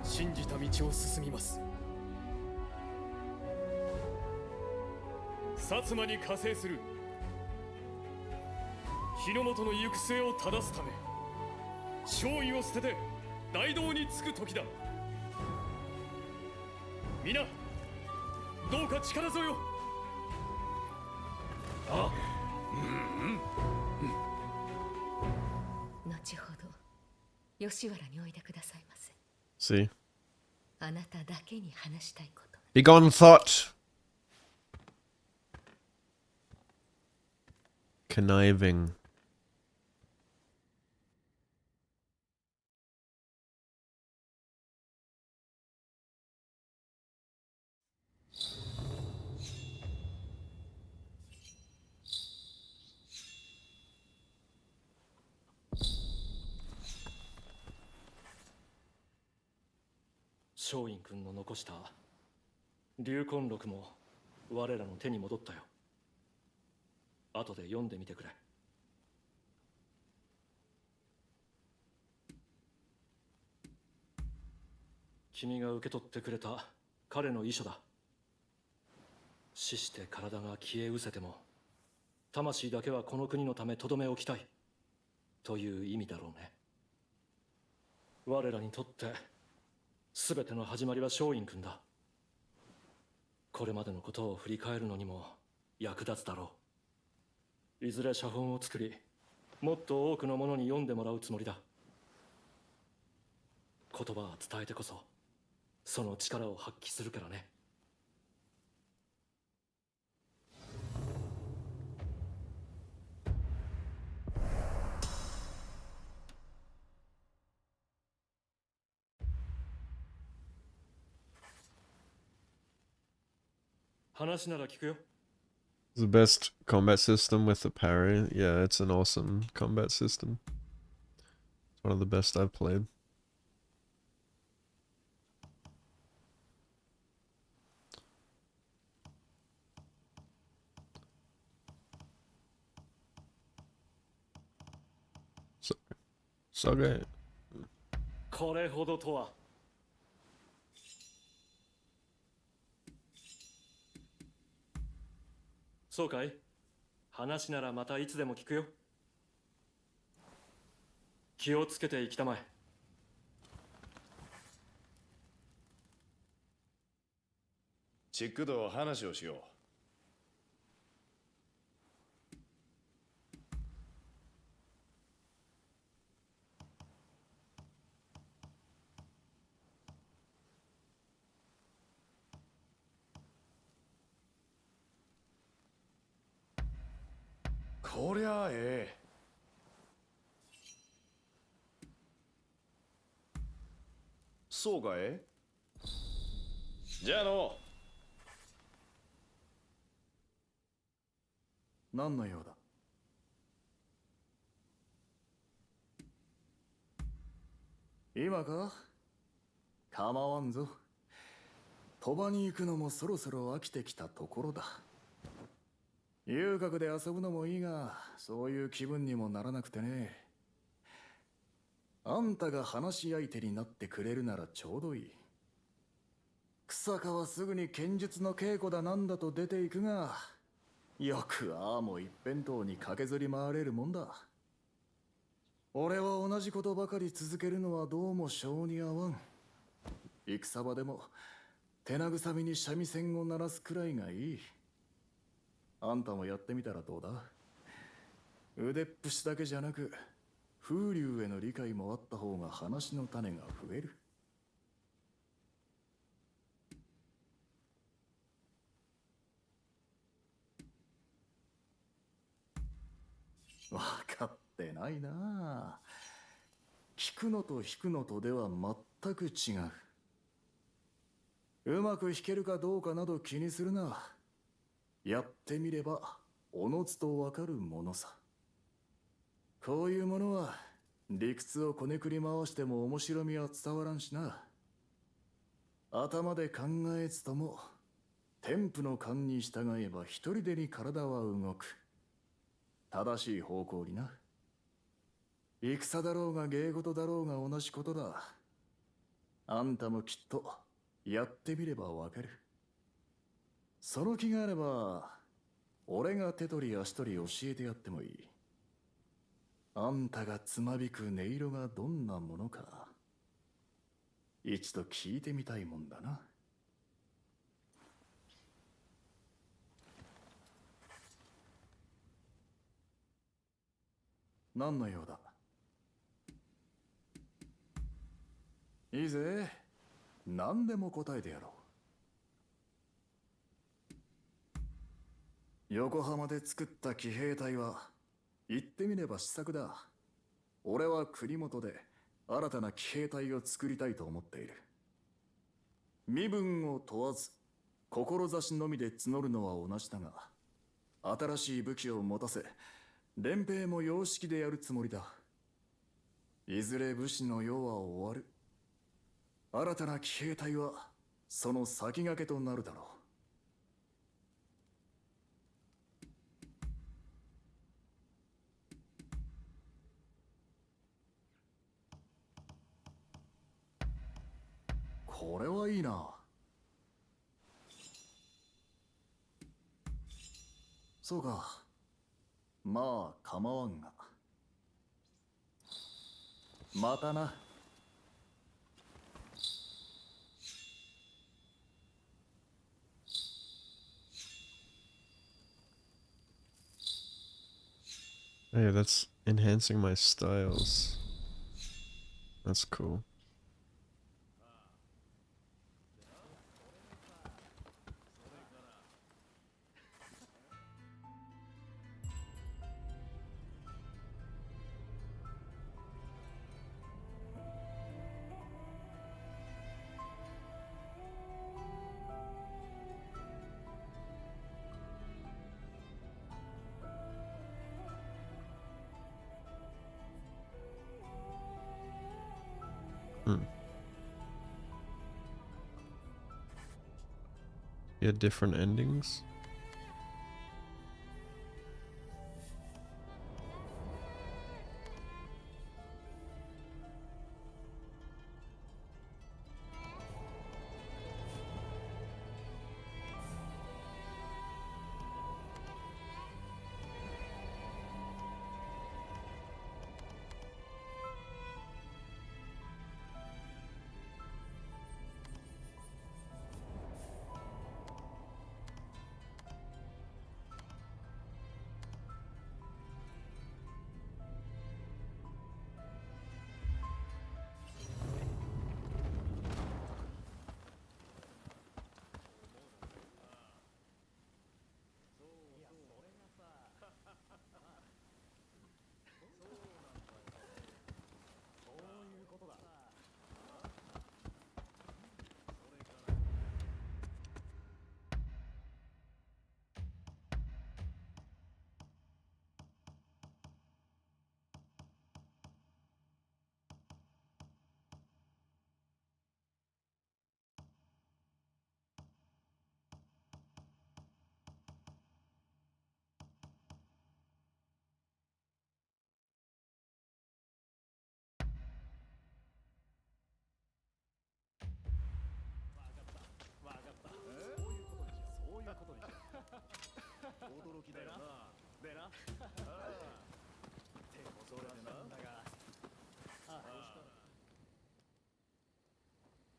信じた道を進みます。薩摩に加勢する日の本の行く末を正すため、勝意を捨てて大道につく時だ。皆どうか力添えを。ああ、後ほど吉原においでくださいませ。See? あなただけに話したいこと。 Begone thought! Conniving.「松陰君の残した流魂録も我らの手に戻ったよ。後で読んでみてくれ。君が受け取ってくれた彼の遺書だ。死して体が消え失せても魂だけはこの国のためとどめ置きたいという意味だろうね。我らにとって全ての始まりは松陰君だ。これまでのことを振り返るのにも役立つだろう。いずれ写本を作り、もっと多くの者に読んでもらうつもりだ。言葉は伝えてこそその力を発揮するからね。話なら聞くよ。 The best combat system with the parry. Yeah, it's an awesome combat system. It's one of the best I've played. So great. これほどとは。そうかい？話ならまたいつでも聞くよ。気をつけて生きたまえ。チックと話をしよう。こりゃええ。そうかい？じゃあの。何の用だ？今か？構わんぞ。鳥羽に行くのもそろそろ飽きてきたところだ。遊郭で遊ぶのもいいが、そういう気分にもならなくてね。あんたが話し相手になってくれるならちょうどいい。草加はすぐに剣術の稽古だなんだと出ていくが、よくああも一辺倒に駆けずり回れるもんだ。俺は同じことばかり続けるのはどうも性に合わん。戦場でも手慰みに三味線を鳴らすくらいがいい。あんたもやってみたらどうだ？腕っぷしだけじゃなく風流への理解もあった方が話の種が増える。分かってないなあ。聞くのと弾くのとでは全く違う。うまく弾けるかどうかなど気にするな。やってみればおのずとわかるものさ。こういうものは理屈をこねくり回しても面白みは伝わらんしな。頭で考えつとも天賦の勘に従えば一人でに体は動く。正しい方向にな。戦だろうが芸事だろうが同じことだ。あんたもきっとやってみればわかる。その気があれば俺が手取り足取り教えてやってもいい。あんたがつまびく音色がどんなものか一度聞いてみたいもんだな。何の用だ？いいぜ。何でも答えてやろう。横浜で作った騎兵隊は言ってみれば試作だ。俺は国元で新たな騎兵隊を作りたいと思っている。身分を問わず志のみで募るのは同じだが、新しい武器を持たせ連兵も様式でやるつもりだ。いずれ武士の世は終わる。新たな騎兵隊はその先駆けとなるだろう。これはいいな。そうか。まあ構わんが。またな。Hey, that's enhancing my styles. That's cool. Hmm. Yeah, different endings.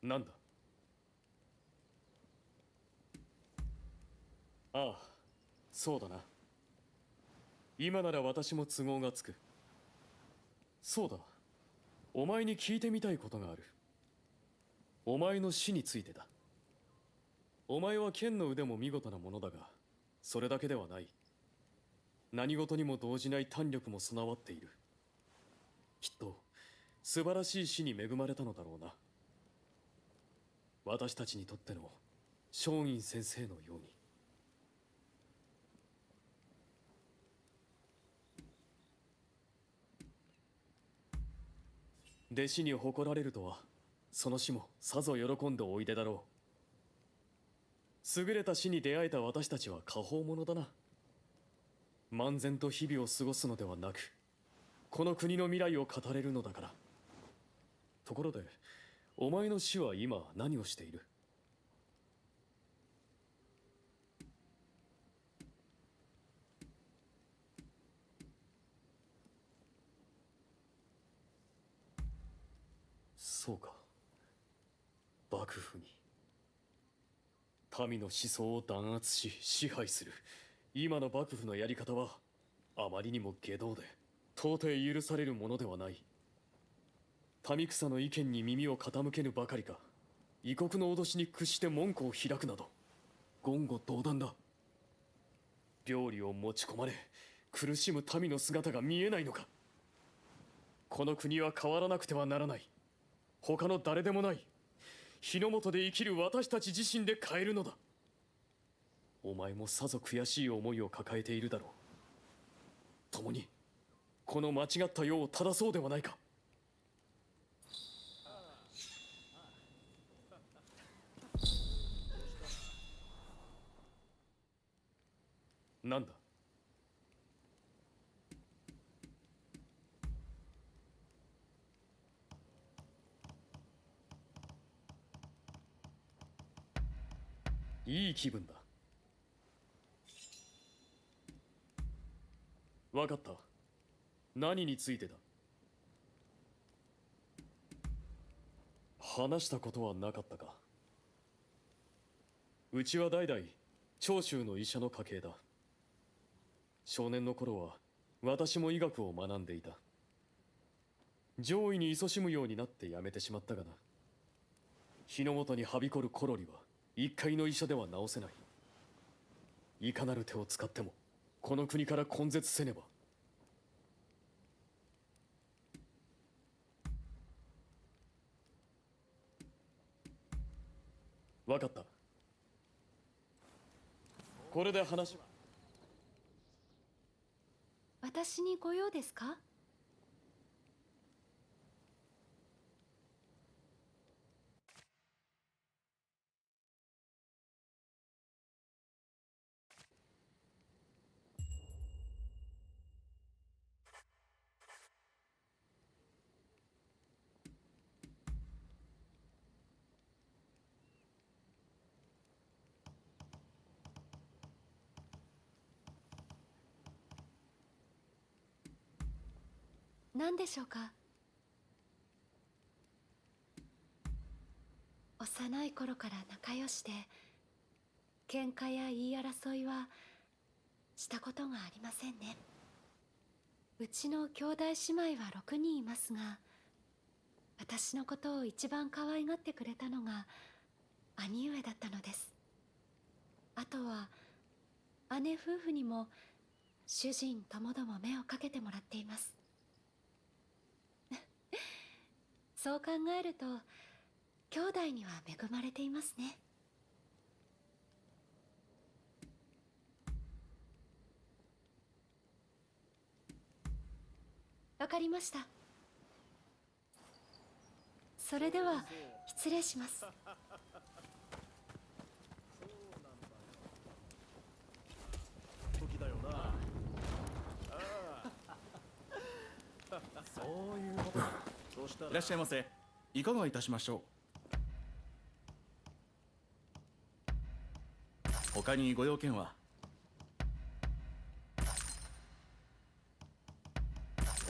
なんだ。ああ、そうだな。今なら私も都合がつく。そうだ、お前に聞いてみたいことがある。お前の死についてだ。お前は剣の腕も見事なものだが、それだけではない。何事にも動じない胆力も備わっている。きっと素晴らしい死に恵まれたのだろうな。私たちにとっての松陰先生のように。弟子に誇られるとは、その死もさぞ喜んでおいでだろう。優れた死に出会えた私たちは果報者だな。漫然と日々を過ごすのではなく、この国の未来を語れるのだから。ところで、お前の死は今何をしている？そうか。幕府に。民の思想を弾圧し支配する今の幕府のやり方はあまりにも下道で到底許されるものではない。民草の意見に耳を傾けぬばかりか、異国の脅しに屈して門戸を開くなど言語道断だ。病理を持ち込まれ苦しむ民の姿が見えないのか。この国は変わらなくてはならない。他の誰でもない日の下で生きる私たち自身で変えるのだ。お前もさぞ悔しい思いを抱えているだろう。共にこの間違った世を正そうではないか。なんだ。いい気分だ。わかった。何についてだ。話したことはなかったか。うちは代々長州の医者の家系だ。少年の頃は私も医学を学んでいた。上位に勤しむようになってやめてしまったがな。日の元にはびこるコロリは一介の医者では治せない。いかなる手を使ってもこの国から根絶せねば。わかった。これで話は。私にご用ですか？何でしょうか。幼い頃から仲良しで、喧嘩や言い争いはしたことがありませんね。うちの兄弟姉妹は6人いますが、私のことを一番可愛がってくれたのが兄上だったのです。あとは姉夫婦にも主人ともども目をかけてもらっています。そう考えると兄弟には恵まれていますね。わかりました。それでは失礼します。時だよな。そういうことだ。そうしたらいらっしゃいませ。いかがいたしましょう。他にご用件は。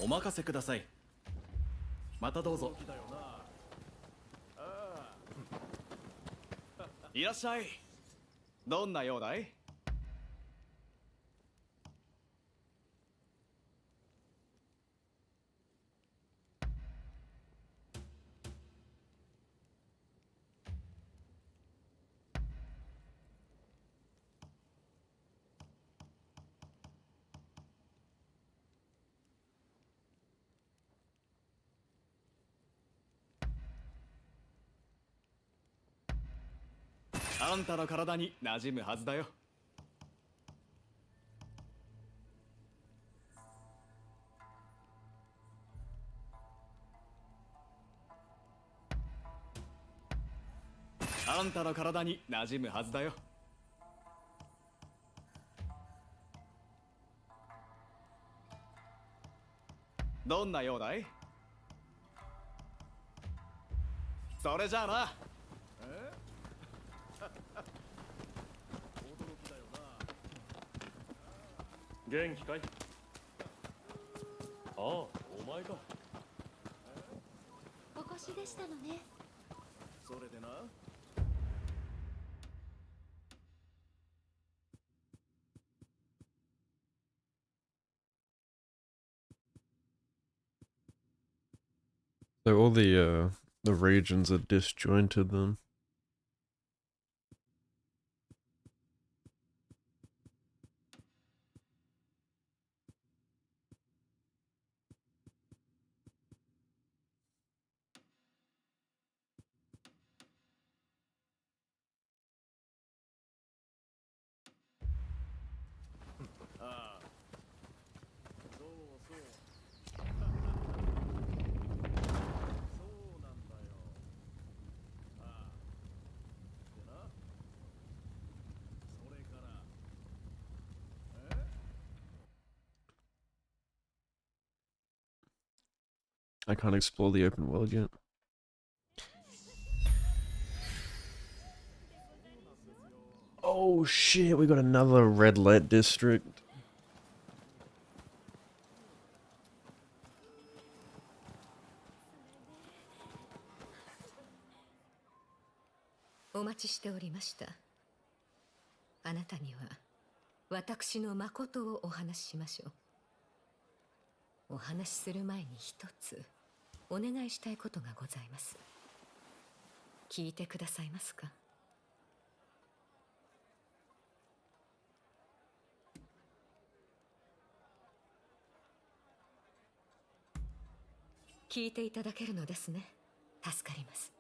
お任せください。またどうぞ。いらっしゃい。どんな用だい？あんたの体に馴染むはずだよ。あんたの体に馴染むはずだよ。どんな用だい？それじゃあな。元気かい？ああ、お前か。お越しでしたのね。それでな。So all the regions are disjointed then. I can't explore the open world yet. Oh shit, we got another red light district.「お待ちしておりました。あなたには私の誠をお話ししましょう。お話しする前に一つお願いしたいことがございます。聞いてくださいますか？聞いていただけるのですね。助かります。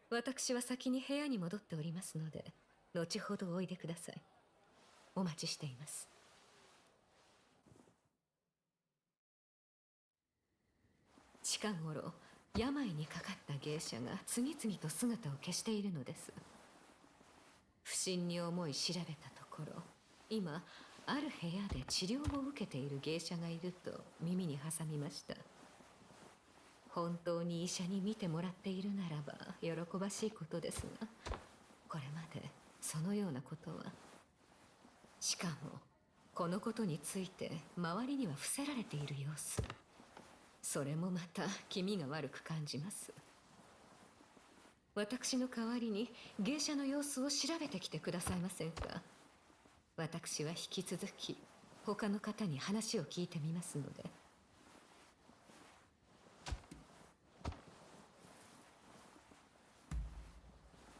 私は先に部屋に戻っておりますので、後ほどおいでください。お待ちしています。近頃、病にかかった芸者が次々と姿を消しているのです。不審に思い調べたところ、今、ある部屋で治療を受けている芸者がいると耳に挟みました。本当に医者に診てもらっているならば喜ばしいことですが、これまでそのようなことは。しかもこのことについて周りには伏せられている様子。それもまた気味が悪く感じます。私の代わりに芸者の様子を調べてきてくださいませんか。私は引き続き他の方に話を聞いてみますので。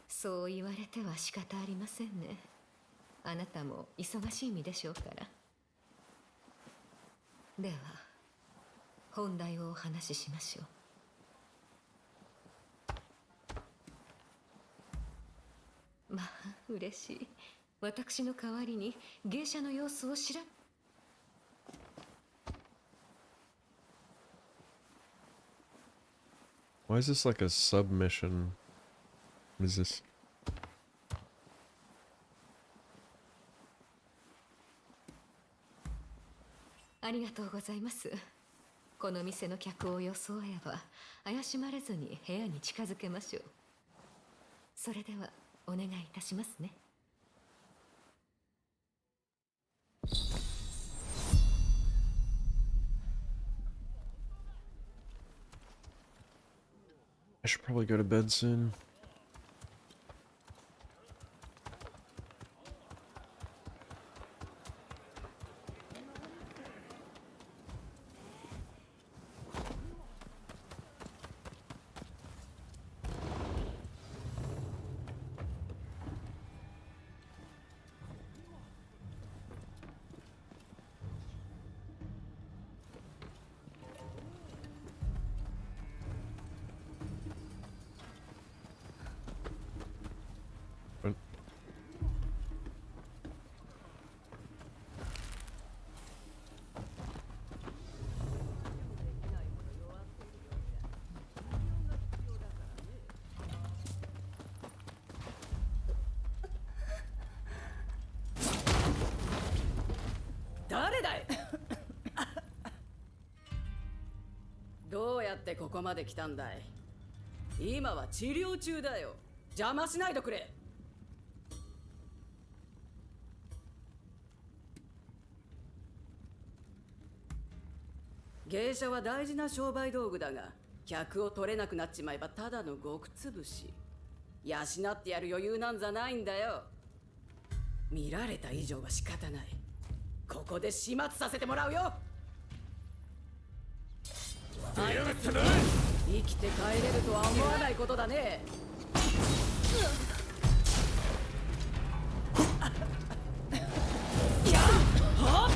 そう言われては仕方ありませんね。あなたも忙しい身でしょうから。では本題をお話ししましょう。まあ嬉しい。私の代わりに芸者の様子を知ら。Why is this like a submission? What is this? ありがとうございます。この店の客を装えば怪しまれずに部屋に近づけましょう。それではお願いいたしますね。I should probably go to bed soon. What? 誰だいどうやってここまで来たんだい。今は治療中だよ。邪魔しないでくれ。芸者は大事な商売道具だが、客を取れなくなっちまえばただの極つぶし。養ってやる余裕なんざないんだよ。見られた以上は仕方ない。ここで始末させてもらうよ。生きて帰れるとは思わないことだね。やっはっ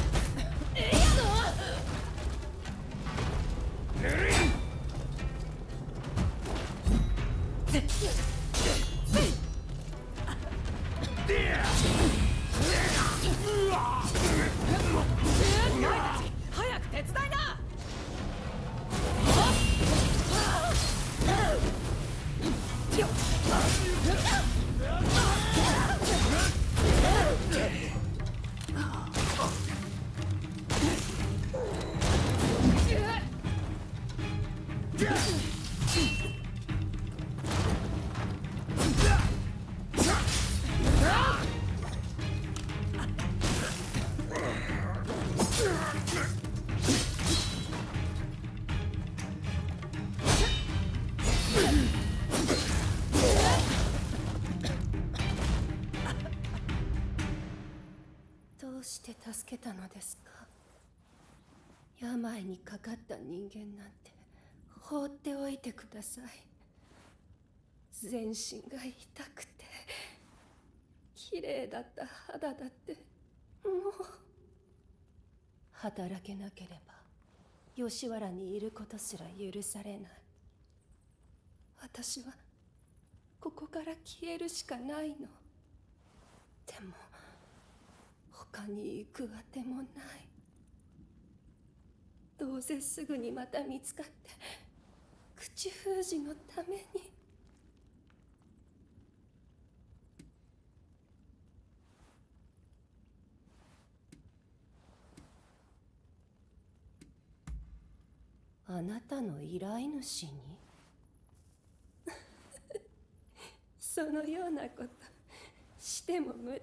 えやお前たち早く手伝いな。どうして助けたのですか。病にかかった人間なんて放っておいてください。全身が痛くて綺麗だった肌だってもう。働けなければ吉原にいることすら許されない。私はここから消えるしかないの。でも他に行くあてもない。どうせすぐにまた見つかって口封じのために。あなたの依頼主にそのようなことしても無駄なのに。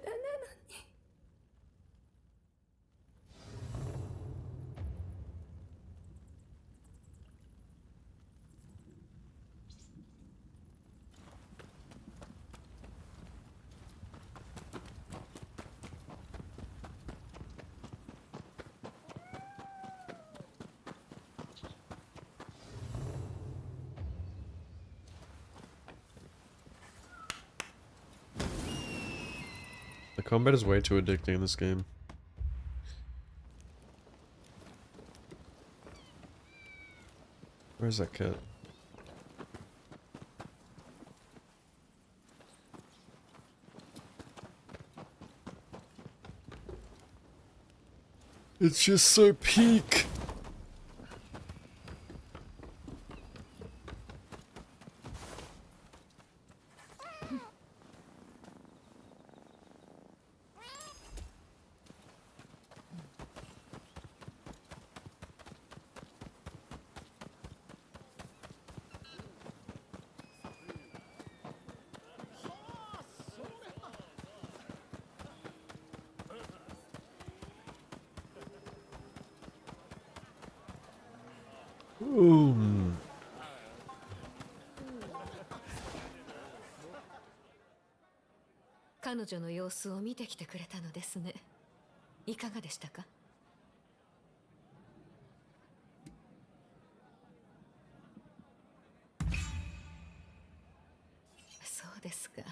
The combat is way too addicting in this game. Where's that cat? It's just so peak. Ooh. 彼女の様子を見てきてくれたのですね。いかがでしたか？そうですか。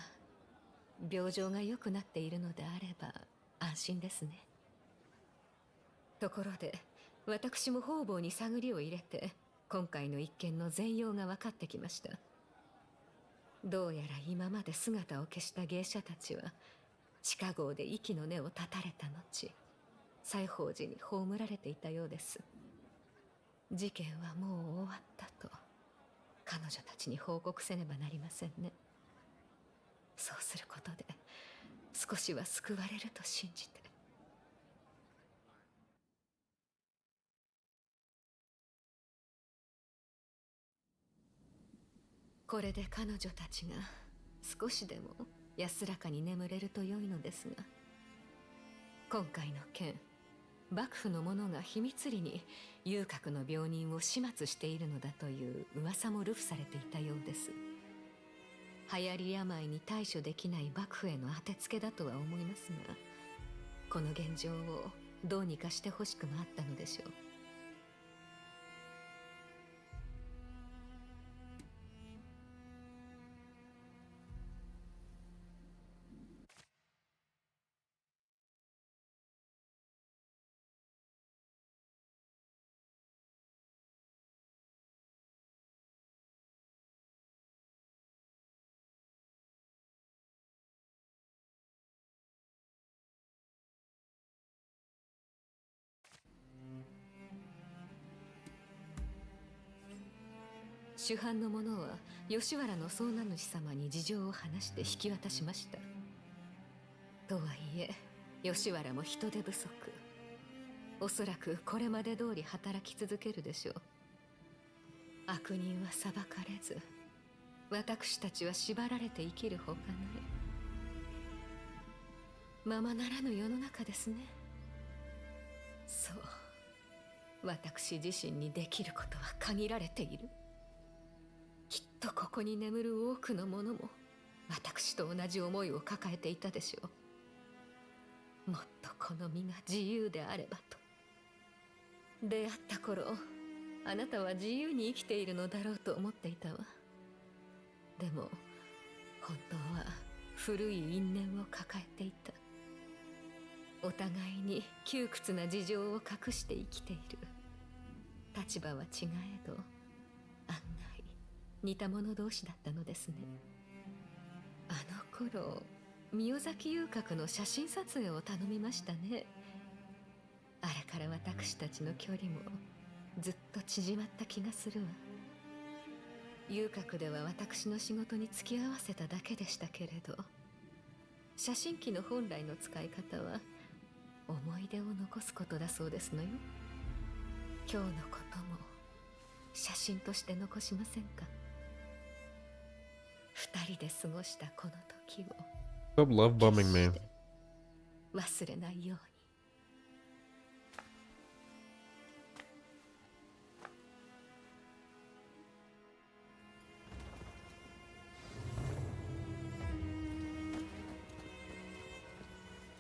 病状が良くなっているのであれば安心ですね。ところで、私も方々に探りを入れて、今回の一件の全容が分かってきました。どうやら今まで姿を消した芸者たちは、地下壕で息の根を断たれた後、西宝寺に葬られていたようです。事件はもう終わったと、彼女たちに報告せねばなりませんね。そうすることで、少しは救われると信じて。これで彼女たちが少しでも安らかに眠れると良いのですが、今回の件、幕府の者が秘密裏に遊郭の病人を始末しているのだという噂も流布されていたようです。流行り病に対処できない幕府への当てつけだとは思いますが、この現状をどうにかしてほしくもあったのでしょう。主犯の者は吉原の総名主様に事情を話して引き渡しました。とはいえ吉原も人手不足、おそらくこれまで通り働き続けるでしょう。悪人は裁かれず、私たちは縛られて生きるほかない。ままならぬ世の中ですね。そう、私自身にできることは限られている。きっとここに眠る多くの者も私と同じ思いを抱えていたでしょう。もっとこの身が自由であればと。出会った頃、あなたは自由に生きているのだろうと思っていたわ。でも本当は古い因縁を抱えていた。お互いに窮屈な事情を隠して生きている。立場は違えど案外似た者同士だったのですね。あの頃、宮崎遊郭の写真撮影を頼みましたね。あれから私たちの距離もずっと縮まった気がするわ。遊郭では私の仕事に付き合わせただけでしたけれど、写真機の本来の使い方は思い出を残すことだそうですのよ。今日のことも写真として残しませんか？二人で過ごしたこの時を Stop love bombing me. 忘れないように。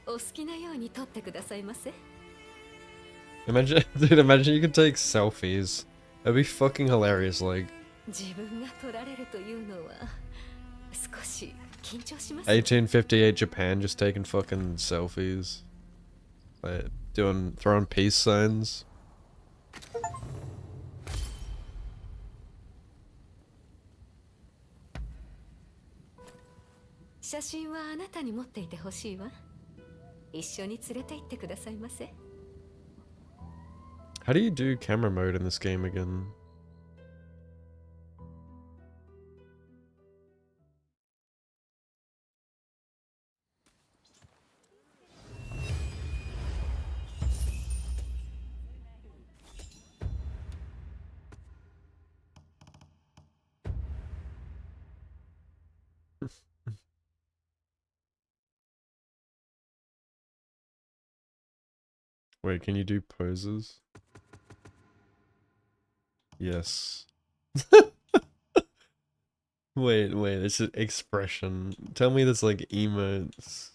お好きなように撮ってくださいませ。 Imagine, dude, imagine you could take selfies. That'd be fucking hilarious, like. 自分が撮られるというのは少し1858 Japan just taking fucking selfies. Like throwing peace signs. 写真はあなたに持っていてほしいわ。一緒に連れて行ってくださいませ。 How do you do camera mode in this game again? Wait, can you do poses? Yes. Wait, this is expression. Tell me this like emotes.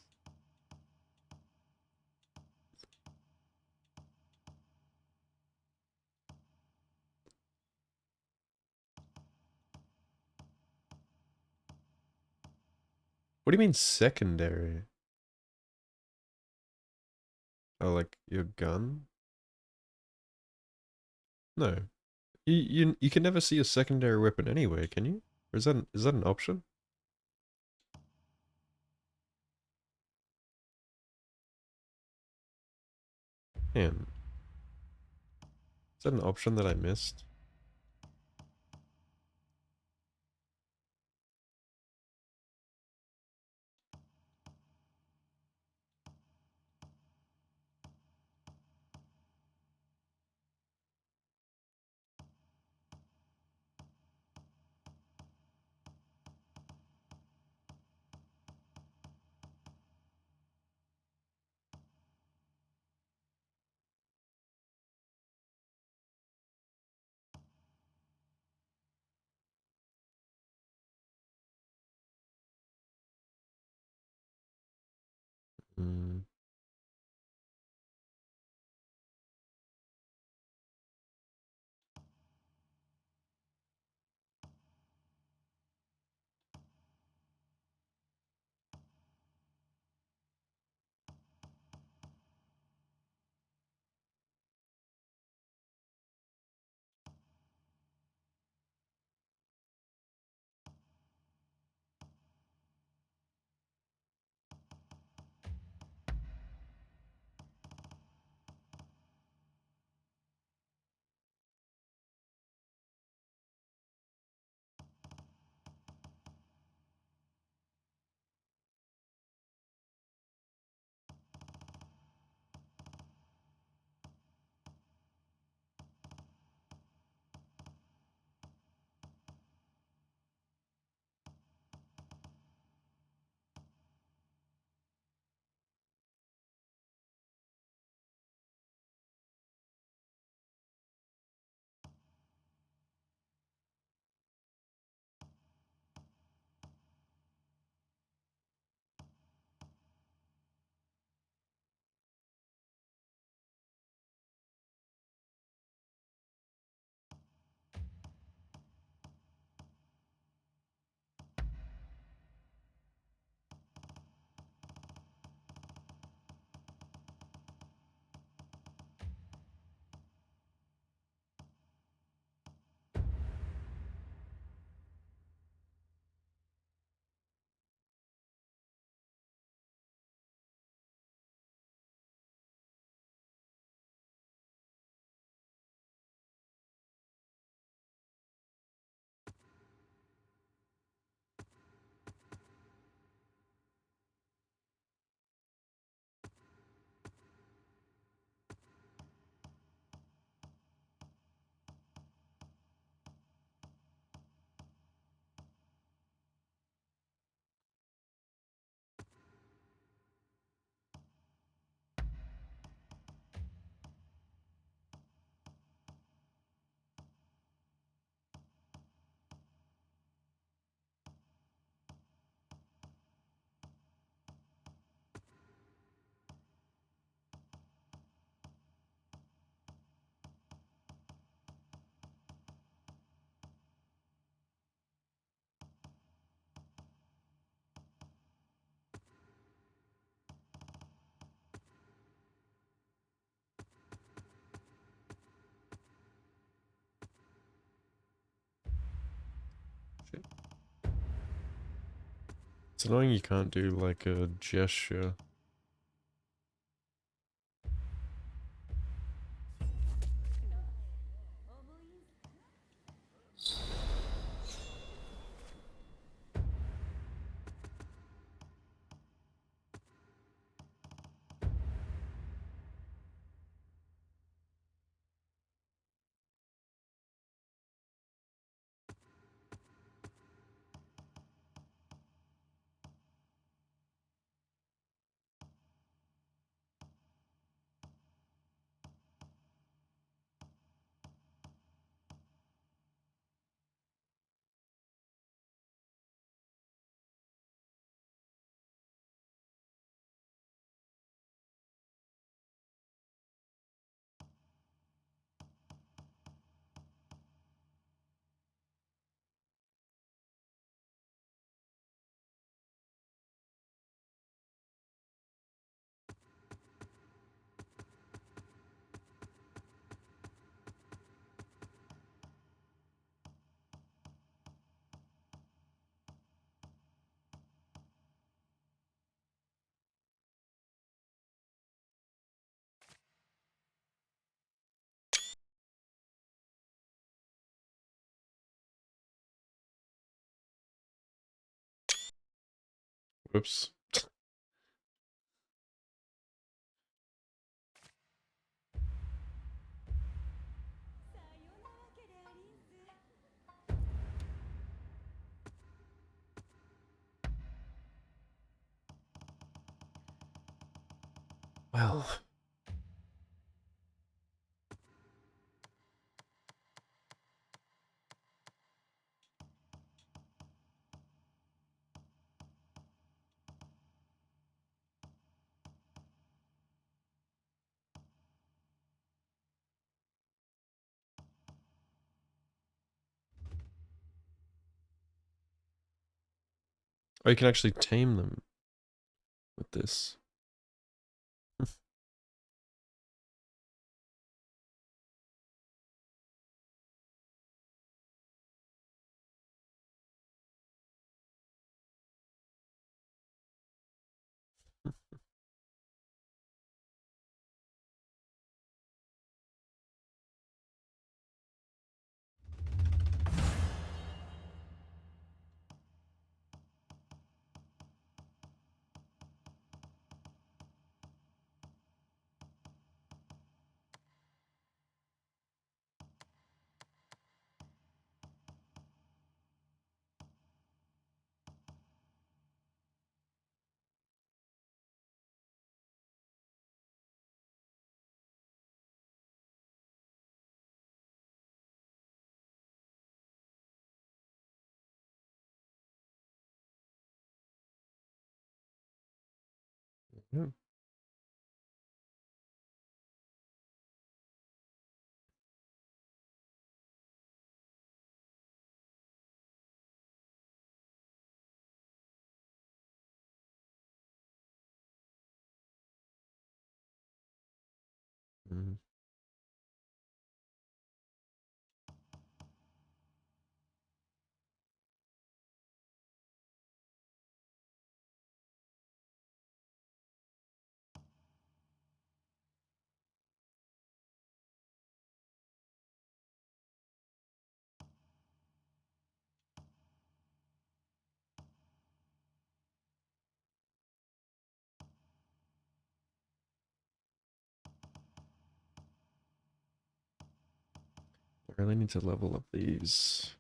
What do you mean secondary? Oh, like your gun? No. You can never see a secondary weapon anywhere, can you? Or is that an option? Man. Is that an option that I missed? Hmm. It's annoying you can't do like a gesture. Whoops. Well. Oh, you can actually tame them with this. Yeah. Mm. I really need to level up these.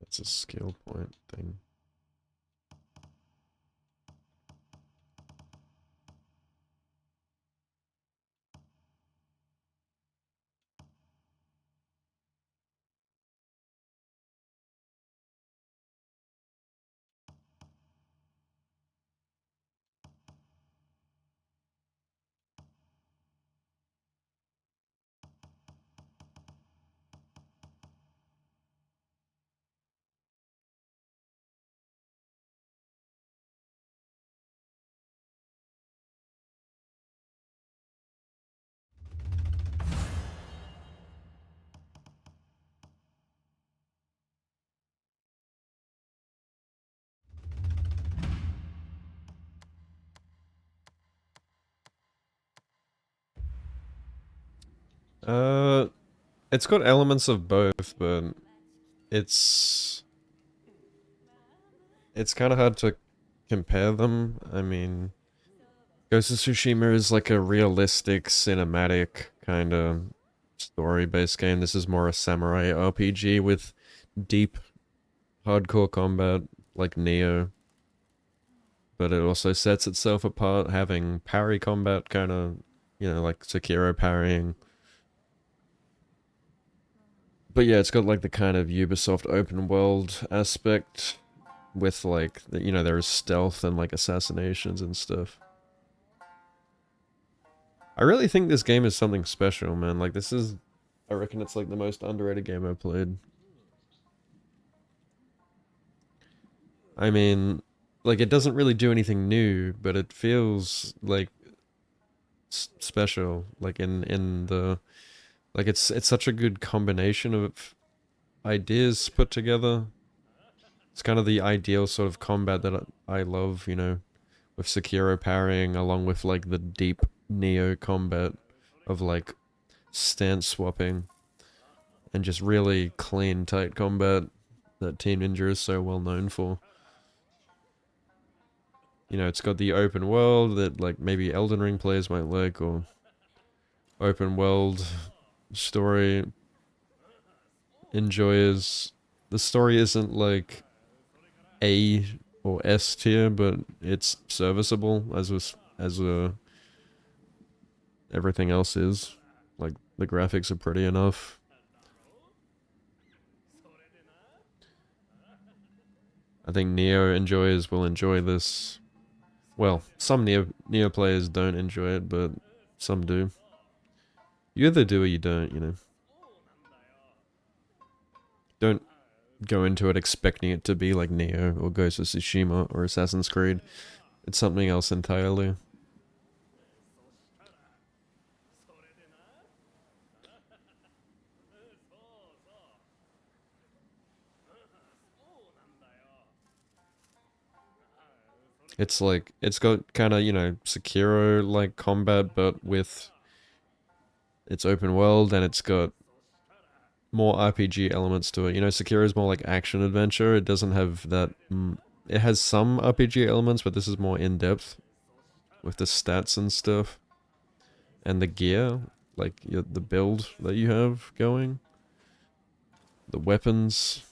That's a skill point thing. It's got elements of both, but it's kind of hard to compare them. I mean, Ghost of Tsushima is like a realistic, cinematic kind of story-based game. This is more a samurai RPG with deep, hardcore combat, like Nioh. But it also sets itself apart, having parry combat, kind of, you know, like Sekiro parrying. But yeah, it's got like the kind of Ubisoft open world aspect with like, you know, there's stealth and like assassinations and stuff. I really think this game is something special, man. Like this is, I reckon it's like the most underrated game I've played. I mean, like it doesn't really do anything new, but it feels like special. Like in the, like it's such a good combination of ideas put together. It's kind of the ideal sort of combat that I love, you know, with Sekiro parrying along with like the deep Neo combat of like stance swapping and just really clean, tight combat that Team Ninja is so well known for. You know, it's got the open world that like maybe Elden Ring players might like, or open world story enjoyers. The story isn't like A or S tier, but it's serviceable as everything else is. Like the graphics are pretty enough. I think Neo enjoyers will enjoy this. Well, some Neo players don't enjoy it, but some do. You either do or you don't, you know. Don't go into it expecting it to be like Neo or Ghost of Tsushima or Assassin's Creed. It's something else entirely. It's like, it's got kind of, you know, Sekiro-like combat, but with its open world, and it's got more RPG elements to it. You know, Sekiro is more like action-adventure. It doesn't have that... it has some RPG elements, but this is more in-depth with the stats and stuff. And the gear, like the build that you have going. The weapons.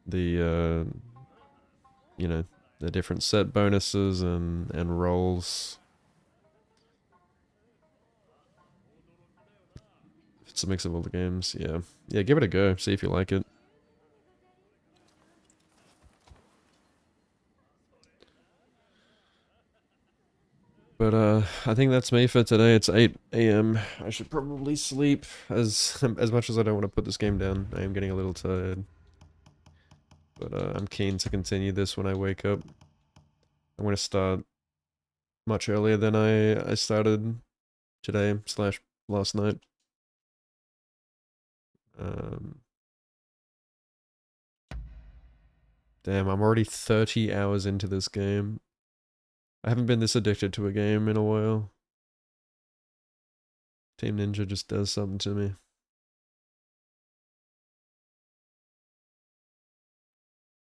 The, you know, the different set bonuses and rolls. It's a mix of all the games, yeah. Yeah, give it a go, see if you like it. But I think that's me for today. It's 8 AM. I should probably sleep, as much as I don't want to put this game down. I am getting a little tired. But I'm keen to continue this when I wake up. I'm going to start much earlier than I started today / last night. Damn, I'm already 30 hours into this game. I haven't been this addicted to a game in a while. Team Ninja just does something to me.